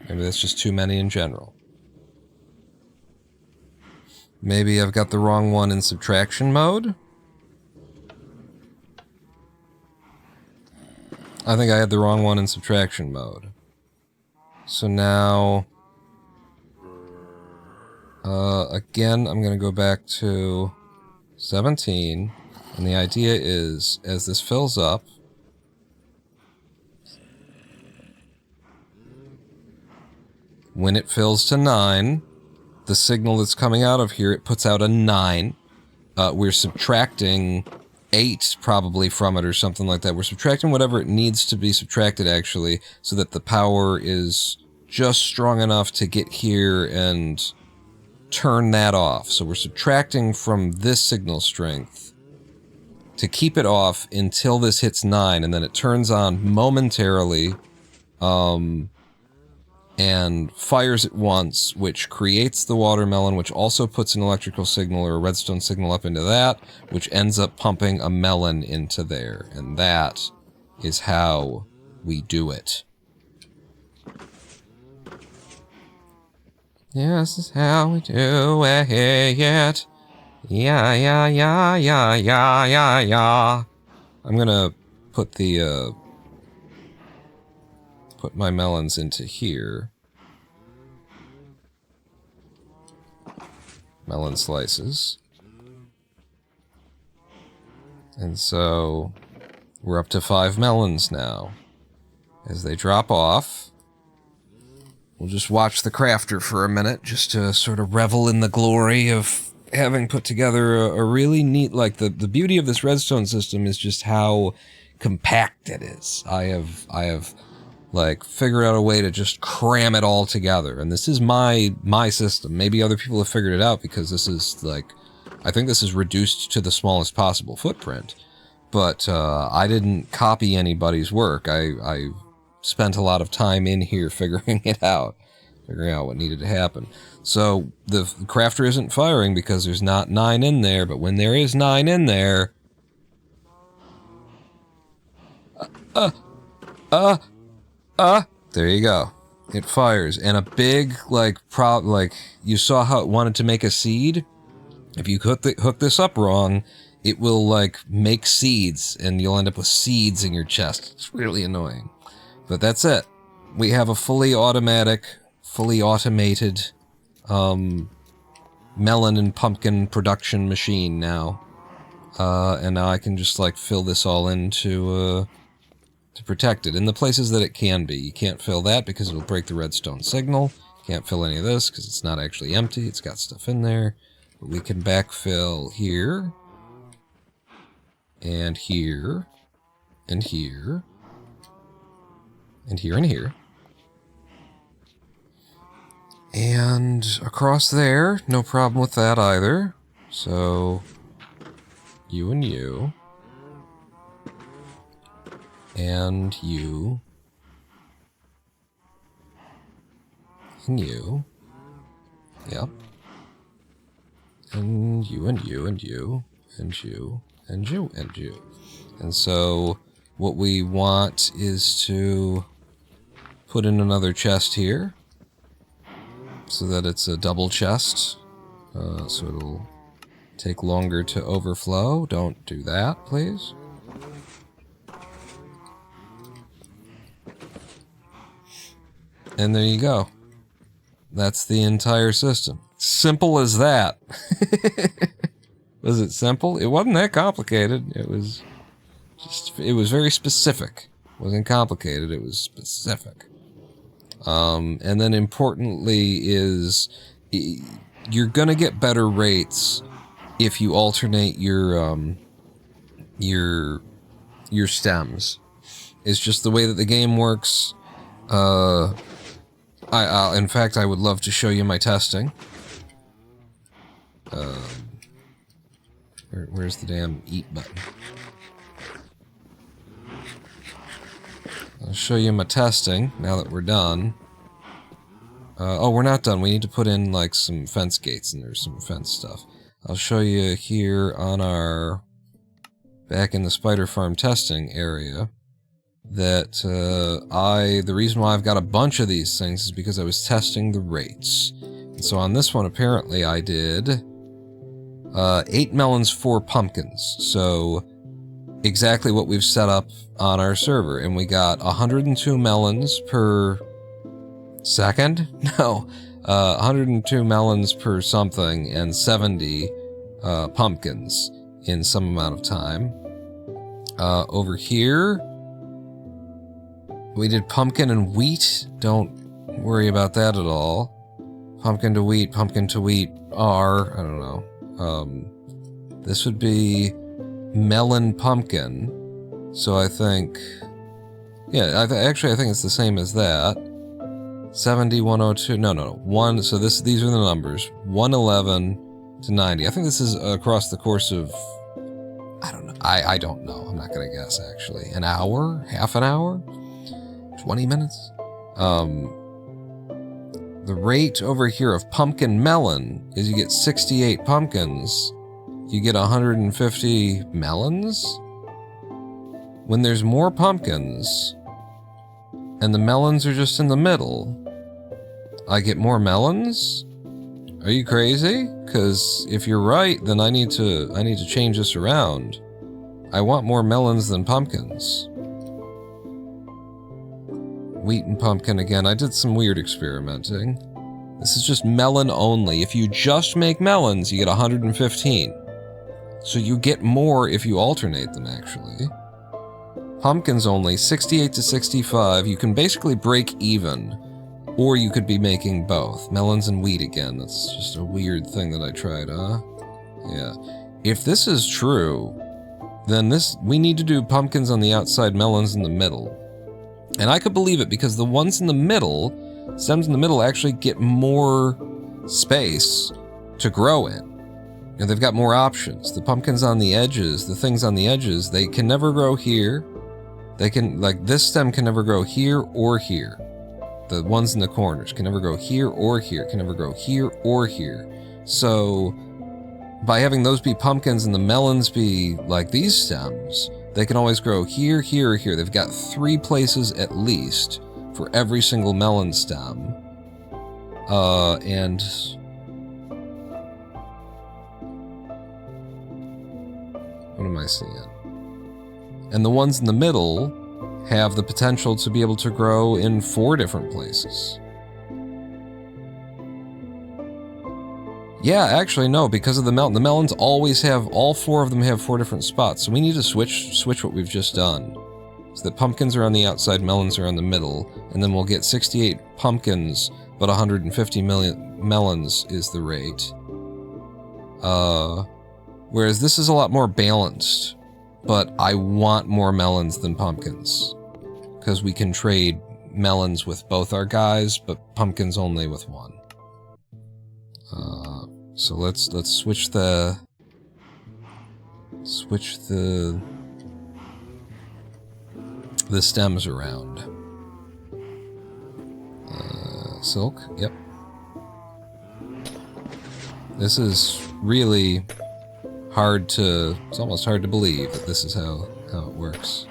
Maybe that's just too many in general. Maybe I've got the wrong one in subtraction mode? I think I had the wrong one in subtraction mode. So now... again, I'm going to go back to 17. And the idea is, as this fills up... when it fills to 9... the signal that's coming out of here, it puts out a 9. We're subtracting 8 probably from it or something like that. We're subtracting whatever it needs to be subtracted, actually, so that the power is just strong enough to get here and turn that off. So we're subtracting from this signal strength to keep it off until this hits 9, and then it turns on momentarily, and fires at once, which creates the watermelon, which also puts an electrical signal or a redstone signal up into that, which ends up pumping a melon into there. And that is how we do it. This is how we do it. Yeah. I'm gonna put the, put my melons into here. Melon slices. And so we're up to 5 melons now. As they drop off, we'll just watch the crafter for a minute just to sort of revel in the glory of having put together a really neat, like the beauty of this redstone system is just how compact it is. I have like figure out a way to just cram it all together, and this is my system. Maybe other people have figured it out, because this is like, I think this is reduced to the smallest possible footprint, but I didn't copy anybody's work. I spent a lot of time in here figuring it out, figuring out what needed to happen. So the crafter isn't firing because there's not 9 in there, but when there is 9 in there, there you go. It fires, and a big, like, you saw how it wanted to make a seed? If you hook this up wrong, it will, like, make seeds, and you'll end up with seeds in your chest. It's really annoying. But that's it. We have a fully automatic fully automated melon and pumpkin production machine now. And now I can just, like, fill this all in to protect it. In the places that it can be. You can't fill that because it'll break the redstone signal. Can't fill any of this because it's not actually empty. It's got stuff in there. But we can backfill here. And here. And here. And here and here. And across there, no problem with that either. So, you and you. And you. And you. Yep. And you and you and you. And you. And you and you. And so, what we want is to put in another chest here. So that it's a double chest. So it'll take longer to overflow. Don't do that, please. And there you go. That's the entire system. Simple as that. Was it simple? It wasn't that complicated. It was very specific. It wasn't complicated, it was specific. And then importantly is you're gonna get better rates if you alternate your stems. It's just the way that the game works. In fact, I would love to show you my testing. Where's the damn eat button? I'll show you my testing now that we're done. Oh, we're not done. We need to put in, like, some fence gates, and there's some fence stuff. I'll show you here on our... back in the spider farm testing area that the reason why I've got a bunch of these things is because I was testing the rates. And so on this one, apparently, I did 8 melons, 4 pumpkins. So... exactly what we've set up on our server, and we got 102 melons per second? No, 102 melons per something and 70 pumpkins in some amount of time. Over here, we did pumpkin and wheat. Don't worry about that at all. Pumpkin to wheat R, I don't know. This would be melon pumpkin, so I think, yeah, actually I think it's the same as that. 70, 102, no, 1, so these are the numbers, 111 to 90. I think this is across the course of, I don't know, I don't know, I'm not gonna guess actually. An hour? Half an hour? 20 minutes? The rate over here of pumpkin melon is you get 68 pumpkins, you get 150 melons? When there's more pumpkins, and the melons are just in the middle, I get more melons? Are you crazy? Because if you're right, then I need to change this around. I want more melons than pumpkins. Wheat and pumpkin again. I did some weird experimenting. This is just melon only. If you just make melons, you get 115. So you get more if you alternate them, actually. Pumpkins only, 68 to 65. You can basically break even, or you could be making both. Melons and wheat again. That's just a weird thing that I tried, huh? Yeah. If this is true, then we need to do pumpkins on the outside, melons in the middle. And I could believe it because the ones in the middle, stems in the middle, actually get more space to grow in. You know, they've got more options. The pumpkins on the edges, the things on the edges, they can never grow here. They can, like, this stem can never grow here or here. The ones in the corners can never grow here or here, can never grow here or here. So, by having those be pumpkins and the melons be like these stems, they can always grow here, here, or here. They've got 3 places at least for every single melon stem. And... what am I seeing? And the ones in the middle have the potential to be able to grow in 4 different places. Yeah, actually, no, because of the melon. The melons always have, all 4 of them have 4 different spots. So we need to switch what we've just done. So the pumpkins are on the outside, melons are on the middle, and then we'll get 68 pumpkins, but 150 million melons is the rate. Whereas this is a lot more balanced, but I want more melons than pumpkins. Because we can trade melons with both our guys, but pumpkins only with one. So let's switch the stems around. Silk, yep. This is really hard to, it's almost hard to believe that this is how it works.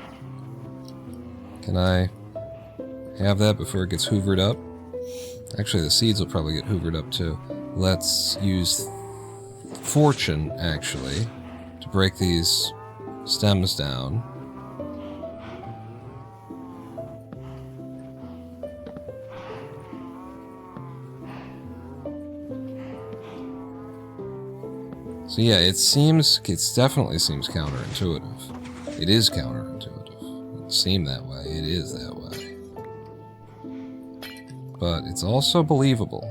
Can I have that before it gets hoovered up? Actually, the seeds will probably get hoovered up too. Let's use fortune, actually, to break these stems down. So yeah, it definitely seems counterintuitive. It is counterintuitive. It seemed that way, it is that way. But it's also believable.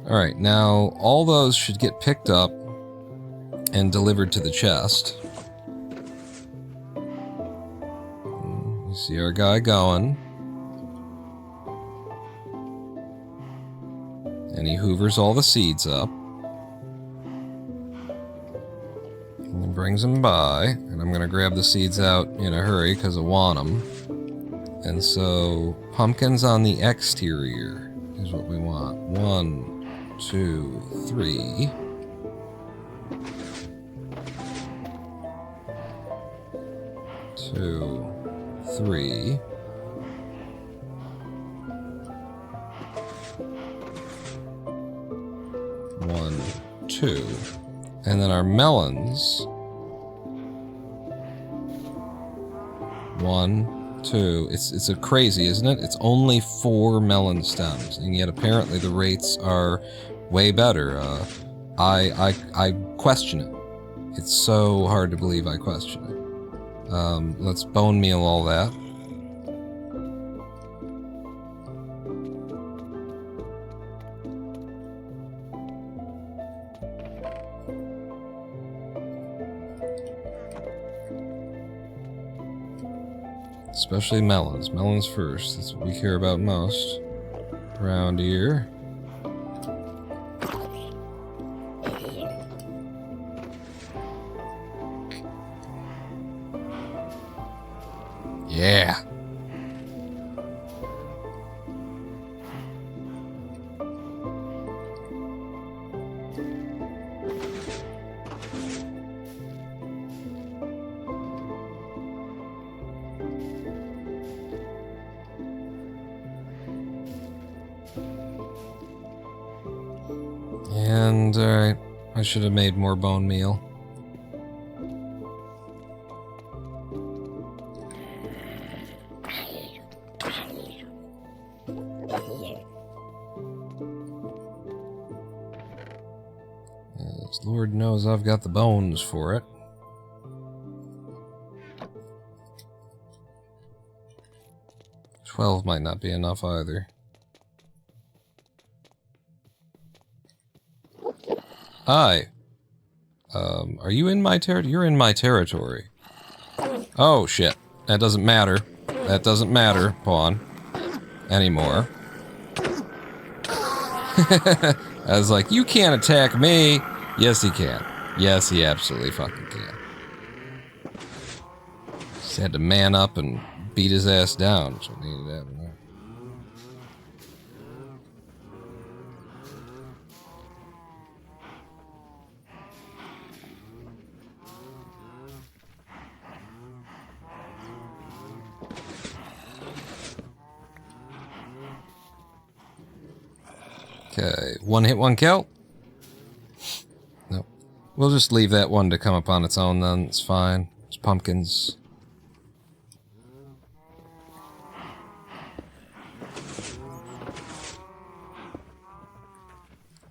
Alright, now all those should get picked up and delivered to the chest. You see our guy going. And he hoovers all the seeds up. And then brings them by. And I'm going to grab the seeds out in a hurry because I want them. And so, pumpkins on the exterior is what we want. 1, 2, 3. Two, 3. One, 2. And then our melons. 1, 2. It's a crazy, isn't it? It's only 4 melon stems, and yet apparently the rates are way better. I question it. It's so hard to believe I question it. Let's bone meal all that. Especially melons. Melons first. That's what we care about most around here. Yeah. And, alright, I should have made more bone meal. Yes, Lord knows I've got the bones for it. $12 might not be enough either. Hi. Are you in my territory? You're in my territory. Oh, shit. That doesn't matter. That doesn't matter, pawn. Anymore. I was like, you can't attack me! Yes, he can. Yes, he absolutely fucking can. Just had to man up and beat his ass down. That's what needed to happen there. Okay, 1 hit, 1 kill. Nope. We'll just leave that one to come up on its own then. It's fine. It's pumpkins.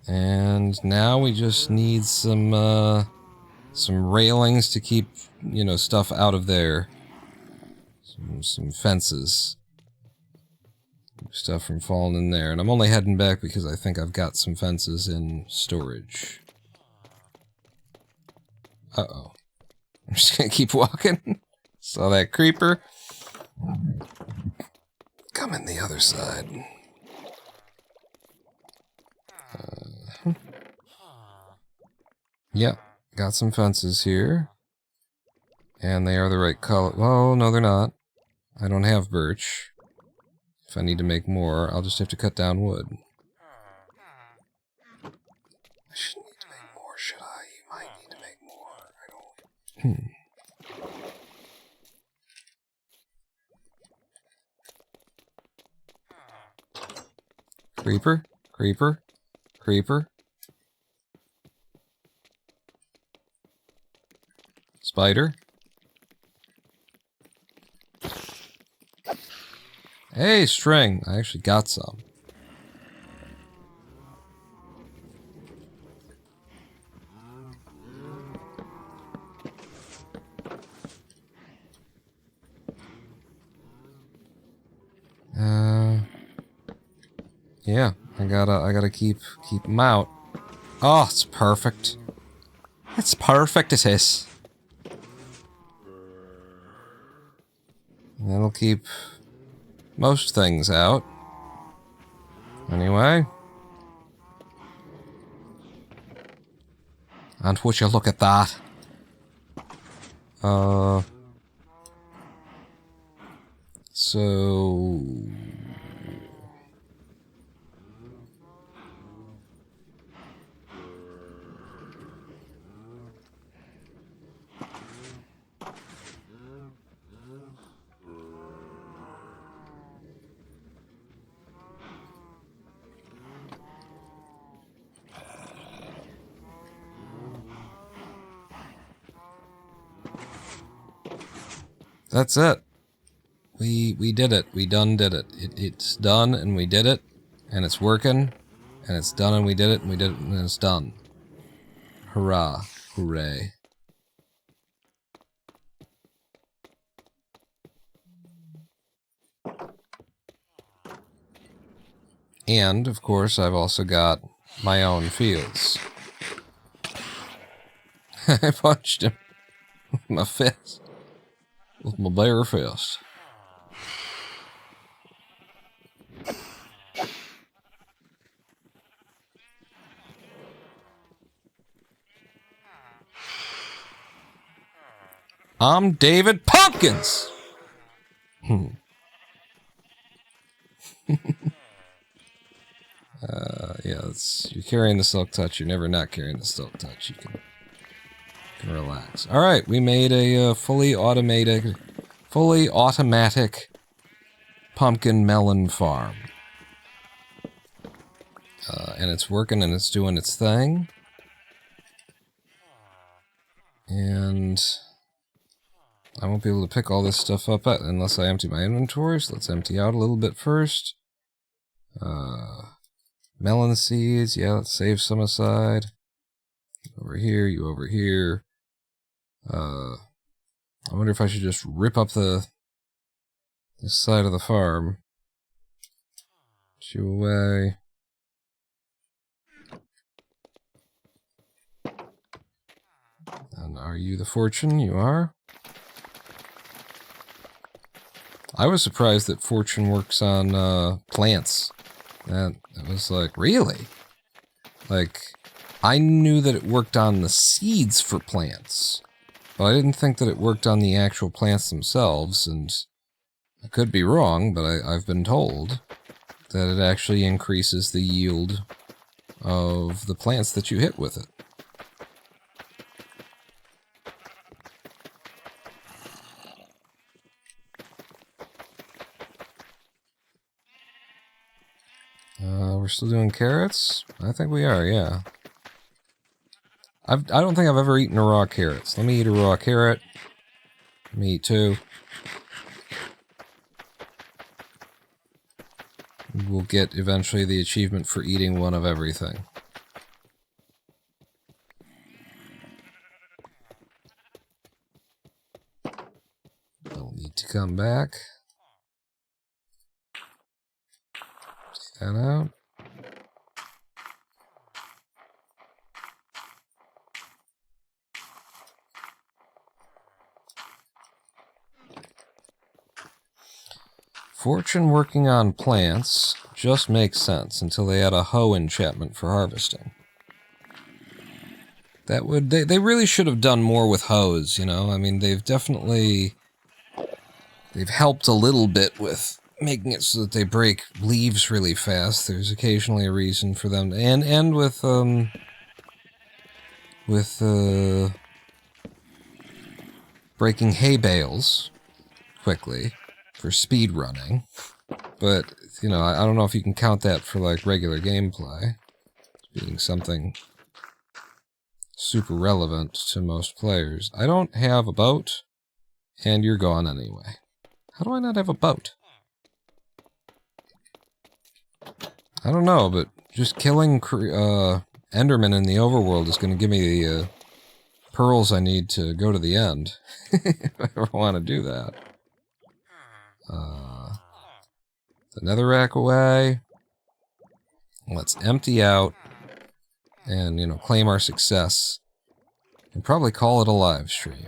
And now we just need some railings to keep, you know, stuff out of there. Some fences. Stuff from falling in there. And I'm only heading back because I think I've got some fences in storage. Uh-oh. I'm just gonna keep walking. Saw that creeper. Coming the other side. Yep, got some fences here. And they are the right color. Oh, no, they're not. I don't have birch. If I need to make more, I'll just have to cut down wood. I shouldn't need to make more, should I? You might need to make more. I don't... Creeper? Creeper? Creeper? Spider? Hey, string! I actually got some. Yeah, I gotta keep them out. Oh, it's perfect. It's perfect, it is. That'll keep most things out. Anyway. And would you look at that? So... That's it. We did it. We done did it. It's done and we did it. And it's working. And it's done and we did it and we did it and it's done. Hurrah. Hooray. And, of course, I've also got my own fields. I punched him with my fist. With my bare fist. I'm David Pumpkins! Yeah, you're carrying the silk touch. You're never not carrying the silk touch. You can relax. Alright, we made a fully automatic pumpkin melon farm. And it's working and it's doing its thing. And I won't be able to pick all this stuff up unless I empty my inventory, so let's empty out a little bit first. Melon seeds, yeah, let's save some aside. Over here, you over here. I wonder if I should just rip up this side of the farm. Put you away. And are you the fortune? You are? I was surprised that fortune works on plants. That was like, really? Like, I knew that it worked on the seeds for plants. But I didn't think that it worked on the actual plants themselves, and I could be wrong, but I've been told that it actually increases the yield of the plants that you hit with it. We're still doing carrots? I think we are, yeah. I don't think I've ever eaten a raw carrot. So let me eat a raw carrot. Let me eat two. We'll get eventually the achievement for eating one of everything. need to come back. Take that out. Fortune working on plants just makes sense until they add a hoe enchantment for harvesting. That would they really should have done more with hoes, you know? I mean, they've helped a little bit with making it so that they break leaves really fast. There's occasionally a reason for them to, and with breaking hay bales quickly for speed running. But, you know, I don't know if you can count that for, like, regular gameplay. Being something super relevant to most players. I don't have a boat, and you're gone anyway. How do I not have a boat? I don't know, but just killing Enderman in the overworld is going to give me the pearls I need to go to the end. If I ever want to do that. The netherrack away. Let's empty out and, you know, claim our success. And probably call it a live stream.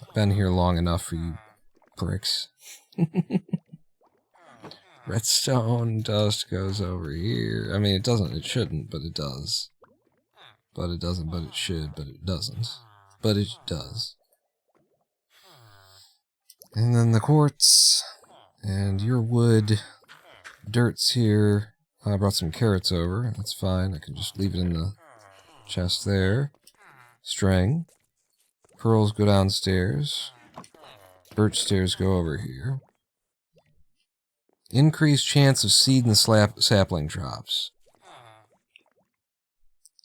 I've been here long enough for you pricks. Redstone dust goes over here. I mean, it doesn't, it shouldn't, but it does. But it doesn't, but it should, but it doesn't. But it does. And then the quartz. And your wood. Dirt's here. I brought some carrots over. That's fine. I can just leave it in the chest there. String. Pearls go downstairs. Birch stairs go over here. Increased chance of seed and sapling drops.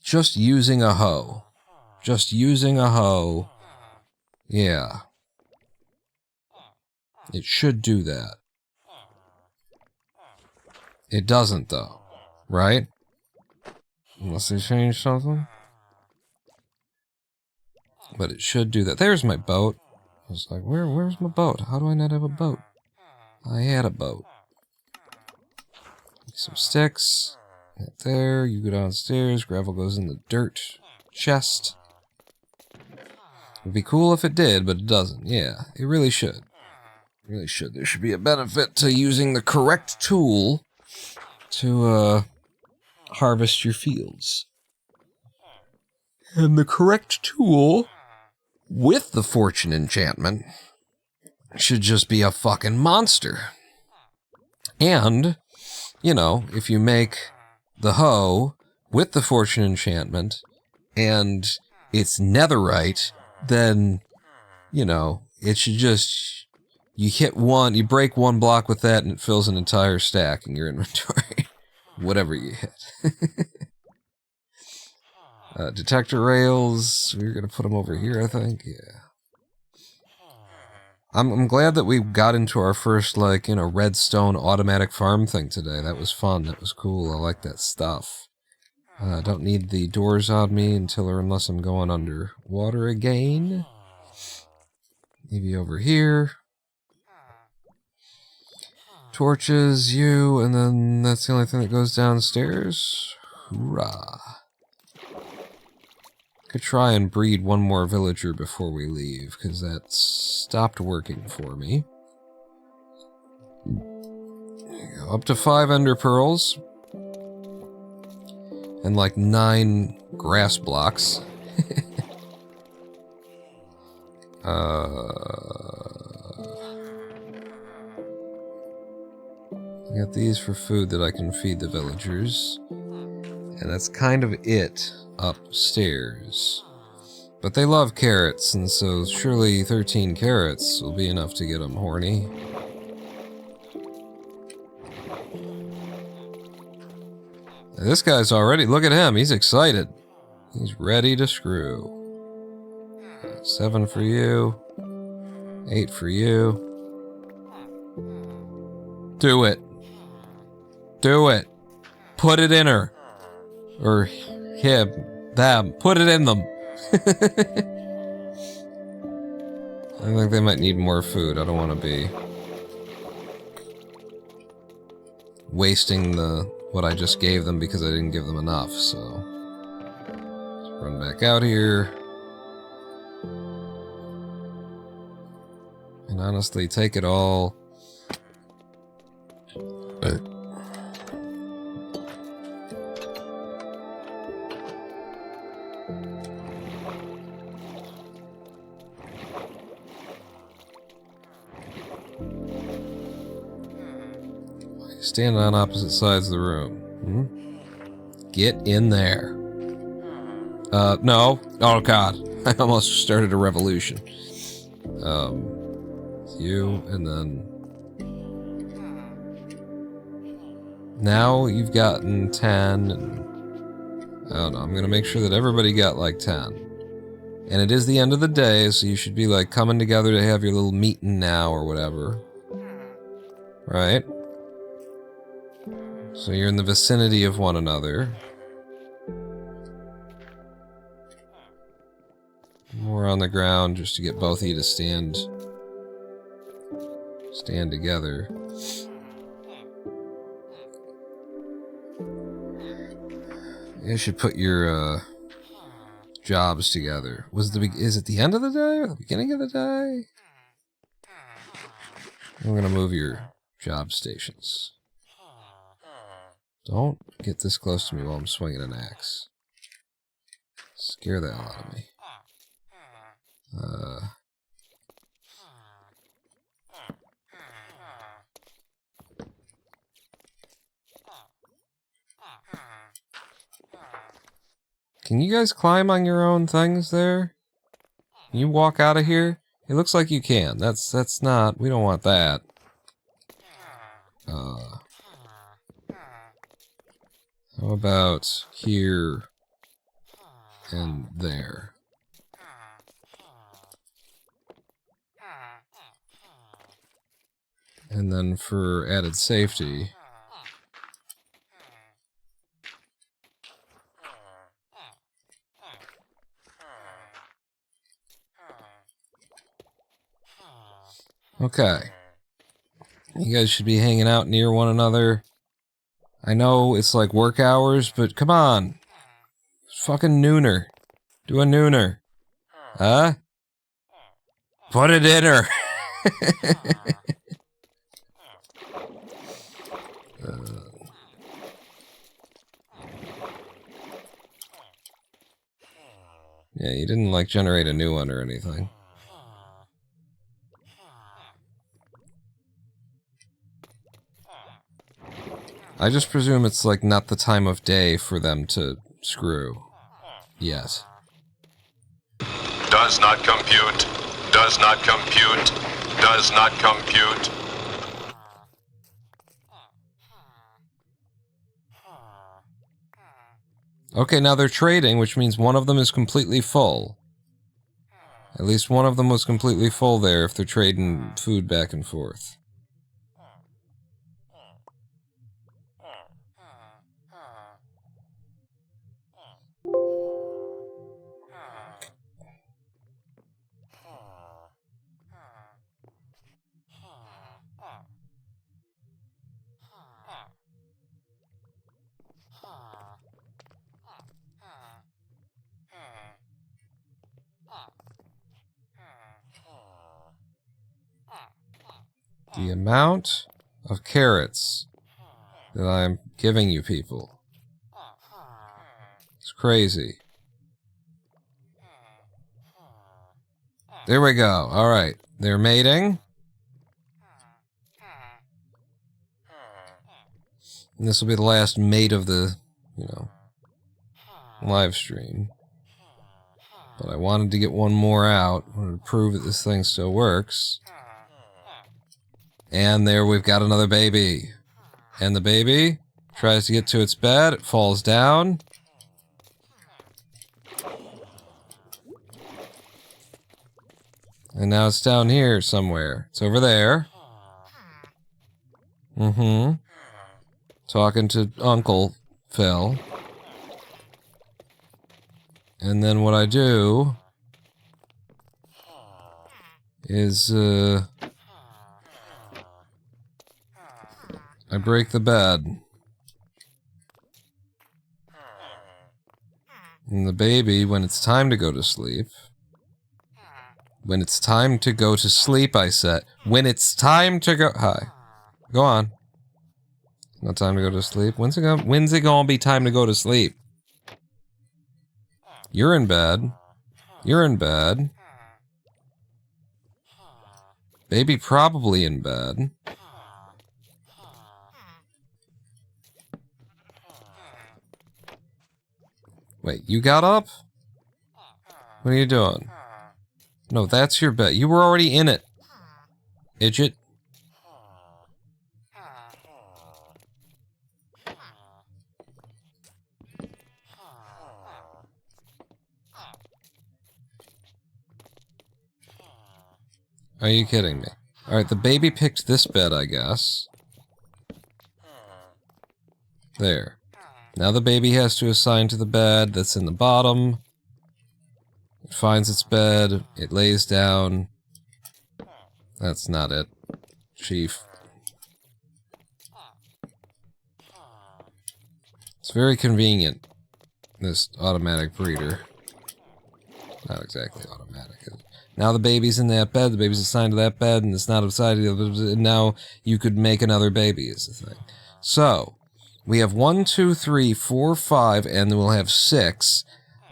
Just using a hoe. Just using a hoe. Yeah. It should do that. It doesn't, though. Right? Unless they change something. But it should do that. There's my boat. I was like, where's my boat? How do I not have a boat? I had a boat. Some sticks. Right there. You go downstairs. Gravel goes in the dirt chest. It'd be cool if it did, but it doesn't. Yeah, it really should. It really should. There should be a benefit to using the correct tool to harvest your fields. And the correct tool with the fortune enchantment should just be a fucking monster. And, you know, if you make the hoe with the fortune enchantment and it's netherite, then, you know, it should just... You break one block with that and it fills an entire stack in your inventory. Whatever you hit. Detector rails, we're gonna put them over here, I think, yeah. I'm glad that we got into our first, like, you know, redstone automatic farm thing today. That was fun, that was cool, I like that stuff. I don't need the doors on me until or unless I'm going underwater again. Maybe over here. Torches, you, and then that's the only thing that goes downstairs. Hoorah. Could try and breed one more villager before we leave, because that stopped working for me. There you go. Up to 5 ender pearls. And like 9 grass blocks. I got these for food that I can feed the villagers. And that's kind of it upstairs. But they love carrots, and so surely 13 carrots will be enough to get them horny. And this guy's already, look at him, he's excited. He's ready to screw. 7 for you. 8 for you. Do it. Do it. Put it in her. Or him. Them. Put it in them. I think they might need more food. I don't want to be wasting what I just gave them because I didn't give them enough, so let's run back out here. And honestly, take it all. Stand on opposite sides of the room. Hmm? Get in there. No. Oh, God. I almost started a revolution. You, and then... Now you've gotten 10, and... I don't know, I'm gonna make sure that everybody got, like, 10. And it is the end of the day, so you should be, like, coming together to have your little meeting now, or whatever. Right? So you're in the vicinity of one another. More on the ground just to get both of you to stand together. You should put your jobs together. Is it the end of the day or the beginning of the day? I'm gonna move your job stations. Don't get this close to me while I'm swinging an axe. Scare the hell out of me. Can you guys climb on your own things there? Can you walk out of here? It looks like you can. That's not... We don't want that. How about here and there? And then for added safety... Okay. You guys should be hanging out near one another. I know it's like work hours, but come on. It's fucking nooner. Do a nooner. Huh? Put it in her. Yeah, you didn't like generate a new one or anything. I just presume it's like not the time of day for them to screw. Yes. Does not compute. Does not compute. Does not compute. Okay, now they're trading, which means one of them is completely full. At least one of them was completely full there if they're trading food back and forth. The amount of carrots that I'm giving you people. It's crazy. There we go. Alright. They're mating. And this will be the last mate of the, live stream. But I wanted to get one more out. I wanted to prove that this thing still works. And there we've got another baby. And the baby tries to get to its bed. It falls down. And now it's down here somewhere. It's over there. Mm-hmm. Talking to Uncle Phil. And then what I do is, I break the bed. And the baby, when it's time to go to sleep... When it's time to go to sleep, I said. When it's time to go... Hi. Go on. Not time to go to sleep. When's it gonna be time to go to sleep? You're in bed. You're in bed. Baby probably in bed. Wait, you got up? What are you doing? No, that's your bed. You were already in it. Idjit. Are you kidding me? Alright, the baby picked this bed, I guess. There. Now the baby has to assign to the bed that's in the bottom. It finds its bed. It lays down. That's not it, Chief. It's very convenient, this automatic breeder. Not exactly automatic. Now the baby's in that bed, the baby's assigned to that bed, and it's not outside of the other, and now you could make another baby, is the thing. So, we have 1, 2, 3, 4, 5, and then we'll have 6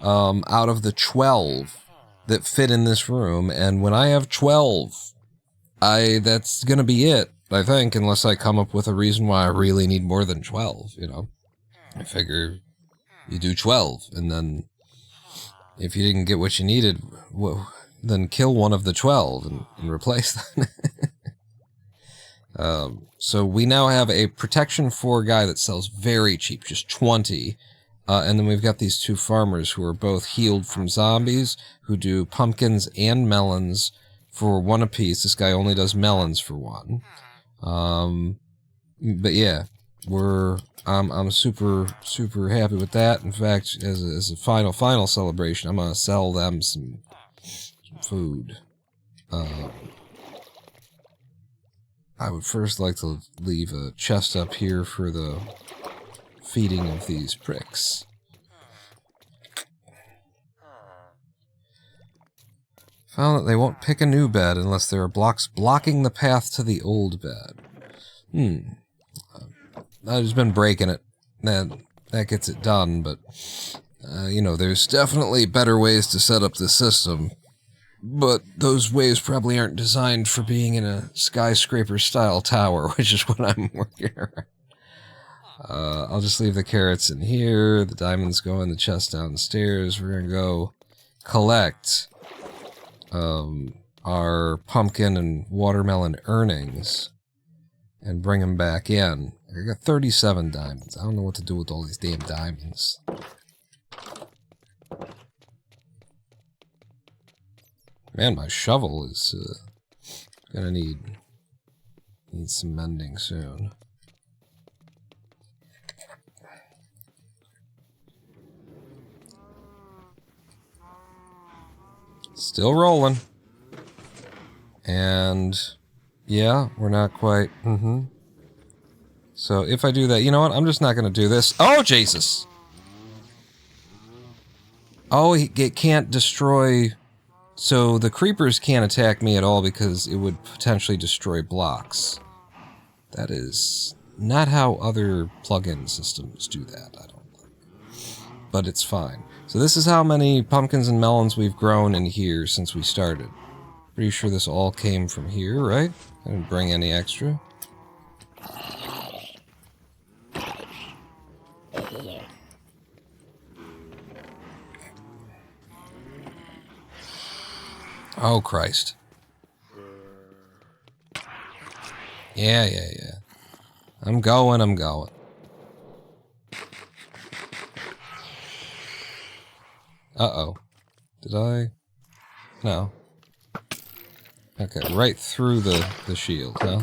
out of the 12 that fit in this room, and when I have 12, that's gonna be it, I think, unless I come up with a reason why I really need more than 12, you know? I figure you do 12, and then if you didn't get what you needed, well, then kill one of the 12 and replace them. So we now have a Protection 4 guy that sells very cheap, just 20. And then we've got these 2 farmers who are both healed from zombies, who do pumpkins and melons for 1 apiece. This guy only does melons for 1. But yeah, I'm super happy with that. In fact, as a final celebration, I'm gonna sell them some food. I would first like to leave a chest up here for the feeding of these pricks. Found that they won't pick a new bed unless there are blocks blocking the path to the old bed. I've just been breaking it. That gets it done, but, you know, there's definitely better ways to set up the system. But those ways probably aren't designed for being in a skyscraper-style tower, which is what I'm working on. I'll just leave the carrots in here, the diamonds go in the chest downstairs. We're gonna go collect our pumpkin and watermelon earnings and bring them back in. I got 37 diamonds. I don't know what to do with all these damn diamonds. Man, my shovel is gonna need some mending soon. Still rolling. And yeah, we're not quite. So if I do that, you know what? I'm just not gonna do this. Oh, Jesus! Oh, it can't destroy. So the creepers can't attack me at all because it would potentially destroy blocks. That is not how other plugin systems do that, I don't think. But it's fine. So this is how many pumpkins and melons we've grown in here since we started. Pretty sure this all came from here, right? I didn't bring any extra. Oh, Christ. Yeah. I'm going. Uh-oh. Did I? No. Okay, right through the shield, huh?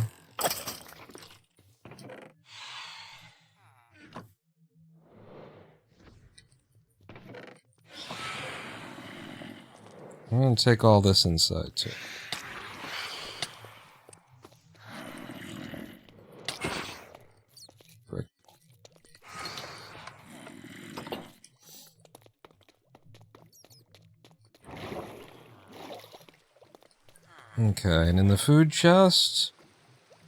I'm gonna take all this inside, too. Okay, and in the food chest,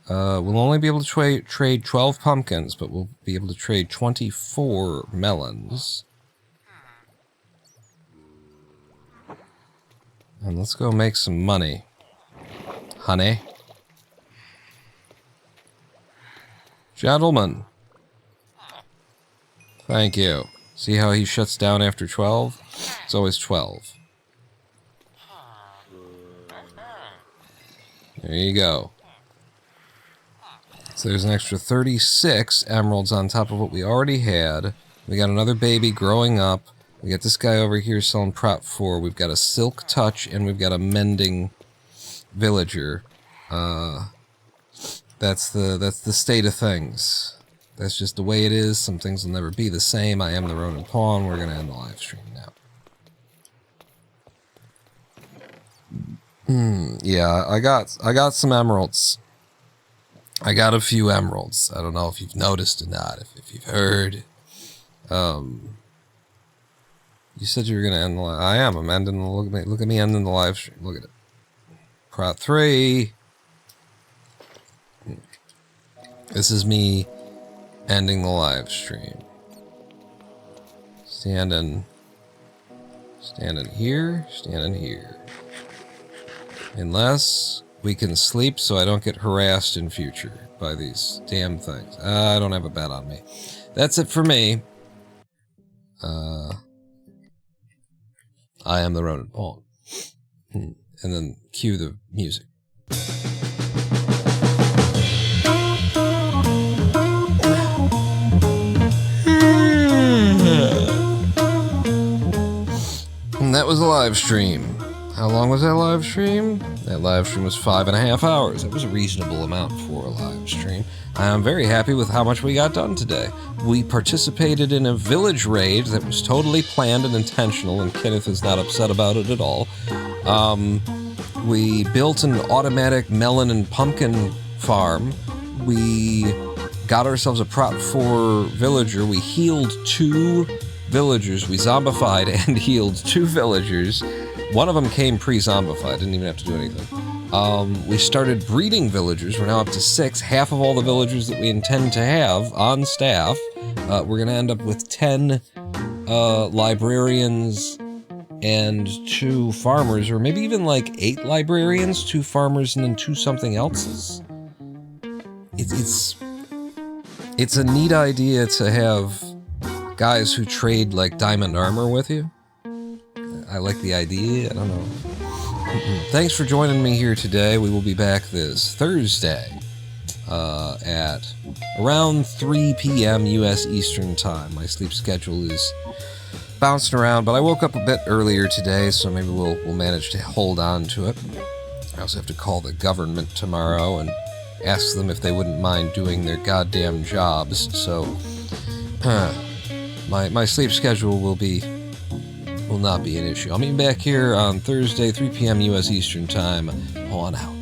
we'll only be able to trade 12 pumpkins, but we'll be able to trade 24 melons. And let's go make some money. Honey. Gentlemen. Thank you. See how he shuts down after 12? It's always 12. There you go. So there's an extra 36 emeralds on top of what we already had. We got another baby growing up. We got this guy over here selling Prop 4. We've got a Silk Touch, and we've got a Mending Villager. That's the state of things. That's just the way it is. Some things will never be the same. I am the Ronin Pawn. We're gonna end the live stream now. Yeah, I got some emeralds. I got a few emeralds. I don't know if you've noticed or not, if you've heard. You said you were gonna end the live. I am. I'm ending the look at me ending the live stream. Look at it. Prot 3. This is me ending the live stream. Standing here. Unless we can sleep so I don't get harassed in future by these damn things. I don't have a bet on me. That's it for me. I am the Ronin Pawn. And then cue the music. And that was a live stream. How long was that live stream? That live stream was 5.5 hours. That was a reasonable amount for a live stream. I'm very happy with how much we got done today. We participated in a village raid that was totally planned and intentional, and Kenneth is not upset about it at all. We built an automatic melon and pumpkin farm. We got ourselves a Prop 4 villager. We healed 2 villagers. We zombified and healed 2 villagers. One of them came pre-zombified, didn't even have to do anything. We started breeding villagers. We're now up to 6. Half of all the villagers that we intend to have on staff. We're going to end up with 10 librarians and 2 farmers, or maybe even like 8 librarians, 2 farmers, and then 2 something else's. It's a neat idea to have guys who trade like diamond armor with you. I like the idea. I don't know. Thanks for joining me here today. We will be back this Thursday at around 3 p.m. U.S. Eastern Time. My sleep schedule is bouncing around, but I woke up a bit earlier today, so maybe we'll manage to hold on to it. I also have to call the government tomorrow and ask them if they wouldn't mind doing their goddamn jobs. So my sleep schedule will not be an issue. I'll meet you back here on Thursday, 3 p.m. U.S. Eastern Time. On out.